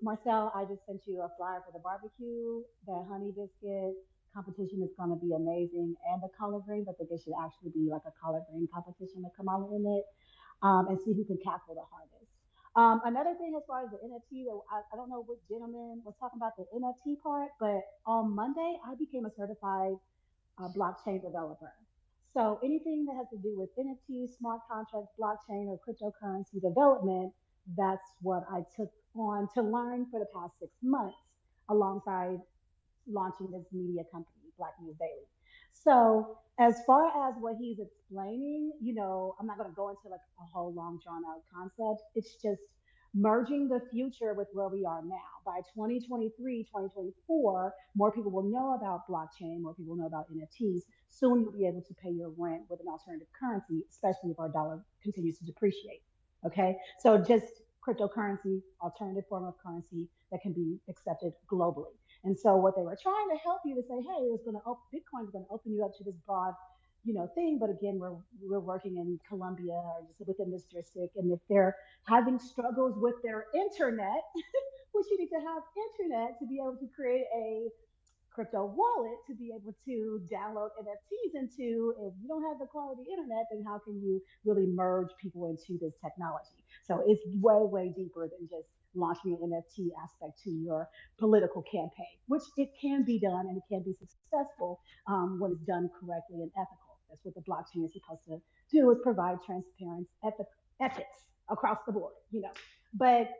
Marcel, I just sent you a flyer for the barbecue. The honey biscuit competition is going to be amazing, and the collard greens. I think it should actually be like a collard green competition to come out in it, and see who can tackle the hardest. Another thing as far as the NFT, I don't know what gentleman was talking about the NFT part, but on Monday I became a certified blockchain developer. So anything that has to do with NFTs, smart contracts, blockchain, or cryptocurrency development, that's what I took on to learn for the past 6 months alongside launching this media company, Black News Daily. So as far as what he's explaining, I'm not going to go into like a whole long drawn out concept. It's just merging the future with where we are now. By 2023, 2024, more people will know about blockchain, more people will know about NFTs. Soon you'll be able to pay your rent with an alternative currency, especially if our dollar continues to depreciate. Okay, so just cryptocurrency, alternative form of currency that can be accepted globally. And so what they were trying to help you to say, hey, Bitcoin is going to open you up to this broad, thing. But again, we're working in Colombia or just within this district, and if they're having struggles with their internet, which you need to have internet to be able to create a crypto wallet to be able to download NFTs into. If you don't have the quality internet, then how can you really merge people into this technology? So it's way, way deeper than just launching an NFT aspect to your political campaign, which it can be done and it can be successful when it's done correctly and ethical. That's what the blockchain is supposed to do, is provide transparent ethics across the board. But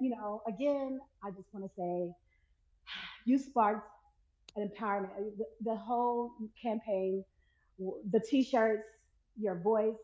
again, I just want to say you sparked an empowerment. The whole campaign, the T-shirts, your voice,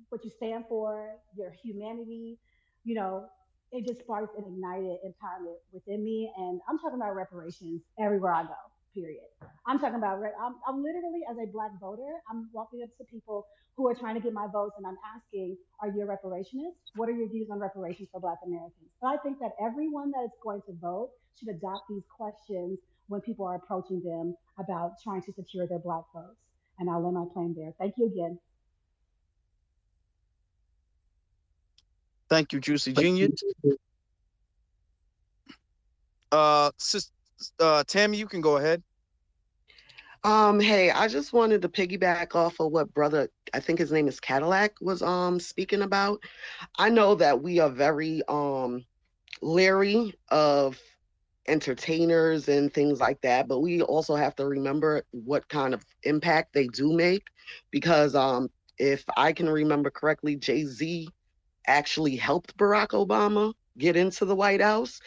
what you stand for, your humanity, you know, it just sparked and ignited empowerment within me. And I'm talking about reparations everywhere I go. Period. I'm talking about. I'm literally, as a Black voter, I'm walking up to people who are trying to get my votes, and I'm asking, "Are you a reparationist? What are your views on reparations for Black Americans?" So I think that everyone that is going to vote should adopt these questions when people are approaching them about trying to secure their Black votes. And I'll land my plane there. Thank you again. Thank you, Juicy Genius. Sis, Tammy, you can go ahead. Hey, I just wanted to piggyback off of what brother, I think his name is Cadillac, was speaking about. I know that we are very leery of entertainers and things like that, but we also have to remember what kind of impact they do make, because if I can remember correctly, Jay-Z actually helped Barack Obama get into the White House.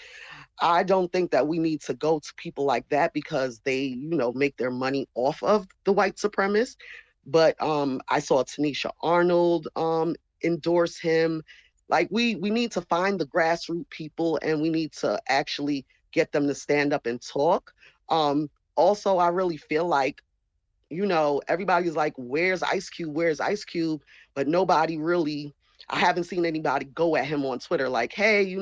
I don't think that we need to go to people like that because they, make their money off of the white supremacists. But I saw Tanisha Arnold endorse him. Like we need to find the grassroots people, and we need to actually get them to stand up and talk. Also, I really feel like, everybody's like, where's Ice Cube? Where's Ice Cube? But nobody really, I haven't seen anybody go at him on Twitter like, hey,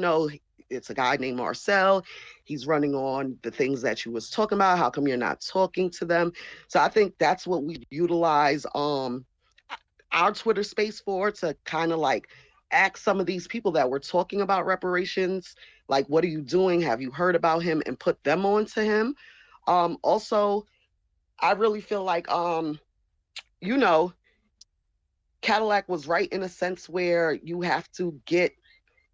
it's a guy named Marcel. He's running on the things that you was talking about. How come you're not talking to them? So I think that's what we utilize our Twitter space for, to kind of like ask some of these people that were talking about reparations, like, what are you doing? Have you heard about him? And put them on to him. Also, I really feel like, you know, Cadillac was right in a sense where you have to get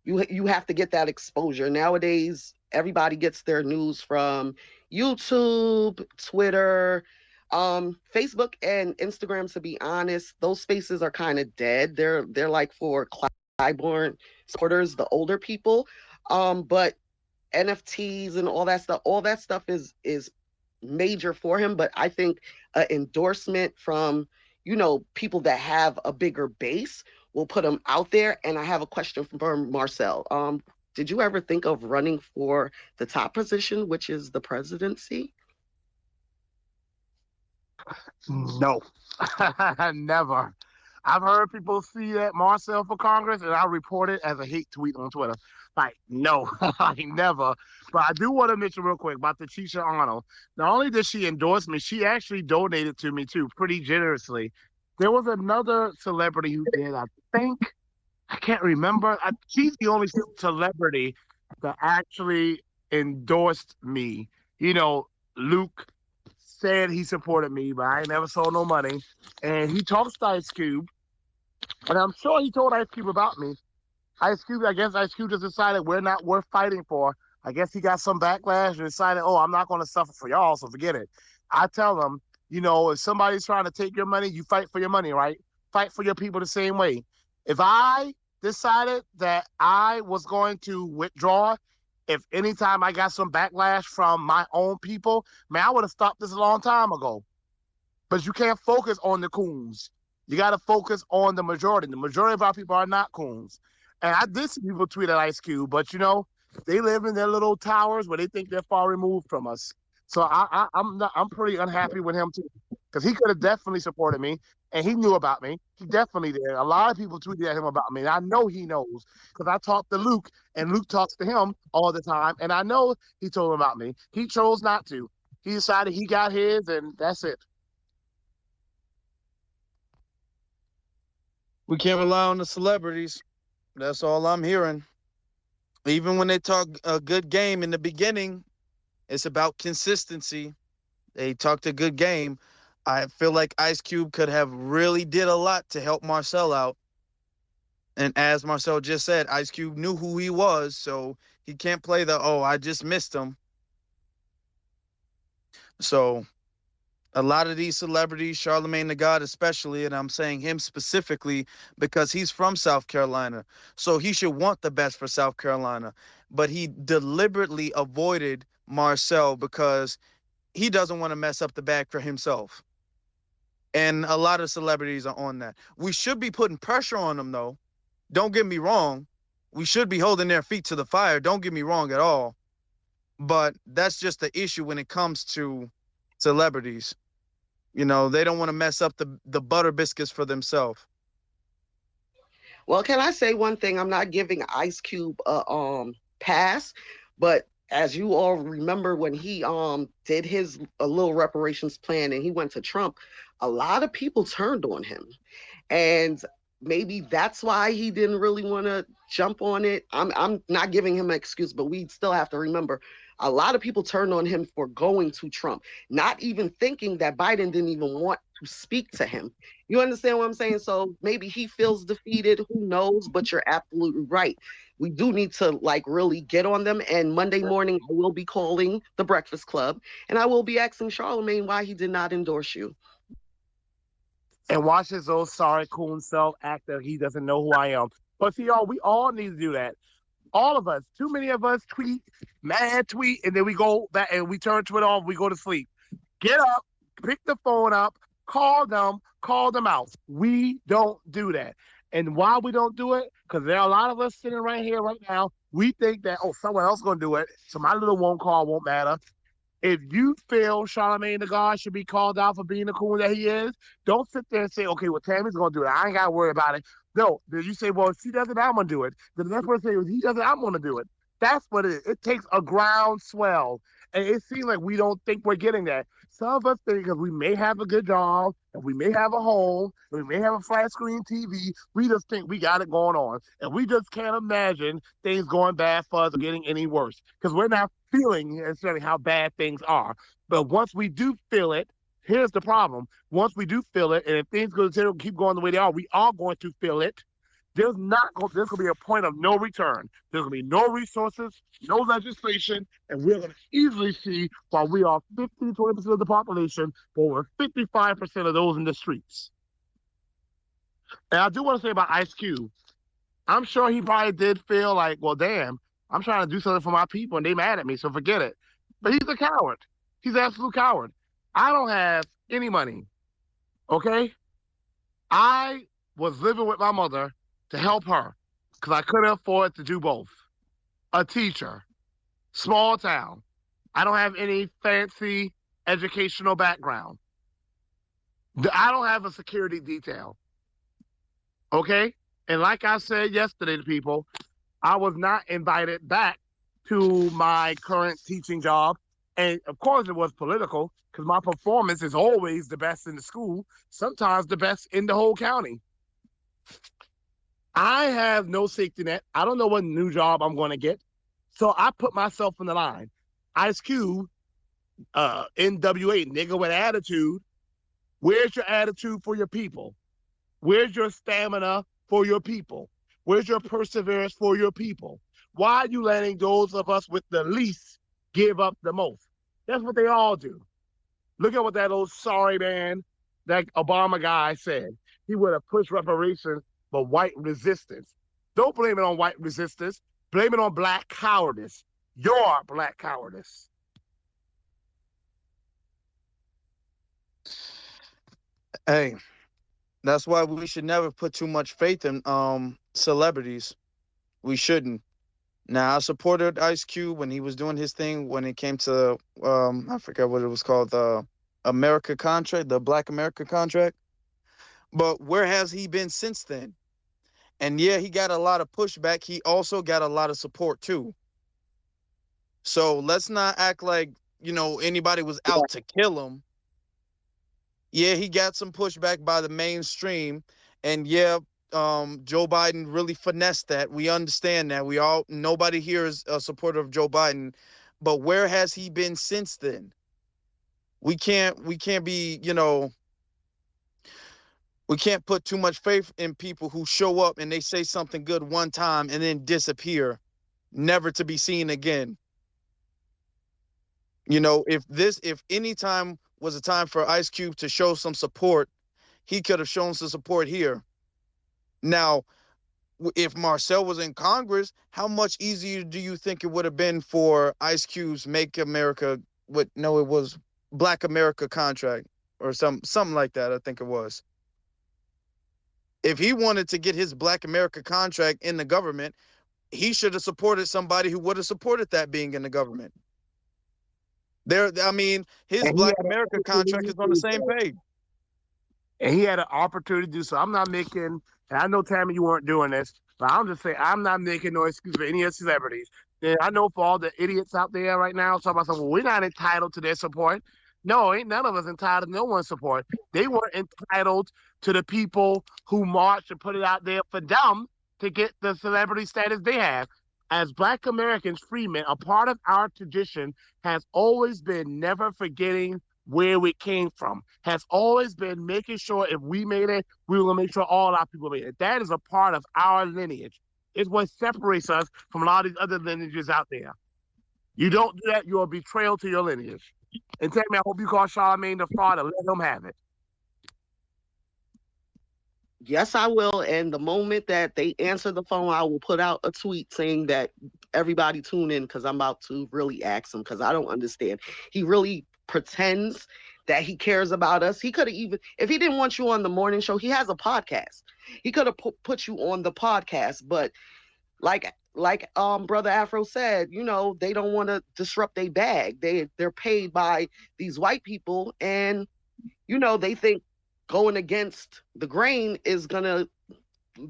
that exposure. Nowadays, everybody gets their news from YouTube, Twitter, Facebook, and Instagram. To be honest, those spaces are kind of dead. They're like for Clyburn supporters, the older people. But NFTs and all that stuff is major for him. But I think an endorsement from people that have a bigger base will put him out there. And I have a question for Marcel. Did you ever think of running for the top position, which is the presidency? No, never. I've heard people see that Marcel for Congress, and I report it as a hate tweet on Twitter. Like, no, I never. But I do want to mention real quick about the Tisha Arnold. Not only did she endorse me, she actually donated to me too, pretty generously. There was another celebrity who did, I think. I can't remember. She's the only celebrity that actually endorsed me. Luke said he supported me, but I ain't never saw no money. And he talks to Ice Cube, and I'm sure he told Ice Cube about me. I guess Ice Cube just decided we're not worth fighting for. I guess he got some backlash and decided, oh, I'm not going to suffer for y'all, so forget it. I tell him, if somebody's trying to take your money, you fight for your money, right? Fight for your people the same way. If I decided that I was going to withdraw, if anytime I got some backlash from my own people, man, I would have stopped this a long time ago. But you can't focus on the coons. You got to focus on the majority. The majority of our people are not coons. And I did see people tweet at Ice Cube, but they live in their little towers where they think they're far removed from us. So I'm pretty unhappy with him too, because he could have definitely supported me, and he knew about me. He definitely did. A lot of people tweeted at him about me, and I know he knows because I talked to Luke, and Luke talks to him all the time, and I know he told him about me. He chose not to. He decided he got his, and that's it. We can't rely on the celebrities. That's all I'm hearing. Even when they talk a good game in the beginning, it's about consistency. They talked a good game. I feel like Ice Cube could have really did a lot to help Marcel out. And as Marcel just said, Ice Cube knew who he was, so he can't play I just missed him. So a lot of these celebrities, Charlemagne the God especially, and I'm saying him specifically because he's from South Carolina, so he should want the best for South Carolina. But he deliberately avoided Marcel because he doesn't want to mess up the bag for himself. And a lot of celebrities are on that. We should be putting pressure on them, though. Don't get me wrong. We should be holding their feet to the fire. Don't get me wrong at all. But that's just the issue when it comes to celebrities. You know, they don't want to mess up the butter biscuits for themselves. Well, can I say one thing? I'm not giving Ice Cube a pass, but as you all remember when he did his a little reparations plan and he went to Trump, a lot of people turned on him. And maybe that's why he didn't really want to jump on it. I'm not giving him an excuse, but we still have to remember a lot of people turned on him for going to Trump, not even thinking that Biden didn't even want to speak to him. You understand what I'm saying? So maybe he feels defeated, who knows, but you're absolutely right. We do need to like really get on them. And Monday morning, I will be calling the Breakfast Club and I will be asking Charlemagne why he did not endorse you. And watch his old sorry coon self act that he doesn't know who I am. But see, y'all, we all need to do that. All of us, too many of us tweet, mad tweet, and then we go back and we turn Twitter off, we go to sleep. Get up, pick the phone up, call them out. We don't do that. And why we don't do it? Because there are a lot of us sitting right here right now. We think that, oh, someone else going to do it, so my little one call won't matter. If you feel Charlemagne the God should be called out for being the coon that he is, don't sit there and say, okay, well, Tammy's going to do it. I ain't got to worry about it. No, then you say, well, if she does it, I'm going to do it. Then the next person says, he does it, I'm going to do it. That's what it is. It takes a groundswell. And it seems like we don't think we're getting that. Some of us think because we may have a good job, and we may have a home, and we may have a flat screen TV, we just think we got it going on. And we just can't imagine things going bad for us or getting any worse. Because we're not feeling necessarily how bad things are. But once we do feel it, here's the problem. Once we do feel it, and if things keep going the way they are, we are going to feel it. There's going to be a point of no return. There's going to be no resources, no legislation, and we're going to easily see while we are 15 to 20% of the population, but we're 55% of those in the streets. And I do want to say about Ice Cube, I'm sure he probably did feel like, well, damn, I'm trying to do something for my people and they mad at me, so forget it. But he's a coward. He's an absolute coward. I don't have any money, okay? I was living with my mother to help her because I couldn't afford to do both. A teacher, small town. I don't have any fancy educational background. I don't have a security detail, okay? And like I said yesterday to people, I was not invited back to my current teaching job. And of course it was political because my performance is always the best in the school, sometimes the best in the whole county. I have no safety net. I don't know what new job I'm going to get. So I put myself in the line. Ice Cube, NWA, nigga with attitude. Where's your attitude for your people? Where's your stamina for your people? Where's your perseverance for your people? Why are you letting those of us with the least give up the most? That's what they all do. Look at what that old sorry man, that Obama guy said. He would have pushed reparations for white resistance. Don't blame it on white resistance. Blame it on black cowardice. Your black cowardice. Hey, that's why we should never put too much faith in celebrities. We shouldn't. Now, I supported Ice Cube when he was doing his thing when it came to I forget what it was called, the America contract, the Black America contract. But where has he been since then? And yeah, he got a lot of pushback. He also got a lot of support too. So let's not act like, anybody was out to kill him. Yeah, he got some pushback by the mainstream. And yeah, Joe Biden really finessed that. We understand that. Nobody here is a supporter of Joe Biden. But where has he been since then? We can't be, we can't put too much faith in people who show up and they say something good one time and then disappear, never to be seen again. If any time was a time for Ice Cube to show some support, he could have shown some support here. Now, if Marcel was in Congress, how much easier do you think it would have been for Ice Cube's Make America? No, it was Black America contract or something like that. I think it was. If he wanted to get his Black America contract in the government, he should have supported somebody who would have supported that being in the government. I mean, his And he Black had an America contract opportunity is on the to same do page. and he had an opportunity to do so. I'm not making, and I know, Tammy, you weren't doing this, but I'm just saying I'm not making no excuse for any of the celebrities. And I know for all the idiots out there right now talking about something, well, we're not entitled to their support. No, ain't none of us entitled to no one's support. They weren't entitled to the people who marched and put it out there for them to get the celebrity status they have. As Black Americans, freemen, a part of our tradition has always been never forgetting where we came from, has always been making sure if we made it, we were going to make sure all our people made it. That is a part of our lineage. It's what separates us from a lot of these other lineages out there. You don't do that, you're a betrayal to your lineage. And tell me, I hope you call Charlamagne the fraud and let him have it. Yes, I will. And the moment that they answer the phone, I will put out a tweet saying that everybody tune in because I'm about to really ask him because I don't understand. He really pretends that he cares about us. He could have even, if he didn't want you on the morning show, he has a podcast. He could have put you on the podcast, but like brother Afro said, you know, they don't want to disrupt their bag. They're paid by these white people, and you know, they think going against the grain is going to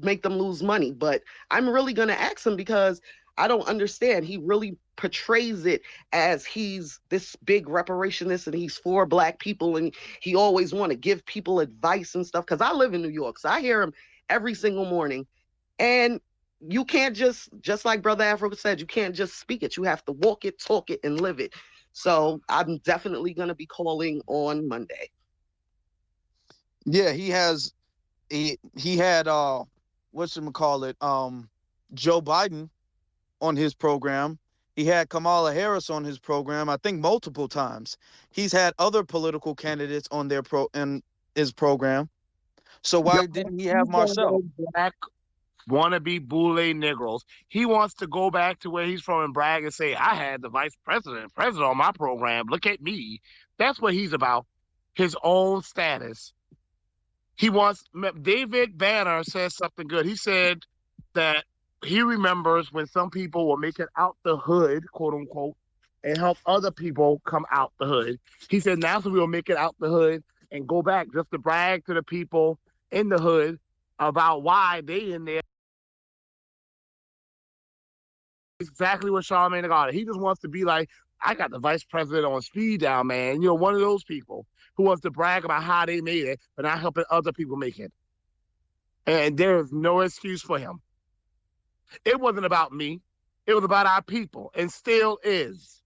make them lose money. But I'm really going to ask him because I don't understand. He really portrays it as he's this big reparationist and he's for black people and he always want to give people advice and stuff. Because I live in New York, so I hear him every single morning. And you can't just like Brother Afro said, you can't just speak it. You have to walk it, talk it, and live it. So I'm definitely going to be calling on Monday. Yeah, he had whatchamacallit, Joe Biden on his program. He had Kamala Harris on his program, I think multiple times. He's had other political candidates on in his program. So why didn't he have He's one of Marcel? those black wannabe boule Negroes. He wants to go back to where he's from and brag and say, I had the president on my program. Look at me. That's what he's about. His own status. He wants, David Banner says something good. He said that he remembers when some people were making out the hood, quote unquote, and help other people come out the hood. He said now we will make it out the hood and go back just to brag to the people in the hood about why they in there. Exactly what Charlamagne got. He just wants to be like, I got the vice president on speed dial, man. You know, one of those people who wants to brag about how they made it, but not helping other people make it. And there is no excuse for him. It wasn't about me. It was about our people, and still is.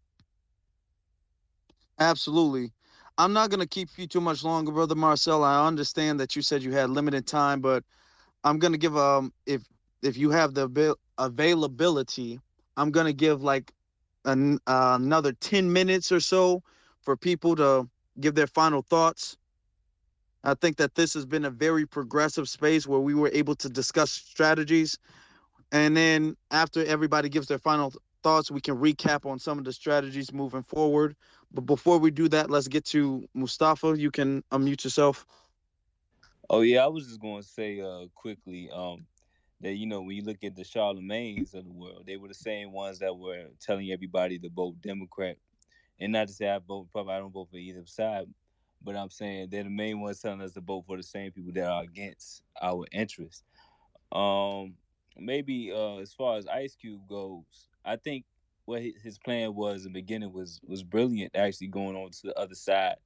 Absolutely. I'm not going to keep you too much longer, Brother Marcel. I understand that you said you had limited time, but I'm going to give if you have the availability, I'm going to give like another 10 minutes or so for people to give their final thoughts. I think that this has been a very progressive space where we were able to discuss strategies. And then after everybody gives their final thoughts, we can recap on some of the strategies moving forward. But before we do that, let's get to Mustafa. You can unmute yourself. Oh yeah, I was just going to say quickly that when you look at the Charlemagnes of the world, they were the same ones that were telling everybody to vote Democrat. And not to say I don't vote for either side, but I'm saying they're the main ones telling us to vote for the same people that are against our interests. Maybe as far as Ice Cube goes, I think what his plan was in the beginning was brilliant. Actually, going on to the other side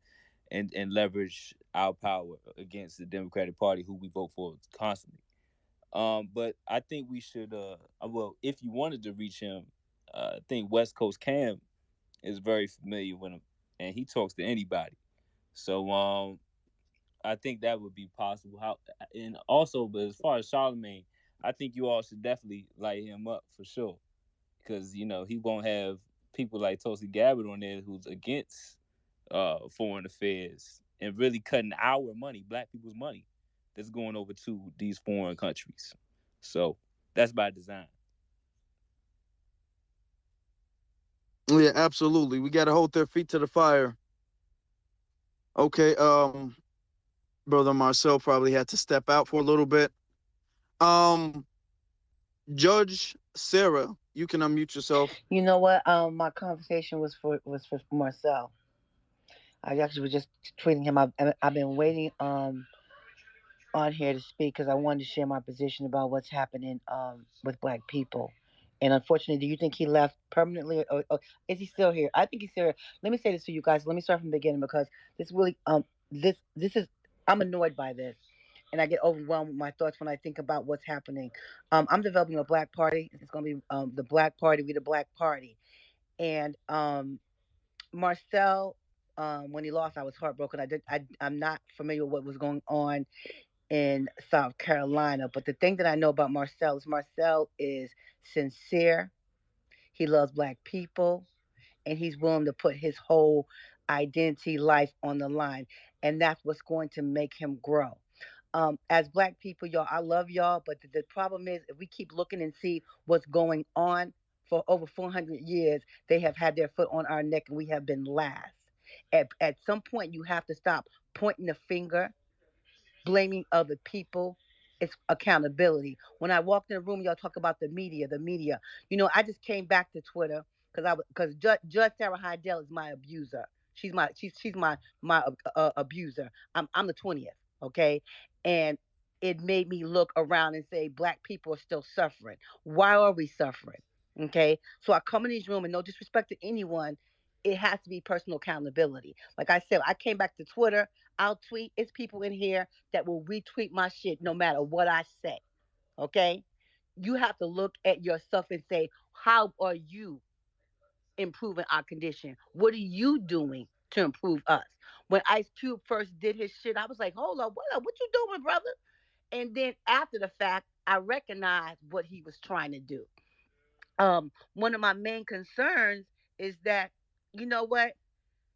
and leverage our power against the Democratic Party, who we vote for constantly. But I think we should. Well, if you wanted to reach him, I think West Coast Cam is very familiar with him, and he talks to anybody. So I think that would be possible. And also, but as far as Charlemagne, I think you all should definitely light him up for sure, because he won't have people like Tulsi Gabbard on there who's against foreign affairs and really cutting our money, black people's money, that's going over to these foreign countries. So that's by design. Yeah, absolutely. We got to hold their feet to the fire. Okay, brother Marcel probably had to step out for a little bit. Um, Judge Sarah, you can unmute yourself. You know what? My conversation was for Marcel. I actually was just tweeting him. I've been waiting on here to speak because I wanted to share my position about what's happening with Black people. And unfortunately, do you think he left permanently, or is he still here? I think he's still here. Let me say this to you guys. Let me start from the beginning because this really this is I'm annoyed by this, and I get overwhelmed with my thoughts when I think about what's happening. I'm developing a Black Party. It's going to be the Black Party. We the Black Party, and Marcel. When he lost, I was heartbroken. I'm not familiar with what was going on in South Carolina. But the thing that I know about Marcel is sincere. He loves Black people, and he's willing to put his whole identity, life on the line, and that's what's going to make him grow. As Black people, y'all, I love y'all, but the problem is if we keep looking and see what's going on for over 400 years, they have had their foot on our neck, and we have been last. At some point, you have to stop pointing the finger, blaming other people. It's accountability. When I walked in the room, y'all talk about the media, the media. I just came back to Twitter because Judge Sarah Heidel is my abuser. She's my abuser. I'm the 20th, okay, and it made me look around and say Black people are still suffering. Why are we suffering? Okay, so I come in these room and no disrespect to anyone, it has to be personal accountability. Like I said, I came back to Twitter. I'll tweet. It's people in here that will retweet my shit no matter what I say. Okay? You have to look at yourself and say, how are you improving our condition? What are you doing to improve us? When Ice Cube first did his shit, I was like, hold up, what up? What you doing, brother? And then after the fact, I recognized what he was trying to do. One of my main concerns is that, you know what?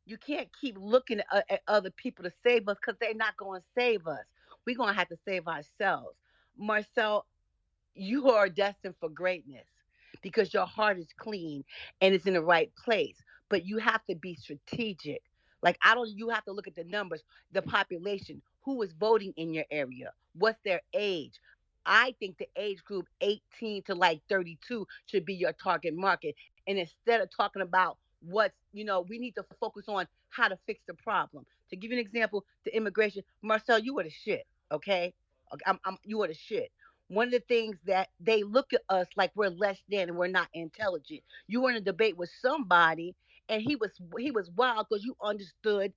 You can't keep looking at other people to save us because they're not going to save us. We're going to have to save ourselves. Marcel, you are destined for greatness because your heart is clean and it's in the right place. But you have to be strategic. Like I don't you have to look at the numbers, the population, who is voting in your area, what's their age. I think the age group 18 to like 32 should be your target market. And instead of talking about we need to focus on how to fix the problem. To give you an example, the immigration, Marcel, you were the shit, okay? You were the shit. One of the things that they look at us like we're less than and we're not intelligent. You were in a debate with somebody, and he was wild because you understood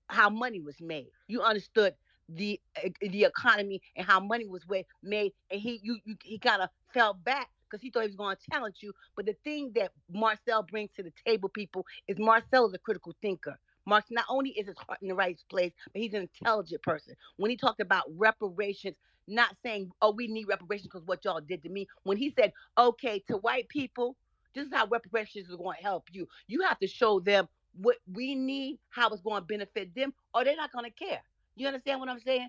how money was made. You understood the economy and how money was made, and he kind of fell back because he thought he was going to challenge you. But the thing that Marcel brings to the table, people, is Marcel is a critical thinker. Mark, not only is his heart in the right place, but he's an intelligent person. When he talked about reparations, not saying, oh, we need reparations because what y'all did to me. When he said, okay, to white people, this is how reparations is going to help you. You have to show them what we need, how it's going to benefit them, or they're not going to care. You understand what I'm saying?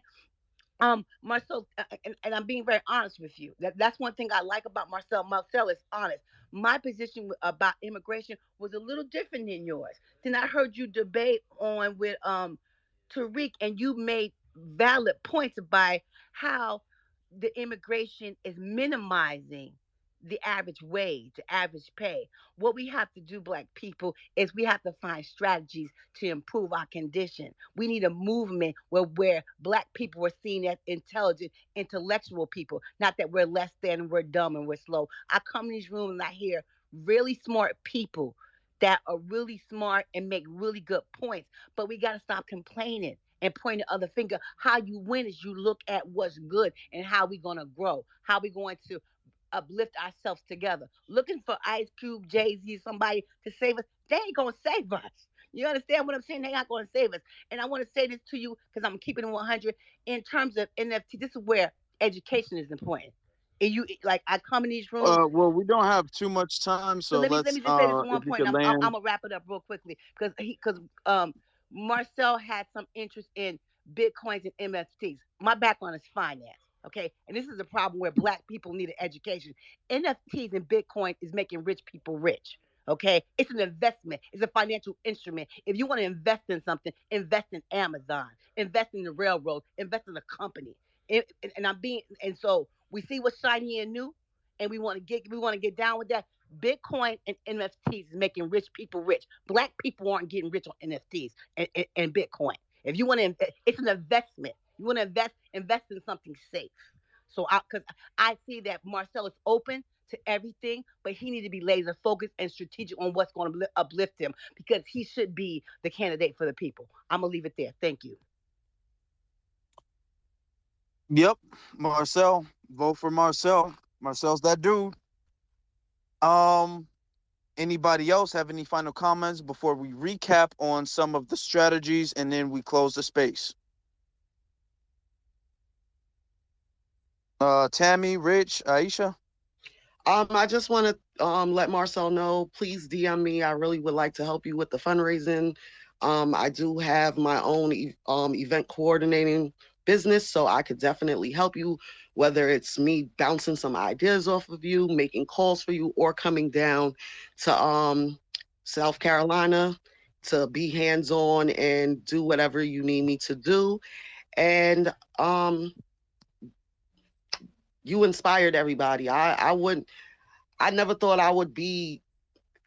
Marcel, and I'm being very honest with you. That's one thing I like about Marcel. Marcel is honest. My position about immigration was a little different than yours. Then I heard you debate on with Tariq, and you made valid points about how the immigration is minimizing the average wage, the average pay. What we have to do, Black people, is we have to find strategies to improve our condition. We need a movement where Black people are seen as intelligent, intellectual people, not that we're less than and we're dumb and we're slow. I come in these rooms and I hear really smart people that are really smart and make really good points, but we got to stop complaining and pointing the other finger. How you win is you look at what's good and how we going to grow, how we going to uplift ourselves together. Looking for Ice Cube, Jay-Z, somebody to save us, they ain't gonna save us. You understand what I'm saying? They're not gonna save us. And I want to say this to you because I'm keeping it 100 in terms of NFT. This is where education is important. And you like I come in these rooms. Well, we don't have too much time, So so let me let's just say this if one you point. could And I'm land. gonna wrap it up real quickly because Marcel had some interest in bitcoins and NFTs. My background is finance. Okay, and this is a problem where Black people need an education. NFTs and Bitcoin is making rich people rich. Okay, it's an investment. It's a financial instrument. If you want to invest in something, invest in Amazon, invest in the railroad, invest in a company. And so we see what's shiny and new, and we want to get down with that. Bitcoin and NFTs is making rich people rich. Black people aren't getting rich on NFTs and Bitcoin. If you want to, it's an investment. You want to invest in something safe. So, because I see that Marcel is open to everything, but he needs to be laser focused and strategic on what's going to uplift him because he should be the candidate for the people. I'm gonna leave it there. Thank you. Yep, Marcel. Vote for Marcel. Marcel's that dude. Um, Anybody else have any final comments before we recap on some of the strategies and then we close the space? Tammy, Rich, Aisha. I just want to let Marcel know, please DM me. I really would like to help you with the fundraising. I do have my own event coordinating business, so I could definitely help you, whether it's me bouncing some ideas off of you, making calls for you, or coming down to South Carolina to be hands-on and do whatever you need me to do. And you inspired everybody. I never thought I would be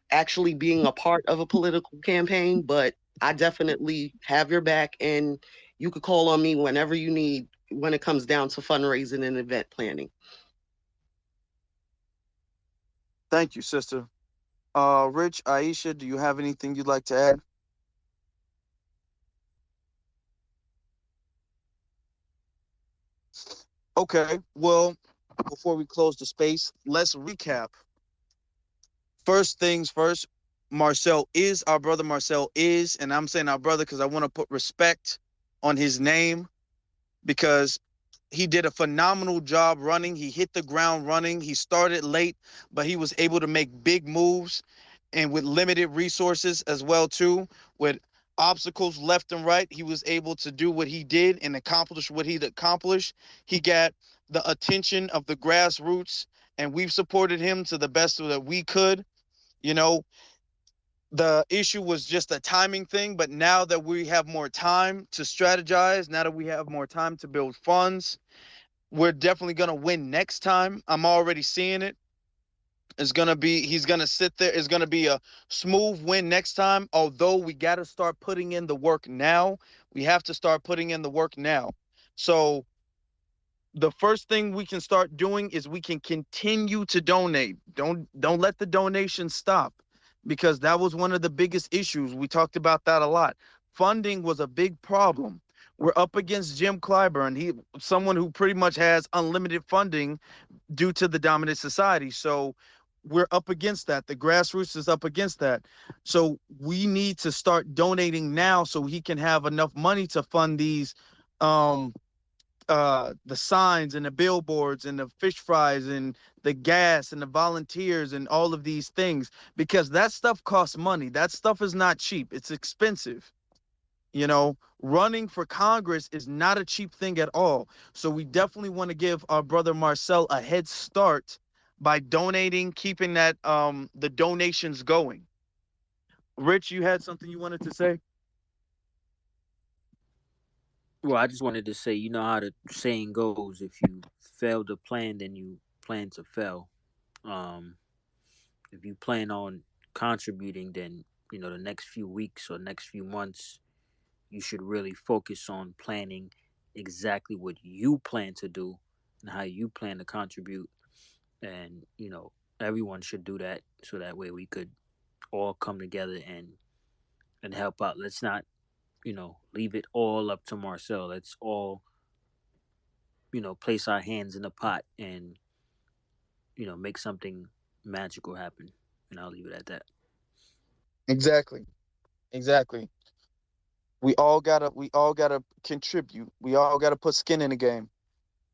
actually being a part of a political campaign, but I definitely have your back, and you could call on me whenever you need when it comes down to fundraising and event planning. Thank you, sister. Rich, Aisha, do you have anything you'd like to add? Okay, well, before we close the space, let's recap. First things first, Marcel is our brother. Marcel is, and I'm saying our brother because I want to put respect on his name because he did a phenomenal job running. He hit the ground running. He started late, but he was able to make big moves and with limited resources as well too, with obstacles left and right. He was able to do what he did and accomplish what he accomplished. He got the attention of the grassroots, and we've supported him to the best that we could. You know, the issue was just a timing thing, but now that we have more time to strategize, now that we have more time to build funds, we're definitely going to win next time. I'm already seeing it. He's going to sit there. It's going to be a smooth win next time. Although we got to start putting in the work now. We have to start putting in the work now. So the first thing we can start doing is we can continue to donate. Don't let the donations stop, because that was one of the biggest issues. We talked about that a lot. Funding was a big problem. We're up against Jim Clyburn. Someone who pretty much has unlimited funding due to the dominant society. So we're up against that. The grassroots is up against that. So we need to start donating now so he can have enough money to fund these um the signs and the billboards and the fish fries and the gas and the volunteers and all of these things, because that stuff costs money. That stuff is not cheap. It's expensive. You know, running for Congress is not a cheap thing at all. So we definitely want to give our brother Marcel a head start by donating, keeping that the donations going. Rich, you had something you wanted to say? Well, I just wanted to say, you know how the saying goes: if you fail to plan, then you plan to fail. Um, if you plan on contributing, then the next few weeks or next few months, you should really focus on planning exactly what you plan to do and how you plan to contribute. And everyone should do that so that way we could all come together and help out. Let's not leave it all up to Marcel. Let's all place our hands in the pot and make something magical happen. And I'll leave it at that. Exactly. Exactly. We all gotta contribute. We all gotta put skin in the game.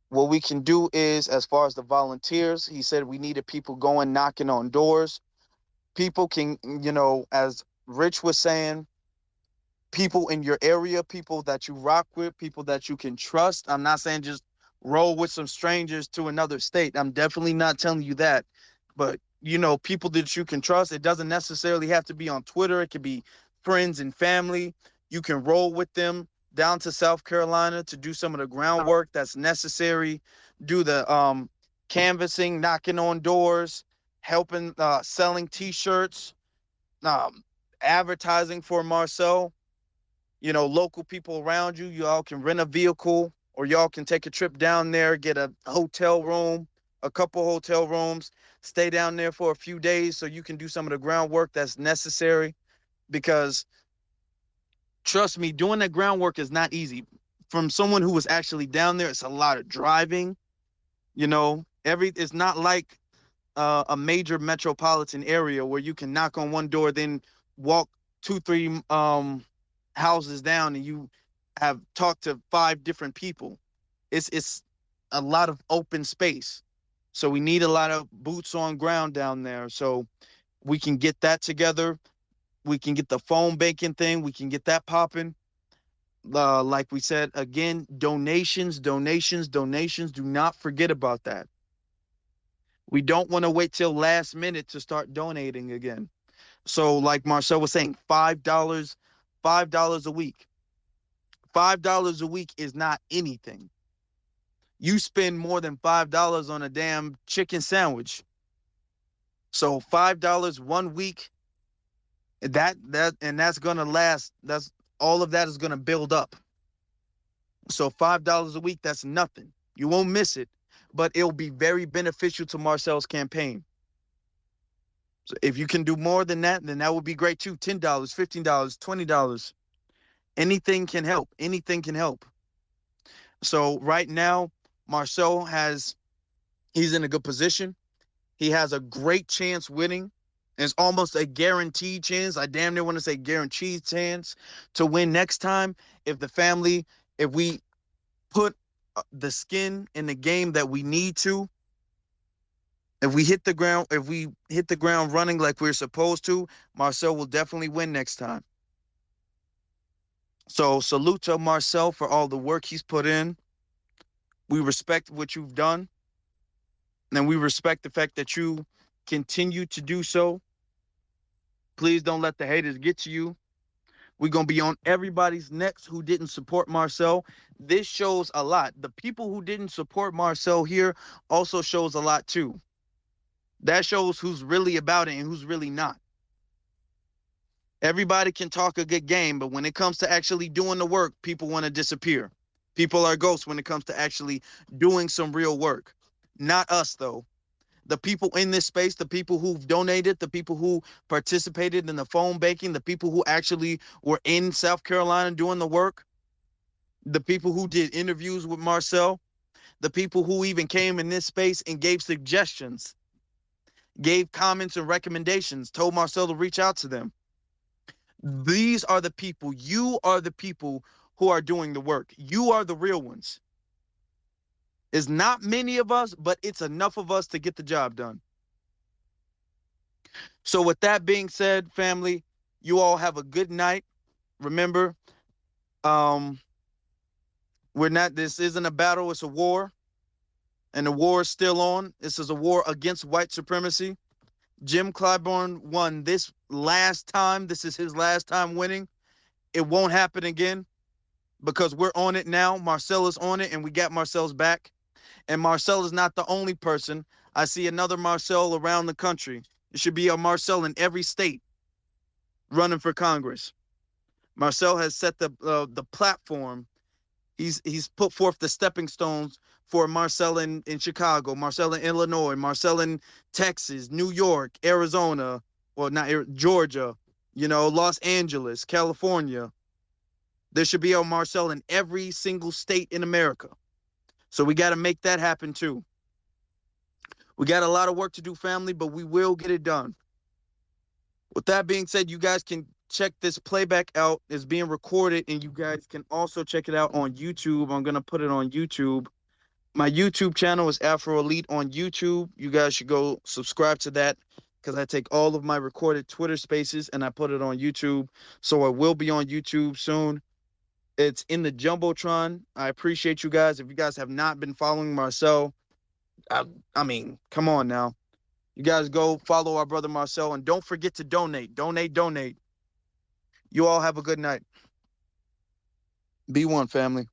What we can do is, as far as the volunteers, he said we needed people going knocking on doors. People can, as Rich was saying, people in your area, people that you rock with, people that you can trust. I'm not saying just roll with some strangers to another state. I'm definitely not telling you that. But people that you can trust. It doesn't necessarily have to be on Twitter. It could be friends and family. You can roll with them down to South Carolina to do some of the groundwork that's necessary, do the canvassing, knocking on doors, helping selling t-shirts, um, advertising for Marcel. Local people around you, y'all can rent a vehicle or y'all can take a trip down there, get a hotel room, a couple hotel rooms, stay down there for a few days so you can do some of the groundwork that's necessary. Because trust me, doing that groundwork is not easy. From someone who was actually down there, it's a lot of driving. It's not like a major metropolitan area where you can knock on one door, then walk two, three houses down, and you have talked to 5 different people. It's a lot of open space, so we need a lot of boots on ground down there. So we can get that together. We can get the phone banking thing. We can get that popping. Like we said again, donations, donations, donations. Do not forget about that. We don't want to wait till last minute to start donating again. So, like Marcel was saying, $5 a week. $5 a week is not anything. You spend more than $5 on a damn chicken sandwich. So $5 one week, that's gonna last. That's all of that is gonna build up. So $5 a week, that's nothing. You won't miss it, but it'll be very beneficial to Marcel's campaign. So if you can do more than that, then that would be great too. $10, $15, $20. Anything can help. Anything can help. So right now, Marcel he's in a good position. He has a great chance winning. It's almost a guaranteed chance. I damn near want to say guaranteed chance to win next time if we put the skin in the game that we need to. If we hit the ground running like we're supposed to, Marcel will definitely win next time. So salute to Marcel for all the work he's put in. We respect what you've done, and we respect the fact that you continue to do so. Please don't let the haters get to you. We're going to be on everybody's necks who didn't support Marcel. This shows a lot. The people who didn't support Marcel here also shows a lot too. That shows who's really about it and who's really not. Everybody can talk a good game, but when it comes to actually doing the work, people want to disappear. People are ghosts when it comes to actually doing some real work. Not us, though. The people in this space, the people who've donated, the people who participated in the phone banking, the people who actually were in South Carolina doing the work, the people who did interviews with Marcel, the people who even came in this space and gave suggestions, gave comments and recommendations, told Marcel to reach out to them. These are the people, you are the people who are doing the work. You are the real ones. It's not many of us, but it's enough of us to get the job done. So with that being said, family, you all have a good night. Remember, this isn't a battle, it's a war. And the war is still on. This is a war against white supremacy. Jim Clyburn won this last time. This is his last time winning. It won't happen again because we're on it now. Marcel is on it, and we got Marcel's back. And Marcel is not the only person. I see another Marcel around the country. There should be a Marcel in every state running for Congress. Marcel has set the platform. He's put forth the stepping stones for Marcel in Chicago, Marcel in Illinois, Marcel in Texas, New York, Arizona, well, not Georgia, Los Angeles, California. There should be a Marcel in every single state in America. So we got to make that happen too. We got a lot of work to do, family, but we will get it done. With that being said, you guys can check this playback out. It's being recorded, and you guys can also check it out on YouTube. I'm going to put it on YouTube. My YouTube channel is Afro Elite on YouTube. You guys should go subscribe to that because I take all of my recorded Twitter spaces and I put it on YouTube. So it will be on YouTube soon. It's in the Jumbotron. I appreciate you guys. If you guys have not been following Marcel, I mean, come on now. You guys go follow our brother Marcel, and don't forget to donate. Donate. You all have a good night. Be one, family.